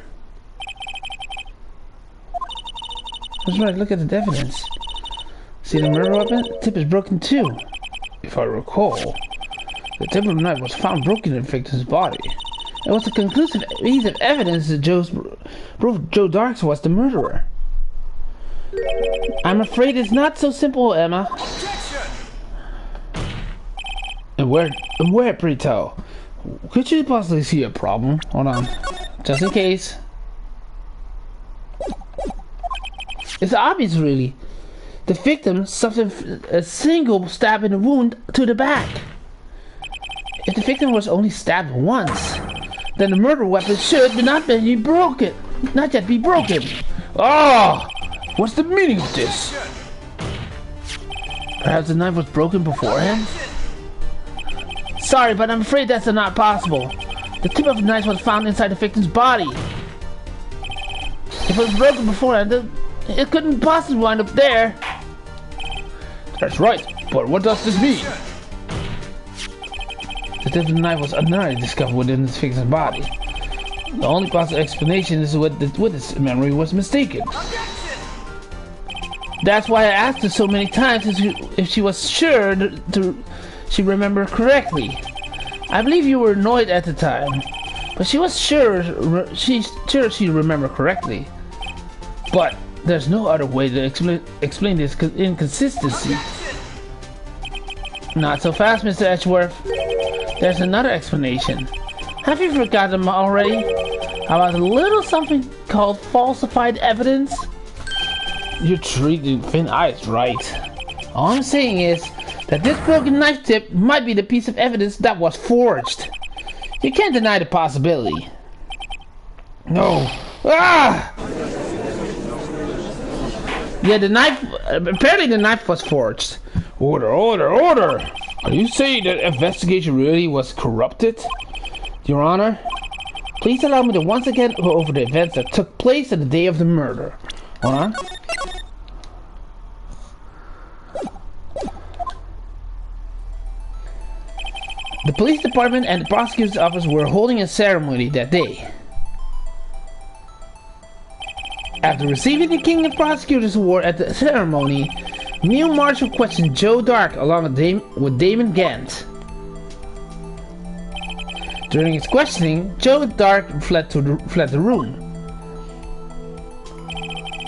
Speaker 1: That's right, look at the evidence. See the murder weapon? The tip is broken too.
Speaker 2: If I recall,
Speaker 1: the tip of the knife was found broken in the victim's body. It was a conclusive piece of evidence that proved Joe Darks was the murderer. I'm afraid it's not so simple, Emma.
Speaker 3: Objection!
Speaker 2: And where, pray tell? Could you possibly see a problem?
Speaker 1: Hold on. Just in case. It's obvious, really. The victim suffered a single stab in the wound to the back. If the victim was only stabbed once, then the murder weapon should not be broken. Not yet be broken.
Speaker 2: Ah! What's the meaning of this?
Speaker 1: Perhaps the knife was broken beforehand? Sorry, but I'm afraid that's not possible. The tip of the knife was found inside the victim's body. If it was broken beforehand, it couldn't possibly wind up there.
Speaker 2: That's right, but what does this mean?
Speaker 1: The tip of the knife was unknowingly discovered within the victim's body. The only possible explanation is that the witness memory was mistaken. That's why I asked her so many times if she was sure she remembered correctly. I believe you were annoyed at the time, but she was sure she remembered correctly. But there's no other way to explain this inconsistency. Not so fast, Mr. Edgeworth. There's another explanation. Have you forgotten already? How about a little something called falsified evidence?
Speaker 2: You're treating thin ice, right?
Speaker 1: All I'm saying is that this broken knife tip might be the piece of evidence that was forged. You can't deny the possibility.
Speaker 2: No.
Speaker 1: Ah! Yeah, the knife... apparently the knife was forged.
Speaker 2: Order! Are you saying that investigation really was corrupted?
Speaker 1: Your Honor, Please allow me to once again go over the events that took place on the day of the murder. Hold on. The police department and the prosecutor's office were holding a ceremony that day. After receiving the King of Prosecutors Award at the ceremony, Neil Marshall questioned Joe Dark along with Damon Gant. During his questioning, Joe Dark fled the room.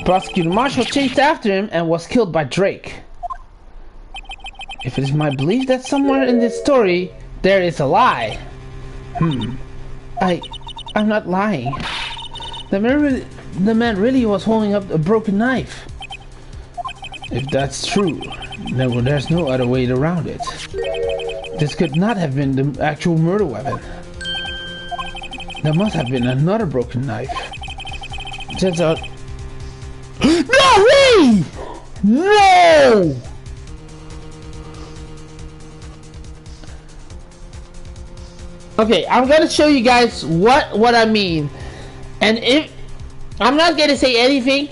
Speaker 1: Prosecutor Marshall chased after him and was killed by Drake. If it is my belief that somewhere in this story there is a lie. I'm not lying. The man really was holding up a broken knife. If that's true, then there's no other way around it. This could not have been the actual murder weapon. There must have been another broken knife. Turns out... No way! No! Okay, I'm gonna show you guys what I mean. And if... I'm not gonna say anything.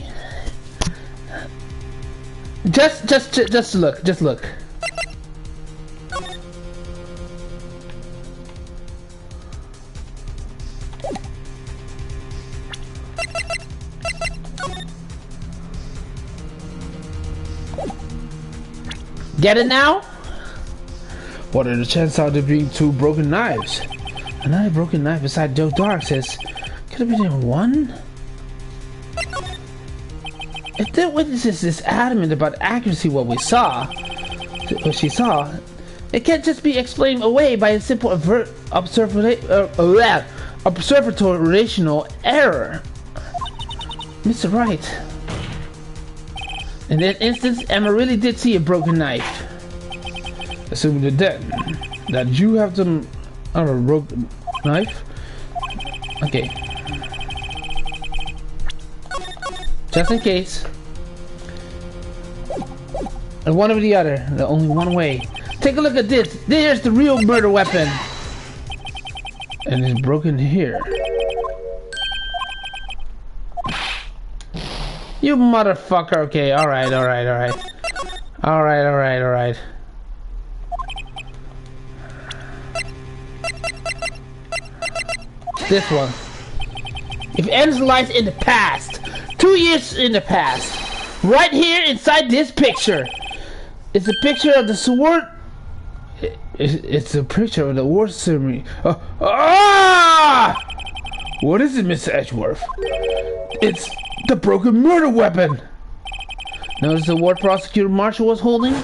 Speaker 1: Just look. Just look. Get it now?
Speaker 2: What are the chances of there being two broken knives?
Speaker 1: Another broken knife beside Joe Dark says, could have been in one? If the witnesses is adamant about accuracy what she saw, it can't just be explained away by a simple observational error. Mr. Wright. In that instance, Emma really did see a broken knife.
Speaker 2: Assuming that you have some other broken knife.
Speaker 1: Okay. Just in case. And one or the other. The only one way. Take a look at this. There's the real murder weapon.
Speaker 2: And it's broken here.
Speaker 1: You motherfucker. Okay, alright. This one. If ends lies in the past, 2 years in the past, right here inside this picture, it's a picture of the sword.
Speaker 2: It's a picture of the award ceremony. What is it, Mr. Edgeworth? It's the broken murder weapon.
Speaker 1: Notice the award prosecutor Marshall was holding?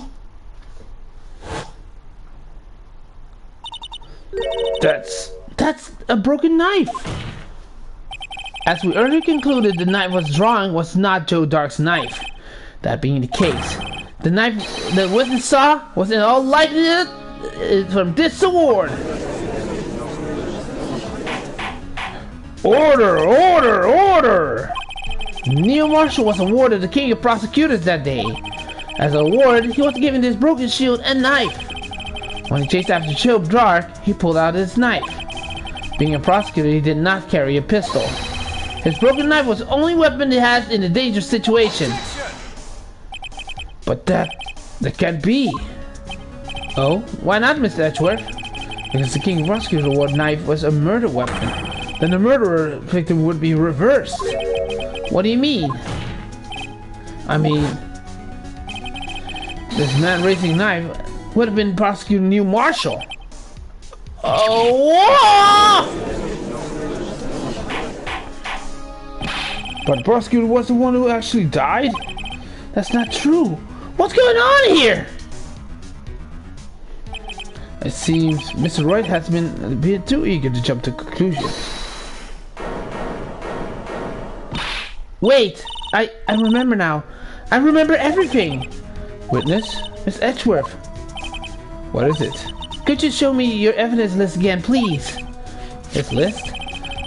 Speaker 1: That's a broken knife. As we earlier concluded, the knife was not Joe Dark's knife. That being the case, the knife the witness saw was in all likelihood from this award. Order! Neil Marshall was awarded the King of Prosecutors that day. As an award, he was given this broken shield and knife. When he chased after Joe Dark, he pulled out his knife. Being a prosecutor, he did not carry a pistol. His broken knife was the only weapon he had in a dangerous situation. But that can't be. Oh, why not, Mr. Edgeworth? Because the King of Prosecutors Award knife was a murder weapon. Then the murderer victim would be reversed. What do you mean? I mean, this man raising a knife would have been prosecutor Neil Marshall. Oh!
Speaker 2: But the prosecutor was the one who actually died?
Speaker 1: That's not true. What's going on here?
Speaker 2: It seems Mr. Wright has been being too eager to jump to conclusions.
Speaker 1: Wait, I remember now. I remember everything.
Speaker 2: Witness,
Speaker 1: Miss Edgeworth.
Speaker 2: What is it?
Speaker 1: Could you show me your evidence list again, please?
Speaker 2: This list?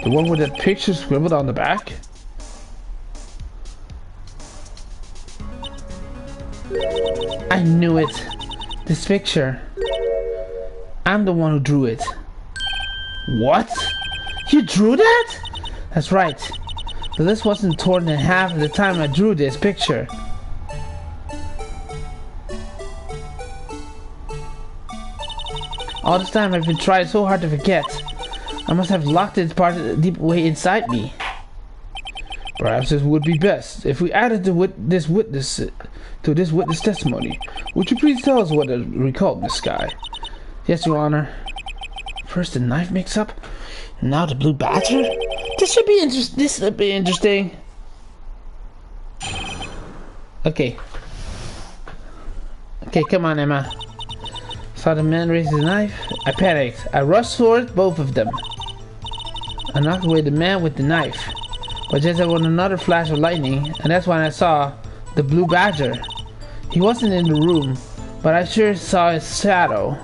Speaker 2: The one with that picture scribbled on the back?
Speaker 1: I knew it. This picture. I'm the one who drew it.
Speaker 2: What?
Speaker 1: You drew that? That's right. The list wasn't torn in half at the time I drew this picture. All this time I've been trying so hard to forget. I must have locked it part deep way inside me. Perhaps it would be best if we added this witness testimony. Would you please tell us what it recalled, Miss Sky? Yes, Your Honor. First the knife mix-up, now the blue badger. This should be interesting. Okay, come on, Emma. Saw the man raise his knife. I panicked. I rushed towards both of them. I knocked away the man with the knife. But just then another flash of lightning, and that's when I saw the blue badger. He wasn't in the room, but I sure saw his shadow.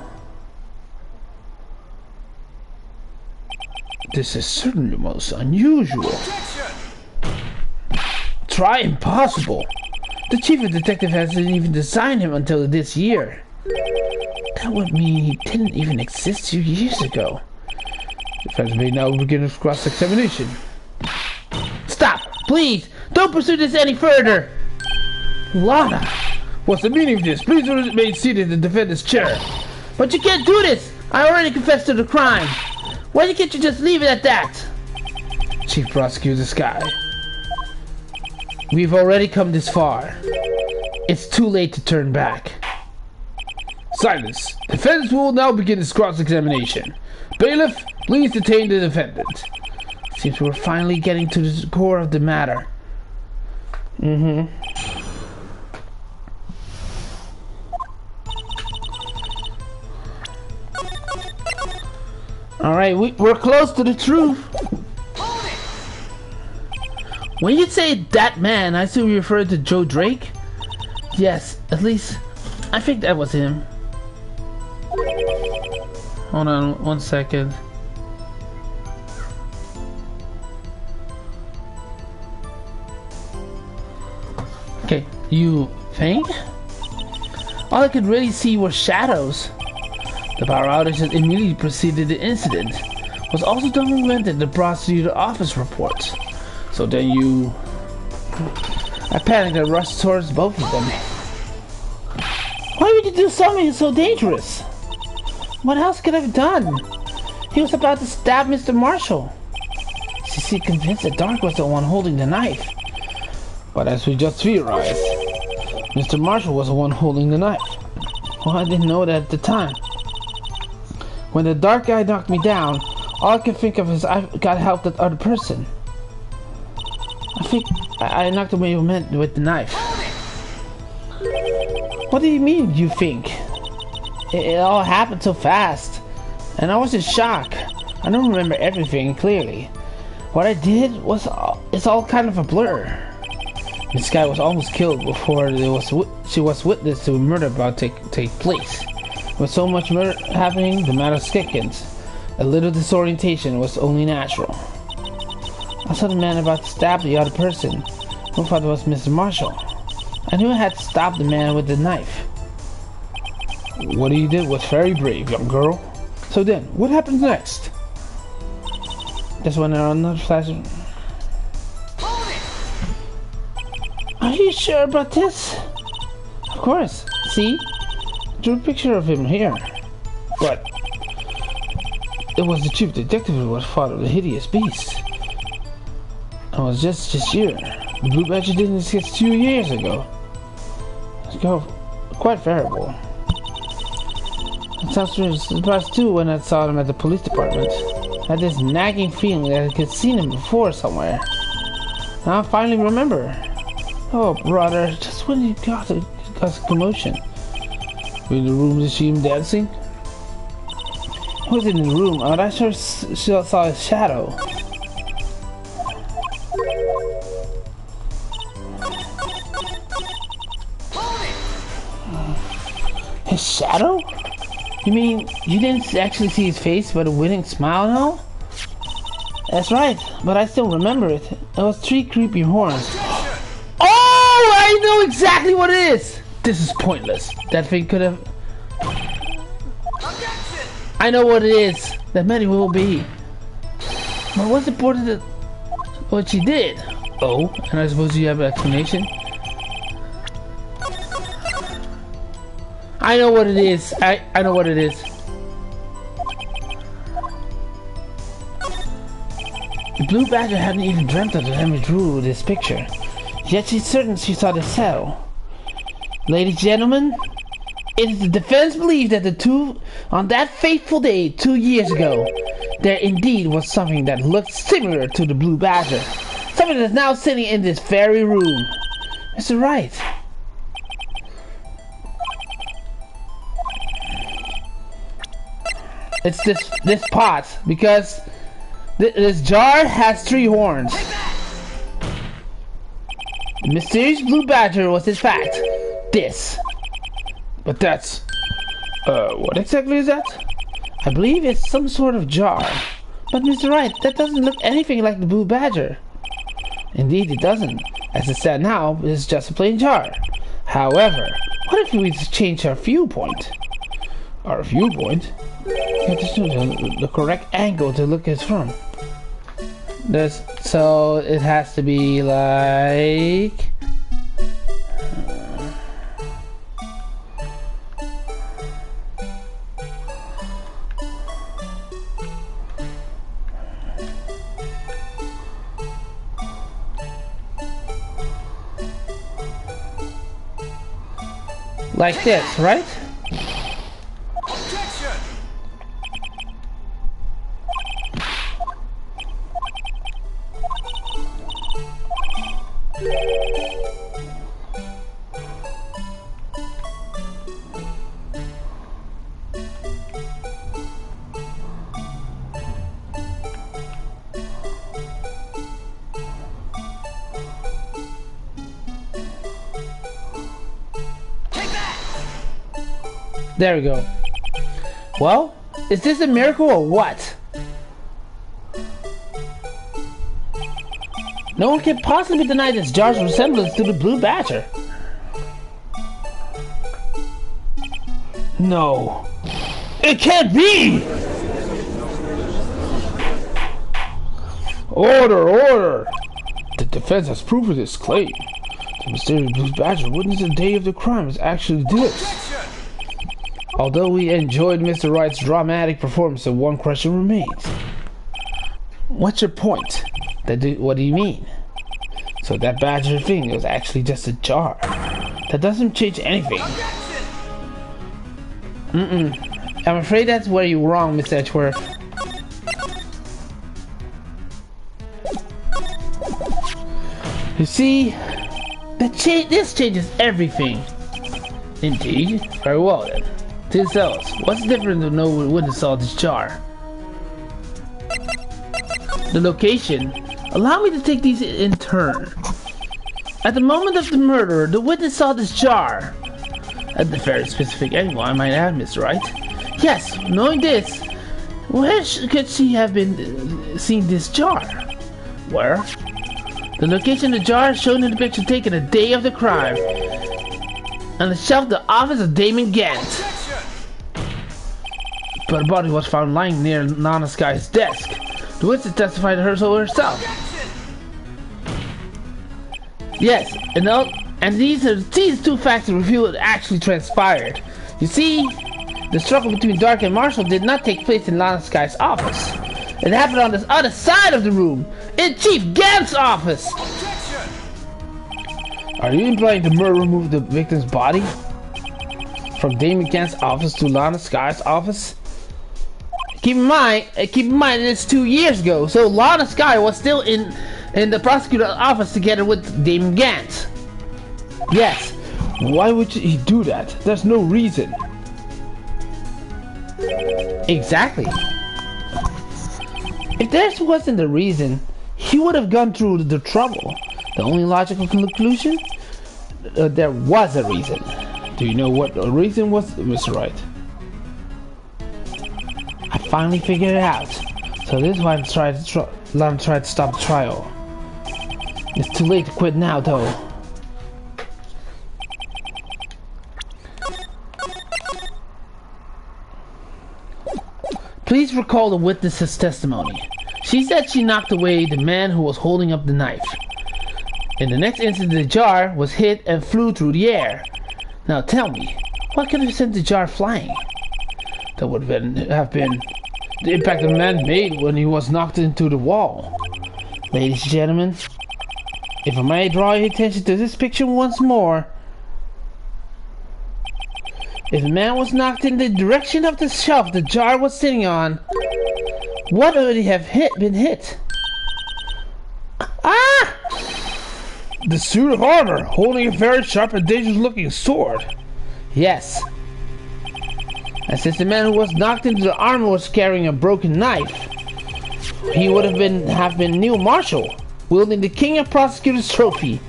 Speaker 1: This is certainly most unusual. Try impossible. The chief of detective hasn't even designed him until this year. That would mean he didn't even exist 2 years ago. Defense may now begin his cross-examination. Stop! Please! Don't pursue this any further! Lana!
Speaker 2: What's the meaning of this? Please remain seated in the defendant's chair.
Speaker 1: But you can't do this! I already confessed to the crime! Why can't you just leave it at that?
Speaker 2: Chief Prosecutor Sky.
Speaker 1: We've already come this far. It's too late to turn back.
Speaker 2: Silence. Defendant will now begin his cross-examination. Bailiff, please detain the defendant.
Speaker 1: Seems we're finally getting to the core of the matter. Alright, we're close to the truth. When you say that man, I assume you referred to Joe Drake? Yes, at least I think that was him. Hold on 1 second. Okay, you think? All I could really see were shadows. The power outage that immediately preceded the incident was also documented in the prosecutor's office reports. So then you... I panicked and rushed towards both of them. Why would you do something so dangerous? What else could I have done? He was about to stab Mr. Marshall. She seemed convinced that Dark was the one holding the knife.
Speaker 2: But as we just theorized, Mr. Marshall was the one holding the knife.
Speaker 1: Well, I didn't know that at the time.
Speaker 2: When the dark guy knocked me down, all I could think of is I got help that other person.
Speaker 1: I think I knocked away with the knife. What do you mean, you think? It all happened so fast. And I was in shock. I don't remember everything clearly. What I did was, it's all kind of a blur. This guy was almost killed before she was witness to a murder about to take place. With so much murder happening, the matter thickens. A little disorientation was only natural. I saw the man about to stab the other person, who thought it was Mr. Marshall. I knew I had to stop the man with the knife.
Speaker 2: What you did was very brave, young girl. So then, what happens next?
Speaker 1: That's when another flash. Are you sure about this? Of course. See? Drew a picture of him here.
Speaker 2: But it was the chief detective who was fought of the hideous beast.
Speaker 1: It was just this year.
Speaker 2: The blue badger didn't exist 2 years ago.
Speaker 1: It's quite variable. It sounds surprised too when I saw him at the police department. I had this nagging feeling that I could have seen him before somewhere. Now I finally remember. Oh, brother, just when you got a commotion.
Speaker 2: In the room, did you see him dancing?
Speaker 1: I was in the room, but I sure saw his shadow. His shadow? You mean you didn't actually see his face, but a winning smile and all? That's right, but I still remember it. It was 3 creepy horns. Oh, I know exactly what it is! This is pointless. That thing could have... I know what it is. That many will be. But what's important that what she did? Oh, and I suppose you have an explanation? I know what it is. I know what it is. The Blue Badger hadn't even dreamt of the time we drew this picture. Yet she's certain she saw the cell. Ladies and gentlemen, it is the defense belief that the two, on that fateful day 2 years ago, there indeed was something that looked similar to the Blue Badger. Something that's now sitting in this very room. Mr. Wright. It's this pot, because this jar has 3 horns. The mysterious Blue Badger was in fact this.
Speaker 2: But that's... what exactly is that?
Speaker 1: I believe it's some sort of jar. But Mr. Wright, that doesn't look anything like the Blue Badger. Indeed it doesn't. As it said now, it's just a plain jar. However, what if we change our viewpoint?
Speaker 2: Our viewpoint?
Speaker 1: You have to choose the correct angle to look at it from. So it has to be like... like this, right?
Speaker 3: Objection!
Speaker 1: There we go. Well, is this a miracle or what? No one can possibly deny this jar's resemblance to the Blue Badger. No. It can't be!
Speaker 2: Order, order! The defense has proven this claim. The mysterious Blue Badger witnessed the day of the crime is actually this.
Speaker 1: Although we enjoyed Mr. Wright's dramatic performance, one question remains. What's your point? What do you mean? So that badger thing was actually just a jar. That doesn't change anything. I'm afraid that's where you're wrong, Miss Edgeworth. You see, this changes everything. Indeed. Very well then. Please tell us, what's the difference to know what witness saw this jar? The location. Allow me to take these in turn. At the moment of the murder, the witness saw this jar. At the very specific angle, I might add, Mr. Wright. Yes, knowing this, where could she have been seeing this jar? Where? The location of the jar is shown in the picture taken the day of the crime. On the shelf, the office of Damon Gant. But the body was found lying near Nana Sky's desk. The witness testified to her so herself. Yes, and these two facts reveal what actually transpired. You see, the struggle between Dark and Marshall did not take place in Nana Sky's office. It happened on this other side of the room, in Chief Gant's office.
Speaker 2: Are you implying the murderer moved the victim's body from Damon Gant's office to Lana Sky's office?
Speaker 1: Keep in mind, it's 2 years ago, so Lana Sky was still in the prosecutor's office together with Damon Gant. Yes.
Speaker 2: Why would he do that? There's no reason.
Speaker 1: Exactly. If there wasn't a reason, he would have gone through the trouble. The only logical conclusion? There was a reason.
Speaker 2: Do you know what the reason was, Mr. Wright?
Speaker 1: I finally figured it out. So this is why I'm trying to stop the trial. It's too late to quit now, though. Please recall the witness's testimony. She said she knocked away the man who was holding up the knife. In the next instant, the jar was hit and flew through the air. Now tell me, what could have sent the jar flying? That would have been the impact the man made when he was knocked into the wall. Ladies and gentlemen, if I may draw your attention to this picture once more. If the man was knocked in the direction of the shelf the jar was sitting on, what would he have been hit? Ah!
Speaker 2: The suit of armor, holding a very sharp and dangerous looking sword.
Speaker 1: Yes. And since the man who was knocked into the armor was carrying a broken knife, he would have been Neil Marshall, wielding the King of Prosecutors trophy.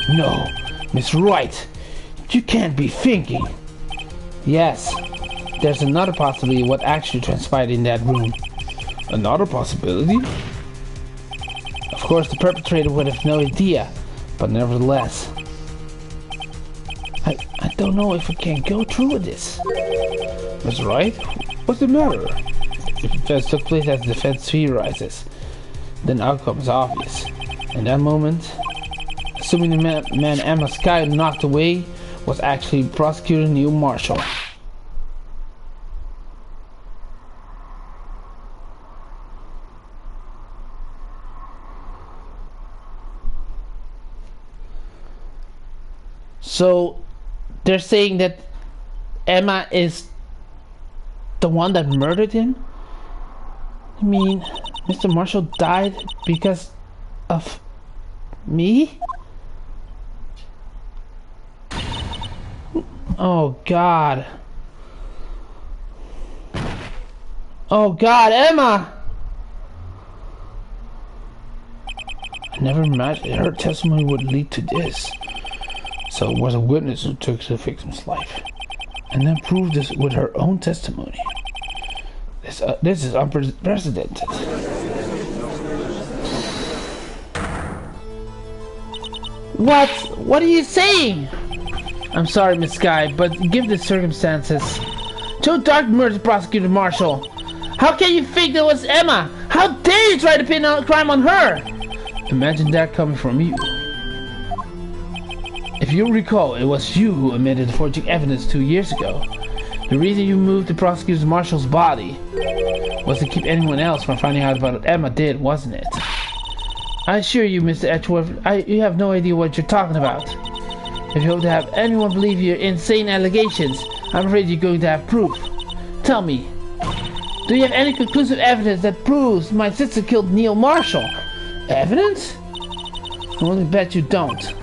Speaker 1: No, Miss Wright, you can't be thinking. Yes, there's another possibility of what actually transpired in that room.
Speaker 2: Another possibility?
Speaker 1: Of course, the perpetrator would have no idea, but nevertheless. I don't know if we can go through with this.
Speaker 2: Miss Wright, what's the matter?
Speaker 1: If the offense took place as the defense theorizes, then the outcome is obvious. In that moment, assuming the man Emma Sky knocked away was actually Prosecutor Neil Marshall. So they're saying that Emma is the one that murdered him? I mean, Mr. Marshall died because of me? Oh God. Oh God, Emma! I never imagined her testimony would lead to this. So it was a witness who took the victim's life and then proved this with her own testimony. This is unprecedented. What are you saying? I'm sorry, Miss Sky, but given the circumstances, Joe Dark murdered Prosecutor Marshall. How can you think that was Emma? How dare you try to pin a crime on her? Imagine that coming from you. If you recall, it was you who admitted forging evidence 2 years ago. The reason you moved the Prosecutor Marshall's body was to keep anyone else from finding out about what Emma did, wasn't it? I assure you, Mr. Edgeworth, you have no idea what you're talking about. If you hope to have anyone believe your insane allegations, I'm afraid you're going to have proof. Tell me, do you have any conclusive evidence that proves my sister killed Neil Marshall? Evidence? I only bet you don't.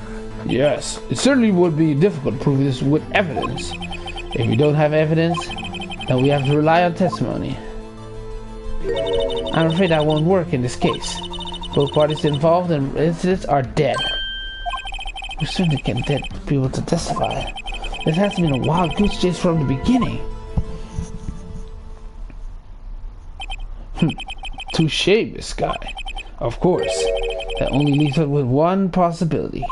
Speaker 2: Yes, it certainly would be difficult to prove this with evidence.
Speaker 1: If we don't have evidence, then we have to rely on testimony. I'm afraid that won't work in this case. Both parties involved in incidents are dead. We certainly can't get people to testify. This has been a wild goose chase from the beginning.
Speaker 2: Touche, Miss Sky. Of course, that only leaves us with one possibility.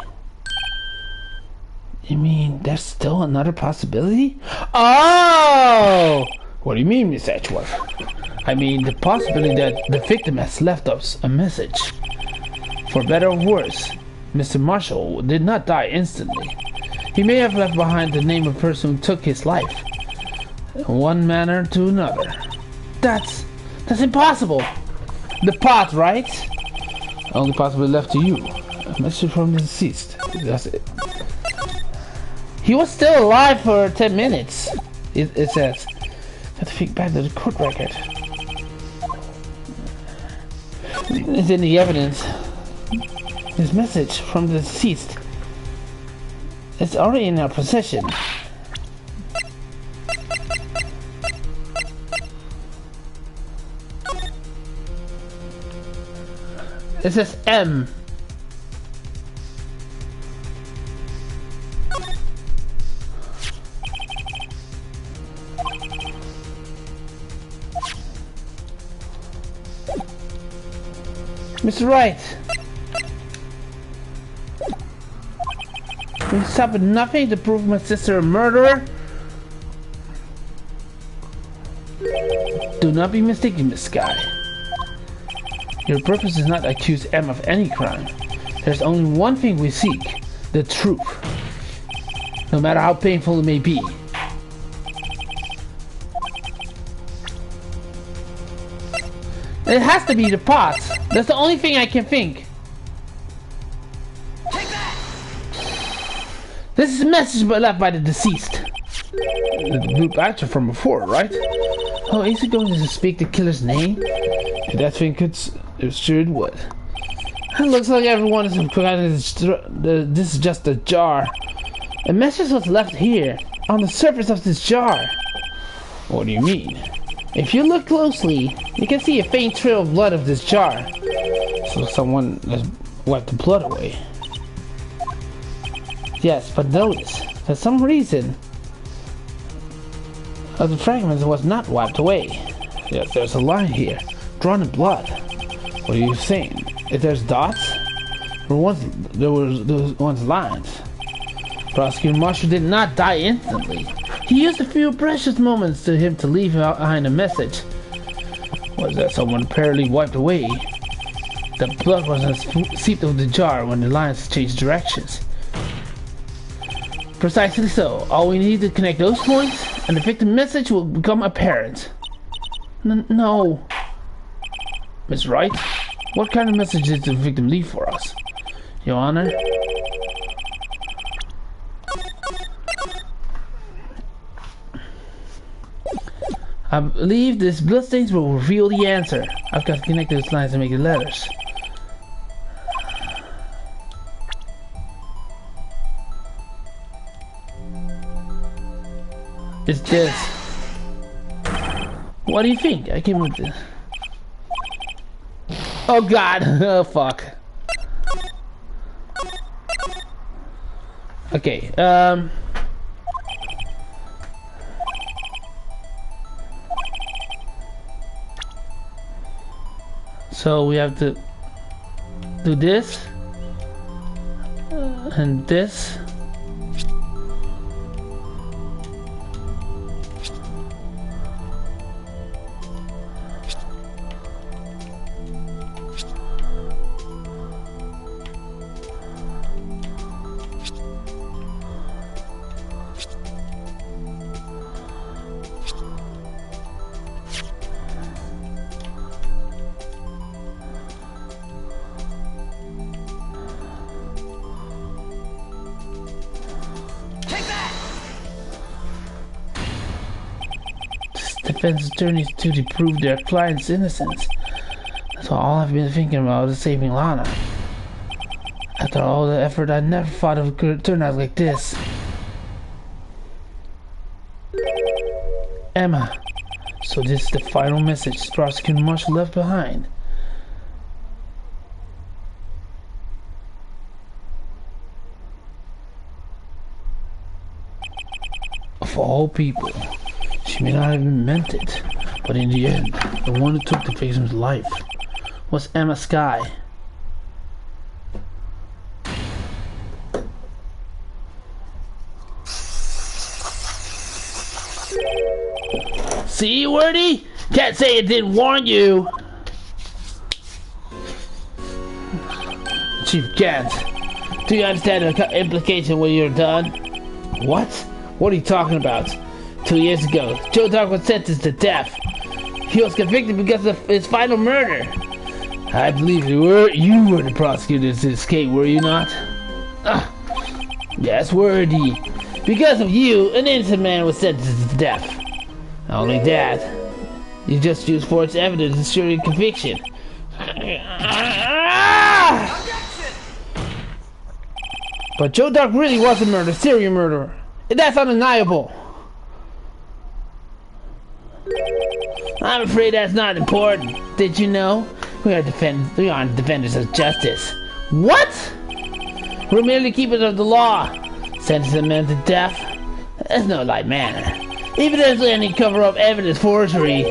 Speaker 1: You mean there's still another possibility? Oh!
Speaker 2: What do you mean, Miss Edgeworth?
Speaker 1: I mean the possibility that the victim has left us a message. For better or worse, Mr. Marshall did not die instantly. He may have left behind the name of the person who took his life. In one manner to another. That's impossible! The pot, right?
Speaker 2: Only possibly left to you. A message from the deceased. That's it.
Speaker 1: He was still alive for 10 minutes. It says. I have to think back to the court record. It's in the evidence. This message from the deceased. It's already in our possession. It says M. Mr. Wright, will you stop at nothing to prove my sister a murderer? Do not be mistaken, Miss Sky. Your purpose is not to accuse Emma of any crime. There's only one thing we seek, the truth. No matter how painful it may be. It has to be the pot. That's the only thing I can think.
Speaker 3: Take that!
Speaker 1: This is a message left by the deceased. The blue picture from before, right? Oh, is it going to speak the killer's name? If that thing could, it sure it would. It looks like everyone is forgotten. This is just a jar. A message was left here, on the surface of this jar. What do you mean? If you look closely, you can see a faint trail of blood of this jar. So someone has wiped the blood away. Yes, but notice, for some reason, the fragments was not wiped away. Yes, there's a line here, drawn in blood. What are you saying? If there's dots, there were once lines. Prosecutor Marshall did not die instantly. He used a few precious moments to him to leave behind a message. Was that someone apparently wiped away? The blood was seeped of the jar when the lines changed directions. Precisely so. All we need to connect those points, and the victim message will become apparent. No. Miss Wright, what kind of message did the victim leave for us? Your Honor? I believe these bloodstains will reveal the answer. I've got to connect those lines and make the letters. It's this. What do you think? I came with this. Oh God! Oh fuck. Okay. So we have to do this and this. Defense attorneys to prove their client's innocence. That's all I've been thinking about is saving Lana. After all the effort, I never thought it could turn out like this. Emma. So this is the final message Prosecutor Marshall left behind. Of all people. She may not have meant it, but in the end, the one who took the victim's life was Emma Skye. See, Wordy? Can't say it didn't warn you. Chief Gant, do you understand the implication when you're done? What? What are you talking about? 2 years ago, Joe Dog was sentenced to death. He was convicted because of his final murder. I believe you were the prosecutor in this case, were you not? Yes, Wordy. Because of you, an innocent man was sentenced to death. Not only that, you just used false evidence to ensure your conviction. But Joe Dog really was a serial murderer. That's undeniable. I'm afraid that's not important. Did you know? We aren't defenders of justice. What? We're merely keepers of the law. Sentencing a man to death? That's no light matter. Even if there's any cover-up evidence forgery,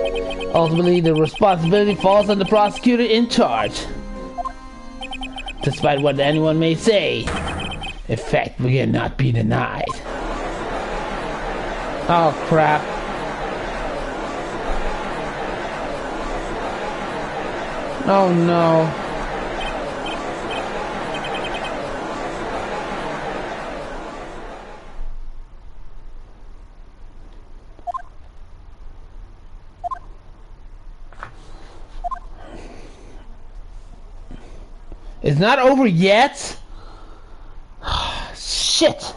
Speaker 1: ultimately the responsibility falls on the prosecutor in charge. Despite what anyone may say, in fact, we cannot be denied. Oh crap. Oh no. It's not over yet? Shit.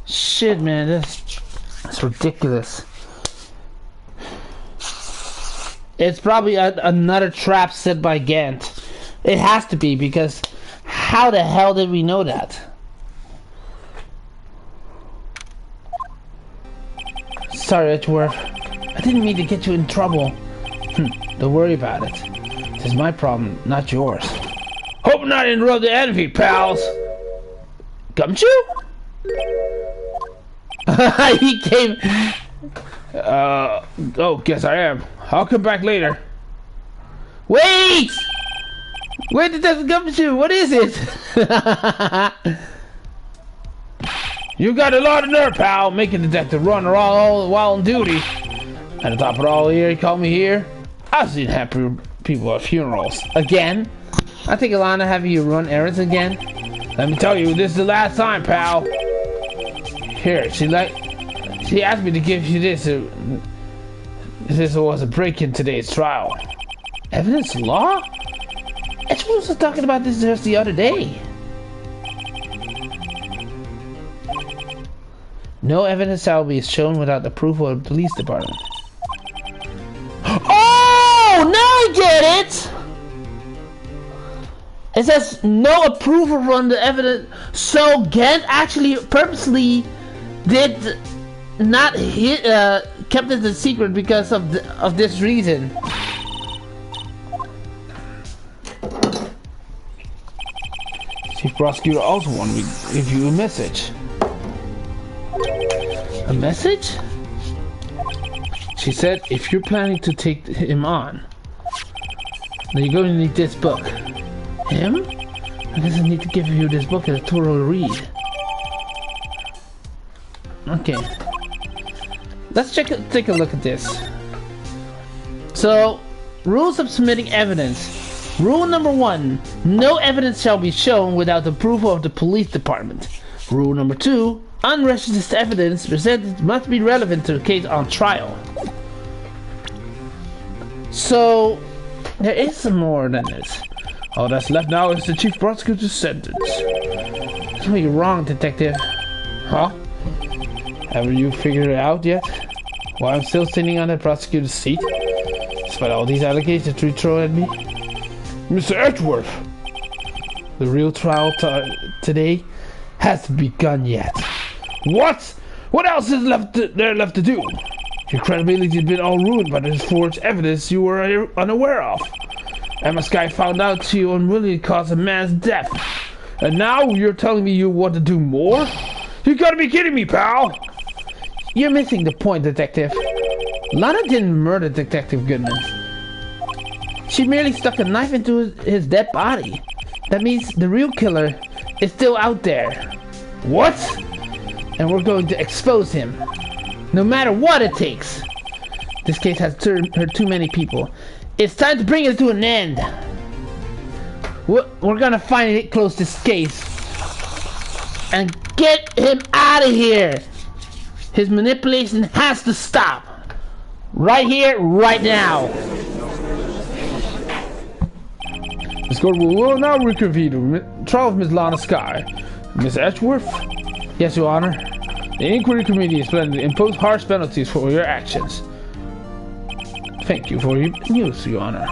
Speaker 1: Shit, man, that's ridiculous. It's probably another trap set by Gant. It has to be, because how the hell did we know that? Sorry, Edgeworth. I didn't mean to get you in trouble. Don't worry about it. This is my problem, not yours. Hope not to interrupt the envy, pals. Gumshoe? He came. Oh, guess I am. I'll come back later. Wait! Where did that Gumshoe? What is it? You got a lot of nerve, pal, making detective runner all while on duty. And on top of it all here, he called me here. I've seen happy people at funerals. Again? I think Alana having you run errands again. Let me tell you, this is the last time, pal. Here, she asked me to give you this. This was a break in today's trial. Evidence law? Edgeworth was talking about this just the other day. No evidence shall be shown without the approval of the police department. Oh, now I get it! It says no approval from the evidence. So Gant actually purposely did not kept it a secret because of this reason. Chief Prosecutor also wanted me to give you a message. A message? She said if you're planning to take him on, then you're going to need this book. Him? I guess I need to give you this book as a thorough read. Okay. Let's take a look at this. So, rules of submitting evidence. Rule number 1. No evidence shall be shown without the approval of the police department. Rule number 2. Unregistered evidence presented must be relevant to the case on trial. So, there is some more than this. All that's left now is the chief prosecutor's sentence. Something wrong, detective. Huh? Haven't you figured it out yet? Why I'm still sitting on the prosecutor's seat? Despite all these allegations you throw at me? Mr. Edgeworth! The real trial today hasn't begun yet. What? What else is left to do? Your credibility has been all ruined by this forged evidence you were unaware of. Emma Sky found out you unwillingly caused a man's death. And now you're telling me you want to do more? You gotta be kidding me, pal! You're missing the point, detective. Lana didn't murder Detective Goodman. She merely stuck a knife into his dead body. That means the real killer is still out there. What? And we're going to expose him. No matter what it takes. This case has hurt too many people. It's time to bring it to an end. We're gonna finally close this case. And get him out of here. His manipulation has to stop. Right here, right now.
Speaker 2: This court will now reconvene the trial of Miss Lana Sky. Miss Edgeworth?
Speaker 1: Yes, Your Honor.
Speaker 2: The inquiry committee is planning to impose harsh penalties for your actions.
Speaker 1: Thank you for your news, Your Honor.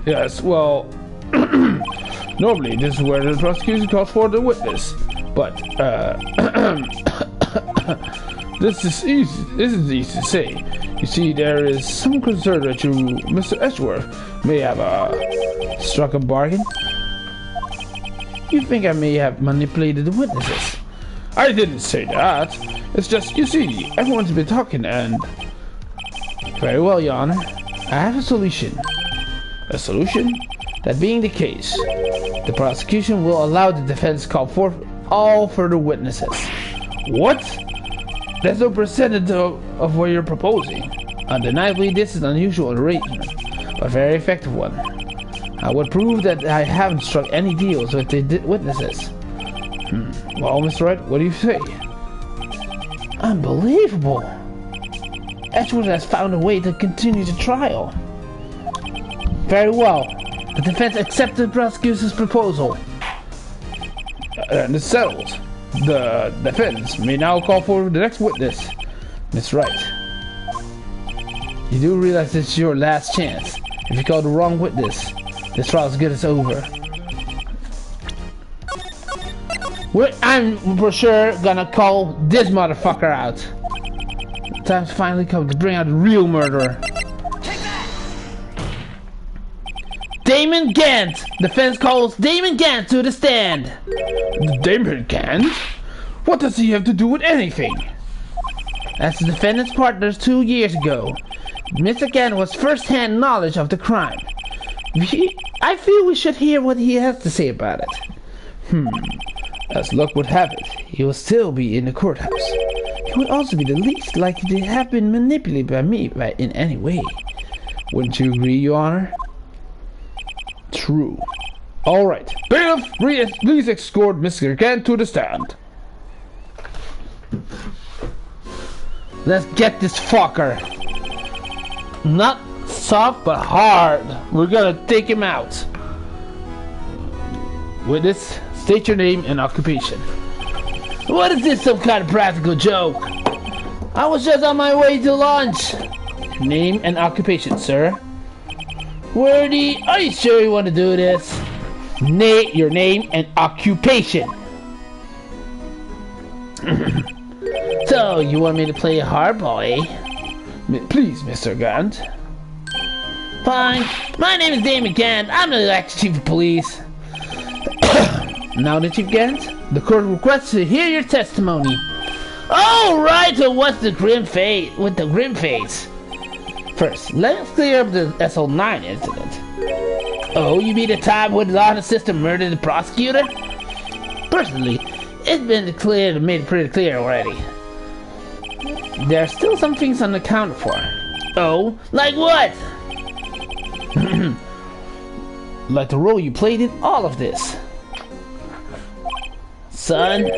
Speaker 2: Yes, well, normally this is where the prosecution calls for the witness, but this is easy. This is easy to say. You see, there is some concern that you, Mr. Edgeworth, may have struck a bargain.
Speaker 1: You think I may have manipulated the witnesses?
Speaker 2: I didn't say that. It's just, you see, everyone's been talking and...
Speaker 1: Very well, Your Honor. I have a solution.
Speaker 2: A solution?
Speaker 1: That being the case, the prosecution will allow the defense call for all further witnesses.
Speaker 2: What? There's no percentage of what you're proposing.
Speaker 1: Undeniably, this is an unusual arrangement, but a very effective one. I would prove that I haven't struck any deals with the witnesses.
Speaker 2: Well, Mr. Wright, what do you say?
Speaker 1: Unbelievable! Edgewood has found a way to continue the trial. Very well. The defense accepted the prosecution's proposal.
Speaker 2: And it's settled. The defense may now call for the next witness.
Speaker 1: Miss Wright. You do realize this is your last chance. If you call the wrong witness, this trial's good as over. I'm for sure gonna call this motherfucker out. The time's finally come to bring out the real murderer. Damon Gant! Defense calls Damon Gant to the stand.
Speaker 2: Damon Gant? What does he have to do with anything?
Speaker 1: As the defendant's partners 2 years ago, Mr. Gant was first-hand knowledge of the crime. I feel we should hear what he has to say about it.
Speaker 2: As luck would have it,
Speaker 1: he will still be in the courthouse. He would also be the least likely to have been manipulated by me in any way.
Speaker 2: Wouldn't you agree, Your Honor?
Speaker 1: True.
Speaker 2: All right. Bailiff, please escort Mr. Gant to the stand.
Speaker 1: Let's get this fucker. Not soft, but hard. We're gonna take him out.
Speaker 2: Witness, state your name and occupation.
Speaker 1: What is this, some kind of practical joke? I was just on my way to lunch.
Speaker 2: Name and occupation, sir.
Speaker 1: Wordy, are you sure you want to do this?
Speaker 2: Your name and occupation.
Speaker 1: So, you want me to play hardball, eh?
Speaker 2: Please, Mr. Gant.
Speaker 1: Fine. My name is Damon Gant. I'm the acting chief of police. Now the Chief Gant, the court requests to hear your testimony. Oh, right. So what's the grim fate with the grim face? First, let's clear up the SL9 incident. Oh, you mean the time when the law system murdered the prosecutor? Personally, it's been made pretty clear already. There are still some things unaccounted for. Oh, like what? Like the role you played in all of this. Son,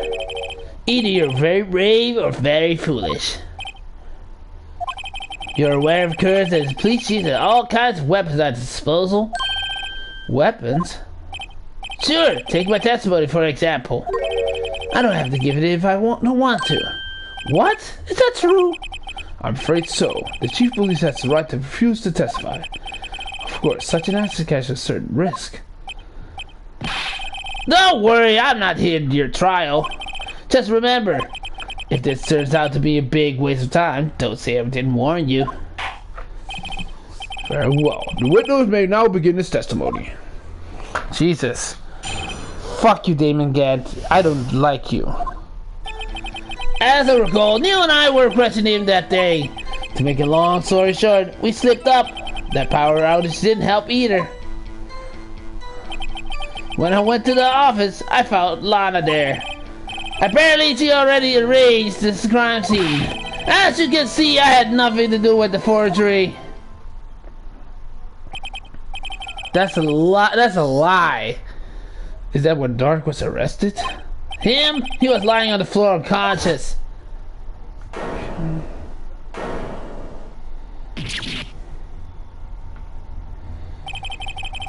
Speaker 1: either you're very brave or very foolish. You're aware, of course, that the police use all kinds of weapons at its disposal. Weapons? Sure, take my testimony for example. I don't have to give it if I don't want to. What? Is that true?
Speaker 2: I'm afraid so. The chief of police has the right to refuse to testify. Of course, such an answer carries a certain risk.
Speaker 1: Don't worry, I'm not here to your trial. Just remember, if this turns out to be a big waste of time, don't say I didn't warn you.
Speaker 2: Very well. The witness may now begin his testimony.
Speaker 1: Jesus. Fuck you, Damon Gant. I don't like you. As I recall, Neil and I were questioning him that day. To make a long story short, we slipped up. That power outage didn't help either. When I went to the office, I found Lana there. Apparently, she already arranged this crime scene. As you can see, I had nothing to do with the forgery. That's a lie. That's a lie.
Speaker 2: Is that when Dark was arrested?
Speaker 1: Him? He was lying on the floor unconscious.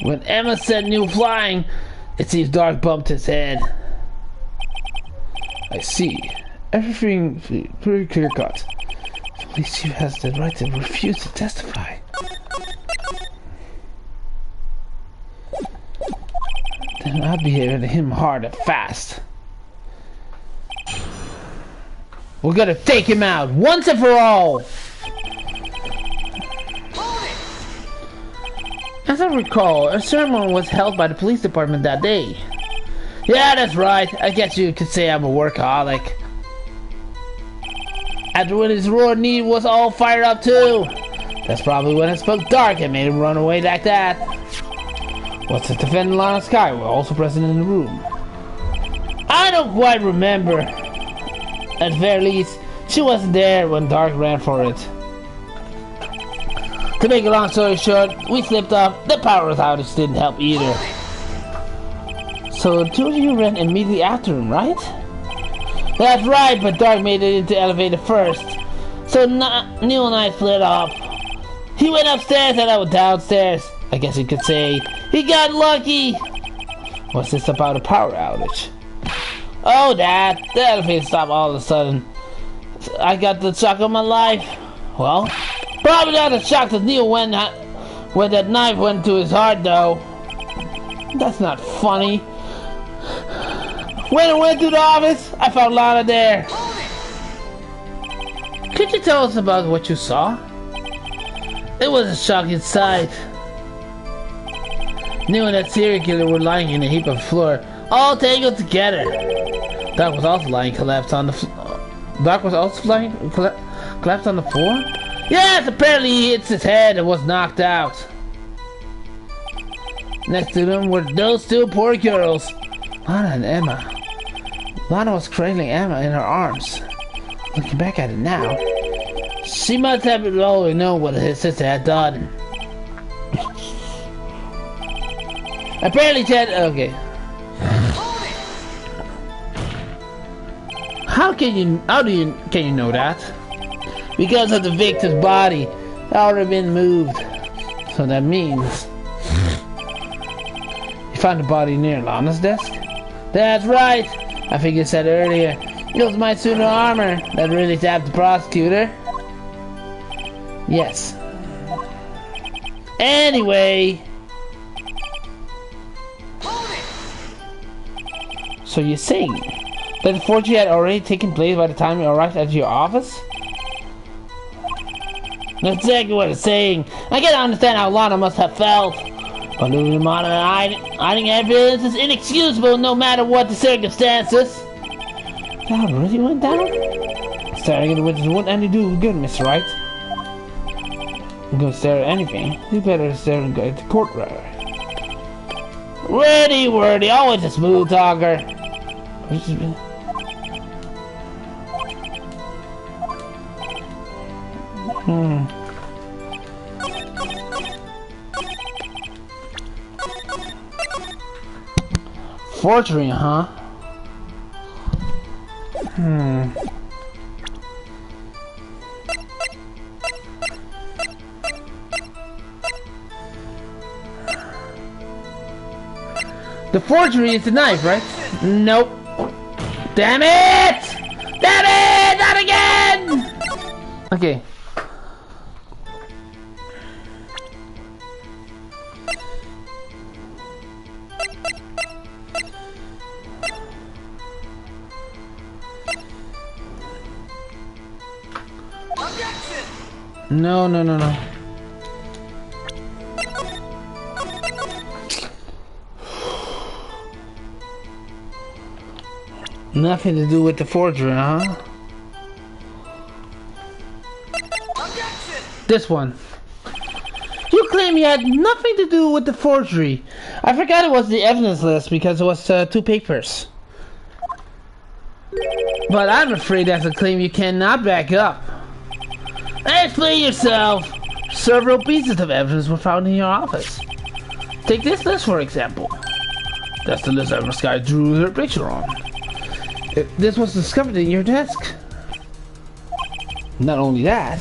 Speaker 1: When Emma said new flying, it seems Dark bumped his head.
Speaker 2: I see. Everything pretty clear cut.
Speaker 1: The police chief has the right to refuse to testify. Then I'll be hitting him hard and fast. We're gonna take him out once and for all. As I recall, a ceremony was held by the police department that day. Yeah, that's right. I guess you could say I'm a workaholic. After when his roar need was all fired up too. That's probably when I spoke Dark and made him run away like that. What's the defendant Lana Sky were also present in the room. I don't quite remember. At very least, she wasn't there when Dark ran for it. To make a long story short, we slipped up. The power outage didn't help either. So the two of you ran immediately after him, right? That's right, but Dark made it into the elevator first. So Neil and I split up. He went upstairs and I went downstairs. I guess you could say he got lucky. What's this about a power outage? Oh, Dad, the elevator stopped all of a sudden. I got the shock of my life. Well, probably not the shock that Neil when that knife went to his heart, though. That's not funny. When I went to the office, I found Lana there. Could you tell us about what you saw? It was a shocking sight. Neil and that serial killer were lying in a heap on the floor, all tangled together. Doc was also lying collapsed on the floor. Doc was also lying collapsed on the floor? Yes, apparently he hit his head and was knocked out. Next to them were those two poor girls, Lana and Emma. Lana was cradling Emma in her arms. Looking back at it now, she must have already known what his sister had done. Apparently, Ted. Okay. Can you know that? Because of the victim's body had already been moved. So that means you found the body near Lana's desk? That's right. I think you said earlier. It was my suit of armor that really tapped the prosecutor. Yes. Anyway. So you're saying that the forgery had already taken place by the time you arrived at your office? That's exactly what I'm saying. I can understand how Lana must have felt. But losing Lana and hiding evidence is inexcusable no matter what the circumstances. That really went down? Staring at the witness won't any do good, Mr. Wright. I'm gonna stare at anything. You better stare at the court rather. Wordy, always a smooth talker. Forgery, huh? The forgery is the knife, right? Nope. Damn it! Damn it! Not again! Okay. No. Nothing to do with the forgery, huh?
Speaker 3: Objection!
Speaker 1: This one. You claim you had nothing to do with the forgery. I forgot it was the evidence list because it was 2 papers. But I'm afraid that's a claim you cannot back up. Explain yourself. Several pieces of evidence were found in your office. Take this list for example. That's the list that this guy drew her picture on. This was discovered in your desk. Not only that,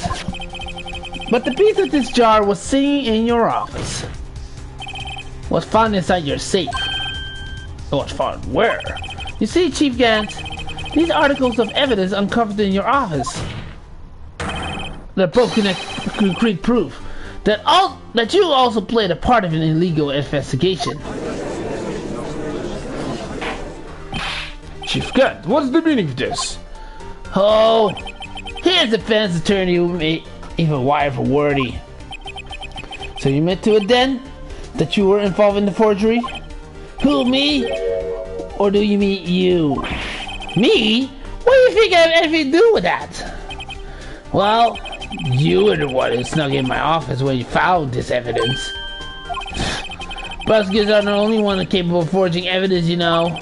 Speaker 1: but the piece of this jar was sitting in your office. Was found inside your safe. It was found where? You see, Chief Gant, these articles of evidence uncovered in your office. They're both concrete proof that you also played a part of an illegal investigation.
Speaker 2: Chief Gant, what's the meaning of this?
Speaker 1: Oh, here's the defense attorney who made even wire for wordy. So you admit to it then? That you were involved in the forgery? Who, me? Or do you mean you? Me? What do you think I have anything to do with that? Well, you were the one who snuck in my office when you found this evidence. Prosecutors are the only one capable of forging evidence, you know.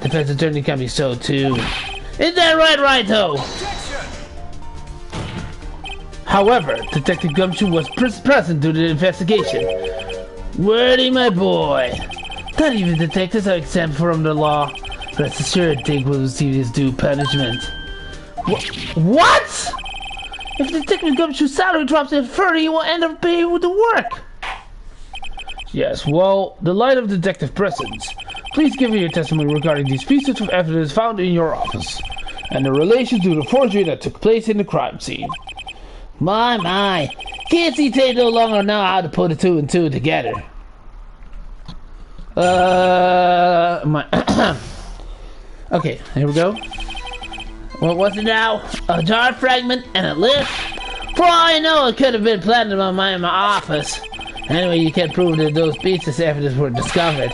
Speaker 1: defense attorney can be so too. Is that right, Righto?
Speaker 3: Objection!
Speaker 1: However, Detective Gumshoe was present during the investigation. Wordy, my boy. Not even detectives are exempt from the law. Rest assured, Dick will receive his due punishment. What? If Detective Gumshoe's salary drops in 30, he will end up paying with the work. Yes, well, the light of detective presence. Please give me your testimony regarding these pieces of evidence found in your office and the relation to the forgery that took place in the crime scene. My. Can't see Tate no longer know how to put the 2 and 2 together. Okay, here we go. What was it now? A jar fragment and a lift? For all I know, it could have been planted in my office. Anyway, you can't prove that those pieces of evidence were discovered.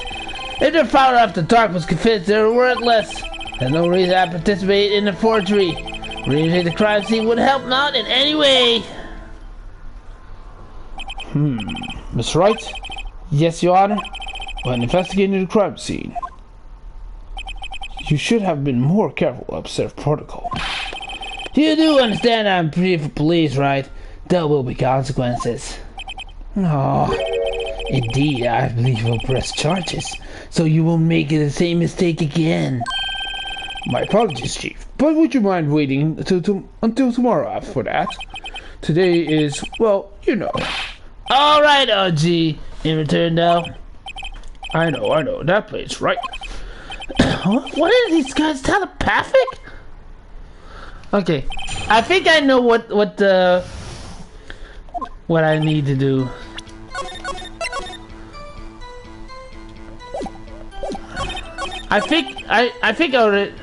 Speaker 1: If they're found after Dark was convinced they're worthless, there's no reason I participate in the forgery. Reading the crime scene would help not in any way.
Speaker 2: Miss Wright?
Speaker 1: Yes, Your Honor.
Speaker 2: When investigating the crime scene, you should have been more careful to observe protocol.
Speaker 1: You do understand I'm free for police, right? There will be consequences. Oh, indeed, I believe you'll press charges, so you won't make the same mistake again.
Speaker 2: My apologies, Chief, but would you mind waiting until tomorrow for that? Today is, well, you know.
Speaker 1: Alright, OG. In return, though.
Speaker 2: I know, that place, right?
Speaker 1: What are these guys, telepathic? Okay, I think I know what I need to do. I think I already.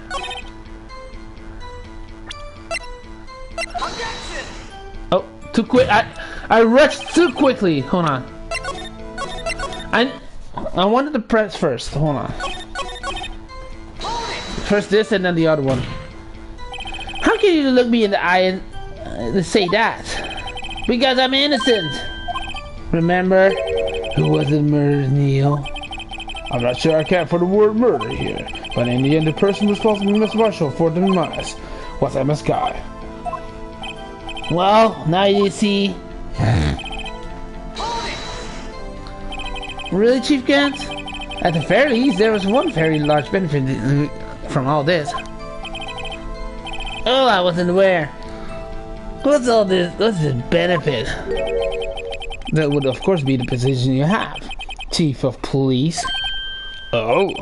Speaker 3: Objection!
Speaker 1: Oh, too quick! I rushed too quickly. Hold on. I wanted to press first. Hold on. First this and then the other one. How can you look me in the eye and say that? Because I'm innocent. Remember? Who wasn't murdered, Neil?
Speaker 2: I'm not sure I care for the word murder here, but in the end the person responsible, Miss Marshall, for the demise was MS Guy.
Speaker 1: Well, now you see. Really, Chief Gant? At the very least, there was one very large benefit from all this. Oh, I wasn't aware. What's all this? What's the benefit? That would, of course, be the position you have, Chief of Police.
Speaker 2: Oh.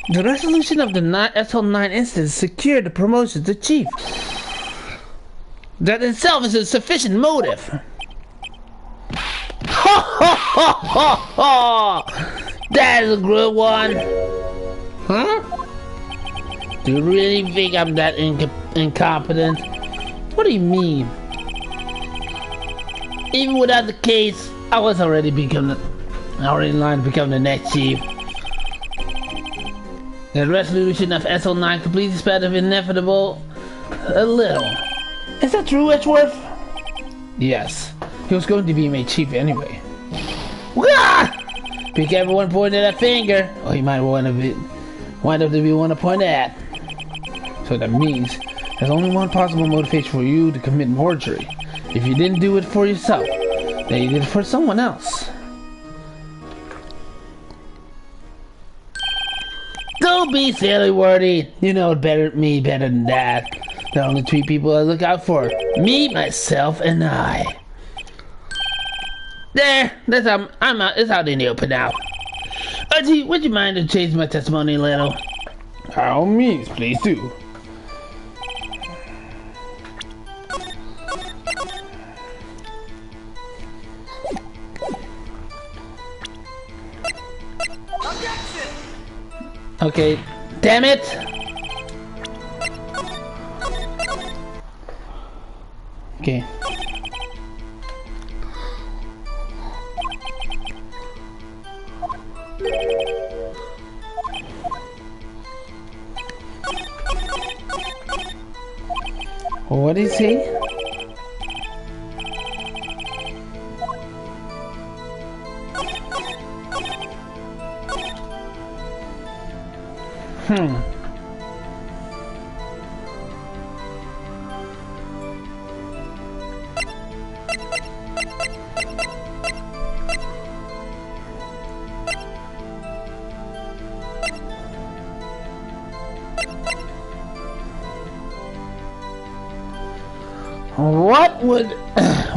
Speaker 1: The resolution of the SL9 instance secured the promotion to Chief. That itself is a sufficient motive. Ha ha ha ha ha! That is a good one. Huh? Do you really think I'm that incompetent? What do you mean? Even without the case, I was already in line to become the next chief. The resolution of SL9 completely sped of inevitable a little. Is that true, Edgeworth?
Speaker 2: Yes. He was going to be made chief anyway.
Speaker 1: Ah! Pick everyone pointing that finger, or he might wind up to be one to point at.
Speaker 2: So that means there's only one possible motivation for you to commit forgery. If you didn't do it for yourself, then you did it for someone else.
Speaker 1: Don't be silly, Wordy. You know me better than that. There are only 3 people I look out for. Me, myself, and I. There, that's it's out in the open now. Archie, would you mind to change my testimony a little?
Speaker 2: By all means, please do.
Speaker 3: Objection!
Speaker 1: Okay, damn it! Okay. What is he?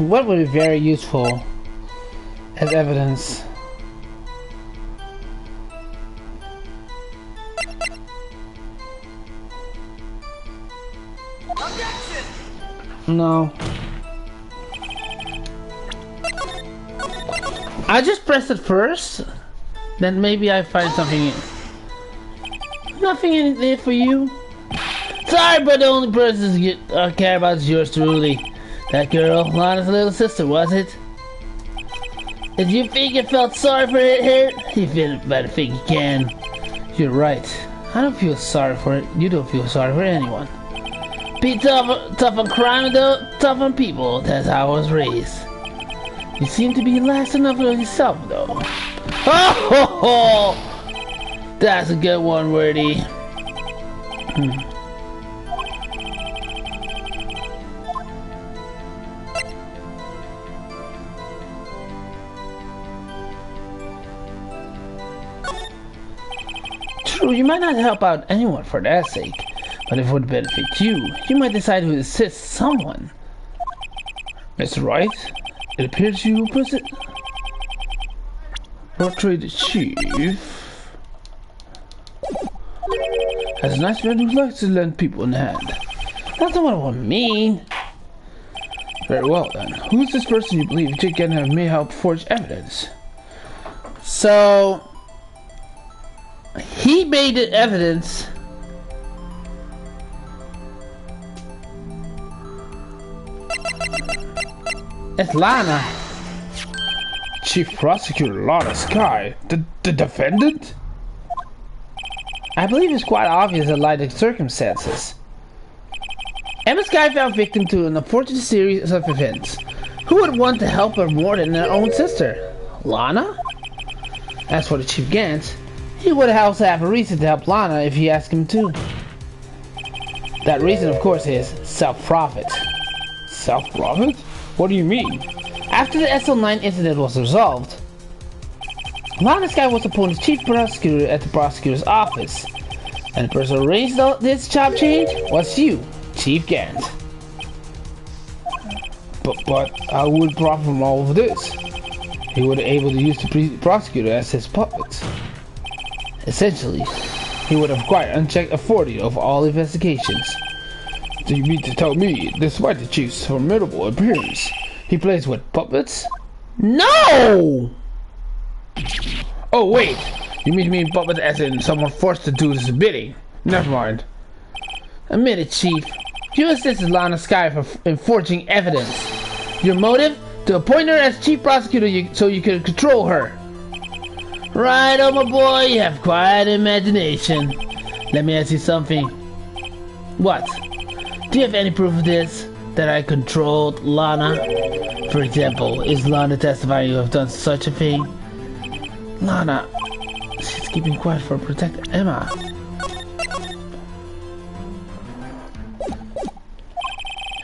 Speaker 1: What would be very useful as evidence?
Speaker 3: Objection!
Speaker 1: No. I just pressed it first, then maybe I find something. Nothing in there for you. Sorry, but the only person you care about is yours truly. That girl, Lana's little sister, was it? If you think you felt sorry for her, you better think you can. You're right. I don't feel sorry for it. You don't feel sorry for anyone. Be tough on crime, though. Tough on people. That's how I was raised. You seem to be last enough of yourself, though. Oh, ho, ho. That's a good one, Wordy. True, you might not help out anyone for that sake, but if it would benefit you, you might decide to assist someone. Mr. Wright, it appears you portray the chief as a nice man who likes to lend people in hand. That's not what I mean. Very well then. Who's this person you believe Jake may help forge evidence? So he made the evidence. It's Lana.
Speaker 2: Chief Prosecutor Lana Sky, the defendant?
Speaker 1: I believe it's quite obvious in light of circumstances. Emma Sky fell victim to an unfortunate series of events. Who would want to help her more than their own sister? Lana? As for the Chief Gant, he would also have a reason to help Lana if he asked him to. That reason, of course, is self-profit.
Speaker 2: Self-profit? What do you mean?
Speaker 1: After the SL9 incident was resolved, Lana Sky was appointed Chief Prosecutor at the Prosecutor's Office. And the person who arranged this job change was you, Chief Gant.
Speaker 2: But I would profit from all of this. He would be able to use the prosecutor as his puppet.
Speaker 1: Essentially, he would have acquired unchecked authority over all investigations.
Speaker 2: Do you mean to tell me, despite the chief's formidable appearance, he plays with puppets?
Speaker 1: No!
Speaker 2: Oh wait, you mean puppet as in someone forced to do his bidding? Never mind.
Speaker 1: Admit it, Chief. You assisted Lana Sky in forging evidence. Your motive? To appoint her as Chief Prosecutor so you could control her. Right, oh my boy, you have quite an imagination. Let me ask you something. What? Do you have any proof of this? That I controlled Lana? For example, is Lana testifying you have done such a thing? Lana, she's keeping quiet for protect Emma.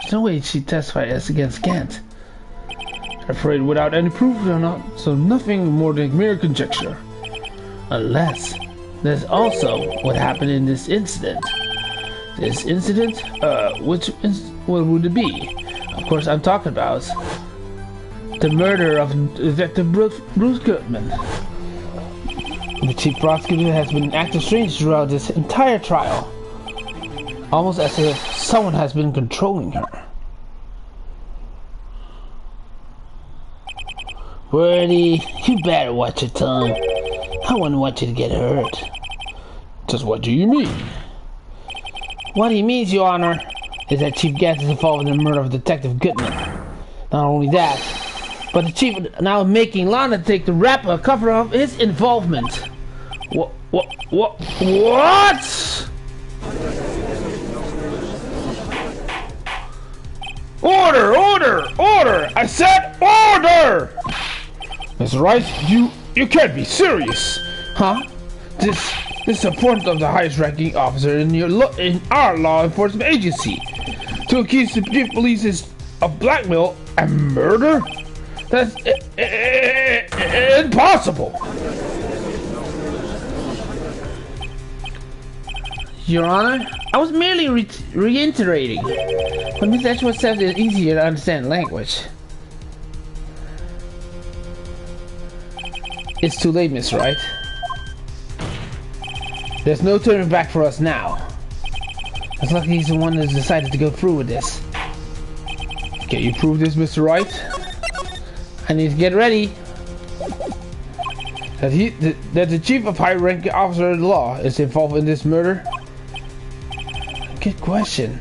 Speaker 1: There's no way she testified as against Gant.
Speaker 2: I'm afraid without any proof or not, so nothing more than mere conjecture.
Speaker 1: Unless there's also what happened in this incident. This incident? What would it be? Of course, I'm talking about the murder of Detective Bruce Goodman. The Chief Prosecutor has been acting strange throughout this entire trial. Almost as if someone has been controlling her. Wordy, you better watch your tongue. I wouldn't want you to get hurt.
Speaker 2: Just what do you mean?
Speaker 1: What he means, Your Honor, is that Chief Gant is involved in the murder of Detective Goodman. Not only that, but the Chief is now making Lana take the rap cover of his involvement.
Speaker 2: What? Order! I said order! Mr. Wright, you can't be serious.
Speaker 1: Huh?
Speaker 2: This is the point of the highest ranking officer in our law enforcement agency. To accuse the chief police of blackmail and murder? That's impossible.
Speaker 1: Your Honor, I was merely reiterating. When Miss Edgeworth said it's easier to understand language. It's too late, Miss Wright. There's no turning back for us now. It's lucky he's the one that's decided to go through with this.
Speaker 2: Can you prove this, Mr. Wright?
Speaker 1: I need to get ready.
Speaker 2: That the chief of high-ranking officer of the law is involved in this murder?
Speaker 1: Good question.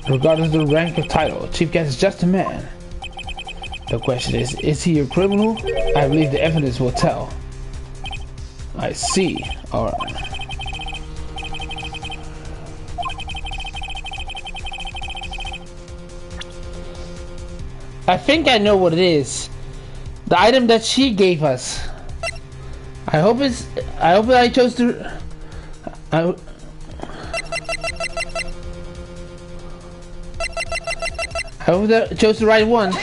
Speaker 2: Regardless of the rank or title, Chief Gant is just a man. The question is he a criminal? I believe the evidence will tell. I see. Alright.
Speaker 1: I think I know what it is. The item that she gave us. I hope I chose to. I hope that I chose the right one.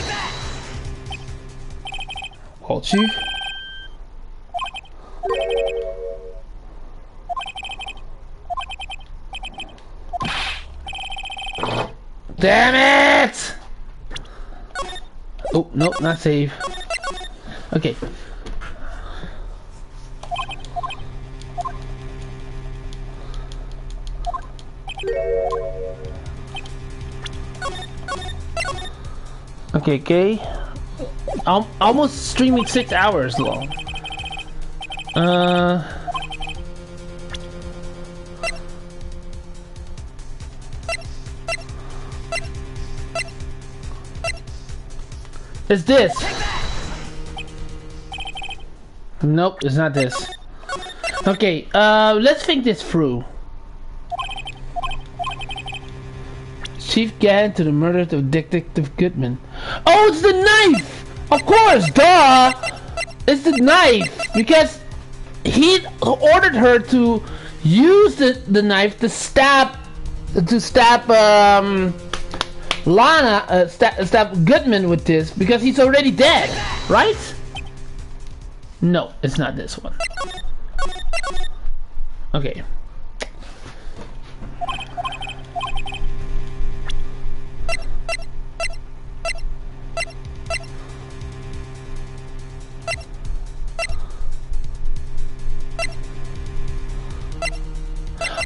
Speaker 2: Well, Chief.
Speaker 1: Damn it! Oh, no, not save. Okay. Okay. Almost streaming 6 hours long. It's this. Nope, it's not this. Okay, let's think this through. Chief Gant to the murder of Detective Goodman. Oh, it's the knife! Of course, duh! It's the knife! Because he ordered her to use the knife to stab Lana, stab Goodman with this because he's already dead, right? No, it's not this one. Okay.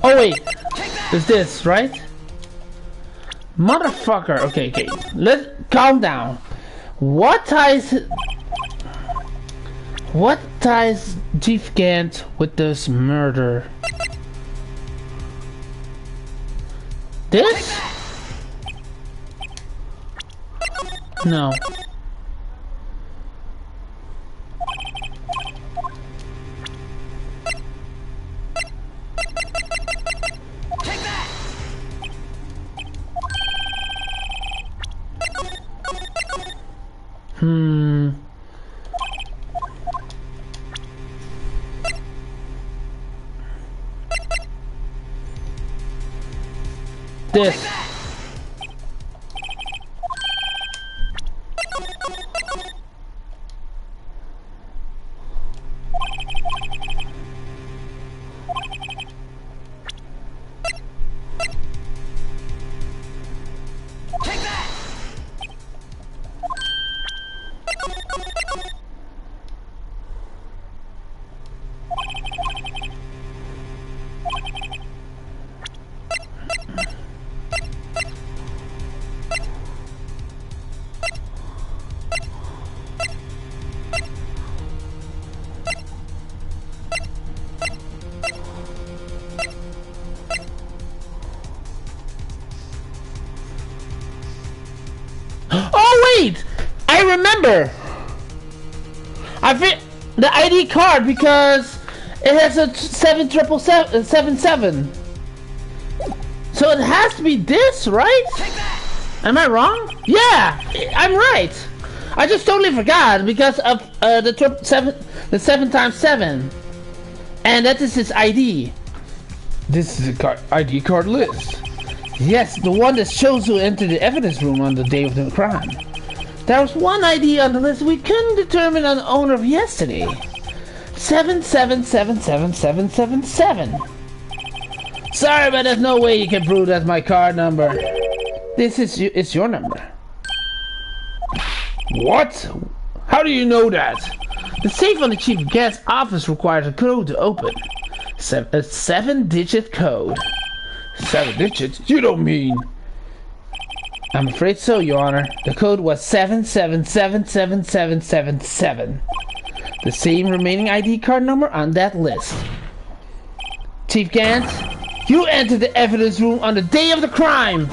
Speaker 1: Oh wait, it's this, right? Motherfucker. Okay. Let's calm down. What ties Chief Gant with this murder? This? No. This. Wait! I remember! I fit the ID card because it has a 7777. So it has to be this, right? Am I wrong? Yeah, I'm right. I just totally forgot because of the 7 times 7. And that is his ID.
Speaker 2: This is a ID card list.
Speaker 1: Yes, the one that shows who entered the evidence room on the day of the crime. There was one ID on the list we couldn't determine an owner of yesterday. 7777777. Sorry, but there's no way you can prove that's my card number. It's your number.
Speaker 2: What? How do you know that?
Speaker 1: The safe on the chief of gas office requires a code to open. A 7-digit code.
Speaker 2: 7 digits? You don't mean...
Speaker 1: I'm afraid so, Your Honor. The code was 7777777. The same remaining ID card number on that list. Chief Gant, you entered the evidence room on the day of the crime!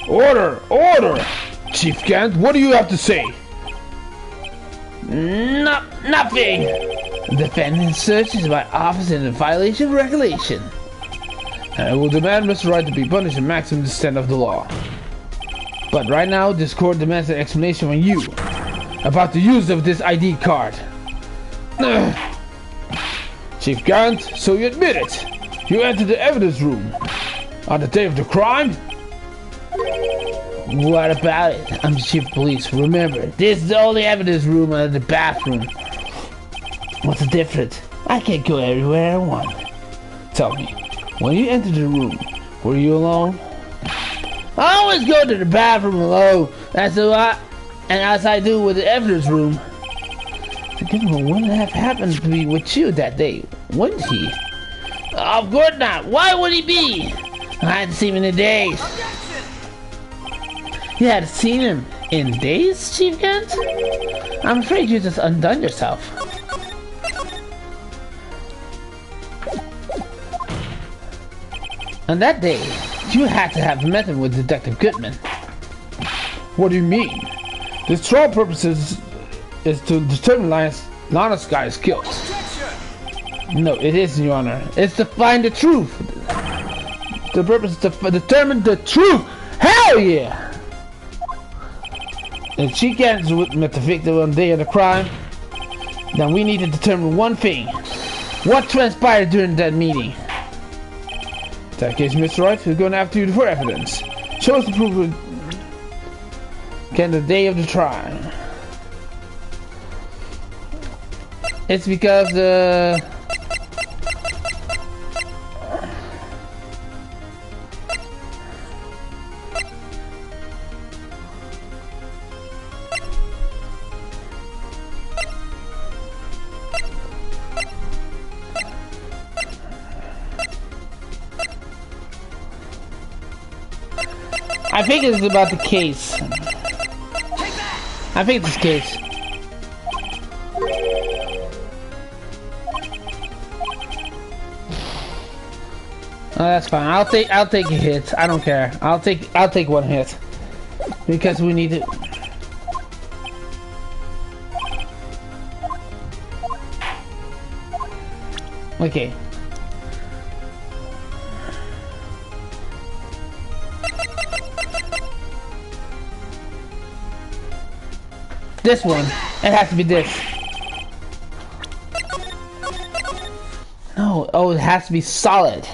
Speaker 2: Order! Order! Chief Gant, what do you have to say?
Speaker 1: Nothing! The defendant searches my office in a violation of regulation.
Speaker 2: I will demand Mr. Wright to be punished in maximum extent of the law.
Speaker 1: But right now, this court demands an explanation from you about the use of this ID card.
Speaker 2: Chief Gant, so you admit it? You entered the evidence room on the day of the crime?
Speaker 1: What about it? I'm the chief of police. Remember, this is the only evidence room and the bathroom. What's the difference? I can't go everywhere I want.
Speaker 2: Tell me, when you entered the room, were you alone?
Speaker 1: I always go to the bathroom alone. That's a lot, and as I do with the evidence room. The criminal wouldn't have happened to be with you that day, wouldn't he? Of course not. Why would he be? I hadn't seen him in days. You hadn't seen him in days, Chief Gant? I'm afraid you just undone yourself. On that day, you had to have met him with Detective Goodman.
Speaker 2: What do you mean? The trial purposes is to determine Lana's guy's guilt.
Speaker 1: No, it isn't, Your Honor. It's to find the truth. The purpose is to determine the truth. Hell yeah! If she gets met the victim on the day of the crime, then we need to determine one thing. What transpired during that meeting?
Speaker 2: In that case, Mr. Wright, we're going after you for evidence. Show us the proof of
Speaker 1: the day of the trial. It's because I think it's about the case. I think it's the case. Oh, that's fine. I'll take a hit. I don't care. I'll take one hit because we need it. Okay. This one. It has to be this. No. Oh, it has to be solid.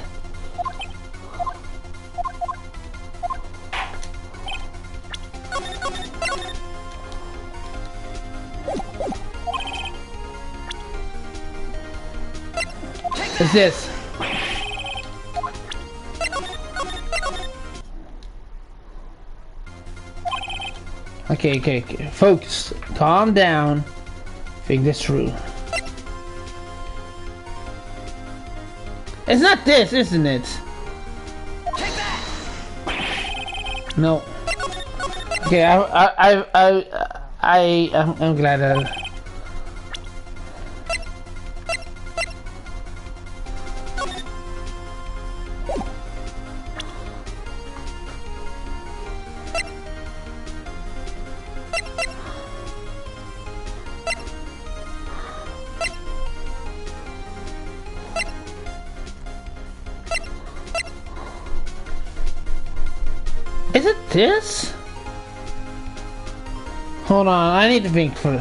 Speaker 1: It's this. Okay. Focus. Calm down. Think this through. It's not this, isn't it? No. Okay, I'm glad that. Is it this? Hold on, I need to think for it.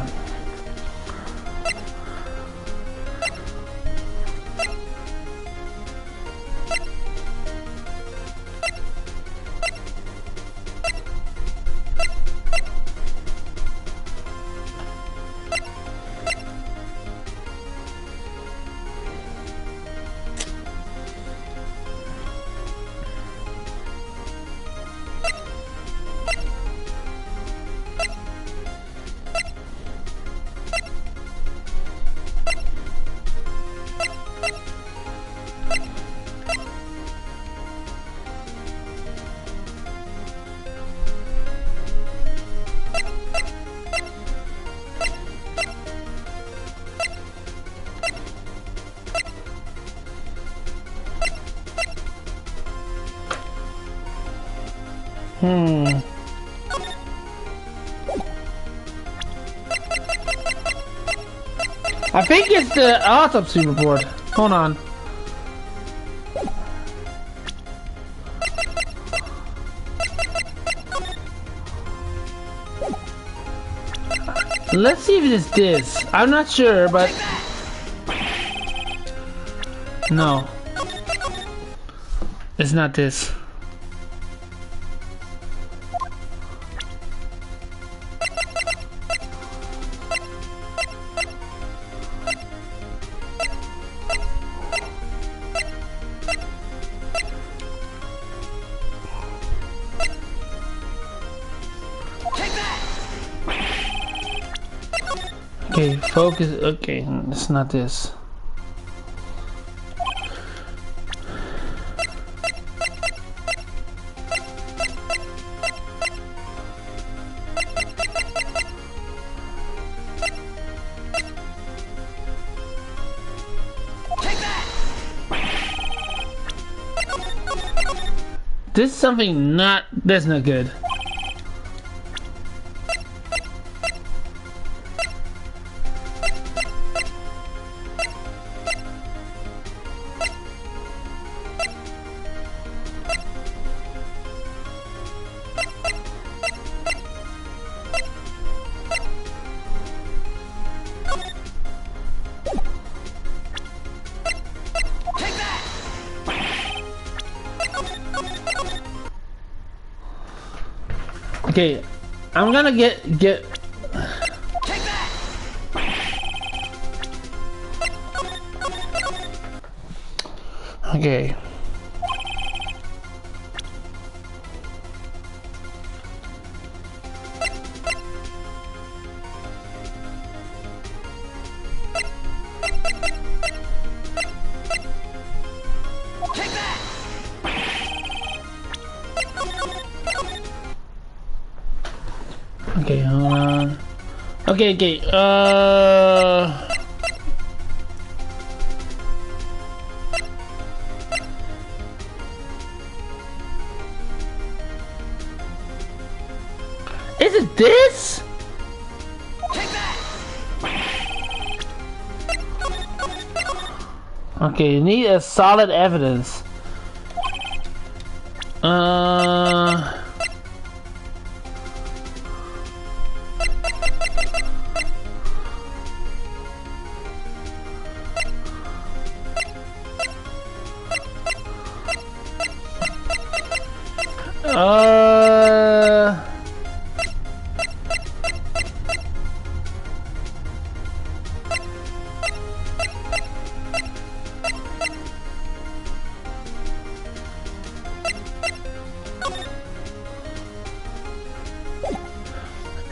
Speaker 1: I think it's the autopsy report. Hold on. Let's see if it's this. I'm not sure, but no, it's not this. Okay, focus. Okay, it's not this. This is something that's not good. Okay, I'm gonna get. Okay. Okay, hold on. Okay. Is it this? Okay, you need a solid evidence.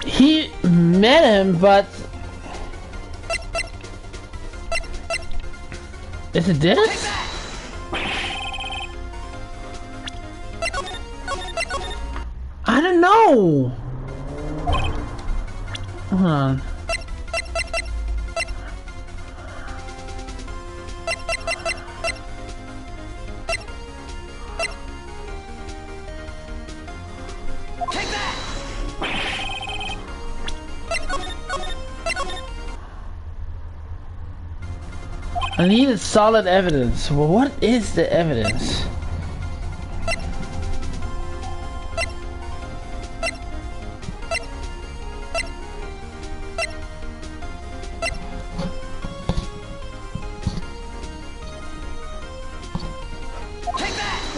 Speaker 1: He met him, but is it this? I don't know. Hold on. I needed solid evidence. Well, what is the evidence?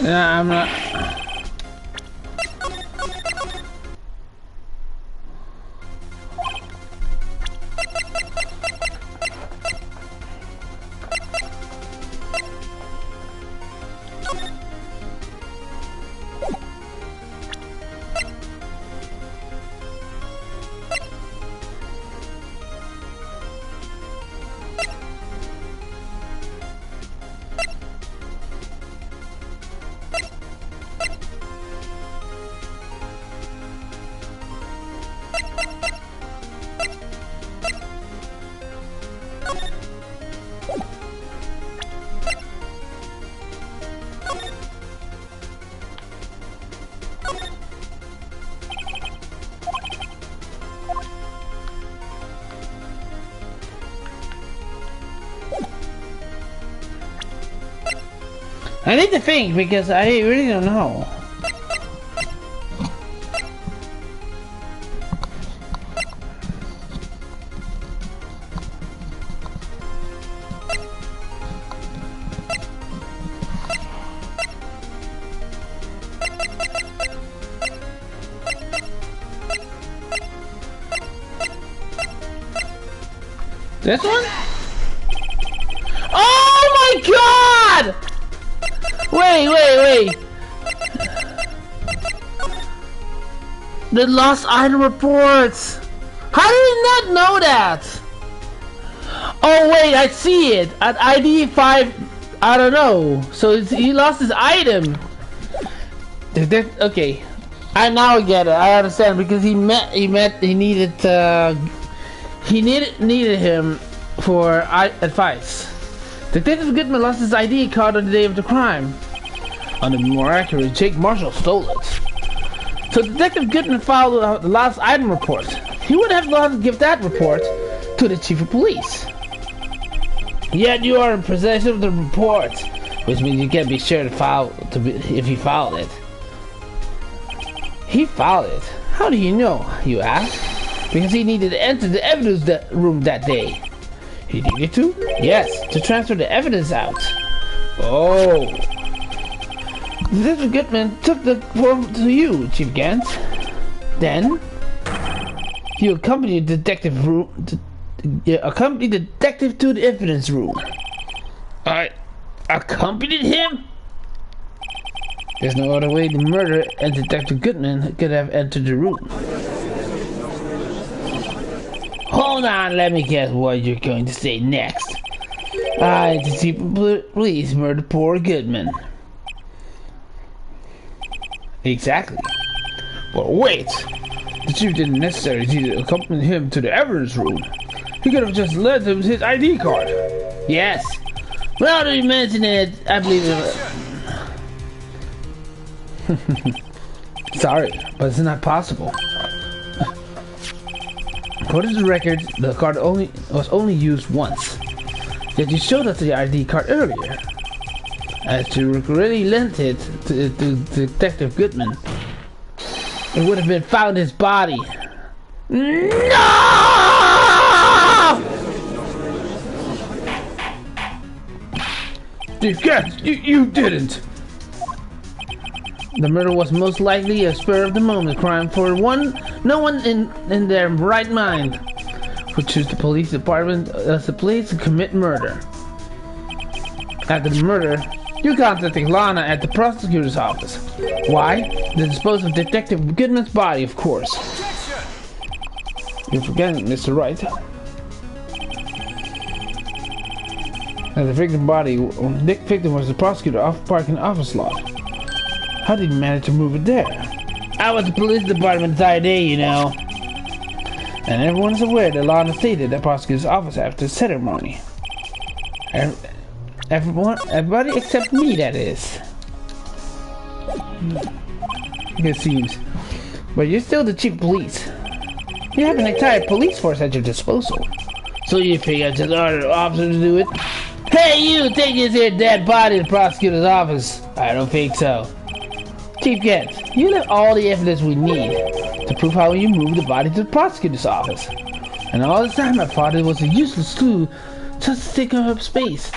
Speaker 1: Yeah, I'm not. I need to think because I really don't know. This one? Oh my god! Wait. The lost item reports. How did he not know that? Oh wait, I see it. At ID 5, I don't know. So he lost his item. Okay. I now get it. I understand because he needed him for advice. Detective Goodman lost his ID card on the day of the crime. On the more accurate, Jake Marshall stole it. So Detective Goodman filed the last item report. He would have gone to give that report to the chief of police. Yet you are in possession of the report, which means you can't be sure to file if he filed it. He filed it. How do you know? You ask. Because he needed to enter the evidence room that day. He needed to? Yes, to transfer the evidence out. Oh. Detective Goodman took the form to you, Chief Gant. Then, you accompanied the detective to the evidence room. I accompanied him? There's no other way the murderer and Detective Goodman could have entered the room. Hold on, let me guess what you're going to say next. The chief of police murdered poor Goodman. Exactly. But wait! The chief didn't necessarily need to accompany him to the evidence room. He could have just led him his ID card. Yes. Well, to mention it, I believe it. Sorry, but it's not possible. According to the record, the card was only used once. Yet you showed us the ID card earlier. As you really lent it to Detective Goodman, it would have been found his body. No! Yes, you didn't. The murder was most likely a spur-of-the-moment crime. For one, no one in their right mind would choose the police department as a place to commit murder. After the murder, you contacted Lana at the prosecutor's office. Why? To dispose of Detective Goodman's body, of course. You're forgetting, Mr. Wright. And the victim was the prosecutor off parking office lot. How did you manage to move it there? I was the police department the entire day, you know. And everyone is aware that Lana stayed at the prosecutor's office after the ceremony. Everybody except me, that is. It seems. But you're still the chief of police. You have an entire police force at your disposal. So you figure just order the officer to do it? Hey, you! Take this here dead body to the prosecutor's office. I don't think so. Chief Gant, you have all the evidence we need to prove how you moved the body to the prosecutor's office. And all this time I thought it was a useless clue just to take up space.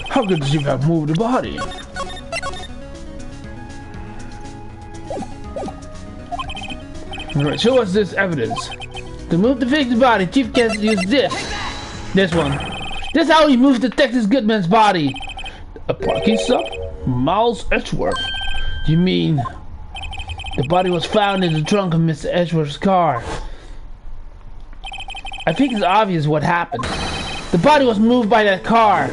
Speaker 1: How could you have moved the body? Alright, show us this evidence. To move the victim's body, Chief Gant used this. This one. This is how he moved Detective Goodman's body. A parking stop? Miles Edgeworth. You mean the body was found in the trunk of Mr. Edgeworth's car? I think it's obvious what happened. The body was moved by that car.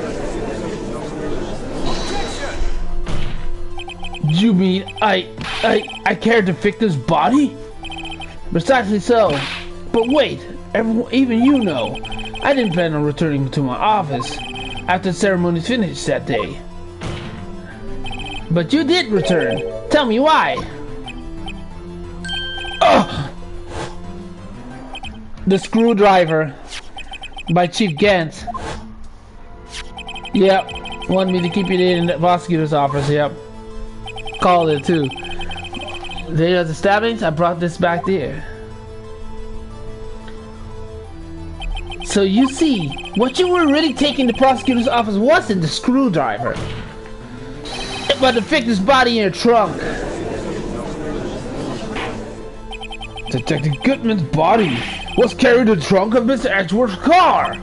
Speaker 1: You mean I carried the victim's body? Precisely so. But wait, even you know, I didn't plan on returning to my office after the ceremony finished that day. But you did return. Tell me why. Ugh! The Screwdriver by Chief Gant. Yep, Want me to keep it in the prosecutor's office? Yep. Called it too. There's the stabbings. I brought this back there. So you see, what you were really taking the prosecutor's office wasn't the screwdriver, but the victim's body in your trunk.
Speaker 2: Detective Goodman's body was carried in the trunk of Mr. Edgeworth's car.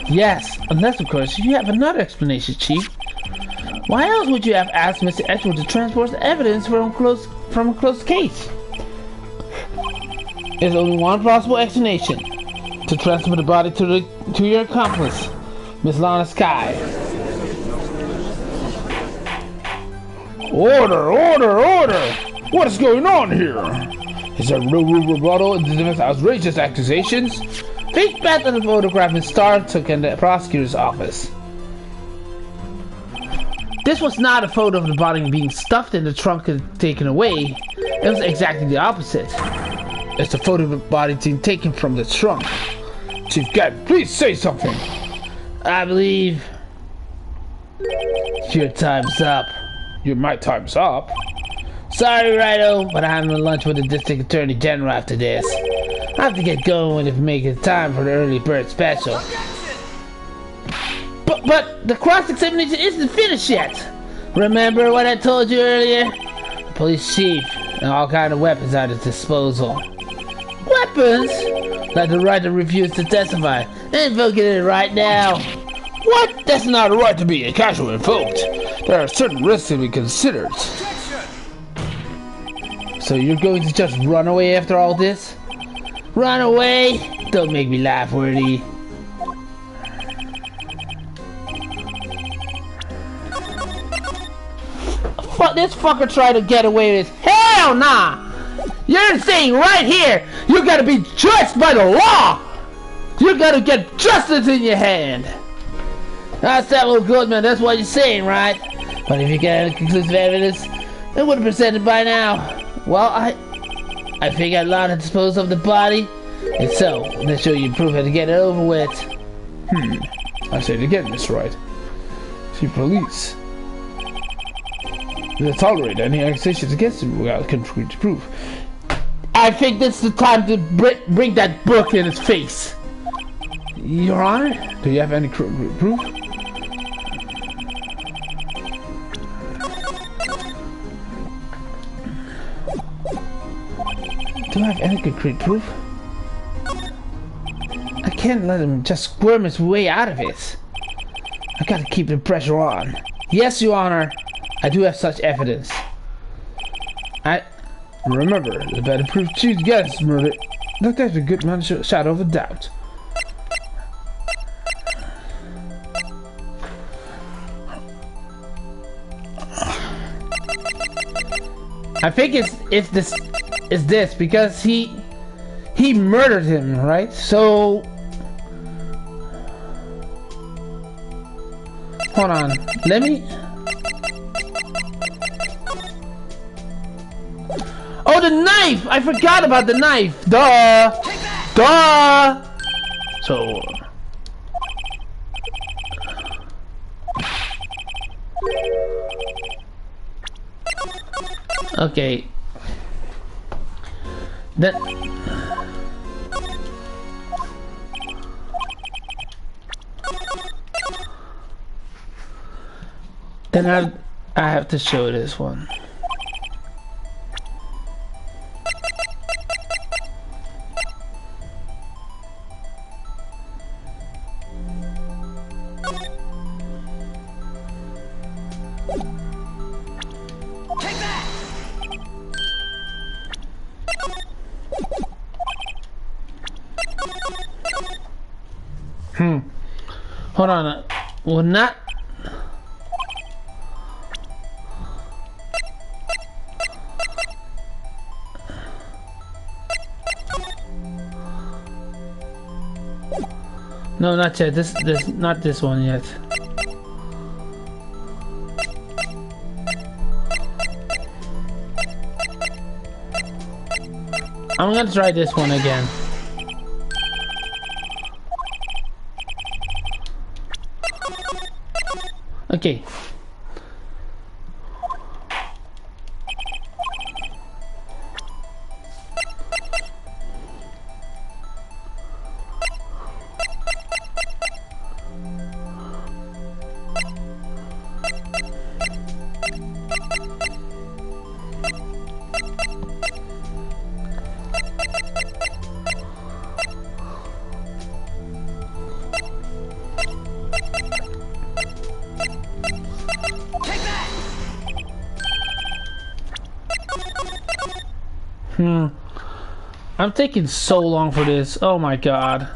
Speaker 1: Yes, unless of course you have another explanation, Chief. Why else would you have asked Mr. Edgeworth to transport the evidence from a closed case? There's only one plausible explanation: to transfer the body to your accomplice, Miss Lana Skye.
Speaker 2: Order! Order! Order! What is going on here? Is there no rebuttal in the defense's outrageous accusations?
Speaker 1: Think back to the photograph Miss Starr took in the prosecutor's office. This was not a photo of the body being stuffed in the trunk and taken away. It was exactly the opposite.
Speaker 2: It's a photo of the body being taken from the trunk. Chief Gad, please say something.
Speaker 1: I believe your time's up.
Speaker 2: My time's up?
Speaker 1: Sorry, Righto, but I'm having lunch with the District Attorney General after this. I have to get going if making time for the early bird special. But the cross-examination isn't finished yet. Remember what I told you earlier? The police chief and all kinds of weapons at his disposal. Weapons? Like the right to refuse to testify. Invoking it right now.
Speaker 2: What? That's not a right to be casually invoked. There are certain risks to be considered.
Speaker 1: So you're going to just run away after all this? Run away? Don't make me laugh, Wordy. This fucker tried to get away with this. Hell nah! You're saying right here, you gotta be judged by the law! You gotta get justice in your hand! That's that little Goodman, that's what you're saying, right? But if you got any conclusive evidence, it would have presented by now. Well, I think I learned to dispose of the body. And so, let's show you proof how to get it over with.
Speaker 2: I say it again, Mr. Wright. See, police will tolerate any accusations against him without concrete proof.
Speaker 1: I think this is the time to bring that book in his face.
Speaker 2: Your Honor, do you have any concrete proof?
Speaker 1: Do I have any concrete proof? I can't let him just squirm his way out of it. I gotta keep the pressure on. Yes, Your Honor, I do have such evidence.
Speaker 2: Remember, the better proof Chief gets murder. Look at the good man's shadow of a doubt.
Speaker 1: I think it's this because he murdered him, right? So hold on, let me. Oh, the knife! I forgot about the knife. Duh. Duh. So. Okay. Then I have to show this one. Hold on. Well, not. No, not yet. This, not this one yet. I'm gonna try this one again. Okay. I'm taking so long for this. Oh my god.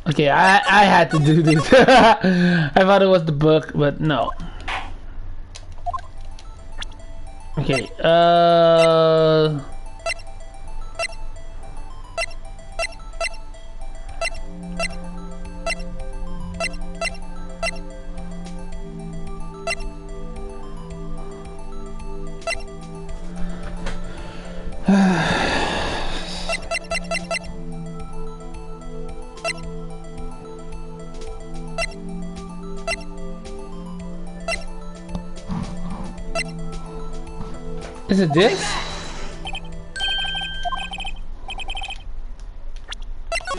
Speaker 1: Okay, I had to do this. I thought it was the book, but no. Okay, is it this?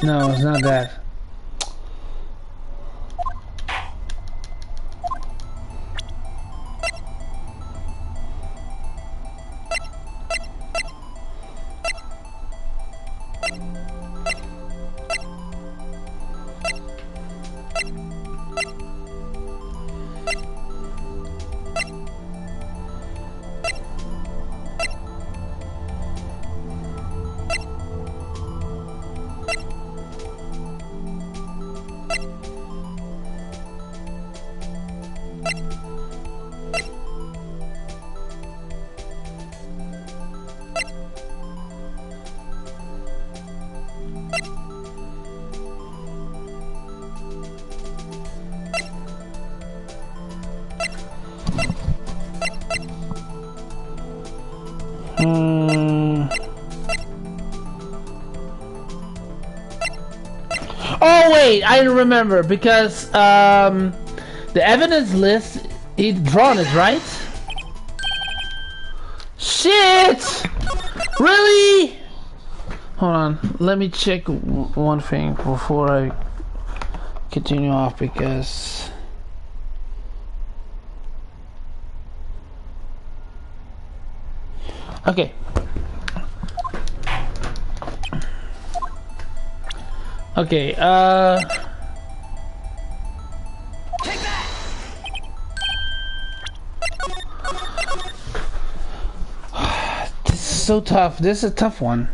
Speaker 1: No, it's not that. Oh wait, I remember because the evidence list he'd drawn it, right? Shit! Really? Hold on, let me check one thing before I continue off because okay. Okay,
Speaker 3: Take that!
Speaker 1: this is so tough. This is a tough one.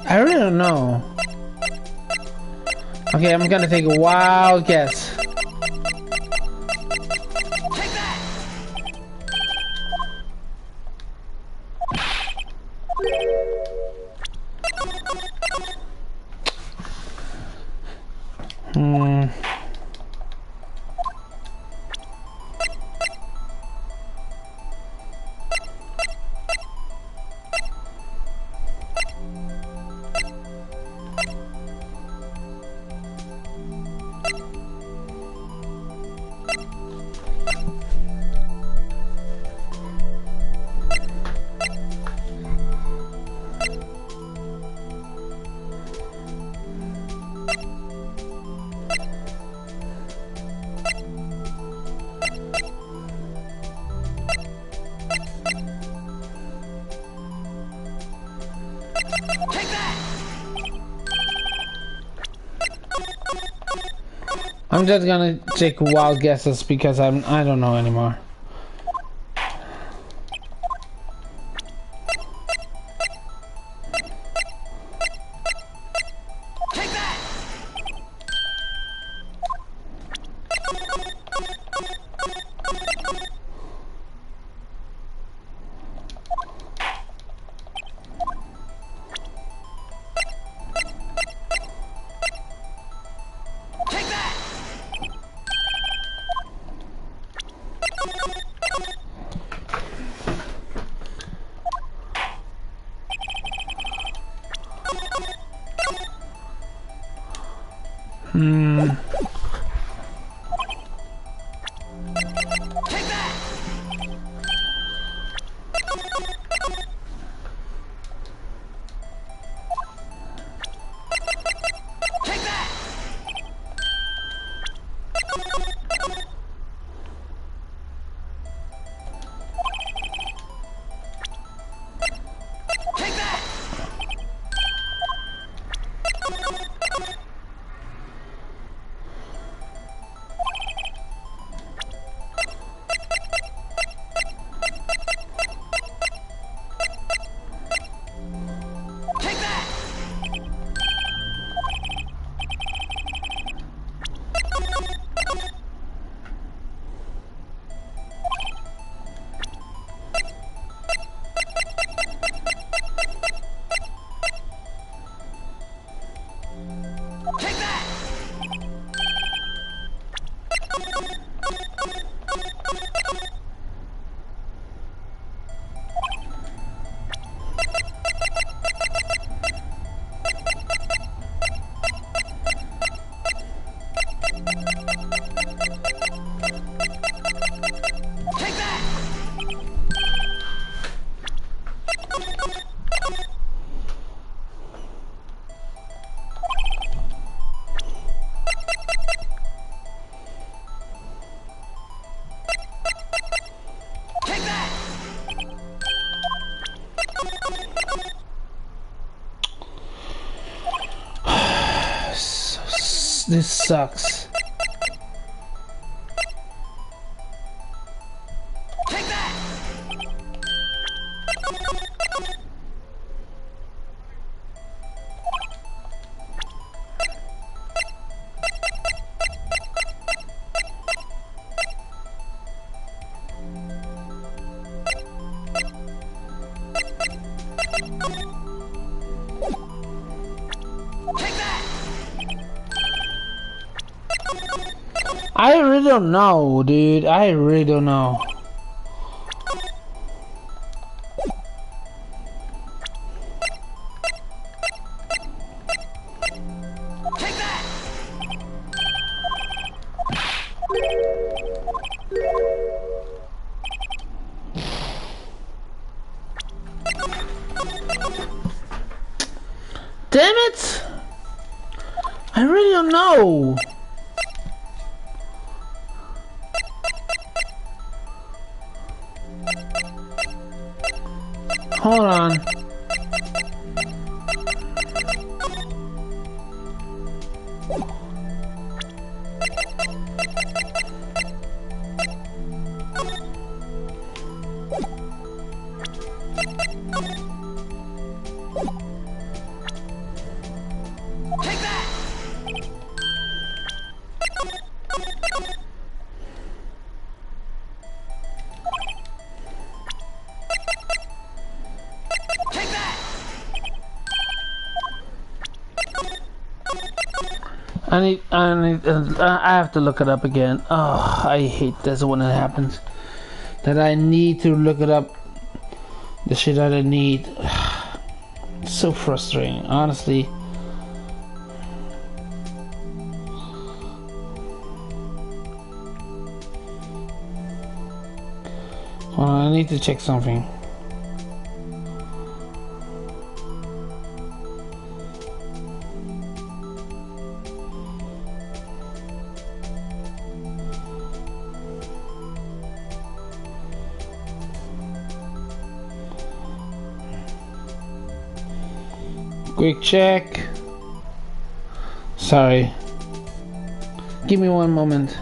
Speaker 1: I really don't know. Okay, I'm gonna take a wild guess.
Speaker 3: Take that! Take that!
Speaker 1: I'm just gonna take wild guesses because I don't know anymore. This sucks.
Speaker 3: Take that! Take that!
Speaker 1: I really don't know, dude. I really don't know.
Speaker 3: Take that!
Speaker 1: Damn it! I really don't know. Hold on.
Speaker 3: Take that! Take that!
Speaker 1: I have to look it up again. Oh, I hate this when it happens. That I need to look it up. The shit that I need. It's so frustrating, honestly. Hold on, I need to check something. Quick check. Sorry. Give me one moment.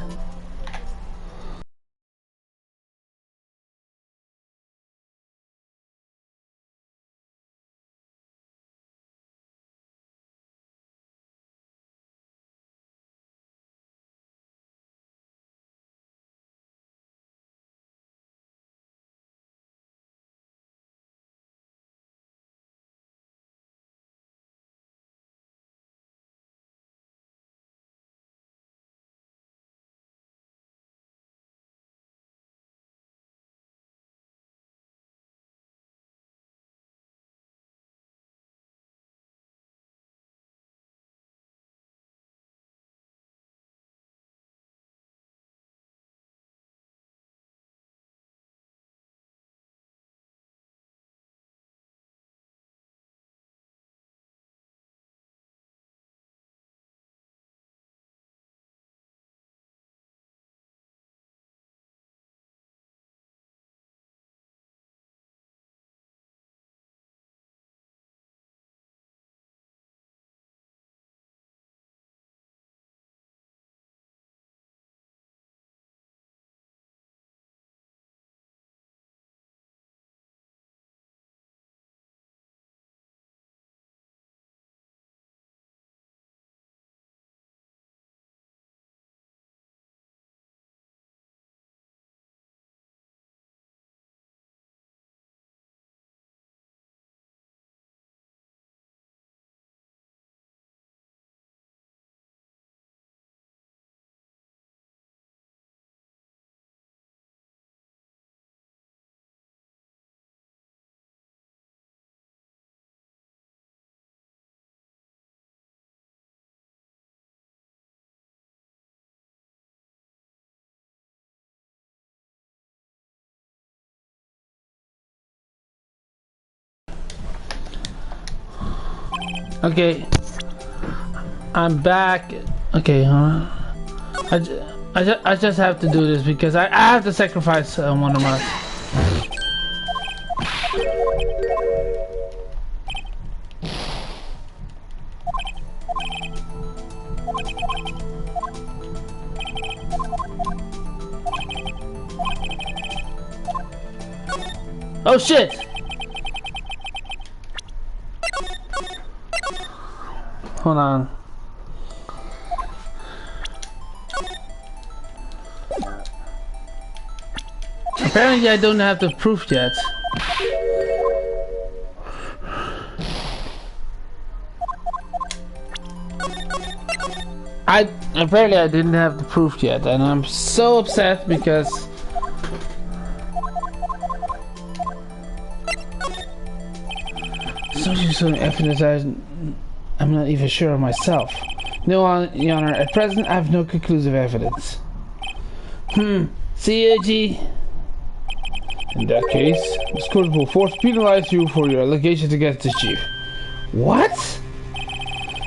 Speaker 1: Okay, I'm back. Okay, huh? I just have to do this because I have to sacrifice one of my. Oh shit! Hold on. Apparently I don't have the proof yet. Apparently I didn't have the proof yet, and I'm so upset because so evidence I'm not even sure of myself. No, Your Honor, at present I have no conclusive evidence. CAG. In that case, this court will force penalize you for your allegations against the chief. What?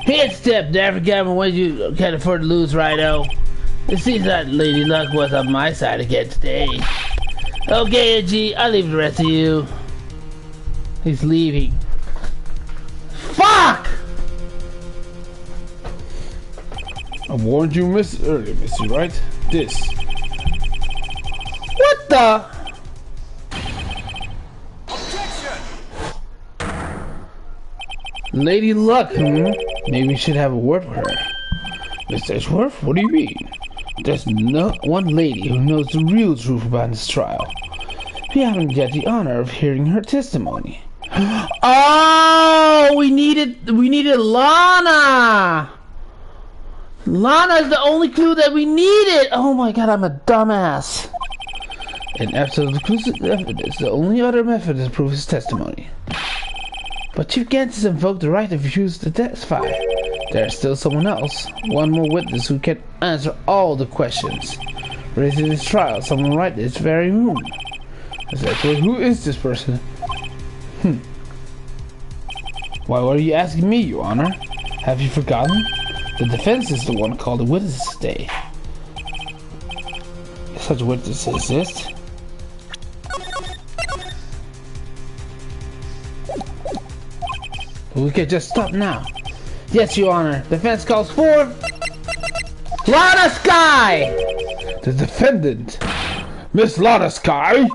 Speaker 1: Head step, never gamble when you can't afford to lose, righto. It seems that Lady Luck was on my side again today. Okay, AG, I'll leave the rest of you. He's leaving. Fuck!
Speaker 2: I warned you earlier, Missy, right? This.
Speaker 1: What the?
Speaker 3: Objection!
Speaker 2: Lady Luck, Maybe we should have a word with her. Mr. Edgeworth, what do you mean? There's not one lady who knows the real truth about this trial. We haven't yet the honor of hearing her testimony.
Speaker 1: Oh, we needed Lana. Lana is the only clue that we needed. Oh my god, I'm a dumbass.
Speaker 2: In absence of conclusive evidence, the only other method is to prove his testimony.
Speaker 1: But Chief Gantz has invoked the right to refuse to testify.
Speaker 2: There's still someone else, one more witness who can answer all the questions raised in this trial. Someone right in this very room. Exactly. Who is this person? Why are you asking me, Your Honor? Have you forgotten? The defense is the one called the witnesses today. If such witnesses exist. We could just stop now.
Speaker 1: Yes, Your Honor. Defense calls for Lana Sky!
Speaker 2: The defendant, Miss Lana Sky?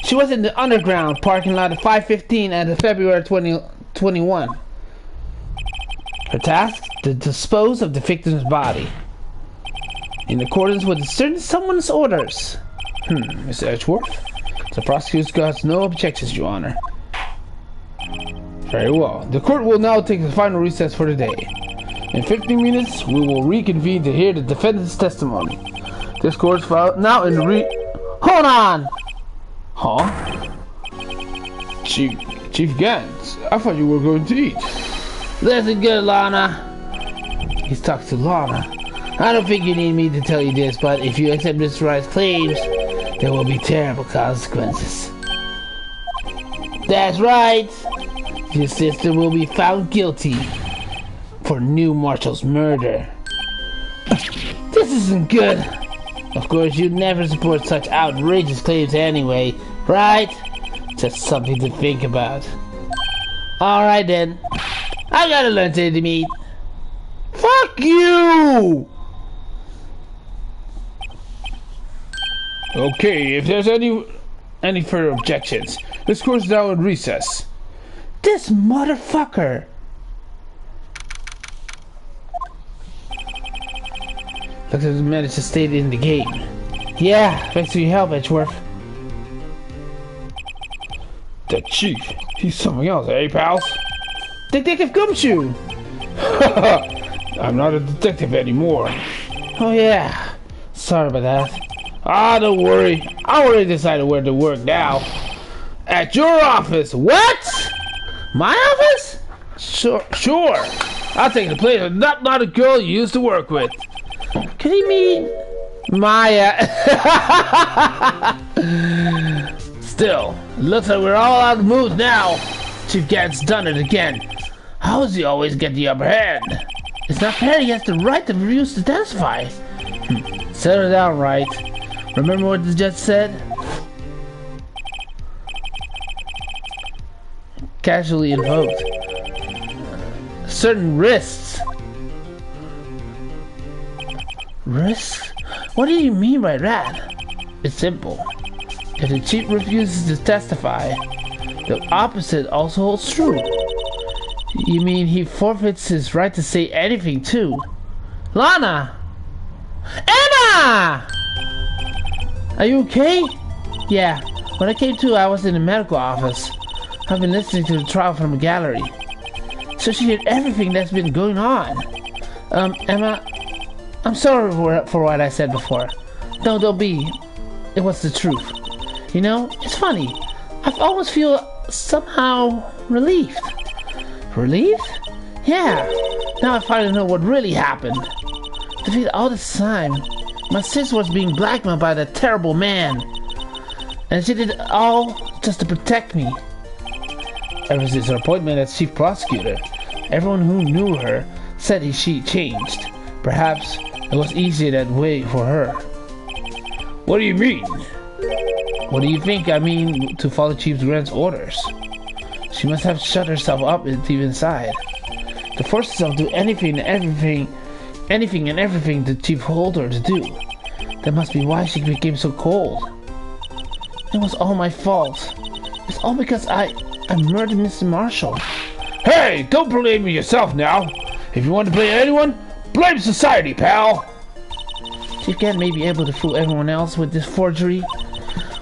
Speaker 1: She was in the underground parking lot at 5:15 at February 2021. Her task? To dispose of the victim's body. In accordance with someone's orders.
Speaker 2: Mr. Edgeworth? The prosecutor has no objections, Your Honor. Very well. The court will now take the final recess for the day. In 15 minutes, we will reconvene to hear the defendant's testimony. This court is filed now in the
Speaker 1: Hold on!
Speaker 2: Huh? Chief Gantz, I thought you were going to eat.
Speaker 1: Listen good, Lana. He's talking to Lana. I don't think you need me to tell you this, but if you accept Mr. Wright's claims, there will be terrible consequences. That's right. Your sister will be found guilty for New Marshall's murder. This isn't good. Of course, you'd never support such outrageous claims anyway, right? Just something to think about. Alright then. I gotta learn to eat the meat. Fuck you!
Speaker 2: Okay, if there's any further objections, this court is now in recess.
Speaker 1: This motherfucker!
Speaker 2: Looks like we managed to stay in the game.
Speaker 1: Yeah, thanks for your help, Edgeworth.
Speaker 2: The chief, he's something else, eh, pals?
Speaker 1: Detective Gumshoe!
Speaker 2: I'm not a detective anymore.
Speaker 1: Oh yeah, sorry about that.
Speaker 2: Ah, don't worry. I already decided where to work now. At your office. What?
Speaker 1: My office?
Speaker 2: Sure. I'll take the place of not a girl you used to work with.
Speaker 1: Could he mean Maya?
Speaker 2: Still, looks like we're all out of moves now. Chief Gant's done it again. How does he always get the upper hand?
Speaker 1: It's not fair, he has the right to refuse to testify.
Speaker 2: Settle down, right? Remember what the judge said?
Speaker 1: Casually invoked. Certain risks. Risks? What do you mean by that?
Speaker 2: It's simple.
Speaker 1: If the chief refuses to testify, the opposite also holds true. You mean he forfeits his right to say anything too? Lana! Emma! Are you okay? Yeah. When I came to, I was in the medical office. I've been listening to the trial from the gallery. So she heard everything that's been going on. Emma, I'm sorry for what I said before. No, don't be. It was the truth. You know, it's funny. I always feel somehow relieved. Relieved? Yeah. Now I finally know what really happened. To feel all this time, my sister was being blackmailed by that terrible man. And she did it all just to protect me. Ever since her appointment as chief prosecutor, everyone who knew her said she changed. Perhaps it was easier that way for her.
Speaker 2: What do you mean?
Speaker 1: What do you think I mean to follow Chief Grant's orders? She must have shut herself up deep inside. To force herself to do anything and everything the Chief told her to do. That must be why she became so cold. It was all my fault. It's all because I murdered Mr. Marshall.
Speaker 2: Hey, don't blame yourself now. If you want to blame anyone, blame society, pal.
Speaker 1: Chief Grant may be able to fool everyone else with this forgery,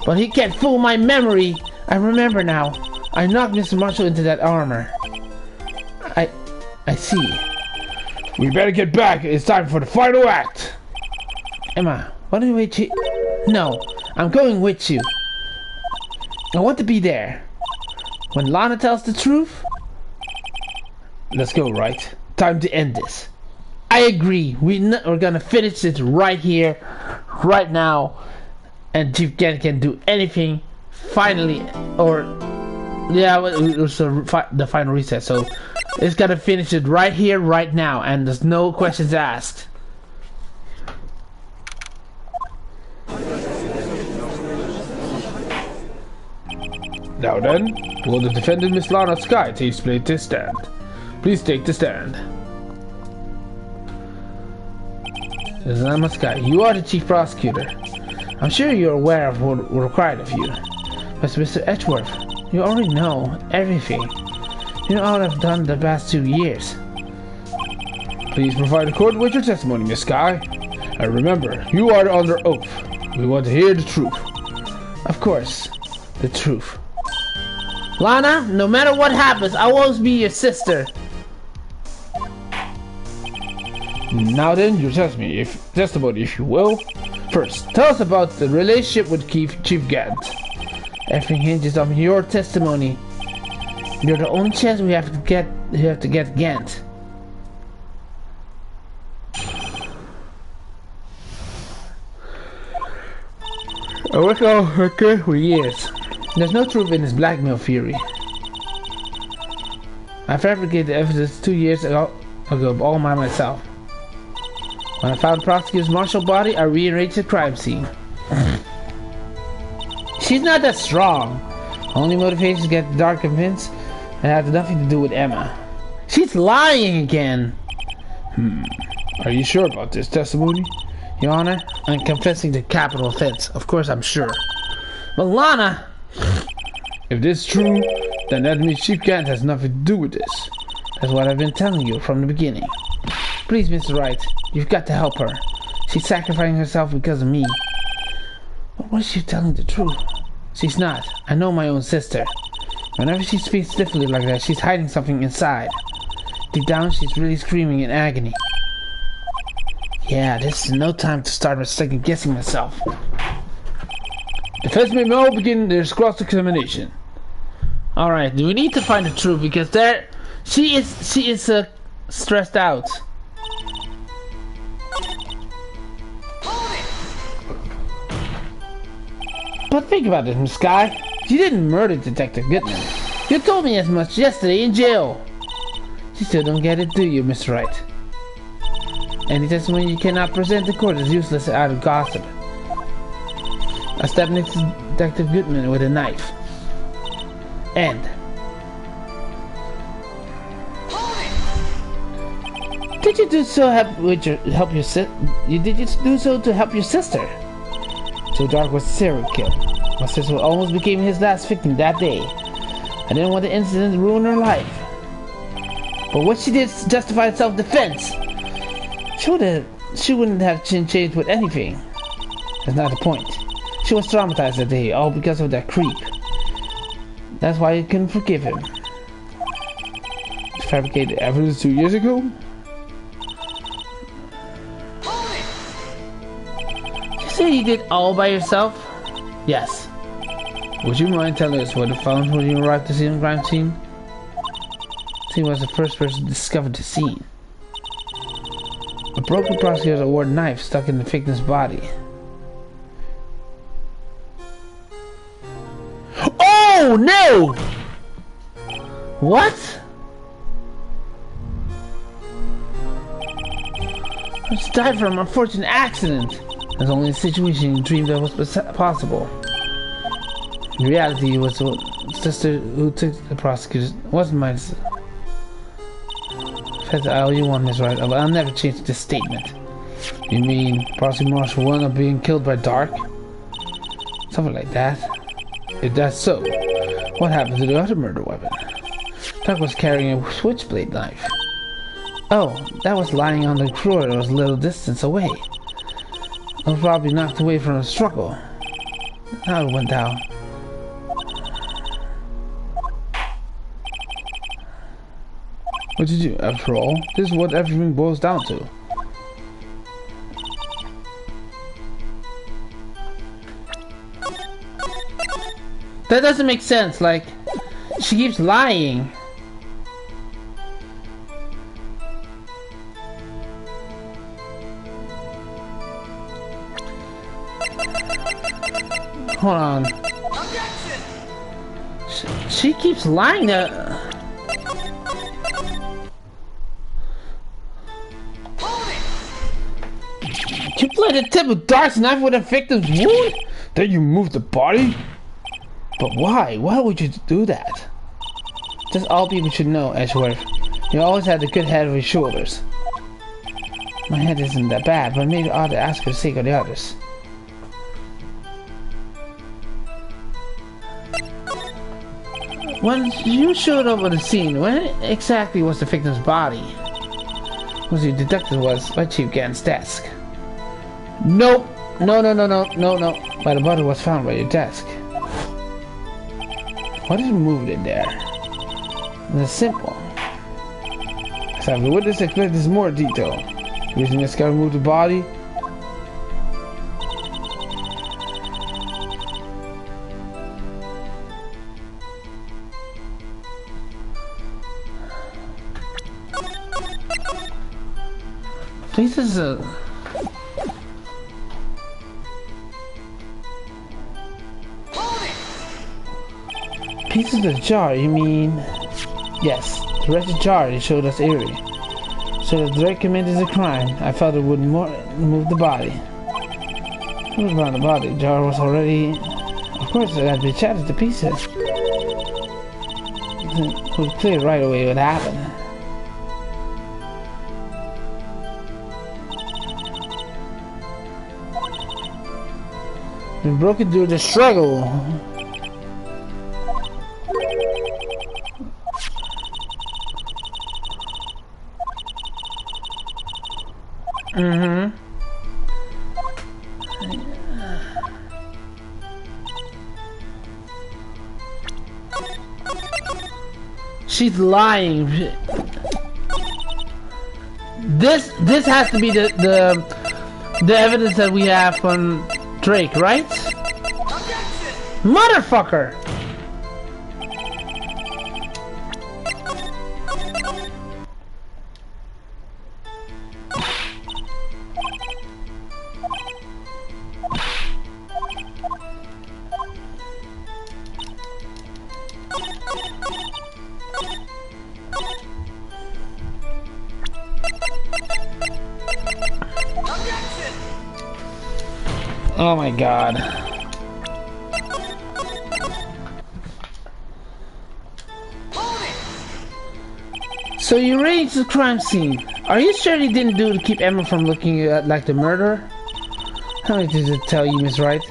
Speaker 1: but he can't fool my memory. I remember now. I knocked Mr. Marshall into that armor. I see.
Speaker 2: We better get back. It's time for the final act.
Speaker 1: Emma, why don't we wait? No, I'm going with you. I want to be there. When Lana tells the truth. Let's go, right? Time to end this. I agree. We're gonna finish it right here, right now, and Chief Grant can do anything. Finally, or yeah, it was the final reset. So it's gotta finish it right here, right now, and there's no questions asked.
Speaker 2: Now then, will the defendant Miss Lana Sky take this stand? Please take the stand.
Speaker 1: Miss Lana Sky, you are the chief prosecutor. I'm sure you're aware of what required of you. But Mr. Edgeworth, you already know everything. You know all I've done the past 2 years.
Speaker 2: Please provide the court with your testimony, Miss Sky. And remember, you are under oath. We want to hear the truth.
Speaker 1: Of course, the truth. Lana, no matter what happens, I will always be your sister.
Speaker 2: Now then, your testimony, if you will.
Speaker 1: First, tell us about the relationship with Chief Grant. Everything hinges on your testimony. You're the only chance we have to get Gant. I worked on her for years. There's no truth in his blackmail theory. I fabricated the evidence 2 years ago all by myself. When I found prosecutor Marshall's body, I rearranged the crime scene. She's not that strong. Only motivation to get Dark convinced and had nothing to do with Emma. She's lying again.
Speaker 2: Are you sure about this testimony?
Speaker 1: Your Honor, I'm confessing to capital offense. Of course I'm sure. But Lana...
Speaker 2: If this is true, then that means Chief Grant has nothing to do with this.
Speaker 1: That's what I've been telling you from the beginning. Please, Mr. Wright, you've got to help her. She's sacrificing herself because of me. But what if she's telling the truth? She's not. I know my own sister. Whenever she speaks stiffly like that, she's hiding something inside. Deep down, she's really screaming in agony. Yeah, this is no time to start second guessing myself.
Speaker 2: Defense may now begin their cross-examination.
Speaker 1: Alright, we need to find the truth because she is stressed out. But think about it, Miss Sky. You didn't murder Detective Goodman. You told me as much yesterday in jail. You still don't get it, do you, Mr. Wright? Any testimony you cannot present to court is useless out of gossip. I stabbed next to Detective Goodman with a knife. End. Did you do so help your sister? Did you do so to help your sister? So Dark was a serial killer. My sister almost became his last victim that day. I didn't want the incident to ruin her life. But what she did justified self-defense. She wouldn't have changed with anything. That's not the point. She was traumatized that day, all because of that creep. That's why you couldn't forgive him. Fabricated evidence 2 years ago? You say you did all by yourself? Yes. Would you mind telling us what you found when you arrived at the crime scene? He was the first person to discover the scene. A broken prosecutor's award knife stuck in the victim's body. Oh no! What? She died from an unfortunate accident. That's only a situation you dreamed that was possible. In reality, it was the sister who took the prosecutor. Wasn't my. That's all you want, Miss Wright. I'll never change this statement. You mean Prosecutor Marshall wound up being killed by Dark? Something like that. If that's so, what happened to the other murder weapon? Dark was carrying a switchblade knife. Oh, that was lying on the floor. It was a little distance away. It was probably knocked away from a struggle. How it went down. What did you do? After all, this is what everything boils down to. That doesn't make sense. Like, she keeps lying. Hold on. She keeps lying to... You played the tip of Dark's knife with a victim's wound? Then you moved the body? But why? Why would you do that? Just all people should know, Edgeworth. You always had the good head of your shoulders. My head isn't that bad, but maybe I ought to ask for the sake of the others. When you showed up at the scene, when exactly was the victim's body? Was your detective was by Chief Gann's desk? Nope. No. But the body was found by your desk. Why did you move it there? It's simple. As I have the witness explain this more detail. The reason this guy removed the body. This is a... Pieces of the jar, you mean? Yes, the wretched jar you showed us eerie. So the Drake committed the crime. I felt it would move the body. What about the body? The jar was already... Of course, it had been shattered to pieces. It was clear right away what happened. Been broken through the struggle. She's lying. This has to be the evidence that we have from Drake, right? Motherfucker! Oh my god. So you raided the crime scene. Are you sure you didn't do to keep Emma from looking like the murderer? How many did it tell you, Miss Wright?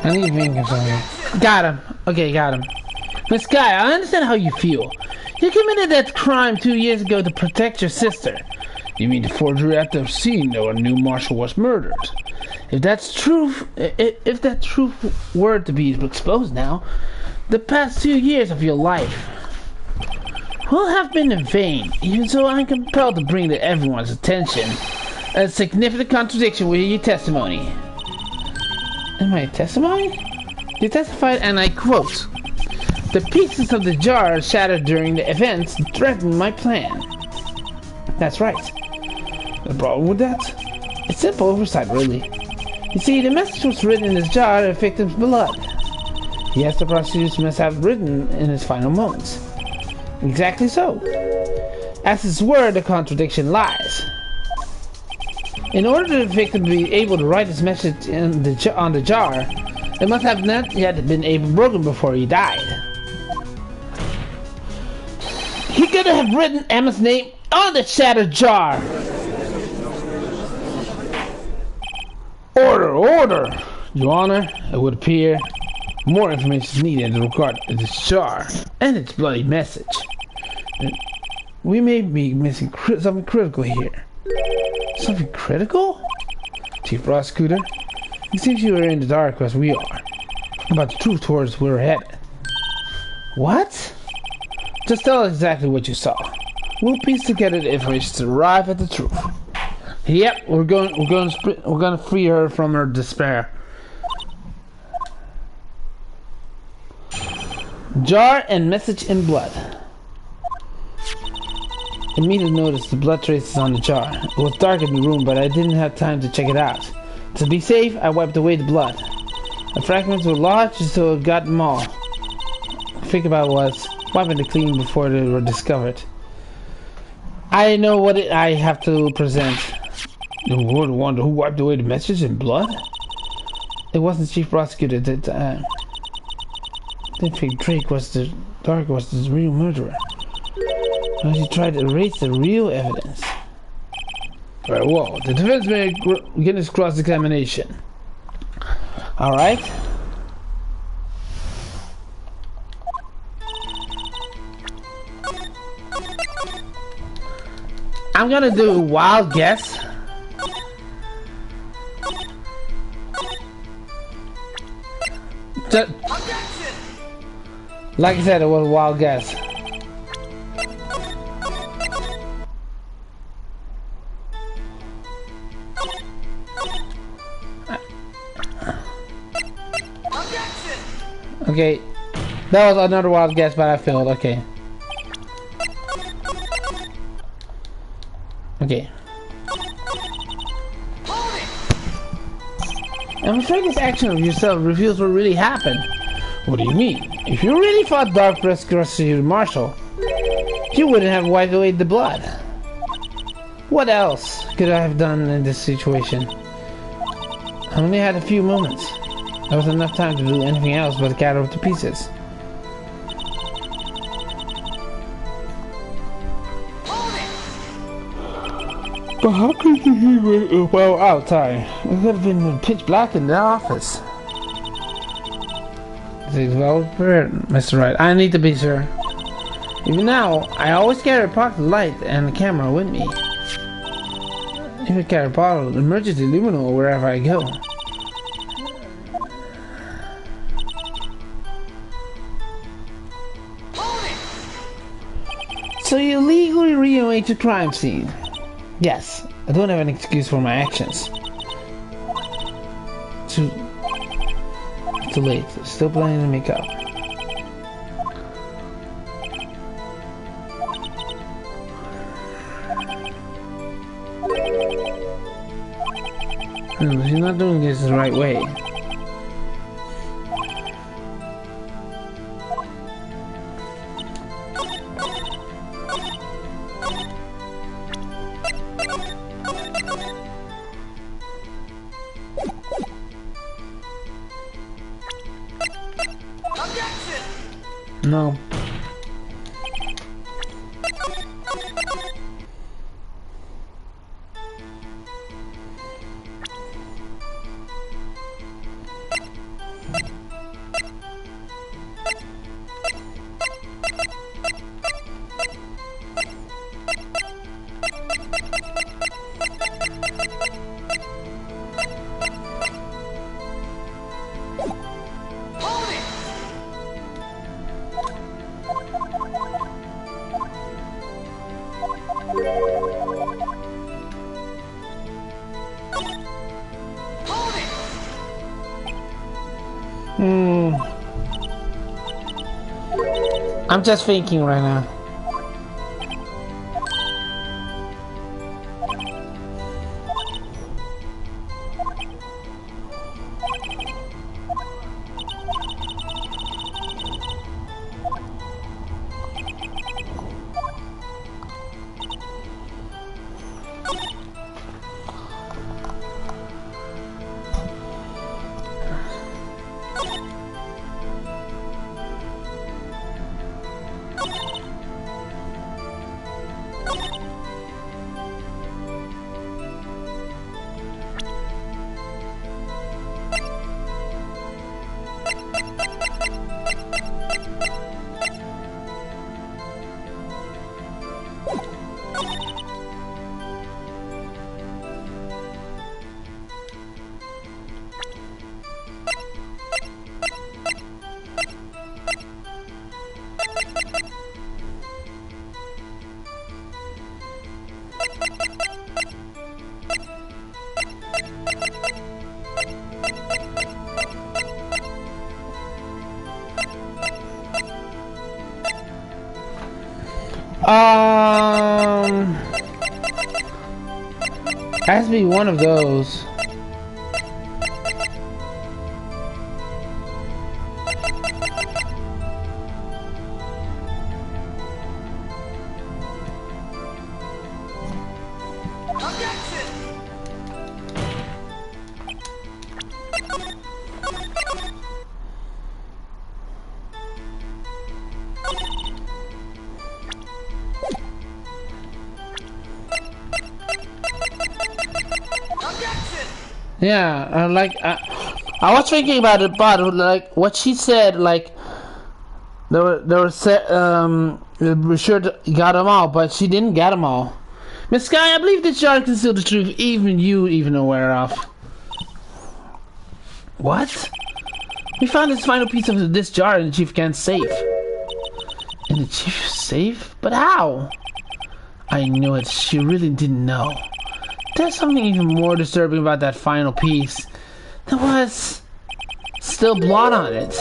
Speaker 1: I need fingers on him. Got him. Okay, got him. Miss Guy, I understand how you feel. You committed that crime 2 years ago to protect your sister.
Speaker 2: You mean the forgery at the scene when New Marshall was murdered?
Speaker 1: If that's true, if that truth were to be exposed now, the past 2 years of your life will have been in vain. Even so, I'm compelled to bring to everyone's attention a significant contradiction with your testimony. In my testimony? You testified, and I quote, "The pieces of the jar shattered during the events threatened my plan." That's right.
Speaker 2: The problem with that?
Speaker 1: It's simple oversight, really. You see, the message was written in this jar of the victim's blood. Yes, the prosecutor must have written in his final moments. Exactly so. As his word, the contradiction lies. In order for the victim to be able to write his message on the jar, it must have not yet been broken before he died. He could have written Emma's name on the shattered jar.
Speaker 2: Order, order! Your Honor, it would appear more information is needed in regard to this jar
Speaker 1: And its bloody message.
Speaker 2: We may be missing something critical here.
Speaker 1: Something critical?
Speaker 2: Chief Prosecutor, it seems you are in the dark as we are about the truth towards where we're headed.
Speaker 1: What?
Speaker 2: Just tell us exactly what you saw. We'll piece together the information to arrive at the truth.
Speaker 1: Yep, we're going to free her from her despair. Jar and message in blood. Immediately noticed the blood traces on the jar. It was dark in the room, but I didn't have time to check it out. To be safe, I wiped away the blood. The fragments were large, so it got them all. Think about was wiping it clean before they were discovered. I know what I have to present.
Speaker 2: You were the one who wiped away the message in blood?
Speaker 1: It wasn't Chief Prosecutor at the time. I didn't think Drake was the real murderer. But he tried to erase the real evidence.
Speaker 2: Very well. The defense may begin its cross-examination.
Speaker 1: Alright. I'm gonna do a wild guess. Like I said, it was a wild guess. Okay, that was another wild guess, but I failed. Okay. Okay. I'm afraid this action of yourself reveals what really happened.
Speaker 2: What do you mean?
Speaker 1: If you really fought Dark Prosecutor Marshall, you wouldn't have wiped away the blood. What else could I have done in this situation? I only had a few moments. There was enough time to do anything else but gather up the pieces.
Speaker 2: But how could you be well outside?
Speaker 1: It could have been pitch black in the office. Well prepared, Mr. Wright. I need to be sure. Even now, I always carry a pocket light and a camera with me. Even carry a bottle of emergency luminol wherever I go. So you legally rearranged the crime scene. Yes, I don't have an excuse for my actions. Too late. Still planning to make up. She's not doing this the right way. No. I'm just thinking right now. Has to be one of those. Yeah, I was thinking about it, but like what she said, like we sure got them all, but she didn't get them all. Miss Sky, I believe this jar conceals the truth even you even aware of. What? We found this final piece of this jar in the Chief Kent's safe. In the Chief's safe? But how? I knew it. She really didn't know. There's something even more disturbing about that final piece. There was still blood on it.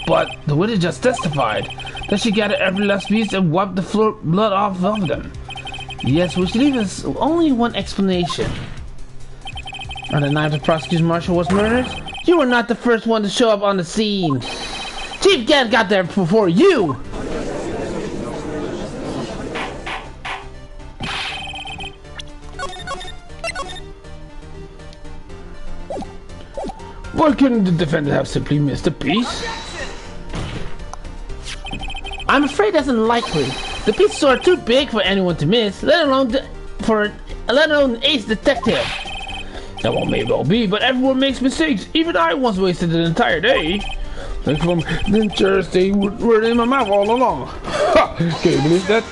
Speaker 1: But the witness just testified that she gathered every last piece and wiped the blood off of them. Yes, which leaves us only one explanation. On the night the prosecution marshal was murdered, you were not the first one to show up on the scene. Chief Kent got there before you!
Speaker 2: Why couldn't the defendant have simply missed a piece?
Speaker 1: I'm afraid that's unlikely. The pieces are too big for anyone to miss, let alone Ace Detective.
Speaker 2: That one may well be, but everyone makes mistakes. Even I once wasted an entire day. Like from the chairs, they were in my mouth all along. Ha! Can you believe that?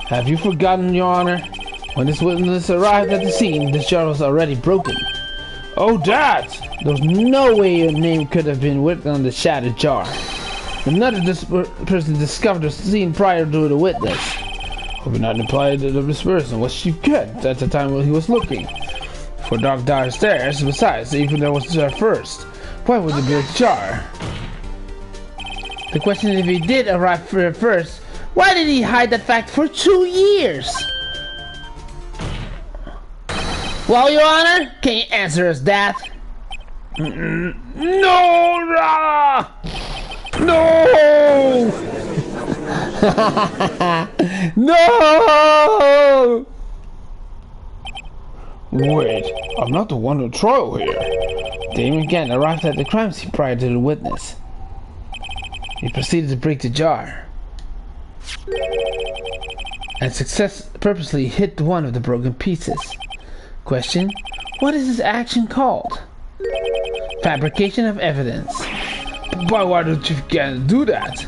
Speaker 1: Have you forgotten, Your Honor? When this witness arrived at the scene, the jar was already broken.
Speaker 2: Oh, that!
Speaker 1: There's no way your name could have been written on the shattered jar. Another person discovered the scene prior to the witness.
Speaker 2: Hope not implied that this person was Chief Kent at the time when he was looking for Doc downstairs. Besides, even there was there first. Why would he break the jar?
Speaker 1: The question is, if he did arrive here first, why did he hide that fact for 2 years? Well, Your Honor, can you answer us that?
Speaker 2: No! No!
Speaker 1: No!
Speaker 2: Wait, I'm not the one on trial here.
Speaker 1: Damon Kent arrived at the crime scene prior to the witness. He proceeded to break the jar and purposely hit one of the broken pieces. Question: what is this action called? Fabrication of evidence.
Speaker 2: But why don't you do that?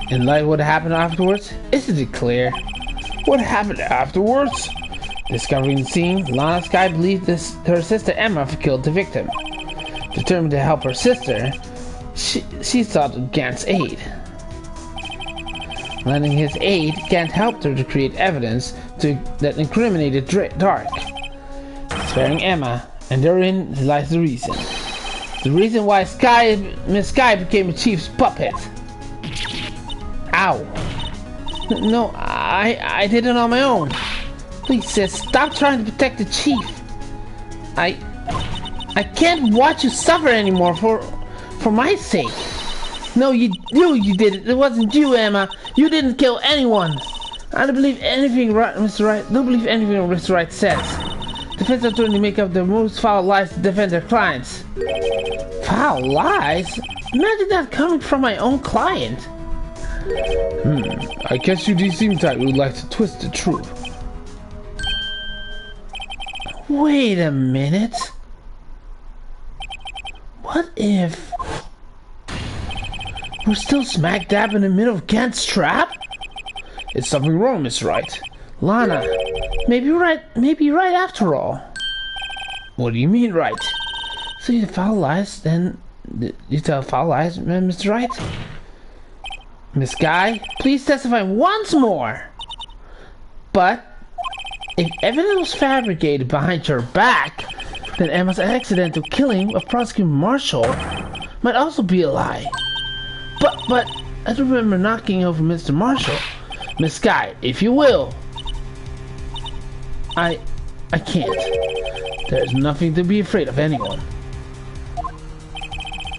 Speaker 1: In light of what happened afterwards, isn't it clear?
Speaker 2: What happened afterwards?
Speaker 1: Discovering the scene, Lana Sky believed her sister Emma killed the victim. Determined to help her sister, she sought Gant's aid. Lending his aid, Gant helped her to create evidence that incriminated Dark, sparing Emma, and therein lies the reason. The reason why Miss Sky became the chief's puppet. Ow. No, I did it on my own. Please, sis, stop trying to protect the chief. I can't watch you suffer anymore for my sake. No, you did it. It wasn't you, Emma. You didn't kill anyone. I don't believe anything Mr. Wright. Don't believe anything Mr. Wright says. Defense attorney make up the most foul lies to defend their clients. Foul lies? Imagine that coming from my own client.
Speaker 2: I guess you seem type would like to twist the truth.
Speaker 1: Wait a minute. What if we're still smack dab in the middle of Gant's trap?
Speaker 2: Is something wrong, Miss Wright?
Speaker 1: Lana, maybe you're right after all.
Speaker 2: What do you mean, right?
Speaker 1: So you foul lies, then you tell foul lies, Mr. Wright? Miss Guy, please testify once more. But if evidence was fabricated behind your back, then Emma's accidental killing of Prosecutor Marshall might also be a lie. But I don't remember knocking over Mr. Marshall. Miss Guy, if you will. I can't. There's nothing to be afraid of anyone.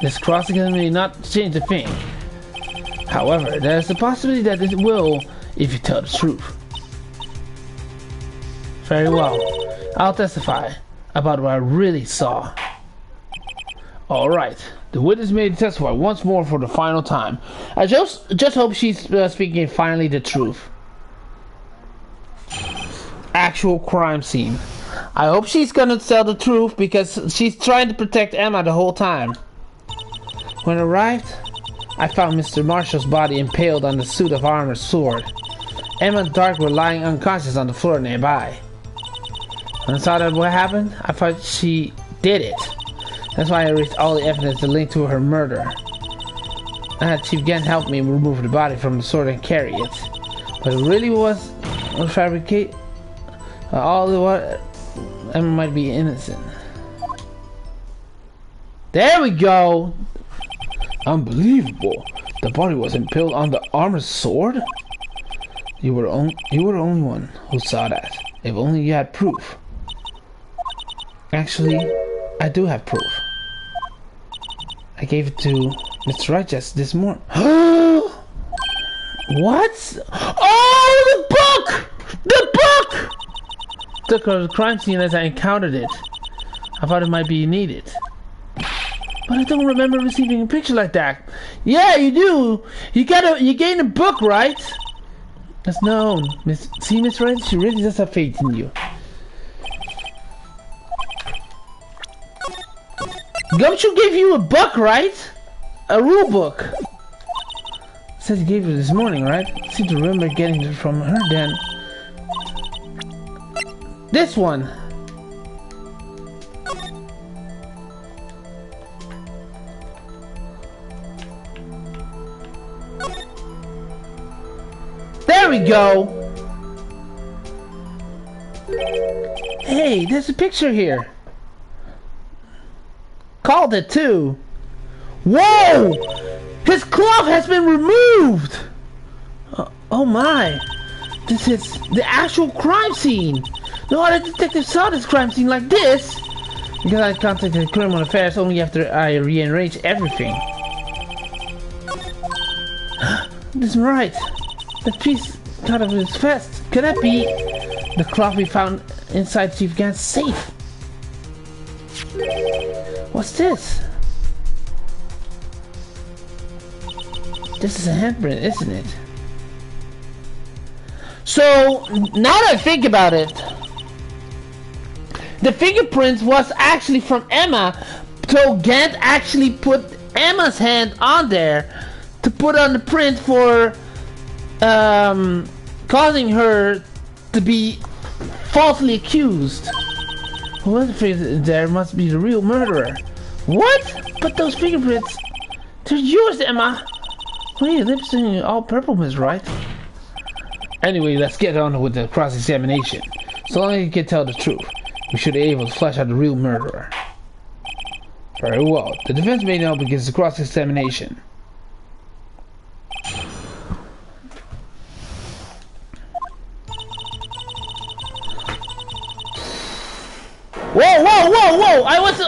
Speaker 1: This crossing may not change a thing. However, there's a possibility that it will if you tell the truth. Very well. I'll testify about what I really saw.
Speaker 2: Alright. The witness may testify once more for the final time.
Speaker 1: I just hope she's speaking finally the truth. Actual crime scene. I hope she's gonna tell the truth because she's trying to protect Emma the whole time. When I arrived, I found Mr. Marshall's body impaled on the suit of armor sword. Emma and Dark were lying unconscious on the floor nearby. When I saw that what happened, I thought she did it. That's why I erased all the evidence to link to her murder. I had Chief Gant help me remove the body from the sword and carry it. But it really was fabricate. All the what Emma might be innocent. There we go.
Speaker 2: Unbelievable. The body was impaled on the armored sword? You were the only one who saw that. If only you had proof.
Speaker 1: Actually, I do have proof. I gave it to Mr. Wright just this morning. What? Oh, the book! The book! Took her to the crime scene as I encountered it. I thought it might be needed. But I don't remember receiving a picture like that. Yeah, you do. You gained a book, right? That's known. Miss Wright, she really does have faith in you. Gumshoe gave you a book, right? A rule book. Says he gave it this morning, right? I seem to remember getting it from her then. This one. There we go. Hey, there's a picture here. Called it too. Whoa! His cloth has been removed! Oh my. This is the actual crime scene. No other detective saw this crime scene like this. Because I contacted Criminal Affairs only after I rearranged everything. This is right. The piece cut off his vest. Could that be the cloth we found inside Chief Gant's safe? What's this? This is a handprint, isn't it? So, now that I think about it, the fingerprints was actually from Emma, so Gant actually put Emma's hand on there to put on the print for causing her to be falsely accused. Whoever there must be the real murderer. What? But those fingerprints, they're yours, Emma. What are you lip-syncing all purple, Miss Wright? Anyway, let's get on with the cross-examination. So long as you can tell the truth, we should be able to flesh out the real murderer.
Speaker 2: Very well. The defense may now begin the cross-examination.
Speaker 1: Whoa, whoa, whoa, whoa! I was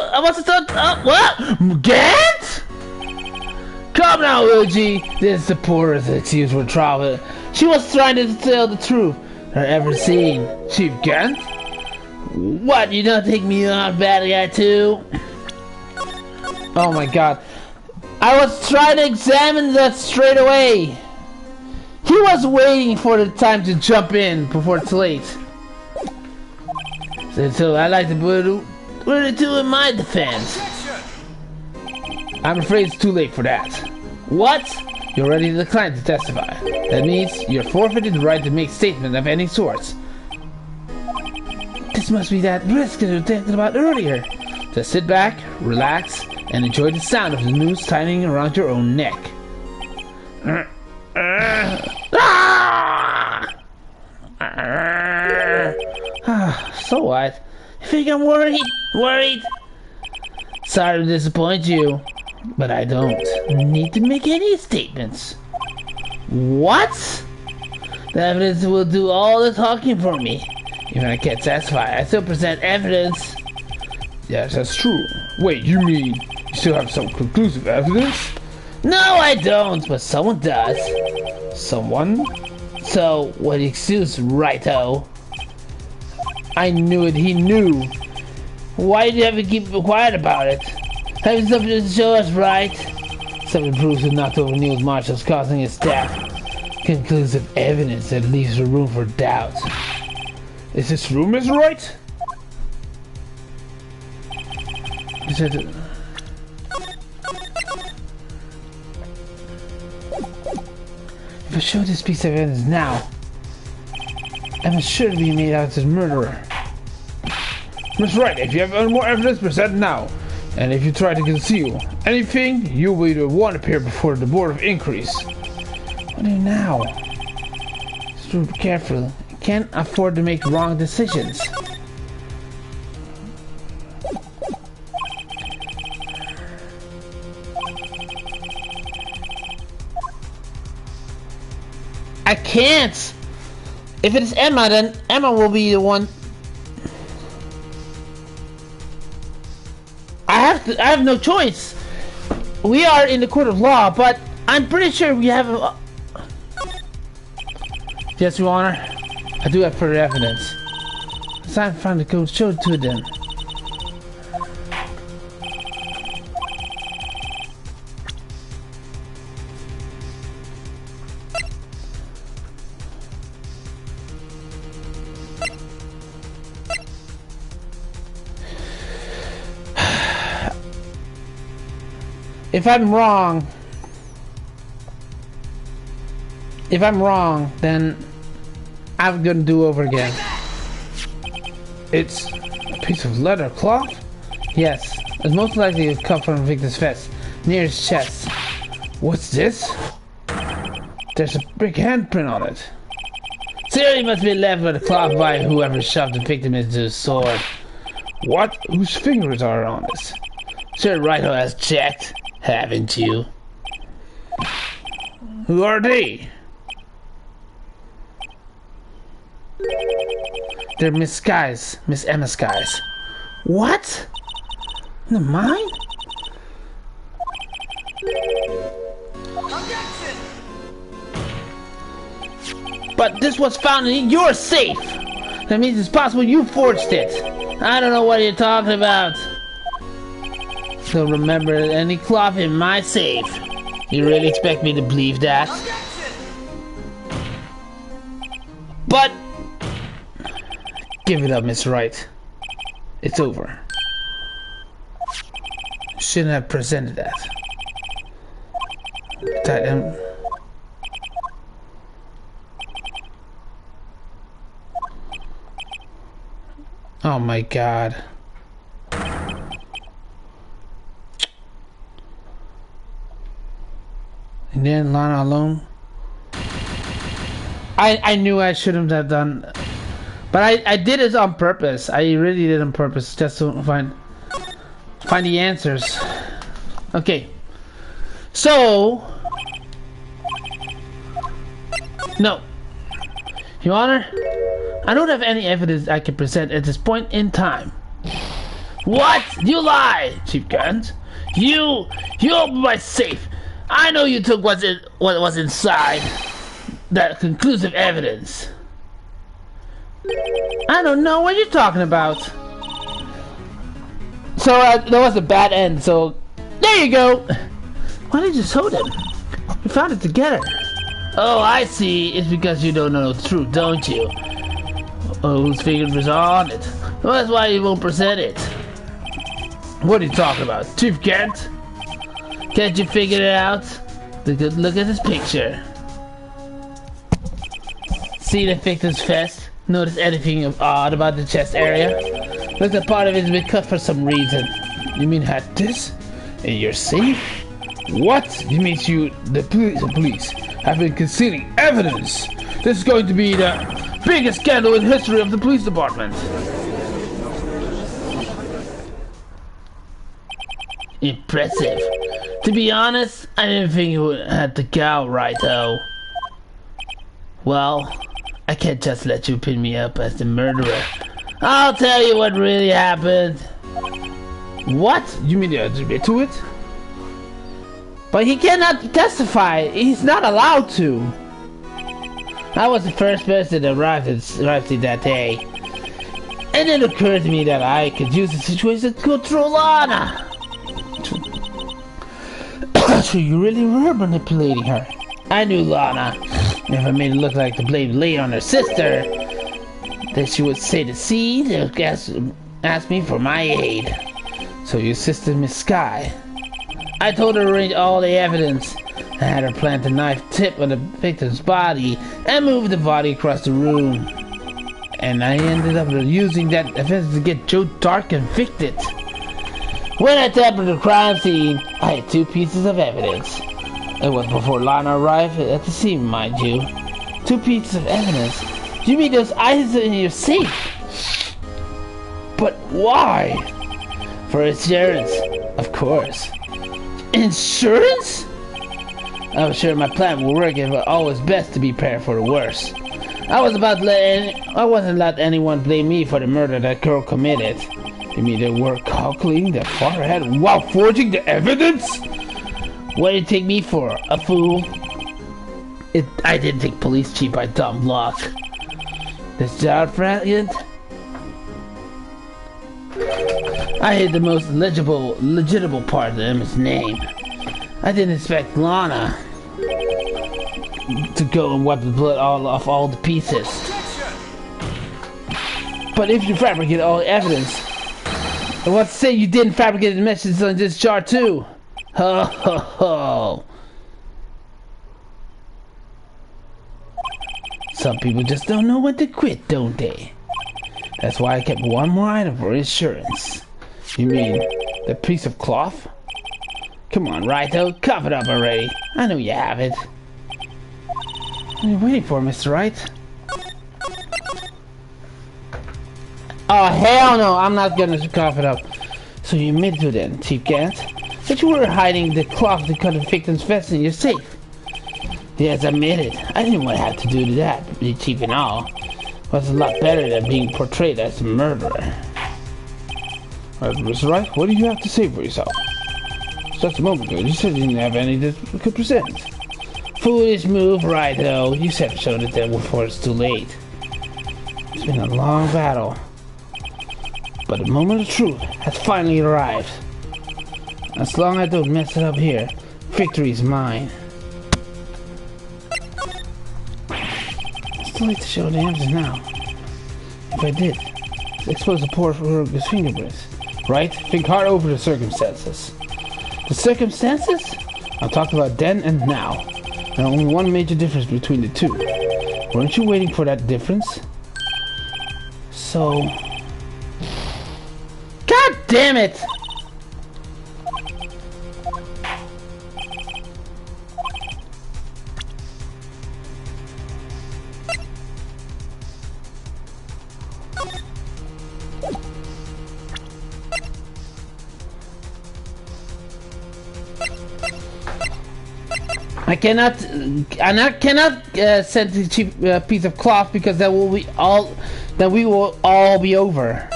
Speaker 1: what? Get? Come now, Luigi. This is the poorest excuse for trouble. She was trying to tell the truth I've ever seen.
Speaker 2: Chief Gant?
Speaker 1: What? You don't think me on bad guy too? Oh my God! I was trying to examine that straight away. He was waiting for the time to jump in before it's late. So I like to put it to in my defense.
Speaker 2: I'm afraid it's too late for that.
Speaker 1: What?
Speaker 2: You're already declined to testify. That means you're forfeited the right to make statement of any sort.
Speaker 1: This must be that risk that we talked about earlier.
Speaker 2: Just sit back, relax, and enjoy the sound of the noose tightening around your own neck.
Speaker 1: So what? You think I'm worried? Worried? Sorry to disappoint you, but I don't need to make any statements. What? The evidence will do all the talking for me. Even I can't testify, I still present evidence.
Speaker 2: Yes, that's true. Wait, you mean you still have some conclusive evidence?
Speaker 1: No, I don't, but someone does.
Speaker 2: Someone?
Speaker 1: So, what excuse, righto?
Speaker 2: I knew it, he knew.
Speaker 1: Why do you have to keep quiet about it? Having something to show us, right? Something proves that not over Neil Marshall's causing his death. Conclusive evidence that leaves room for doubt.
Speaker 2: Is this room is right?
Speaker 1: Is it? If I show this piece of evidence now, I'm sure to be made out as a murderer.
Speaker 2: That's right, if you have more evidence, present now. And if you try to conceal anything, you will either one appear before the Board of Inquiries.
Speaker 1: What do you now? Just be careful. I can't afford to make wrong decisions. I can't! If it is Emma, then Emma will be the one. I have no choice. We are in the court of law, but I'm pretty sure we have a... Yes, Your Honor. I do have further evidence. It's time to find the code, show it to them. If I'm wrong, then I'm gonna do over again.
Speaker 2: It's a piece of leather cloth?
Speaker 1: Yes, it's most likely to come from Victor's vest, near his chest.
Speaker 2: What's this? There's a big handprint on it.
Speaker 1: Clearly must be left with the cloth by whoever shoved the victim into his sword.
Speaker 2: What? Whose fingers are on this?
Speaker 1: Sir Righto has checked, haven't you?
Speaker 2: Who are they?
Speaker 1: They're Miss Skies, Miss Emma Skies. What? The mine?
Speaker 3: Objection!
Speaker 1: But this was found in your safe. That means it's possible you forged it. I don't know what you're talking about. Don't remember any cloth in my safe. You really expect me to believe that?
Speaker 3: Objection!
Speaker 1: But
Speaker 2: Give it up, Miss Wright. It's over. Shouldn't have presented that.
Speaker 1: oh my God. And then Lana alone. I knew I shouldn't have done, but I did it on purpose. I really did it on purpose just to find. Find the answers. Okay. So... No. Your Honor, I don't have any evidence I can present at this point in time. What? You lie, Chief Gant. You opened my safe. I know you took what was inside. That conclusive evidence. I don't know what you're talking about. So that was a bad end. So there you go. Why did you show them? We found it together. Oh, I see. It's because you don't know the truth, don't you? Oh, whose fingerprints are on it? Well, that's why you won't present it. What are you talking about, Chief Gant? Can't you figure it out? Look at this picture. See the victim's vest? Notice anything of odd about the chest area? Looks like part of it has been cut for some reason. You mean had this in your safe? What? You mean the police have been concealing evidence? This is going to be the biggest scandal in the history of the police department. Impressive. To be honest, I didn't think you had the gal right though. Well, I can't just let you pin me up as the murderer. I'll tell you what really happened. What? You mean to admit to it? But he cannot testify. He's not allowed to. I was the first person that arrived that day. And it occurred to me that I could use the situation to control Lana. So you really were manipulating her. I knew Lana. If I made it look like the blame lay on her sister, then she would say the scene and ask me for my aid. So your sister, Miss Sky. I told her to arrange all the evidence. I had her plant the knife tip on the victim's body and move the body across the room. And I ended up using that evidence to get Joe Dark convicted. When I tampered the crime scene, I had two pieces of evidence. It was before Lana arrived at the scene, mind you. Two pieces of evidence? You mean those items in your safe? But why? For insurance, of course. Insurance? I was sure my plan would work if it always best to be prepared for the worst. I wasn't let anyone blame me for the murder that girl committed. You mean they were calculating that far ahead while forging the evidence? What did you take me for? A fool? I didn't take police chief by dumb luck. This job, friend? I hid the most legitimate part of his name. I didn't expect Lana to go and wipe the blood off all the pieces. But if you fabricate all the evidence, I want to say you didn't fabricate the messages on this chart too. Ho ho ho. Some people just don't know when to quit, don't they? That's why I kept one more item for insurance. You mean the piece of cloth? Come on, Raito, cough it up already. I know you have it. What are you waiting for, Mr. Wright? Oh, hell no, I'm not gonna cough it up. So you admit to then, Chief Gant, that you were hiding the cloth to cut the victim's vest in your safe. Yes, I admit it. I didn't want to have to do that, Chief and all. But it's a lot better than being portrayed as a murderer.
Speaker 2: Mr. Wright, what do you have to say for yourself? Just a moment ago, you said you didn't have any that could present.
Speaker 1: Foolish move, Raito. You said showed it then before it's too late. It's been a long battle. But the moment of truth has finally arrived. As long as I don't mess it up here, victory is mine. It's too late to show the answers now. If I did, it's exposed the poor Fergus fingerprints.
Speaker 2: Right? Think hard over the circumstances.
Speaker 1: The circumstances?
Speaker 2: I'm talking about then and now. There's only one major difference between the two. Weren't you waiting for that difference?
Speaker 1: So... God damn it! I cannot send the cheap piece of cloth because that will be all. Then we will all be over.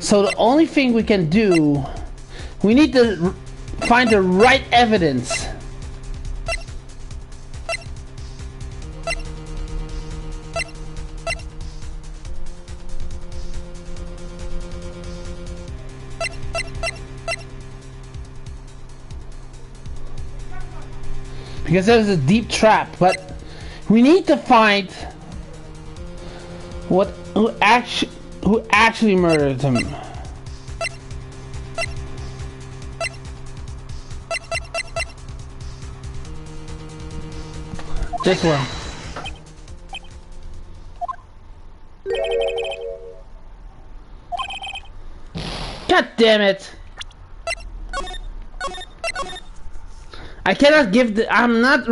Speaker 1: So the only thing we can do, we need to find the right evidence. Because there's a deep trap, but we need to find who actually murdered him. This one. God damn it! I cannot give the. I'm not.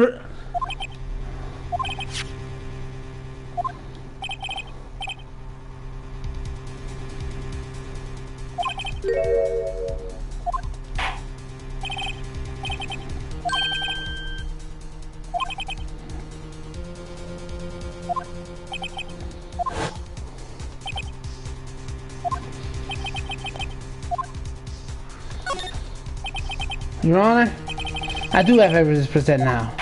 Speaker 1: Your Honor, I do have evidence to present now.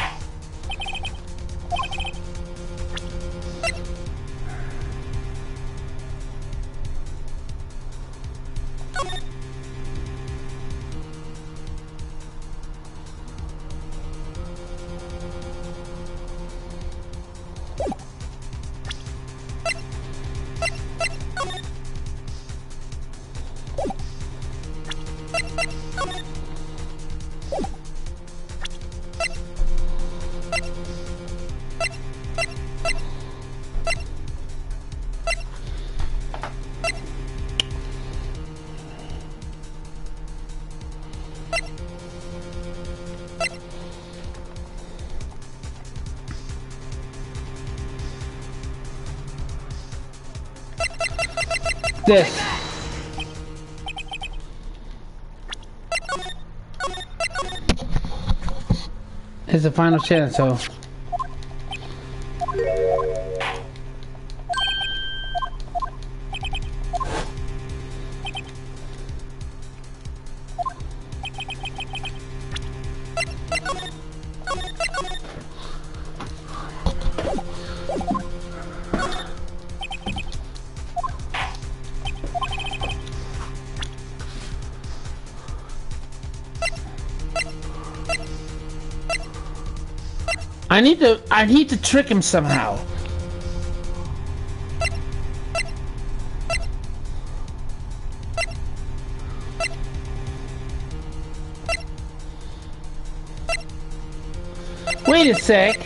Speaker 1: This. Is the final chance, so. I need to trick him somehow. Wait a sec.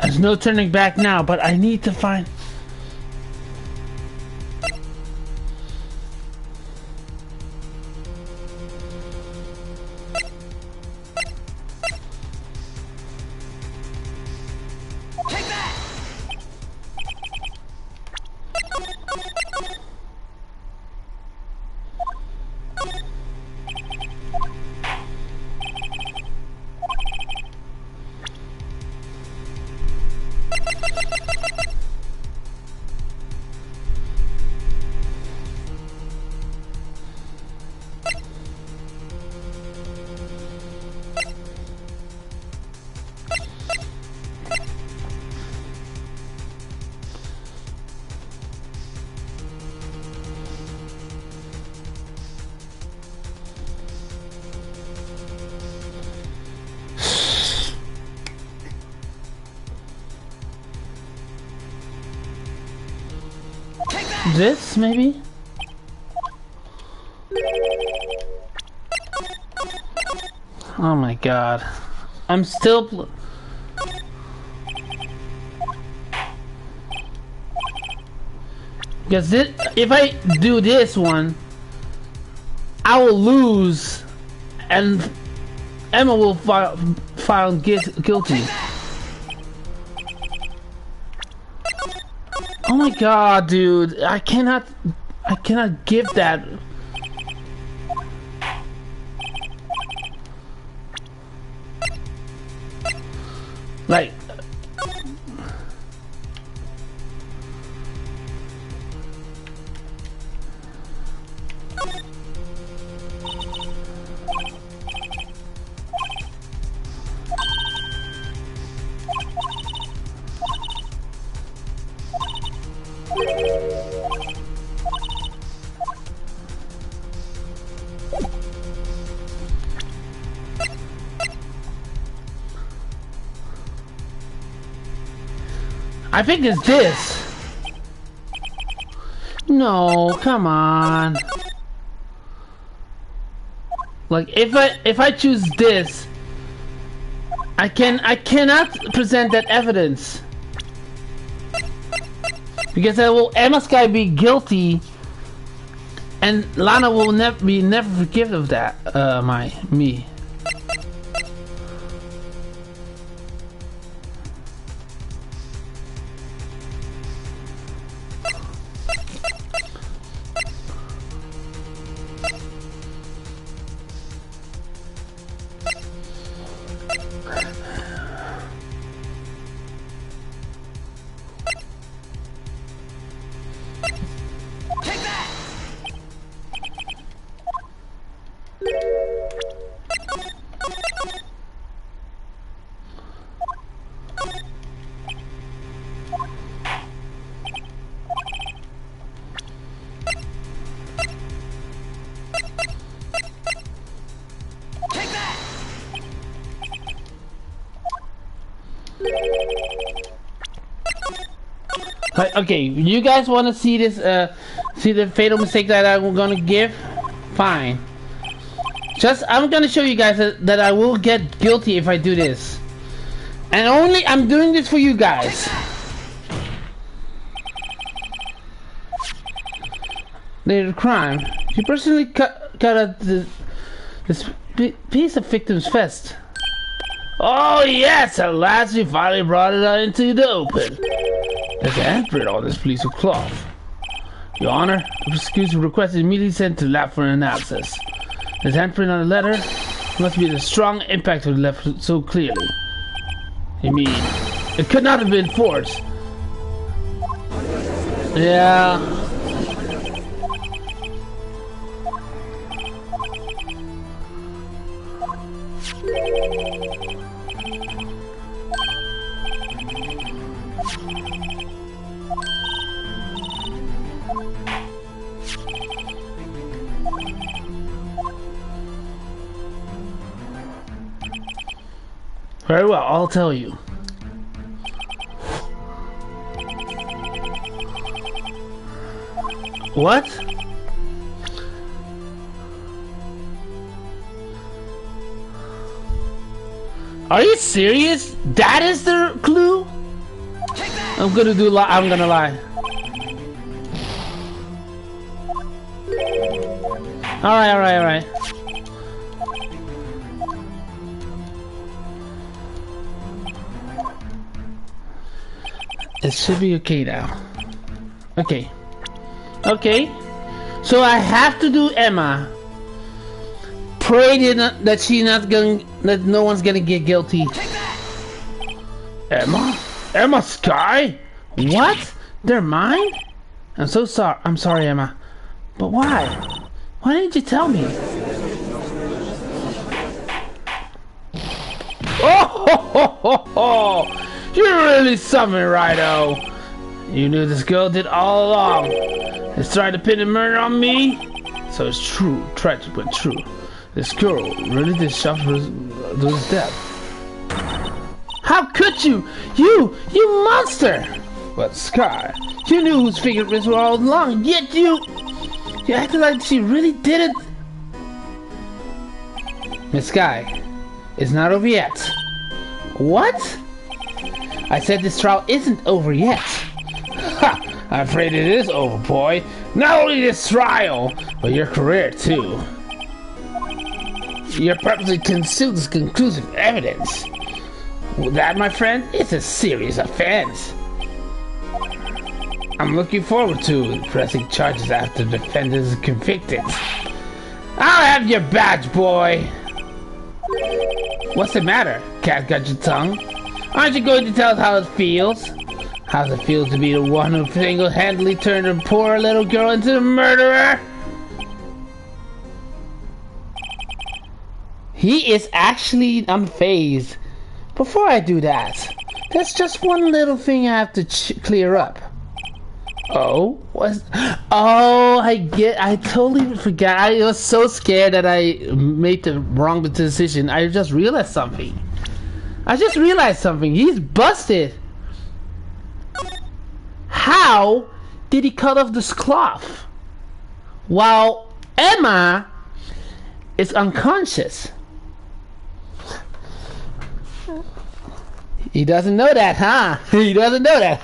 Speaker 1: There's no turning back now, but I need to find... This, maybe? Oh my god. I'm still... Because if I do this one, I will lose, and Emma will found guilty. Oh my god, dude! I cannot give that. Like. I think it's this. No, come on. Like if I choose this, I cannot present that evidence because I will Emma Sky be guilty, and Lana will never forgive of that. Me. Okay, you guys want to see this? See the fatal mistake that I'm gonna give? Fine. I'm gonna show you guys that I will get guilty if I do this, and I'm doing this for you guys. The crime. You personally cut out this piece of victim's vest. Oh yes, at last you finally brought it out into the open. There's an handprint on this piece of cloth. Your Honor, the prosecution requested immediately sent to lab for analysis. There's handprint on the letter. Must be the strong impact of the left so clearly. You mean it could not have been forged? Yeah. Very well, I'll tell you. What? Are you serious? That is the clue? I'm gonna lie. Alright. It should be okay now. Okay. So I have to do Emma. Pray that no one's gonna get guilty. Emma Sky? What? They're mine? I'm so sorry. I'm sorry, Emma. But why? Why didn't you tell me? Oh! You're really something, Rido. You knew this girl did all along. It's tried to pin the murder on me. So it's true, tragic but true. This girl really did suffer his death. How could you? You monster! But Sky, you knew whose fingerprints were all along. Yet you You acted like she really did it. Miss Sky, it's not over yet. What? I said this trial isn't over yet.
Speaker 2: Ha! I'm afraid it is over, boy. Not only this trial, but your career, too.
Speaker 1: You purposely concealed this conclusive evidence. That, my friend, is a serious offense. I'm looking forward to pressing charges after the defendant is convicted. I'll have your badge, boy. What's the matter? Cat got your tongue? Aren't you going to tell us how it feels? How it feels to be the one who single-handedly turned a poor little girl into a murderer? He is actually unfazed. Before I do that, there's just one little thing I have to clear up. Oh, I totally forgot. I was so scared that I made the wrong decision. I just realized something. He's busted. How did he cut off this cloth while Emma is unconscious? He doesn't know that, huh? He doesn't know that.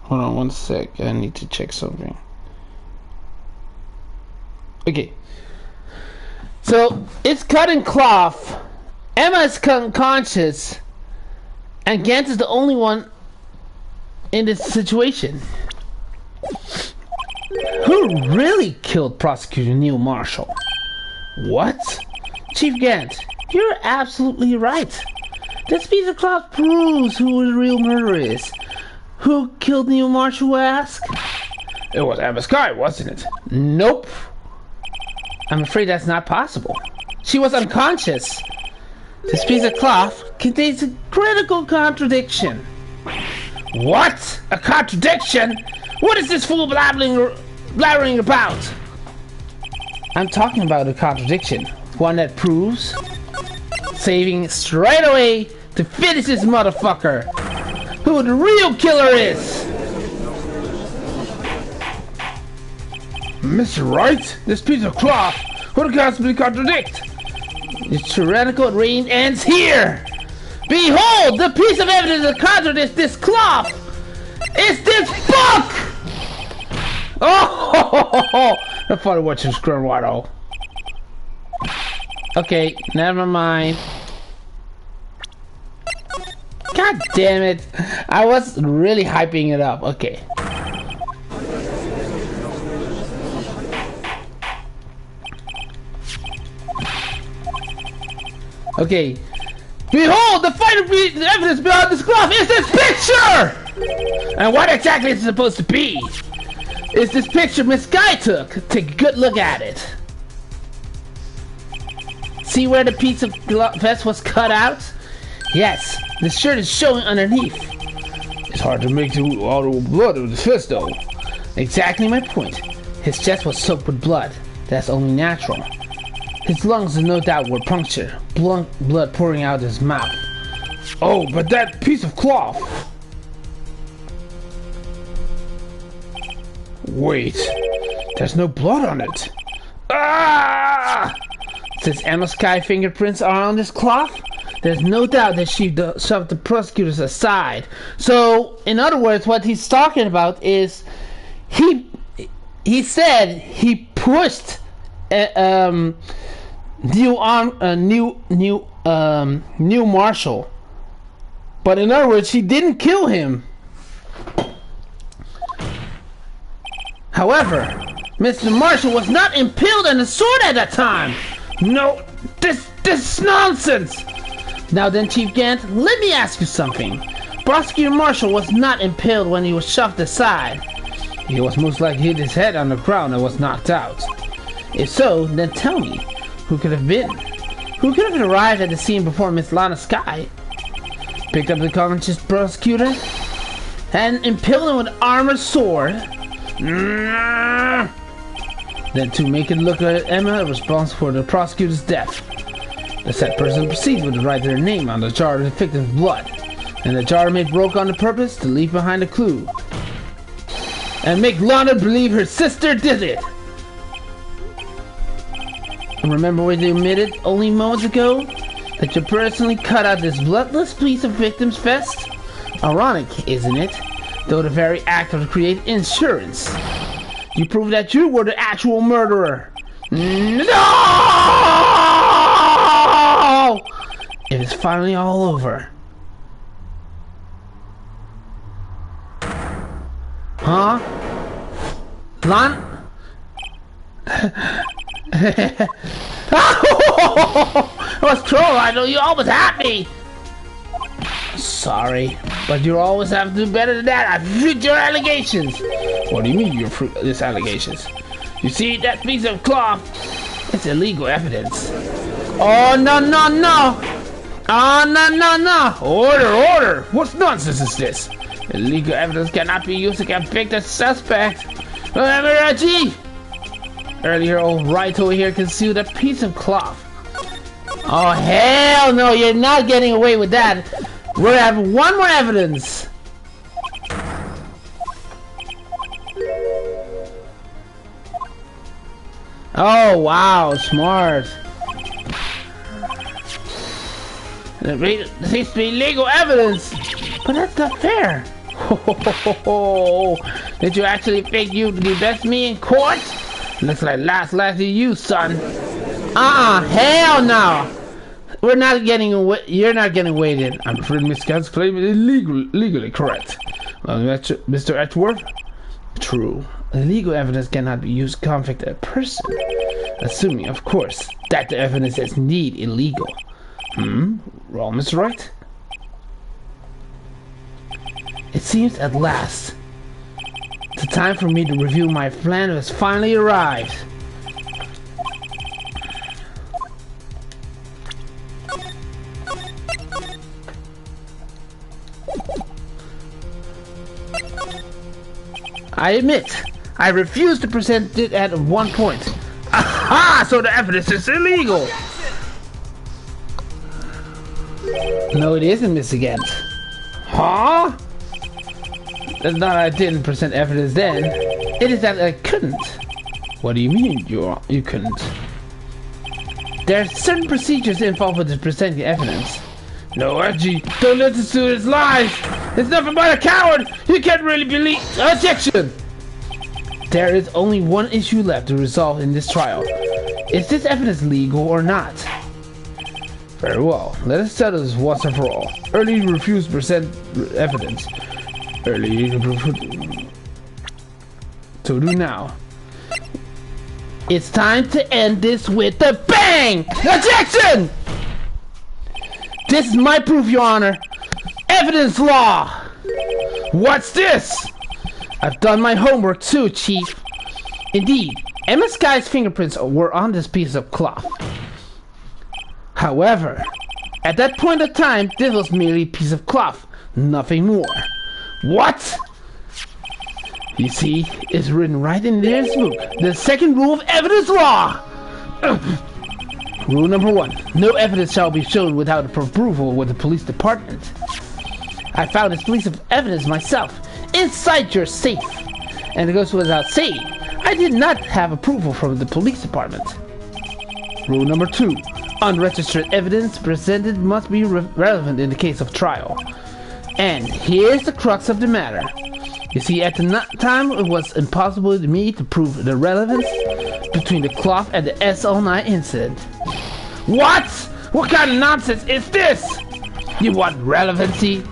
Speaker 1: Hold on one sec. I need to check something. Okay. So, it's cutting cloth. Emma is unconscious. And Gant is the only one in this situation. Who really killed Prosecutor Neil Marshall? What? Chief Gant, you're absolutely right. This piece of cloth proves who the real murderer is. Who killed Neil Marshall, ask?
Speaker 2: It was Emma Sky, wasn't it?
Speaker 1: Nope. I'm afraid that's not possible. She was unconscious. This piece of cloth contains a critical contradiction.
Speaker 2: What? A contradiction? What is this fool blabbering about?
Speaker 1: I'm talking about a contradiction. One that proves saving straight away to finish this motherfucker. Who the real killer is.
Speaker 2: Mr. Wright, this piece of cloth, what can possibly contradict?
Speaker 1: The tyrannical reign ends here. Behold, the piece of evidence that contradicts this cloth is this book. Oh,
Speaker 2: I thought it was your Scrunwaddle.
Speaker 1: Okay, never mind. God damn it. I was really hyping it up. Okay. Okay. Behold, the final evidence behind this cloth is this picture! And what exactly is it supposed to be? Is this picture Miss Guy took? Take a good look at it. See where the piece of vest was cut out? Yes, the shirt is showing underneath.
Speaker 2: It's hard to make all the blood of the fist, though.
Speaker 1: Exactly my point. His chest was soaked with blood. That's only natural. His lungs, no doubt, were punctured. Blood pouring out his mouth.
Speaker 2: Oh, but that piece of cloth. Wait, there's no blood on it.
Speaker 1: Ah! Since Emma Sky fingerprints are on this cloth, there's no doubt that she shoved the prosecutors aside. So, in other words, what he's talking about is he said he pushed Neil Marshall, but in other words, he didn't kill him. However, Mr. Marshall was not impaled on a sword at that time.
Speaker 2: No, this is nonsense.
Speaker 1: Now then, Chief Gant, let me ask you something. Prosecutor Marshall was not impaled when he was shoved aside. He was most likely hit his head on the ground and was knocked out. If so, then tell me, who could have been? Who could have arrived at the scene before Miss Lana Sky? Picked up the conscious prosecutor and impaled him with an armored sword. Then to make it look like Emma responsible for the prosecutor's death. The said person proceeds with the write their name on the jar of the victim's blood. And the jar may broke on the purpose to leave behind a clue. And make Lana believe her sister did it! And remember when you admitted only moments ago that you personally cut out this bloodless piece of victim's vest? Ironic, isn't it? Though the very act of creating insurance. You proved that you were the actual murderer. No! It is finally all over. Huh? Lon? I was troll, I know you always had me! Sorry, but you always have to do better than that. I refute your allegations! What do you mean you refute these allegations? You see, that piece of cloth, it's illegal evidence. Oh, no, no, no! Oh, no, no, no! Order, order! What nonsense is this? Illegal evidence cannot be used to convict a suspect. Gee! Earlier, old right over here concealed a piece of cloth. Oh, hell no! You're not getting away with that! We'll have one more evidence! Oh, wow, smart. There seems to be legal evidence, but that's not fair. Did you actually think you'd be best me in court? Looks like last to you, son. Hell no! We're not getting away. You're not getting weighted. I'm afraid Miss Scott's claim is legally correct. Mr. Edgeworth? True. Illegal evidence cannot be used to convict a person. Assuming, of course, that the evidence is indeed illegal. Wrong, Mr. Wright? It seems at last the time for me to review my plan has finally arrived. I admit, I refused to present it at one point. Aha! So the evidence is illegal! No, it isn't, Mr. Gant. Huh? That's not that I didn't present evidence then. It is that I couldn't. What do you mean you couldn't? There are certain procedures involved with presenting evidence. No, Reggie, don't listen to his lies! It's nothing but a coward! You can't really believe— Objection! There is only one issue left to resolve in this trial. Is this evidence legal or not? Very well, let us settle this once and for all. Early refused to present evidence. Early to do now. It's time to end this with a bang! Objection! This is my proof, Your Honor. Evidence law! What's this? I've done my homework too, Chief. Indeed, Emma Sky's fingerprints were on this piece of cloth. However, at that point of time, this was merely a piece of cloth, nothing more. What? You see, it's written right in this book. The second rule of evidence law! Rule number 1. No evidence shall be shown without approval with the police department. I found this piece of evidence myself, inside your safe. And it goes without saying, I did not have approval from the police department. Rule number 2. Unregistered evidence presented must be relevant in the case of trial. And here's the crux of the matter. You see, at the time it was impossible to me to prove the relevance between the cloth and the SL9 incident. What? What kind of nonsense is this? You want relevancy?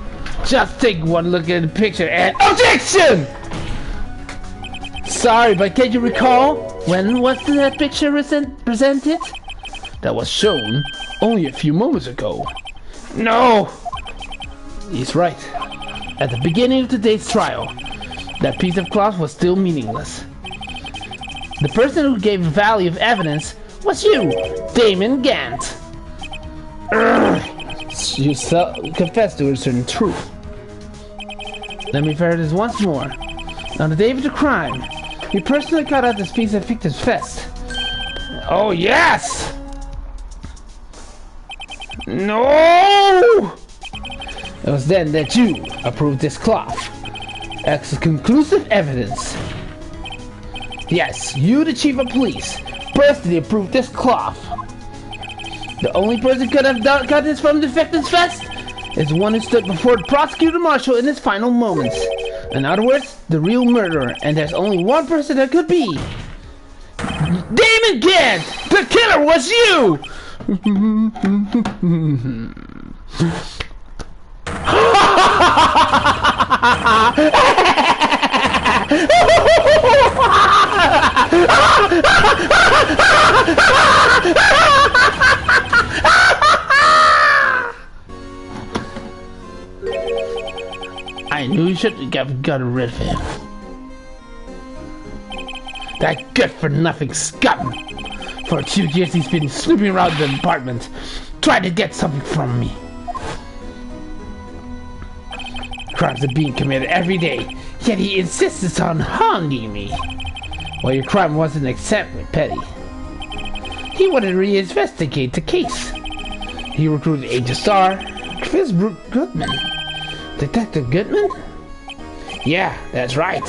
Speaker 1: Just take one look at the picture and— Objection! Sorry, but can you recall when was that picture presented? That was shown only a few moments ago. No! He's right. At the beginning of today's trial, that piece of cloth was still meaningless. The person who gave value of evidence was you, Damon Gant. You confessed to a certain truth. Let me verify this once more. On the day of the crime, you personally cut out this piece of victim's vest. Oh yes! No! It was then that you approved this cloth as conclusive evidence. Yes, you, the chief of police, personally approved this cloth. The only person who could have got this from the victim's vest is the one who stood before the prosecutor marshal in his final moments. In other words, the real murderer, and there's only one person that could be. Damon Gant! The killer was you! I knew you should have gotten rid of him. That good-for-nothing scum! For 2 years he's been snooping around the apartment, trying to get something from me. Crimes are being committed every day, yet he insists on haunting me. Well, your crime wasn't exactly petty. He wanted to reinvestigate the case. He recruited Agent Star, Chris Goodman. Detective Goodman? Yeah, that's right.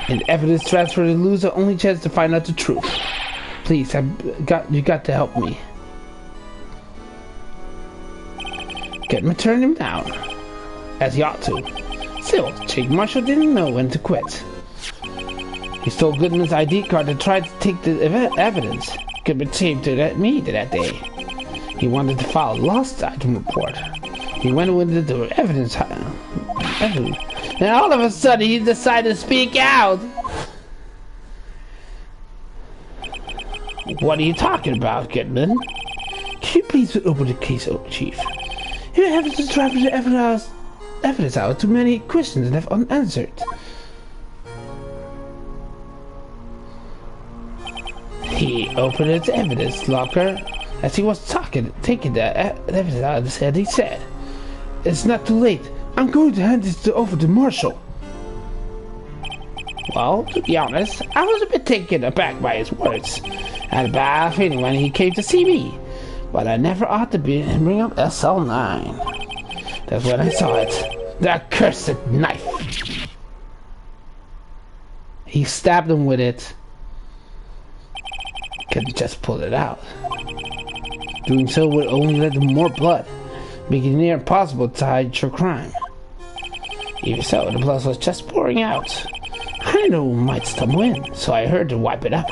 Speaker 1: And evidence transfer to lose the only chance to find out the truth. Please, you got to help me. Goodman turned him down, as he ought to. Still, Chief Marshall didn't know when to quit. He stole Goodman's ID card and tried to take the evidence. Goodman came to me that day. He wanted to file a lost item report. He went into the evidence, and all of a sudden he decided to speak out. What are you talking about, Goodman? Can you please open the case, Chief? You have to drive the evidence out. Too many questions left unanswered. He opened his evidence locker as he was taking the evidence out of his head. He said, "It's not too late. I'm going to hand this over to Marshall." Well, to be honest, I was a bit taken aback by his words. I had a bad feeling when he came to see me, but I never ought to bring up SL9. That's when I saw it. That cursed knife. He stabbed him with it. Couldn't just pull it out. Doing so would only lead to more blood, making it near impossible to hide your crime. Even so, the blood was just pouring out. I knew it might stumble in, so I heard to wipe it up.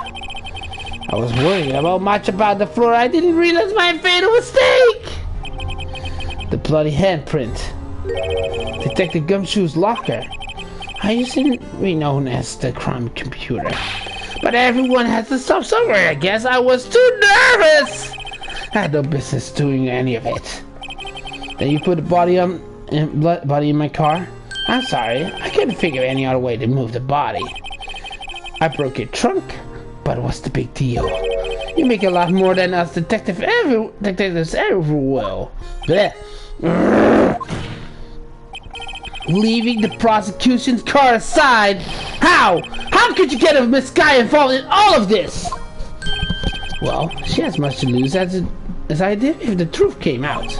Speaker 1: I was worried about much about the floor. I didn't realize my fatal mistake. The bloody handprint. Detective Gumshoe's locker. I used to be known as the crime computer. But everyone has to stop somewhere. I guess I was too nervous. I had no business doing any of it. Then you put the body in my car? I'm sorry, I couldn't figure any other way to move the body. I broke your trunk, but what's the big deal? You make a lot more than us detectives ever will. Blech. Leaving the prosecution's car aside. How? How could you get this guy involved in all of this? Well, she has much to lose as I did if the truth came out.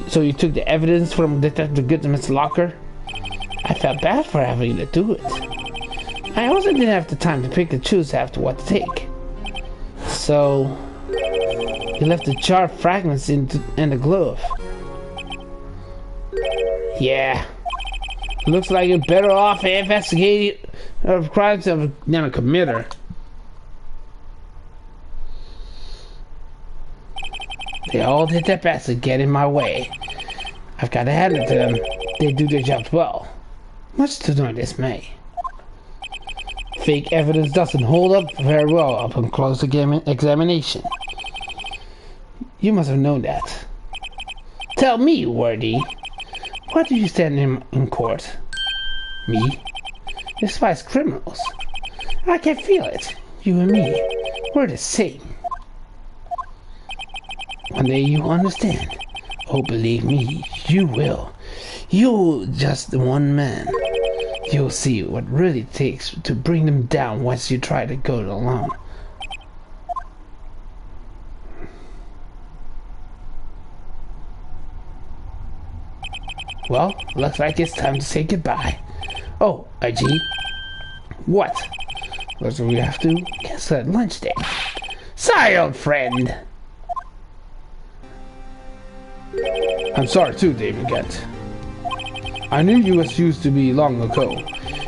Speaker 1: So you took the evidence from Detective Goodman's locker? I felt bad for having to do it. I also didn't have the time to pick and choose after what to take. So you left the jar fragments in the glove. Yeah. Looks like you're better off investigating crimes than a committer. They all did their best to get in my way. I've got to hand it to them. They do their jobs well. Much to their dismay. Fake evidence doesn't hold up very well upon close examination. You must have known that. Tell me, Wordy, why do you stand in court? Me? Despise criminals. I can feel it. You and me, we're the same. One day you understand. Oh, believe me, you will. You're just one man. You'll see what really takes to bring them down once you try to go it alone. Well, looks like it's time to say goodbye. Oh, IG. What? Looks like we have to cancel that lunch date. Sorry, old friend.
Speaker 2: I'm sorry too, David Kent. I knew you as used to be long ago.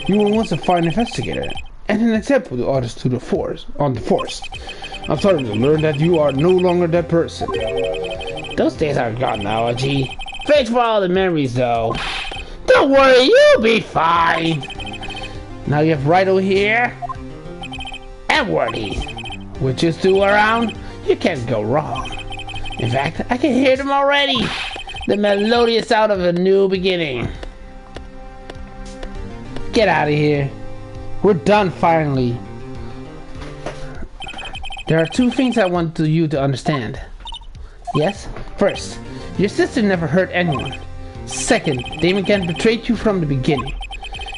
Speaker 2: You were once a fine investigator and an example to others to the force on the force. I'm sorry to learn that you are no longer that person.
Speaker 1: Those days are gone now, IG. Thanks for all the memories, though. Don't worry, you'll be fine. Now you have Rido here and Wordy. With you two around, you can't go wrong. In fact, I can hear them already. The melodious sound of a new beginning. Get out of here. We're done finally. There are two things I want you to understand. Yes? First, your sister never hurt anyone. Second, Damon Kent betrayed you from the beginning.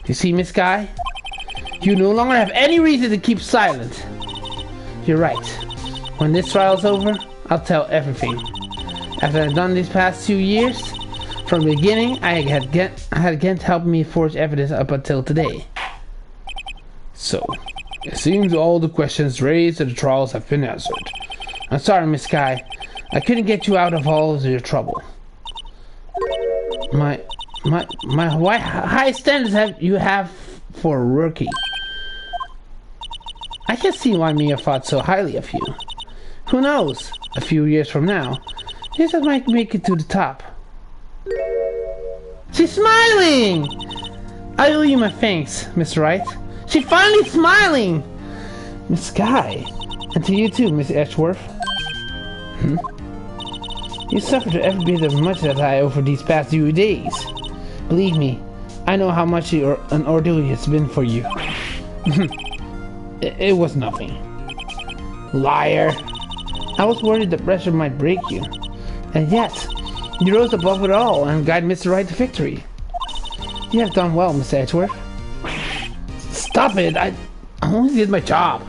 Speaker 1: You see, Miss Guy? You no longer have any reason to keep silent. You're right. When this trial's over, I'll tell everything. After I've done these past 2 years, from the beginning, I had Kent help me forge evidence up until today.
Speaker 2: So, it seems all the questions raised at the trials have been answered.
Speaker 1: I'm sorry, Miss Guy. I couldn't get you out of all of your trouble. My high standards you have for a rookie. I can see why Mia thought so highly of you. Who knows? A few years from now, you just might make it to the top. She's smiling! I owe you my thanks, Miss Wright. She's finally smiling! Miss Guy. And to you too, Miss Edgeworth. You suffered every bit as much as I over these past few days. Believe me, I know how much an ordeal it's been for you. It was nothing. Liar. I was worried the pressure might break you. And yet, you rose above it all and guided Mr. Wright to victory. You have done well, Miss Edgeworth. Stop it! I only did my job.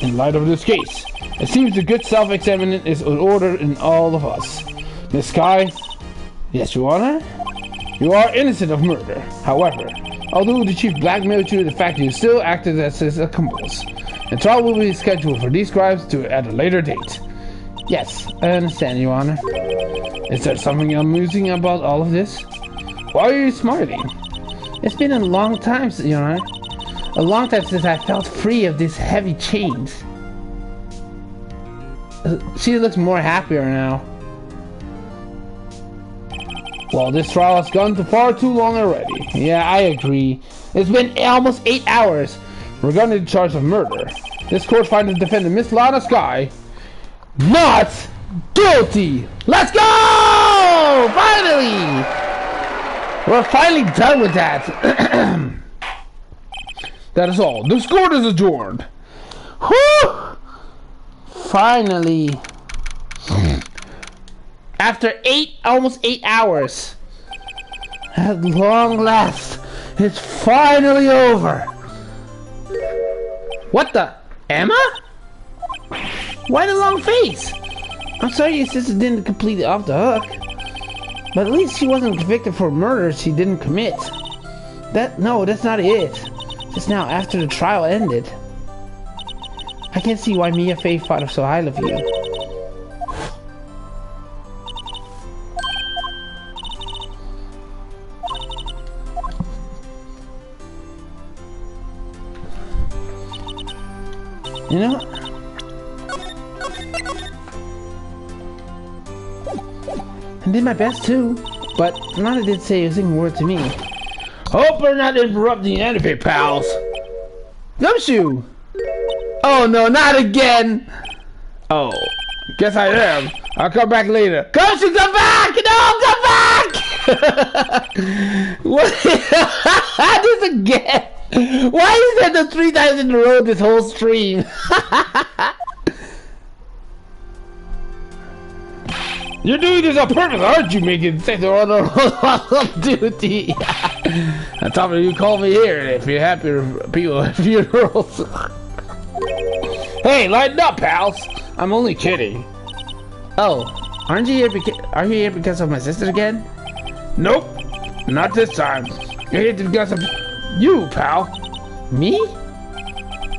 Speaker 2: In light of this case, it seems the good self-examination is in order in all of us. Miss Sky? Yes, Your Honor? You are innocent of murder. However, although the chief blackmailed you, the fact you still acted as his accomplice. The trial will be scheduled for these crimes at a later date.
Speaker 1: Yes, I understand, Your Honor.
Speaker 2: Is there something amusing about all of this? Why are you smiling?
Speaker 1: It's been a long time, Your Honor. A long time since I felt free of these heavy chains. She looks more happier now.
Speaker 2: Well, this trial has gone far too long already.
Speaker 1: Yeah, I agree. It's been almost 8 hours.
Speaker 2: Regarding the charge of murder, this court finds the defendant, Miss Lana Sky, not guilty.
Speaker 1: Let's go! Finally! We're finally done with that.
Speaker 2: That is all. This court is adjourned.
Speaker 1: Whew! Finally. After almost 8 hours. At long last, it's finally over. What the? Emma? Why the long face? I'm sorry your sister didn't completely off the hook. But at least she wasn't convicted for murder she didn't commit. No, that's not it. Just now, after the trial ended. I can't see why Mia Fey thought so highly of you. You know? I did my best too, but Nana did say a single word to me.
Speaker 2: Hope we're not interrupting the anime, pals.
Speaker 1: Gumshoe! Oh no, not again!
Speaker 2: Oh, guess I am. I'll come back later.
Speaker 1: Gumshoe, come back! No, come back! What? This again? Why is that the 3 times in a row this whole stream?
Speaker 2: You're doing this on purpose, aren't you, making sex
Speaker 1: on duty?
Speaker 2: On top of you, call me here if you're happy with people at funerals. Hey, lighten up, pals. I'm only kidding.
Speaker 1: Oh, are you here because of my sister again?
Speaker 2: Nope, not this time. You're here because of you, pal.
Speaker 1: Me?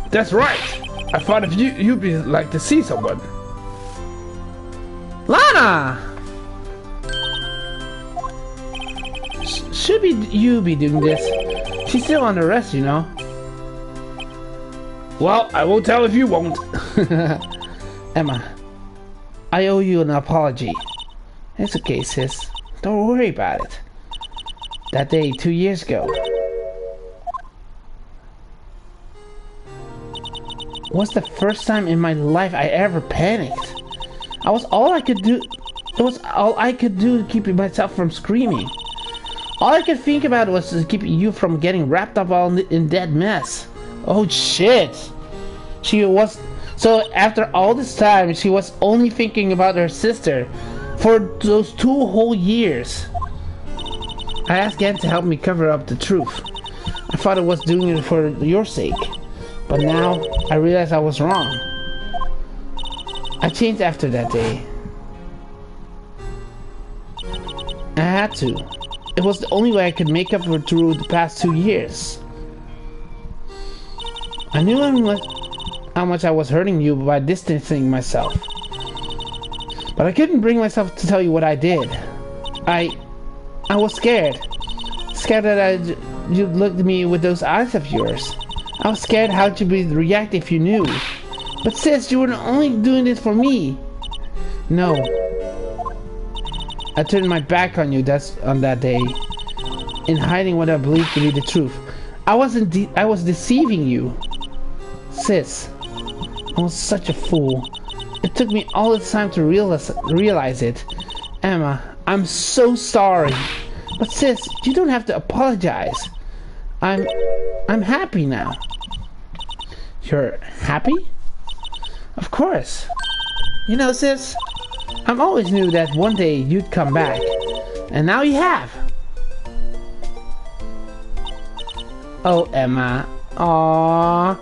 Speaker 2: That's right. I thought if you'd be like to see someone.
Speaker 1: Lana! Should be you be doing this. She's still under arrest, you know.
Speaker 2: Well, I won't tell if you won't.
Speaker 1: Emma, I owe you an apology. It's okay, sis. Don't worry about it. That day 2 years ago was the first time in my life I ever panicked. It was all I could do to keep myself from screaming. All I could think about was to keep you from getting wrapped up all in that mess. Oh shit! So after all this time, she was only thinking about her sister for those 2 whole years. I asked Ann to help me cover up the truth. I thought I was doing it for your sake, but now I realize I was wrong. I changed after that day. I had to. It was the only way I could make up for through the past 2 years. I knew how much I was hurting you by distancing myself. But I couldn't bring myself to tell you what I did. I was scared. Scared that you'd look at me with those eyes of yours. I was scared how you'd react if you knew. But sis, you were only doing this for me. No. I turned my back on you on that day. In hiding what I believed to be the truth. I was deceiving you. Sis, I was such a fool. It took me all this time to realize it. Emma, I'm so sorry. But sis, you don't have to apologize. I'm happy now. You're happy? Of course. You know, sis, I always knew that one day you'd come back. And now you have. Oh, Emma. Aww.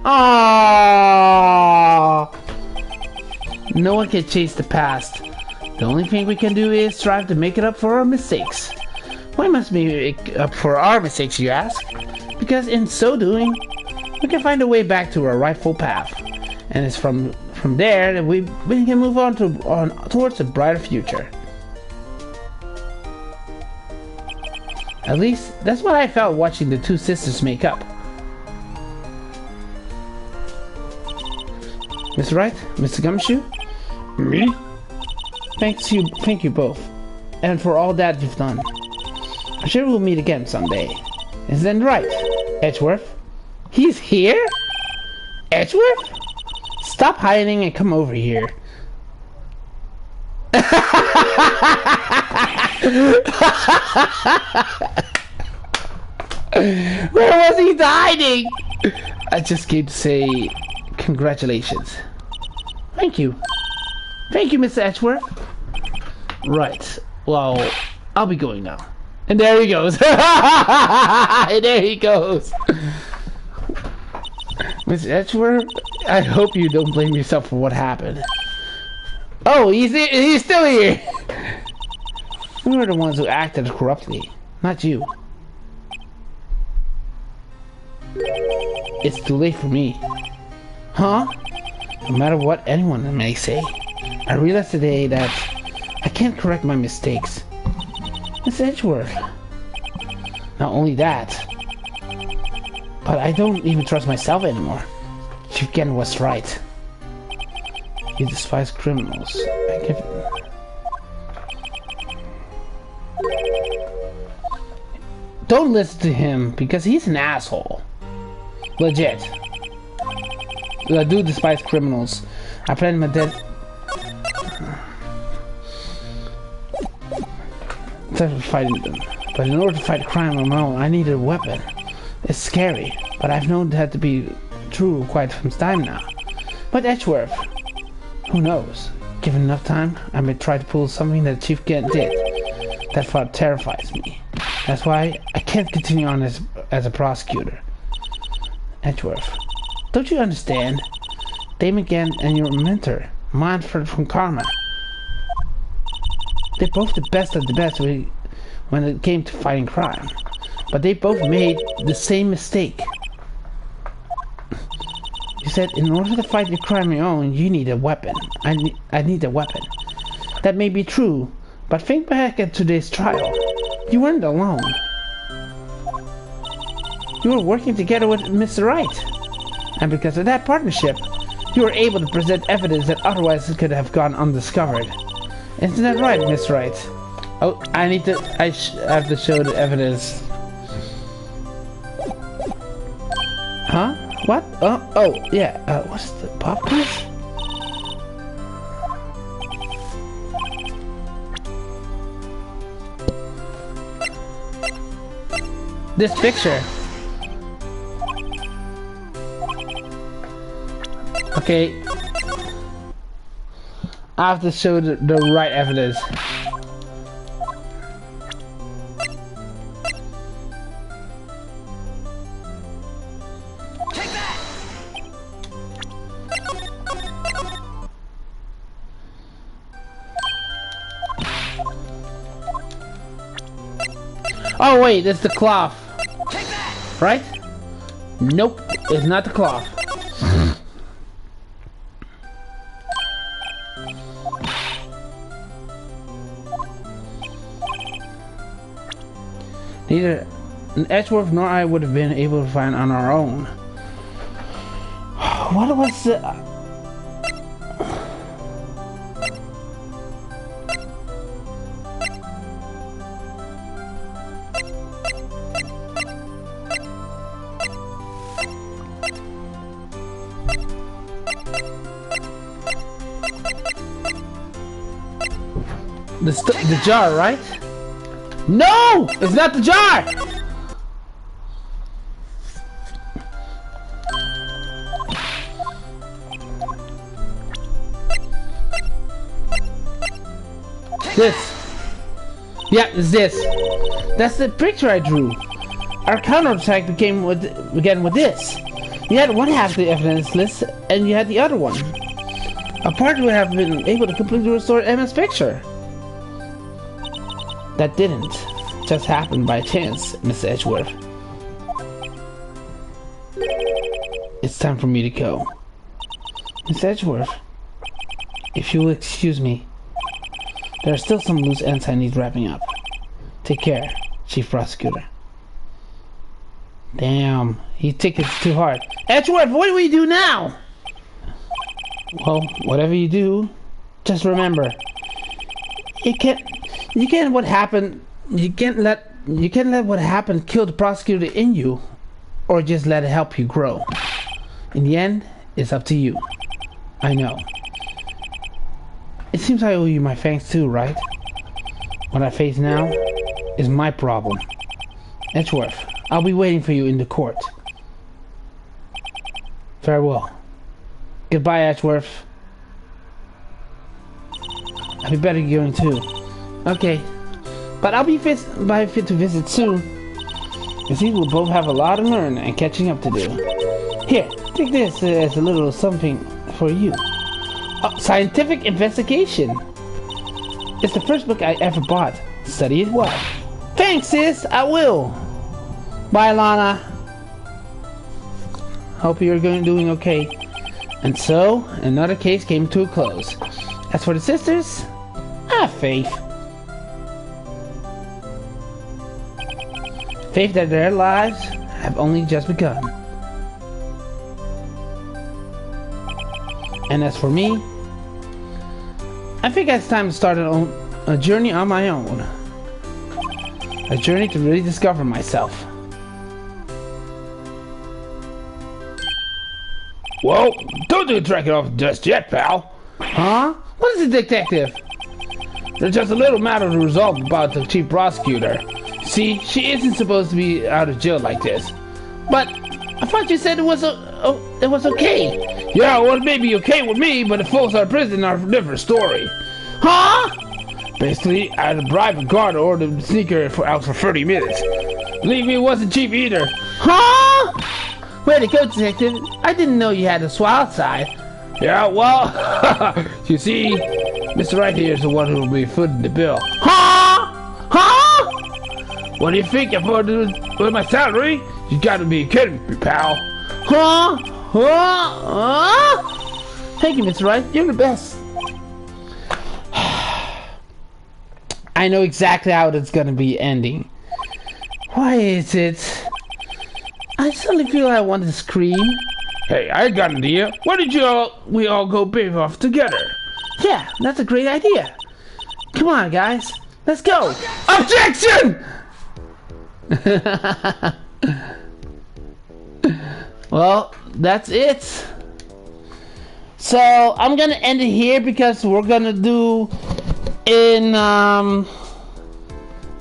Speaker 1: Aww. No one can chase the past. The only thing we can do is strive to make it up for our mistakes. Why must we make up for our mistakes, you ask? Because in so doing, we can find a way back to our rightful path. And it's from there that we can move on towards a brighter future. At least, that's what I felt watching the 2 sisters make up. Mr. Wright? Mr. Gumshoe?
Speaker 2: Me?
Speaker 1: Thank you both. And for all that you've done. I'm sure we'll meet again someday. Isn't that right, Edgeworth? He's here? Edgeworth? Stop hiding and come over here. Where was he hiding? I just came to say congratulations. Thank you. Thank you, Mr. Edgeworth. Right. Well, I'll be going now. And there he goes. And there he goes. Mr. Edgeworth, I hope you don't blame yourself for what happened. Oh, he's still here. We were the ones who acted corruptly, not you. It's too late for me. Huh? No matter what anyone may say, I realized today that I can't correct my mistakes. It's Edgeworth. Not only that, but I don't even trust myself anymore. Chief Ken was right. You despise criminals. Don't listen to him because he's an asshole. Legit. I do despise criminals. I plan my dead fighting them. But in order to fight crime on my own, I needed a weapon. It's scary, but I've known that to be true quite some time now. But Edgeworth, who knows? Given enough time, I may try to pull something that Chief Kent did. That thought terrifies me. That's why I can't continue on as a prosecutor. Edgeworth, don't you understand? Damon Gant and your mentor, Manfred from Karma. They're both the best of the best when it came to fighting crime. But they both made the same mistake. You said in order to fight your crime on your own, you need a weapon. I need a weapon. That may be true, but think back at today's trial. You weren't alone. You were working together with Mr. Right. And because of that partnership, you were able to present evidence that otherwise could have gone undiscovered. Isn't that right, Miss Wright? Oh, I have to show the evidence. Huh? What? Oh, yeah. What's the pop quiz? This picture. Okay. I have to show the right evidence.
Speaker 3: Take that!
Speaker 1: Oh wait, that's the cloth.
Speaker 3: Take that!
Speaker 1: Right? Nope, it's not the cloth. Neither Edgeworth nor I would have been able to find on our own. What was the... The jar, right? No! It's not the jar! This. Yeah, it's this. That's the picture I drew. Our counterattack began with this. You had one half of the evidence list, and you had the other one. A party would have been able to completely restore Emma's picture. That didn't just happen by chance, Mr. Edgeworth. It's time for me to go. Miss Edgeworth, if you will excuse me, there are still some loose ends I need wrapping up. Take care, Chief Prosecutor. Damn, he took it too hard. Edgeworth, what do we do now? Well, whatever you do, just remember, you can't let what happened kill the prosecutor in you, or just let it help you grow. In the end, it's up to you. I know. It seems I owe you my thanks too, right? What I face now is my problem. Edgeworth, I'll be waiting for you in the court. Farewell. Goodbye, Edgeworth. I'll be better going too. Okay. But I'll be fit to visit soon. You see, we'll both have a lot to learn and catching up to do. Here, take this as a little something for you. Scientific investigation. It's the first book I ever bought. Study it well. Thanks, sis. I will. Bye, Lana. Hope you're doing okay. And so, another case came to a close. As for the sisters, I have faith. Faith that their lives have only just begun. And as for me, I think it's time to start a journey on my own. A journey to really discover myself.
Speaker 2: Well, don't do track it off just yet, pal.
Speaker 1: Huh? What is a detective?
Speaker 2: There's just a little matter to resolve about the chief prosecutor. See, she isn't supposed to be out of jail like this.
Speaker 1: But I thought you said it was okay.
Speaker 2: Yeah, well, it may be okay with me, but the folks out of prison are a different story.
Speaker 1: Huh?
Speaker 2: Basically, I had to bribe a guard to order the sneaker out for 30 minutes. Believe me, it wasn't cheap either.
Speaker 1: Huh? Way to go, detective. I didn't know you had a wild side.
Speaker 2: Yeah, well, you see,
Speaker 1: Mr. Right here is the one who will be footing the bill. Huh? Huh? What do you think I'm going to do with my salary? You gotta be kidding me, pal. Huh? Huh? Huh? Thank you, Mr. Right. You're the best. I know exactly how it's gonna be ending. Why is it? I suddenly feel I want to scream.
Speaker 2: Hey, I got an idea. Why did we all go bathe off together?
Speaker 1: Yeah, that's a great idea. Come on, guys. Let's go.
Speaker 2: Objection!
Speaker 1: Well, that's it. So I'm gonna end it here because we're gonna do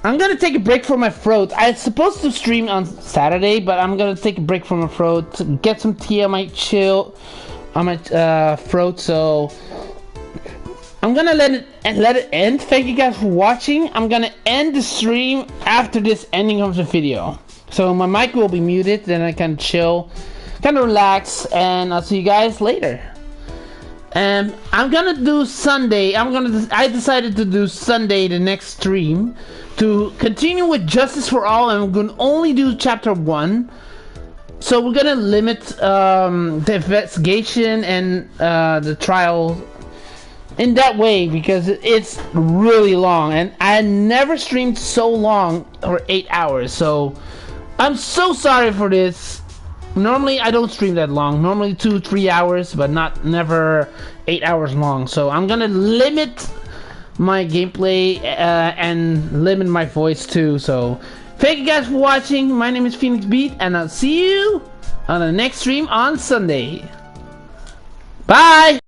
Speaker 1: I'm gonna take a break from my throat. I'm supposed to stream on Saturday, but I'm gonna take a break from my throat to get some tea on my throat. So I'm gonna let it end. Thank you guys for watching. I'm gonna end the stream after this ending of the video. So my mic will be muted, then I can chill, kind of relax, and I'll see you guys later. I'm gonna do Sunday. I decided to do Sunday the next stream to continue with Justice for All. I'm gonna only do chapter 1. So we're gonna limit the investigation and the trial in that way because it's really long, and I never streamed so long for 8 hours. So I'm so sorry for this. Normally I don't stream that long. Normally 2-3 hours, but never 8 hours long. So I'm gonna limit my gameplay and limit my voice too. So thank you guys for watching. My name is PhoenixBeat, and I'll see you on the next stream on Sunday. Bye.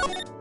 Speaker 1: You